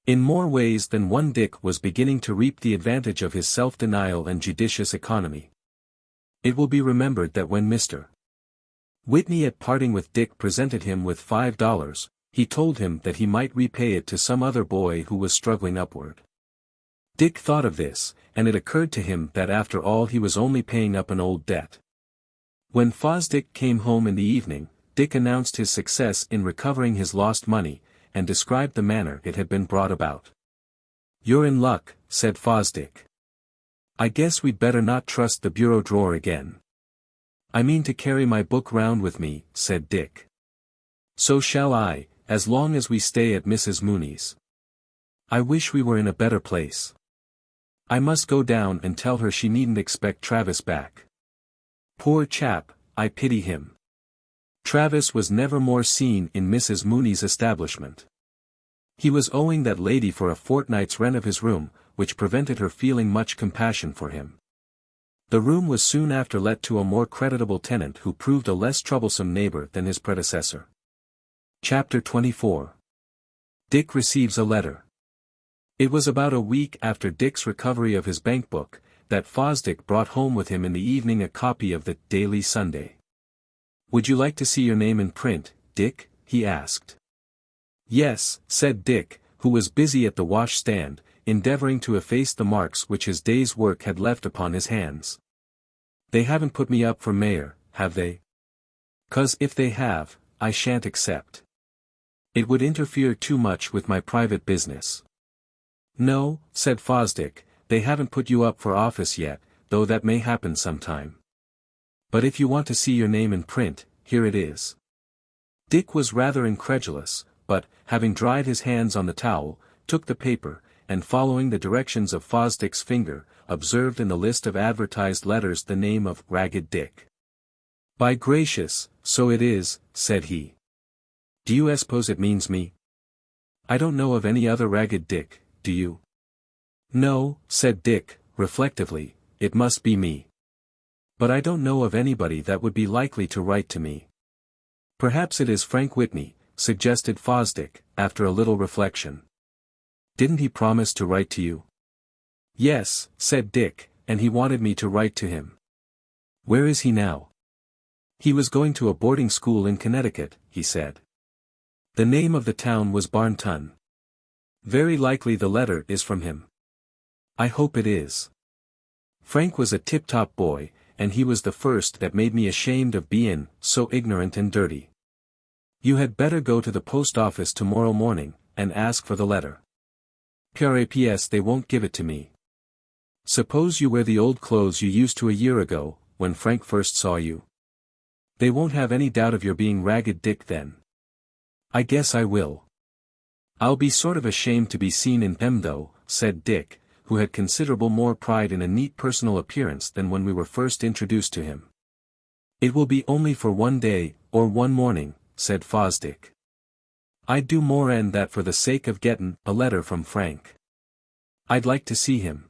In more ways than one Dick was beginning to reap the advantage of his self-denial and judicious economy. It will be remembered that when Mr. Whitney at parting with Dick presented him with $5, he told him that he might repay it to some other boy who was struggling upward. Dick thought of this, and it occurred to him that after all he was only paying up an old debt. When Fosdick came home in the evening, Dick announced his success in recovering his lost money, and described the manner it had been brought about. "You're in luck," said Fosdick. "I guess we'd better not trust the bureau drawer again." "I mean to carry my book round with me," said Dick. "So shall I, as long as we stay at Mrs. Mooney's. I wish we were in a better place. I must go down and tell her she needn't expect Travis back. Poor chap, I pity him." Travis was never more seen in Mrs. Mooney's establishment. He was owing that lady for a fortnight's rent of his room, which prevented her feeling much compassion for him. The room was soon after let to a more creditable tenant who proved a less troublesome neighbor than his predecessor. Chapter 24. Dick receives a letter. It was about a week after Dick's recovery of his bank book, that Fosdick brought home with him in the evening a copy of the Daily Sunday. "Would you like to see your name in print, Dick?" he asked. "Yes," said Dick, who was busy at the wash-stand, endeavoring to efface the marks which his day's work had left upon his hands. "They haven't put me up for mayor, have they? 'Cause if they have, I shan't accept. It would interfere too much with my private business." "No," said Fosdick, "they haven't put you up for office yet, though that may happen sometime. But if you want to see your name in print, here it is." Dick was rather incredulous, but, having dried his hands on the towel, took the paper, and following the directions of Fosdick's finger, observed in the list of advertised letters the name of Ragged Dick. "By gracious, so it is," said he. "Do you suppose it means me? I don't know of any other Ragged Dick, do you?" "No," said Dick, reflectively, "it must be me. But I don't know of anybody that would be likely to write to me. Perhaps it is Frank Whitney, suggested Fosdick, after a little reflection. Didn't he promise to write to you? Yes, said Dick, and he wanted me to write to him. Where is he now? He was going to a boarding school in Connecticut, he said. The name of the town was Barnton. Very likely the letter is from him. I hope it is. Frank was a tip-top boy, and he was the first that made me ashamed of being so ignorant and dirty. You had better go to the post office tomorrow morning, and ask for the letter. P.R.A.P.S. they won't give it to me. Suppose you wear the old clothes you used to a year ago, when Frank first saw you. They won't have any doubt of your being Ragged Dick then. I guess I will. I'll be sort of ashamed to be seen in them though, said Dick, who had considerable more pride in a neat personal appearance than when we were first introduced to him. It will be only for one day, or one morning, said Fosdick. I'd do more'n that for the sake of gettin' a letter from Frank. I'd like to see him.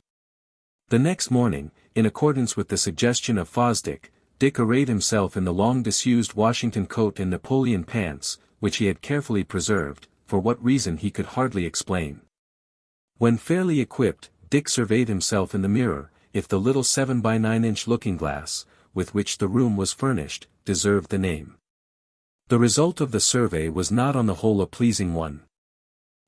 The next morning, in accordance with the suggestion of Fosdick, Dick arrayed himself in the long disused Washington coat and Napoleon pants, which he had carefully preserved, for what reason he could hardly explain. When fairly equipped, Dick surveyed himself in the mirror, if the little 7x9-inch looking-glass, with which the room was furnished, deserved the name. The result of the survey was not on the whole a pleasing one.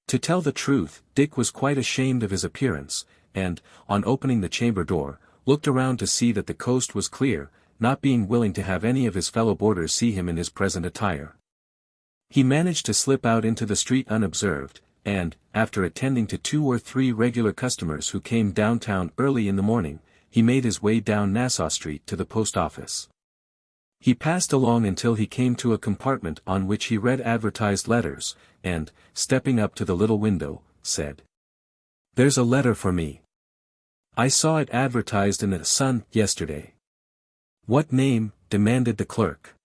To tell the truth, Dick was quite ashamed of his appearance, and, on opening the chamber door, looked around to see that the coast was clear, not being willing to have any of his fellow boarders see him in his present attire. He managed to slip out into the street unobserved, and, after attending to 2 or 3 regular customers who came downtown early in the morning, he made his way down Nassau Street to the post office. He passed along until he came to a compartment on which he read advertised letters, and, stepping up to the little window, said, "There's a letter for me. I saw it advertised in the Sun yesterday." "What name?" demanded the clerk.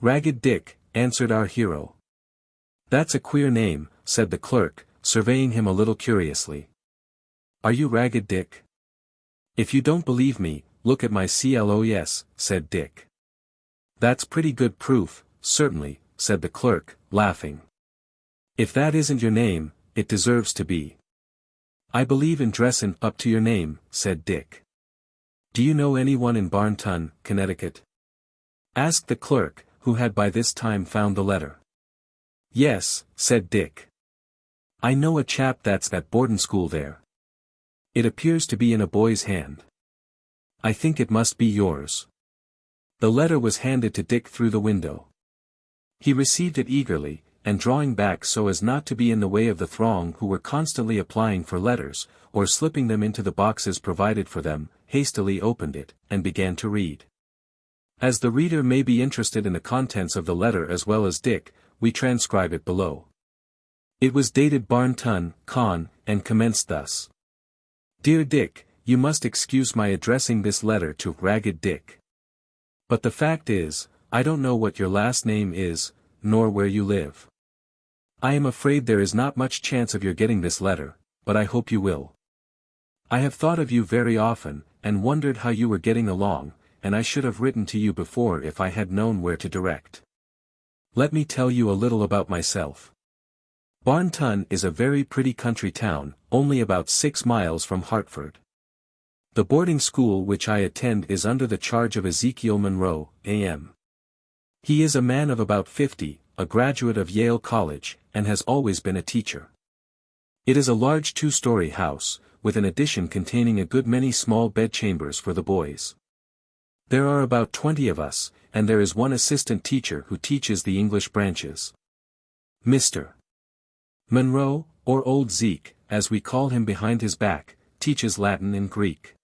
"Ragged Dick," answered our hero. "That's a queer name," said the clerk, surveying him a little curiously. "Are you Ragged Dick?" "If you don't believe me, look at my clothes," said Dick. "That's pretty good proof, certainly," said the clerk, laughing. "If that isn't your name, it deserves to be." "I believe in dressin' up to your name," said Dick. "Do you know anyone in Barnton, Connecticut?" asked the clerk, who had by this time found the letter. "Yes," said Dick. "I know a chap that's at boardin' school there. It appears to be in a boy's hand. I think it must be yours." The letter was handed to Dick through the window. He received it eagerly, and drawing back so as not to be in the way of the throng who were constantly applying for letters, or slipping them into the boxes provided for them, hastily opened it, and began to read. As the reader may be interested in the contents of the letter as well as Dick, we transcribe it below. It was dated Barnton, Con, and commenced thus. "Dear Dick, you must excuse my addressing this letter to Ragged Dick. But the fact is, I don't know what your last name is, nor where you live. I am afraid there is not much chance of your getting this letter, but I hope you will. I have thought of you very often, and wondered how you were getting along, and I should have written to you before if I had known where to direct. Let me tell you a little about myself. Barnton is a very pretty country town, only about 6 miles from Hartford. The boarding school which I attend is under the charge of Ezekiel Monroe, A.M. He is a man of about 50, a graduate of Yale College, and has always been a teacher. It is a large 2-story house, with an addition containing a good many small bedchambers for the boys. There are about 20 of us, and there is one assistant teacher who teaches the English branches. Mr. Monroe, or Old Zeke, as we call him behind his back, teaches Latin and Greek.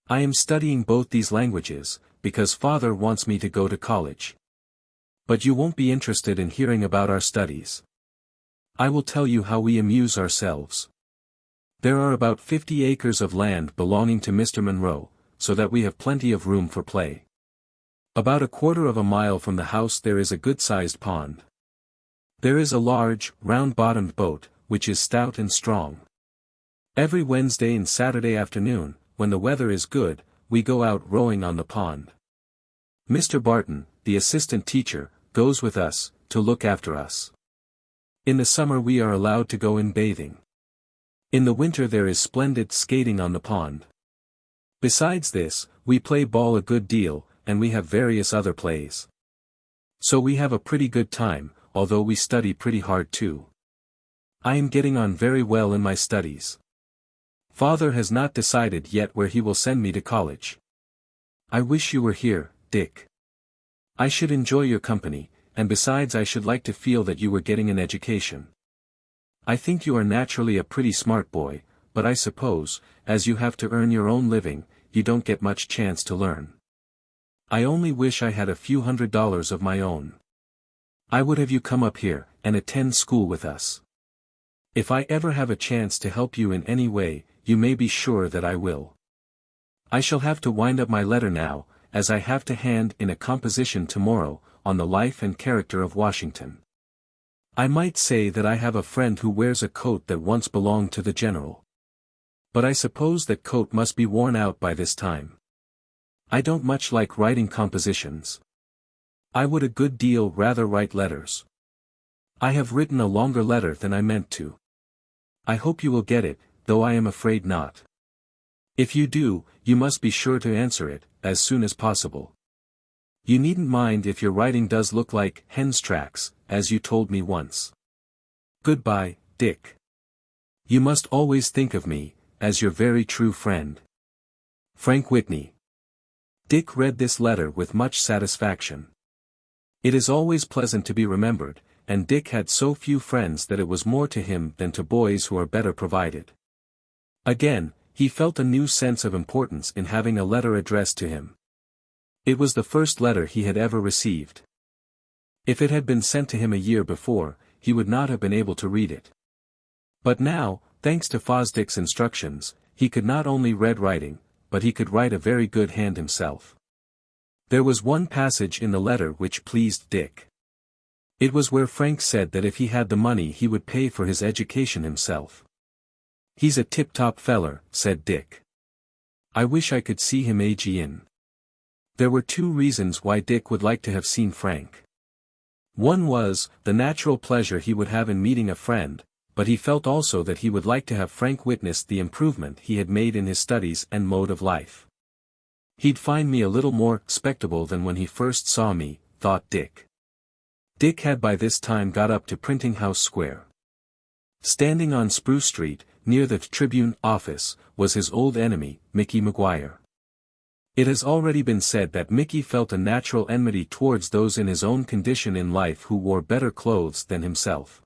I am studying both these languages, because Father wants me to go to college. But you won't be interested in hearing about our studies. I will tell you how we amuse ourselves. There are about 50 acres of land belonging to Mr. Monroe, so that we have plenty of room for play. About 1/4 of a mile from the house there is a good-sized pond. There is a large, round-bottomed boat, which is stout and strong. Every Wednesday and Saturday afternoon, when the weather is good, we go out rowing on the pond. Mr. Barton, the assistant teacher, goes with us, to look after us. In the summer we are allowed to go in bathing. In the winter there is splendid skating on the pond. Besides this, we play ball a good deal, and we have various other plays. So we have a pretty good time, although we study pretty hard too. I am getting on very well in my studies. Father has not decided yet where he will send me to college. I wish you were here, Dick. I should enjoy your company, and besides I should like to feel that you were getting an education. I think you are naturally a pretty smart boy, but I suppose, as you have to earn your own living, you don't get much chance to learn. I only wish I had a few $100s of my own. I would have you come up here, and attend school with us. If I ever have a chance to help you in any way, you may be sure that I will. I shall have to wind up my letter now, as I have to hand in a composition tomorrow, on the life and character of Washington. I might say that I have a friend who wears a coat that once belonged to the general. But I suppose that coat must be worn out by this time. I don't much like writing compositions. I would a good deal rather write letters. I have written a longer letter than I meant to. I hope you will get it, though I am afraid not. If you do, you must be sure to answer it, as soon as possible. You needn't mind if your writing does look like hen's tracks, as you told me once. Goodbye, Dick. You must always think of me, as your very true friend. Frank Whitney. Dick read this letter with much satisfaction. It is always pleasant to be remembered, and Dick had so few friends that it was more to him than to boys who are better provided. Again, he felt a new sense of importance in having a letter addressed to him. It was the first letter he had ever received. If it had been sent to him a year before, he would not have been able to read it. But now, thanks to Fosdick's instructions, he could not only read writing, but he could write a very good hand himself. There was one passage in the letter which pleased Dick. It was where Frank said that if he had the money he would pay for his education himself. He's a tip-top feller, said Dick. I wish I could see him in. There were two reasons why Dick would like to have seen Frank. One was, the natural pleasure he would have in meeting a friend, but he felt also that he would like to have Frank witness the improvement he had made in his studies and mode of life. He'd find me a little more respectable than when he first saw me, thought Dick. Dick had by this time got up to Printing House Square. Standing on Spruce Street, near the Tribune office, was his old enemy, Mickey Maguire. It has already been said that Mickey felt a natural enmity towards those in his own condition in life who wore better clothes than himself.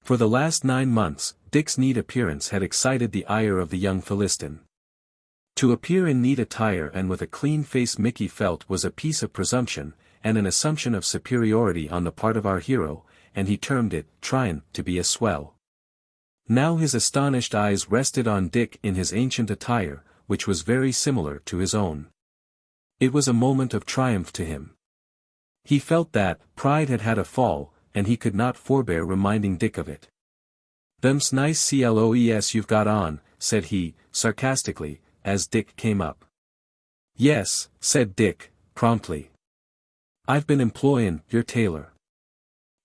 For the last 9 months, Dick's neat appearance had excited the ire of the young Philistine. To appear in neat attire and with a clean face Mickey felt was a piece of presumption, and an assumption of superiority on the part of our hero, and he termed it, tryin' to be a swell. Now his astonished eyes rested on Dick in his ancient attire, which was very similar to his own. It was a moment of triumph to him. He felt that pride had had a fall, and he could not forbear reminding Dick of it. "Them's nice clothes you've got on," said he, sarcastically, as Dick came up. "Yes," said Dick, promptly. "I've been employin' your tailor.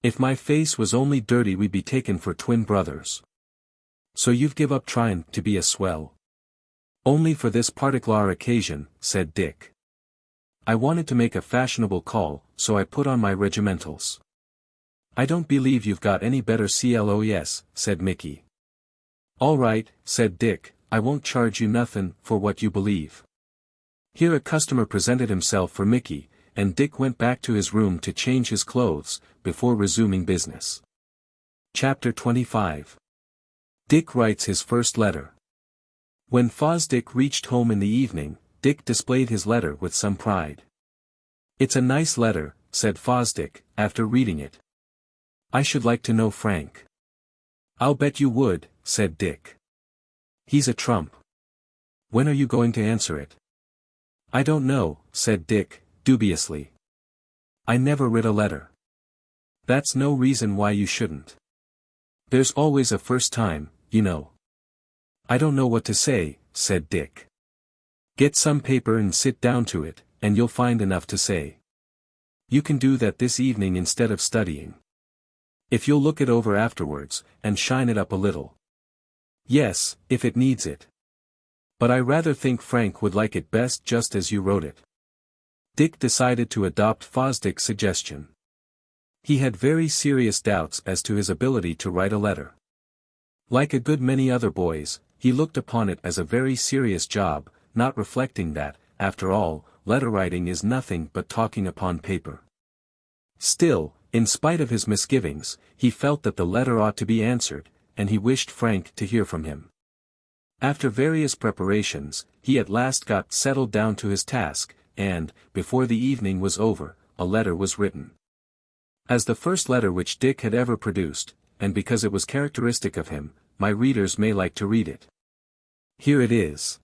If my face was only dirty we'd be taken for twin brothers. So you've give up tryin' to be a swell?" "Only for this particular occasion," said Dick. "I wanted to make a fashionable call, so I put on my regimentals." "I don't believe you've got any better clothes," said Mickey. "All right," said Dick, "I won't charge you nothin' for what you believe." Here a customer presented himself for Mickey, and Dick went back to his room to change his clothes, before resuming business. Chapter 25. Dick writes his first letter. When Fosdick reached home in the evening, Dick displayed his letter with some pride. "It's a nice letter," said Fosdick, after reading it. "I should like to know Frank." "I'll bet you would," said Dick. "He's a trump. When are you going to answer it?" "I don't know," said Dick, dubiously. "I never writ a letter." "That's no reason why you shouldn't. There's always a first time, you know." "I don't know what to say," said Dick. "Get some paper and sit down to it, and you'll find enough to say." You can do that this evening instead of studying. If you'll look it over afterwards, and shine it up a little. Yes, if it needs it. But I rather think Frank would like it best just as you wrote it. Dick decided to adopt Fosdick's suggestion. He had very serious doubts as to his ability to write a letter. Like a good many other boys, he looked upon it as a very serious job, not reflecting that, after all, letter writing is nothing but talking upon paper. Still, in spite of his misgivings, he felt that the letter ought to be answered, and he wished Frank to hear from him. After various preparations, he at last got settled down to his task, and, before the evening was over, a letter was written. As the first letter which Dick had ever produced, and because it was characteristic of him, my readers may like to read it. Here it is.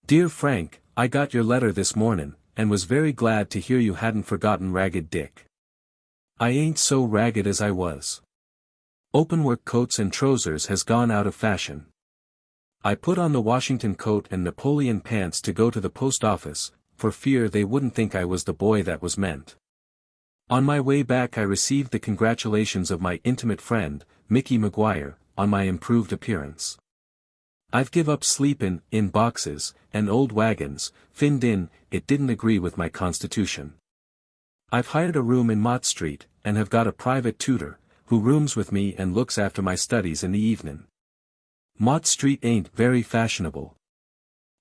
Dear Frank, I got your letter this morning, and was very glad to hear you hadn't forgotten Ragged Dick. I ain't so ragged as I was. Openwork coats and trousers has gone out of fashion. I put on the Washington coat and Napoleon pants to go to the post office, for fear they wouldn't think I was the boy that was meant. On my way back I received the congratulations of my intimate friend, Mickey Maguire, on my improved appearance. I've give up sleepin' in boxes, and old wagons, finned in, it didn't agree with my constitution. I've hired a room in Mott Street, and have got a private tutor, who rooms with me and looks after my studies in the evening. Mott Street ain't very fashionable.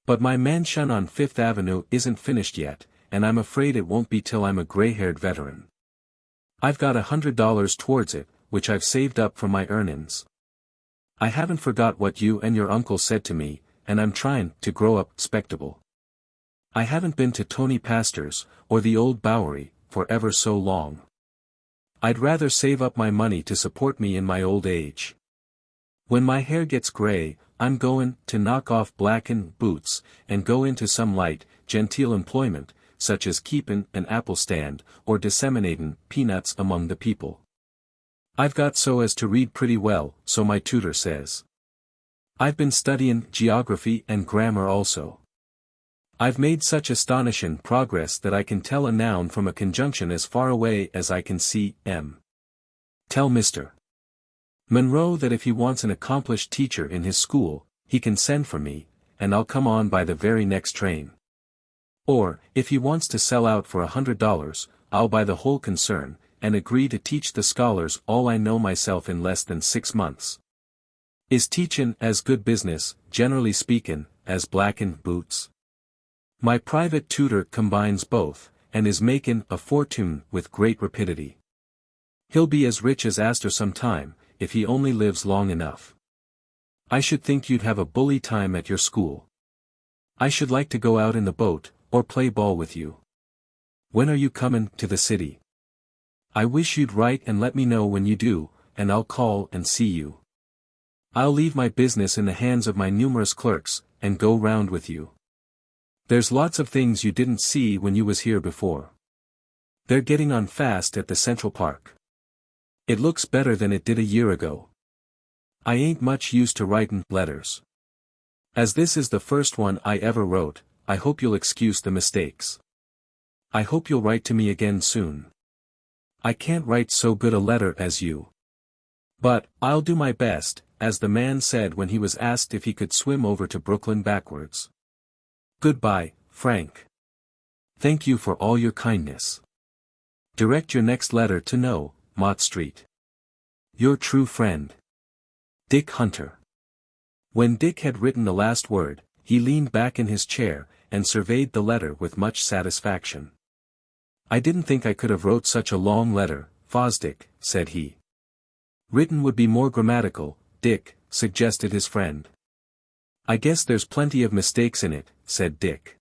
But my mansion on Fifth Avenue isn't finished yet, and I'm afraid it won't be till I'm a gray-haired veteran. I've got $100 towards it, which I've saved up from my earnings. I haven't forgot what you and your uncle said to me, and I'm trying to grow up respectable. I haven't been to Tony Pastor's, or the Old Bowery, for ever so long. I'd rather save up my money to support me in my old age. When my hair gets gray, I'm goin' to knock off blackin' boots, and go into some light, genteel employment, such as keepin' an apple stand, or disseminatin' peanuts among the people. I've got so as to read pretty well, so my tutor says. I've been studyin' geography and grammar also. I've made such astonishin' progress that I can tell a noun from a conjunction as far away as I can see M. Tell Mr. Monroe that if he wants an accomplished teacher in his school, he can send for me, and I'll come on by the very next train. Or, if he wants to sell out for $100, I'll buy the whole concern, and agree to teach the scholars all I know myself in less than 6 months. Is teachin' as good business, generally speakin', as blackin' boots? My private tutor combines both, and is makin' a fortune with great rapidity. He'll be as rich as Astor some time, if he only lives long enough. I should think you'd have a bully time at your school. I should like to go out in the boat, or play ball with you. When are you comin' to the city? I wish you'd write and let me know when you do, and I'll call and see you. I'll leave my business in the hands of my numerous clerks, and go round with you. There's lots of things you didn't see when you was here before. They're getting on fast at the Central Park. It looks better than it did a year ago. I ain't much used to writin' letters. As this is the first one I ever wrote, I hope you'll excuse the mistakes. I hope you'll write to me again soon. I can't write so good a letter as you. But, I'll do my best, as the man said when he was asked if he could swim over to Brooklyn backwards. Goodbye, Frank. Thank you for all your kindness. Direct your next letter to No, Mott Street. Your true friend, Dick Hunter. When Dick had written the last word, he leaned back in his chair, and surveyed the letter with much satisfaction. I didn't think I could have wrote such a long letter, Fosdick, said he. Written would be more grammatical, Dick, suggested his friend. I guess there's plenty of mistakes in it, said Dick.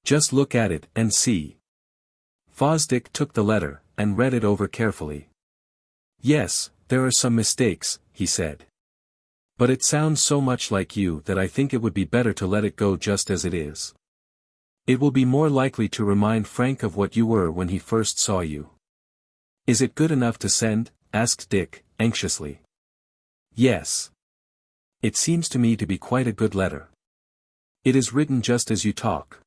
Just look at it and see. Fosdick took the letter, and read it over carefully. Yes, there are some mistakes, he said. But it sounds so much like you that I think it would be better to let it go just as it is. It will be more likely to remind Frank of what you were when he first saw you. Is it good enough to send? Asked Dick, anxiously. Yes. It seems to me to be quite a good letter. It is written just as you talk.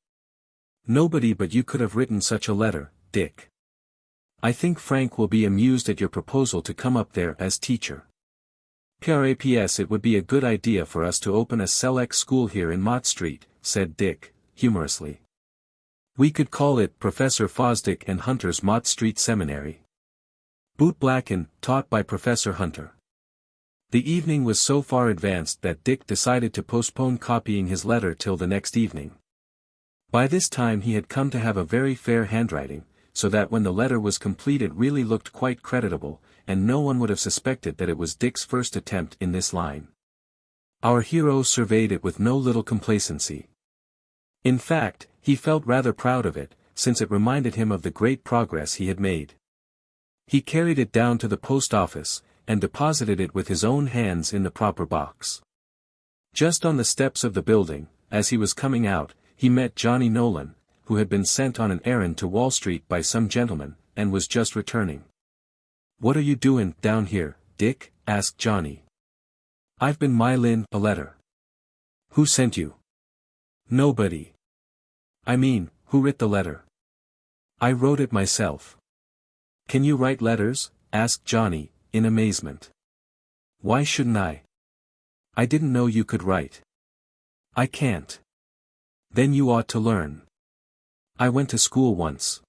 Nobody but you could have written such a letter, Dick. I think Frank will be amused at your proposal to come up there as teacher. P.R.A.P.S. It would be a good idea for us to open a select school here in Mott Street, said Dick, humorously. We could call it Professor Fosdick and Hunter's Mott Street Seminary. Bootblack and taught by Professor Hunter. The evening was so far advanced that Dick decided to postpone copying his letter till the next evening. By this time he had come to have a very fair handwriting, so that when the letter was complete it really looked quite creditable, and no one would have suspected that it was Dick's first attempt in this line. Our hero surveyed it with no little complacency. In fact, he felt rather proud of it, since it reminded him of the great progress he had made. He carried it down to the post office, and deposited it with his own hands in the proper box. Just on the steps of the building, as he was coming out, he met Johnny Nolan, who had been sent on an errand to Wall Street by some gentleman, and was just returning. "What are you doing down here, Dick?" asked Johnny. "I've been mailin' a letter." "Who sent you?" "Nobody." "I mean, who writ the letter?" "I wrote it myself." "Can you write letters?" asked Johnny, in amazement. "Why shouldn't I? I didn't know you could write." "I can't." "Then you ought to learn." "I went to school once.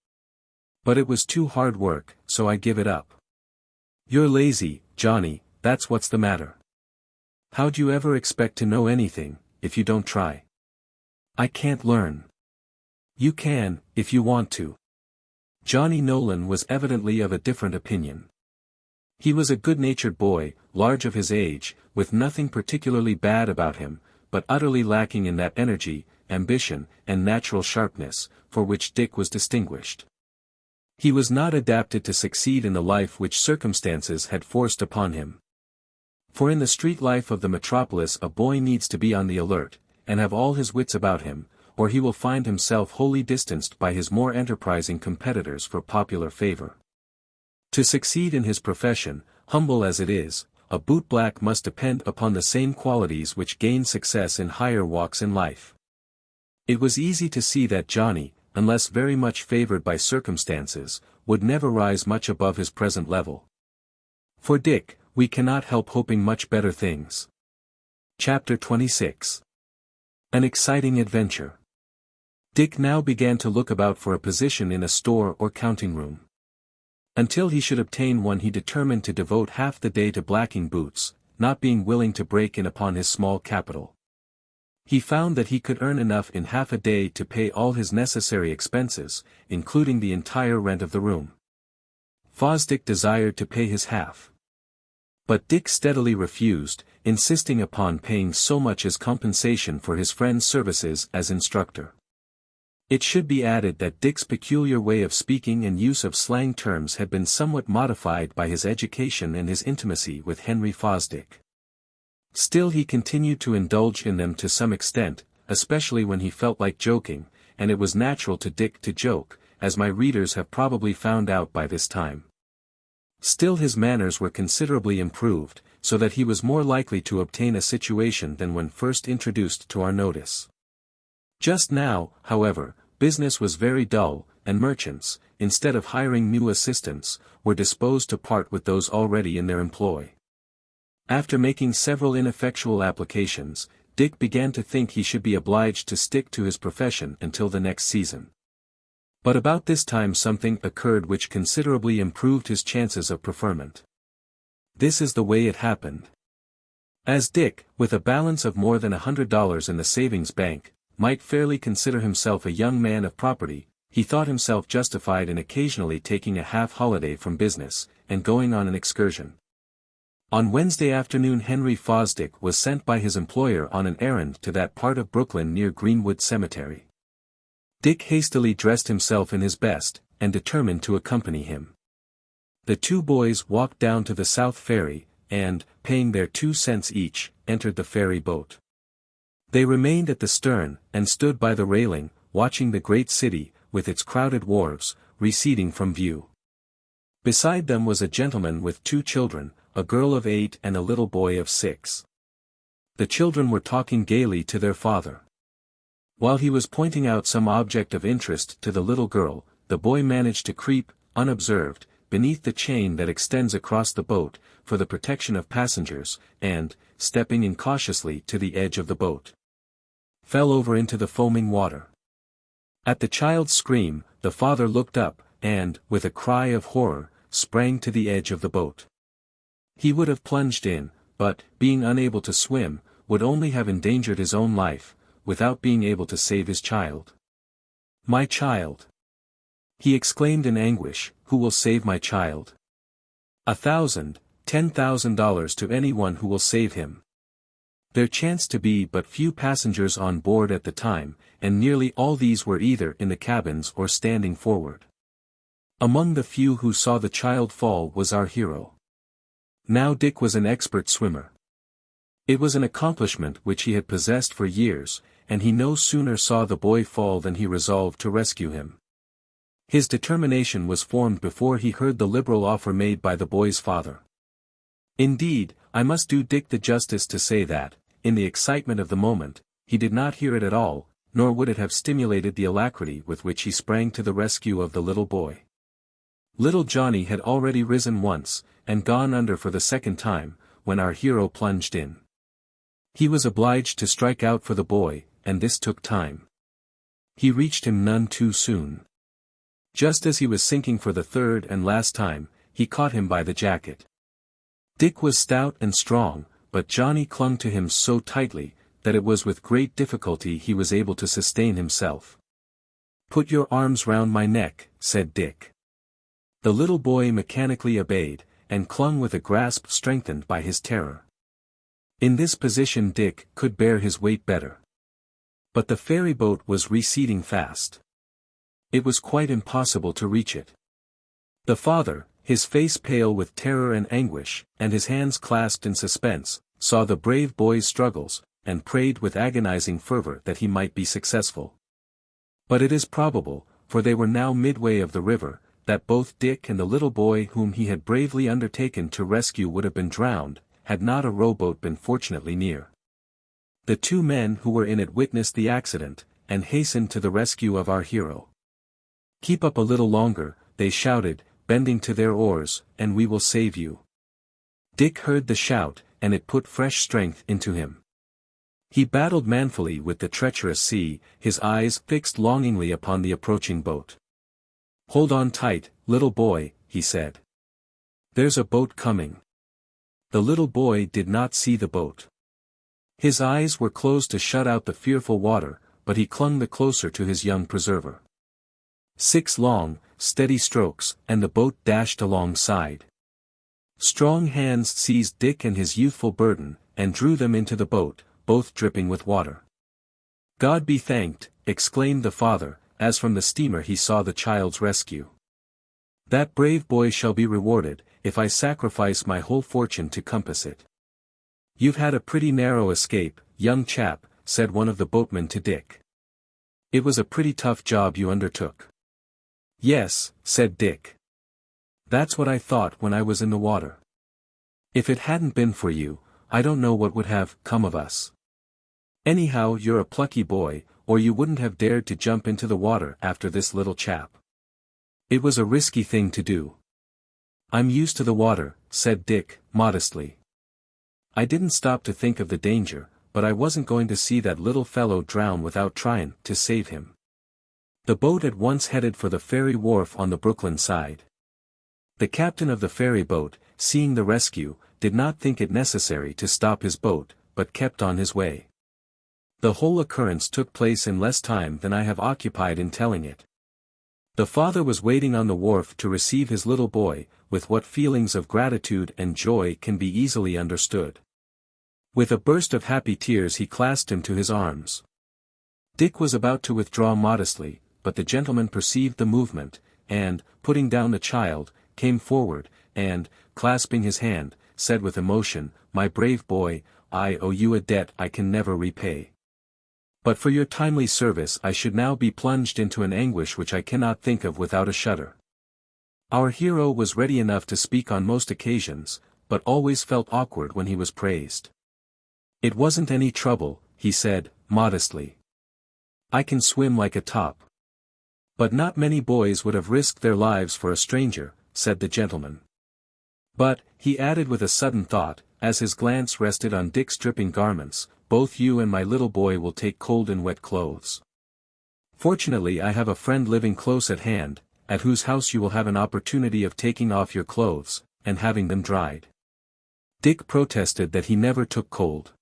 But it was too hard work, so I give it up." "You're lazy, Johnny, that's what's the matter. How'd you ever expect to know anything, if you don't try?" "I can't learn." "You can, if you want to." Johnny Nolan was evidently of a different opinion. He was a good-natured boy, large of his age, with nothing particularly bad about him, but utterly lacking in that energy, ambition, and natural sharpness, for which Dick was distinguished. He was not adapted to succeed in the life which circumstances had forced upon him. For in the street life of the metropolis a boy needs to be on the alert, and have all his wits about him, or he will find himself wholly distanced by his more enterprising competitors for popular favor. To succeed in his profession, humble as it is, a bootblack must depend upon the same qualities which gain success in higher walks in life. It was easy to see that Johnny, unless very much favored by circumstances, would never rise much above his present level. For Dick, we cannot help hoping much better things. Chapter 26. An exciting adventure. Dick now began to look about for a position in a store or counting room. Until he should obtain one he determined to devote half the day to blacking boots, not being willing to break in upon his small capital. He found that he could earn enough in half a day to pay all his necessary expenses, including the entire rent of the room. Fosdick desired to pay his half. But Dick steadily refused, insisting upon paying so much as compensation for his friend's services as instructor. It should be added that Dick's peculiar way of speaking and use of slang terms had been somewhat modified by his education and his intimacy with Henry Fosdick. Still he continued to indulge in them to some extent, especially when he felt like joking, and it was natural to Dick to joke, as my readers have probably found out by this time. Still his manners were considerably improved, so that he was more likely to obtain a situation than when first introduced to our notice. Just now, however, business was very dull, and merchants, instead of hiring new assistants, were disposed to part with those already in their employ. After making several ineffectual applications, Dick began to think he should be obliged to stick to his profession until the next season. But about this time something occurred which considerably improved his chances of preferment. This is the way it happened. As Dick, with a balance of more than $100 in the savings bank, might fairly consider himself a young man of property, he thought himself justified in occasionally taking a half-holiday from business, and going on an excursion. On Wednesday afternoon Henry Fosdick was sent by his employer on an errand to that part of Brooklyn near Greenwood Cemetery. Dick hastily dressed himself in his best, and determined to accompany him. The two boys walked down to the South Ferry, and, paying their 2 cents each, entered the ferry boat. They remained at the stern, and stood by the railing, watching the great city, with its crowded wharves, receding from view. Beside them was a gentleman with 2 children, a girl of 8 and a little boy of 6. The children were talking gaily to their father. While he was pointing out some object of interest to the little girl, the boy managed to creep, unobserved, beneath the chain that extends across the boat, for the protection of passengers, and, stepping incautiously to the edge of the boat, fell over into the foaming water. At the child's scream, the father looked up, and, with a cry of horror, sprang to the edge of the boat. He would have plunged in, but, being unable to swim, would only have endangered his own life, without being able to save his child. "My child!" he exclaimed in anguish. "Who will save my child? $1,000, $10,000 to anyone who will save him." There chanced to be but few passengers on board at the time, and nearly all these were either in the cabins or standing forward. Among the few who saw the child fall was our hero. Now Dick was an expert swimmer. It was an accomplishment which he had possessed for years, and he no sooner saw the boy fall than he resolved to rescue him. His determination was formed before he heard the liberal offer made by the boy's father. Indeed, I must do Dick the justice to say that, in the excitement of the moment, he did not hear it at all, nor would it have stimulated the alacrity with which he sprang to the rescue of the little boy. Little Johnny had already risen once, and gone under for the second time, when our hero plunged in. He was obliged to strike out for the boy, and this took time. He reached him none too soon. Just as he was sinking for the third and last time, he caught him by the jacket. Dick was stout and strong, but Johnny clung to him so tightly, that it was with great difficulty he was able to sustain himself. "Put your arms round my neck," said Dick. The little boy mechanically obeyed, and clung with a grasp strengthened by his terror. In this position Dick could bear his weight better. But the ferry boat was receding fast. It was quite impossible to reach it. The father, his face pale with terror and anguish, and his hands clasped in suspense, saw the brave boy's struggles, and prayed with agonizing fervor that he might be successful. But it is probable, for they were now midway of the river, that both Dick and the little boy whom he had bravely undertaken to rescue would have been drowned, had not a rowboat been fortunately near. The two men who were in it witnessed the accident, and hastened to the rescue of our hero. "Keep up a little longer," they shouted, bending to their oars, "and we will save you." Dick heard the shout, and it put fresh strength into him. He battled manfully with the treacherous sea, his eyes fixed longingly upon the approaching boat. "Hold on tight, little boy," he said. "There's a boat coming." The little boy did not see the boat. His eyes were closed to shut out the fearful water, but he clung the closer to his young preserver. 6 long, steady strokes, and the boat dashed alongside. Strong hands seized Dick and his youthful burden, and drew them into the boat, both dripping with water. "God be thanked," exclaimed the father, as from the steamer he saw the child's rescue. "That brave boy shall be rewarded, if I sacrifice my whole fortune to compass it." "You've had a pretty narrow escape, young chap," said one of the boatmen to Dick. "It was a pretty tough job you undertook." "Yes," said Dick. "That's what I thought when I was in the water. If it hadn't been for you, I don't know what would have come of us. Anyhow, you're a plucky boy, or you wouldn't have dared to jump into the water after this little chap. It was a risky thing to do." "I'm used to the water," said Dick, modestly. "I didn't stop to think of the danger, but I wasn't going to see that little fellow drown without trying to save him." The boat at once headed for the ferry wharf on the Brooklyn side. The captain of the ferry boat, seeing the rescue, did not think it necessary to stop his boat, but kept on his way. The whole occurrence took place in less time than I have occupied in telling it. The father was waiting on the wharf to receive his little boy, with what feelings of gratitude and joy can be easily understood. With a burst of happy tears he clasped him to his arms. Dick was about to withdraw modestly, but the gentleman perceived the movement, and, putting down the child, came forward, and, clasping his hand, said with emotion, "My brave boy, I owe you a debt I can never repay. But for your timely service I should now be plunged into an anguish which I cannot think of without a shudder." Our hero was ready enough to speak on most occasions, but always felt awkward when he was praised. "It wasn't any trouble," he said, modestly. "I can swim like a top." But not many boys would have risked their lives for a stranger, said the gentleman. But, he added with a sudden thought, as his glance rested on Dick's dripping garments, both you and my little boy will take cold in wet clothes. Fortunately I have a friend living close at hand, at whose house you will have an opportunity of taking off your clothes, and having them dried. Dick protested that he never took cold.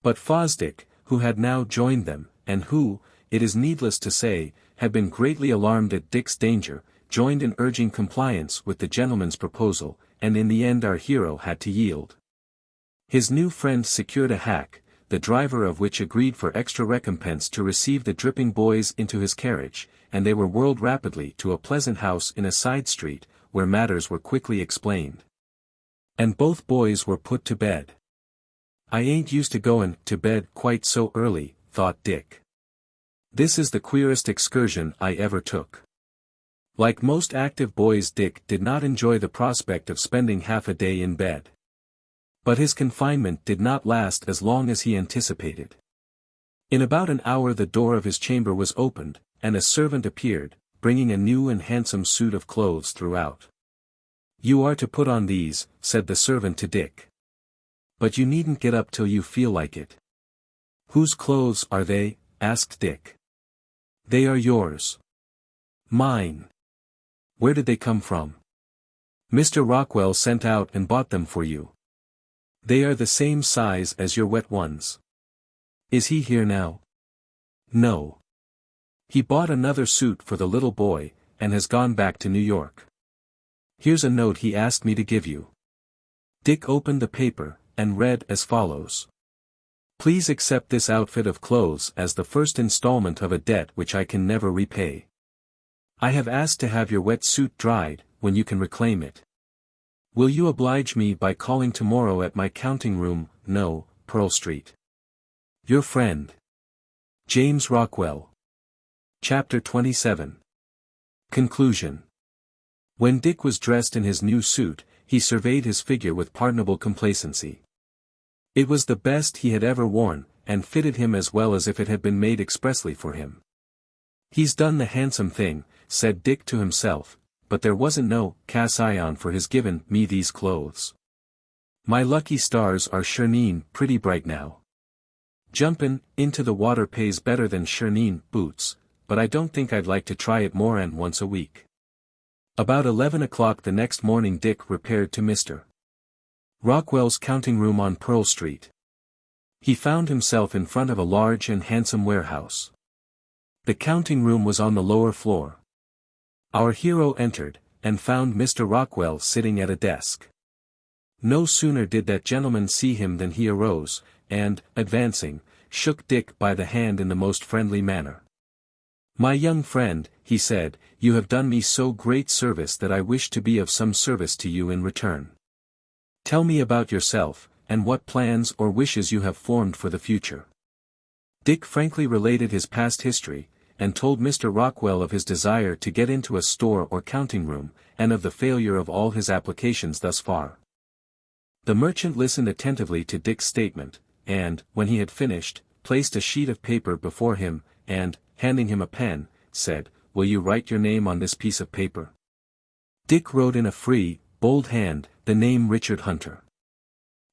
But Fosdick, who had now joined them, and who, it is needless to say, had been greatly alarmed at Dick's danger, joined in urging compliance with the gentleman's proposal, and in the end our hero had to yield. His new friend secured a hack, the driver of which agreed for extra recompense to receive the dripping boys into his carriage, and they were whirled rapidly to a pleasant house in a side street, where matters were quickly explained. And both boys were put to bed. I ain't used to goin' to bed quite so early, thought Dick. This is the queerest excursion I ever took. Like most active boys, Dick did not enjoy the prospect of spending half a day in bed. But his confinement did not last as long as he anticipated. In about an hour the door of his chamber was opened, and a servant appeared, bringing a new and handsome suit of clothes throughout. You are to put on these, said the servant to Dick. But you needn't get up till you feel like it. Whose clothes are they? Asked Dick. They are yours. Mine. Where did they come from? Mr. Rockwell sent out and bought them for you. They are the same size as your wet ones. Is he here now? No. He bought another suit for the little boy, and has gone back to New York. Here's a note he asked me to give you. Dick opened the paper, and read as follows. Please accept this outfit of clothes as the first installment of a debt which I can never repay. I have asked to have your wet suit dried, when you can reclaim it. Will you oblige me by calling tomorrow at my counting room, No, Pearl Street? Your friend, James Rockwell. Chapter 27. Conclusion. When Dick was dressed in his new suit, he surveyed his figure with pardonable complacency. It was the best he had ever worn, and fitted him as well as if it had been made expressly for him. He's done the handsome thing, said Dick to himself, but there wasn't no cash-ion for his givin' me these clothes. My lucky stars are shirneen pretty bright now. Jumpin' into the water pays better than shirneen boots, but I don't think I'd like to try it more'n once a week. About 11 o'clock the next morning Dick repaired to Mr. Rockwell's counting room on Pearl Street. He found himself in front of a large and handsome warehouse. The counting room was on the lower floor. Our hero entered, and found Mr. Rockwell sitting at a desk. No sooner did that gentleman see him than he arose, and, advancing, shook Dick by the hand in the most friendly manner. My young friend, he said, you have done me so great service that I wish to be of some service to you in return. Tell me about yourself, and what plans or wishes you have formed for the future. Dick frankly related his past history, and told Mr. Rockwell of his desire to get into a store or counting room, and of the failure of all his applications thus far. The merchant listened attentively to Dick's statement, and, when he had finished, placed a sheet of paper before him, and, handing him a pen, said, Will you write your name on this piece of paper? Dick wrote in a free, bold hand, the name Richard Hunter.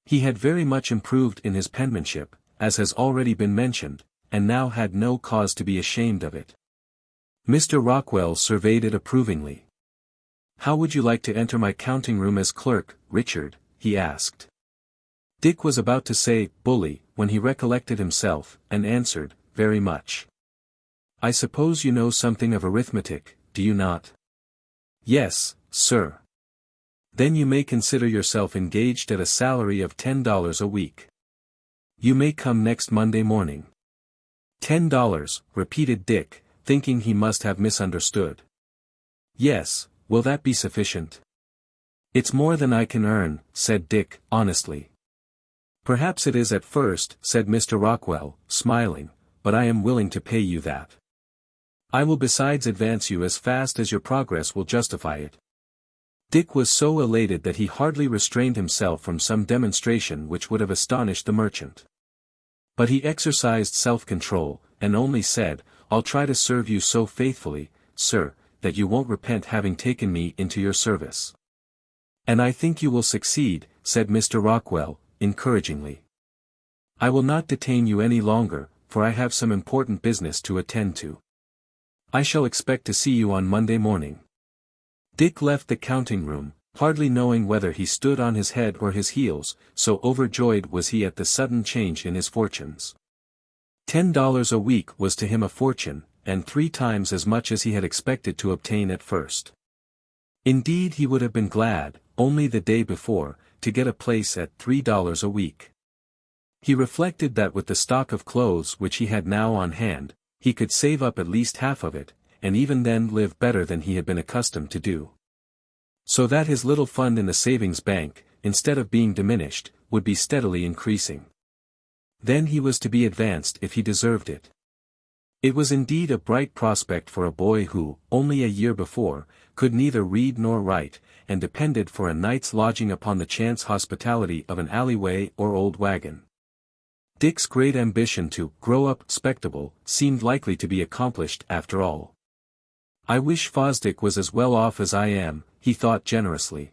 He had very much improved in his penmanship, as has already been mentioned, and now had no cause to be ashamed of it. Mr. Rockwell surveyed it approvingly. How would you like to enter my counting room as clerk, Richard? He asked. Dick was about to say, bully, when he recollected himself, and answered, very much. I suppose you know something of arithmetic, do you not? Yes, sir. Then you may consider yourself engaged at a salary of $10 a week. You may come next Monday morning. $10, repeated Dick, thinking he must have misunderstood. Yes, will that be sufficient? It's more than I can earn, said Dick, honestly. Perhaps it is at first, said Mr. Rockwell, smiling, but I am willing to pay you that. I will besides advance you as fast as your progress will justify it. Dick was so elated that he hardly restrained himself from some demonstration which would have astonished the merchant. But he exercised self-control, and only said, I'll try to serve you so faithfully, sir, that you won't repent having taken me into your service. And I think you will succeed, said Mr. Rockwell, encouragingly. I will not detain you any longer, for I have some important business to attend to. I shall expect to see you on Monday morning. Dick left the counting room, hardly knowing whether he stood on his head or his heels, so overjoyed was he at the sudden change in his fortunes. $10 a week was to him a fortune, and 3 times as much as he had expected to obtain at first. Indeed, he would have been glad, only the day before, to get a place at $3 a week. He reflected that with the stock of clothes which he had now on hand, he could save up at least half of it, and even then live better than he had been accustomed to do. So that his little fund in the savings bank, instead of being diminished, would be steadily increasing. Then he was to be advanced if he deserved it. It was indeed a bright prospect for a boy who, only a year before, could neither read nor write, and depended for a night's lodging upon the chance hospitality of an alleyway or old wagon. Dick's great ambition to grow up respectable seemed likely to be accomplished after all. I wish Fosdick was as well off as I am, he thought generously.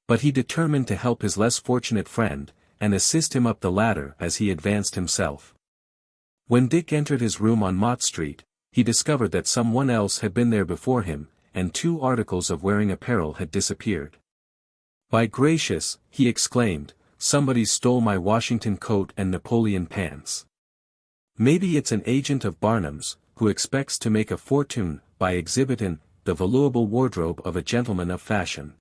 But he determined to help his less fortunate friend, and assist him up the ladder as he advanced himself. When Dick entered his room on Mott Street, he discovered that someone else had been there before him, and 2 articles of wearing apparel had disappeared. By gracious, he exclaimed, somebody stole my Washington coat and Napoleon pants. Maybe it's an agent of Barnum's, who expects to make a fortune by exhibiting the valuable wardrobe of a gentleman of fashion.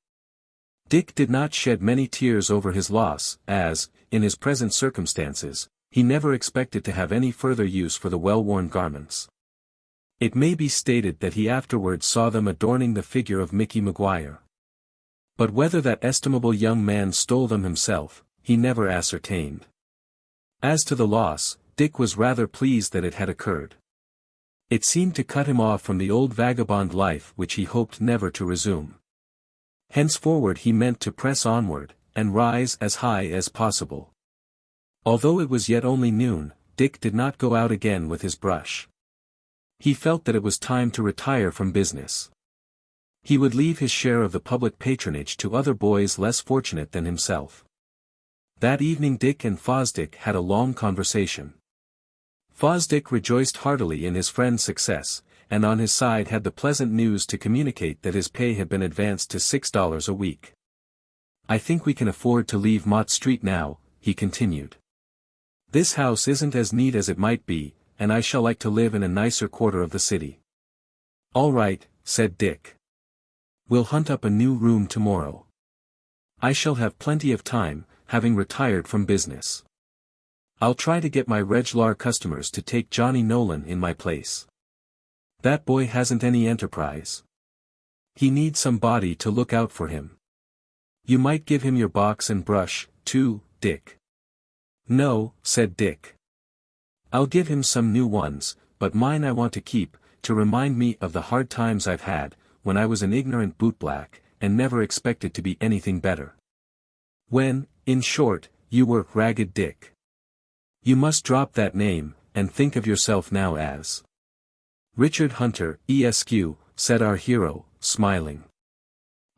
Dick did not shed many tears over his loss, as, in his present circumstances, he never expected to have any further use for the well-worn garments. It may be stated that he afterwards saw them adorning the figure of Mickey Maguire. But whether that estimable young man stole them himself, he never ascertained. As to the loss, Dick was rather pleased that it had occurred. It seemed to cut him off from the old vagabond life which he hoped never to resume. Henceforward he meant to press onward, and rise as high as possible. Although it was yet only noon, Dick did not go out again with his brush. He felt that it was time to retire from business. He would leave his share of the public patronage to other boys less fortunate than himself. That evening Dick and Fosdick had a long conversation. Fosdick rejoiced heartily in his friend's success, and on his side had the pleasant news to communicate that his pay had been advanced to $6 a week. I think we can afford to leave Mott Street now, he continued. This house isn't as neat as it might be, and I shall like to live in a nicer quarter of the city. All right, said Dick. We'll hunt up a new room tomorrow. I shall have plenty of time, having retired from business. I'll try to get my regular customers to take Johnny Nolan in my place. That boy hasn't any enterprise. He needs somebody to look out for him. You might give him your box and brush, too, Dick. No, said Dick. I'll give him some new ones, but mine I want to keep, to remind me of the hard times I've had, when I was an ignorant bootblack, and never expected to be anything better. When, in short, you were Ragged Dick. You must drop that name, and think of yourself now as Richard Hunter, Esq., said our hero, smiling.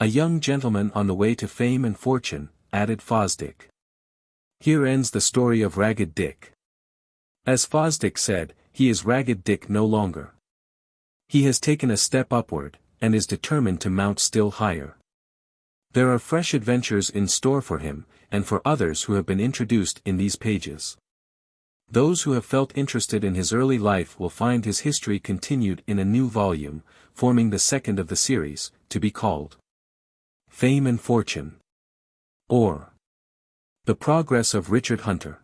A young gentleman on the way to fame and fortune, added Fosdick. Here ends the story of Ragged Dick. As Fosdick said, he is Ragged Dick no longer. He has taken a step upward, and is determined to mount still higher. There are fresh adventures in store for him, and for others who have been introduced in these pages. Those who have felt interested in his early life will find his history continued in a new volume, forming the second of the series, to be called Fame and Fortune, or The Progress of Richard Hunter.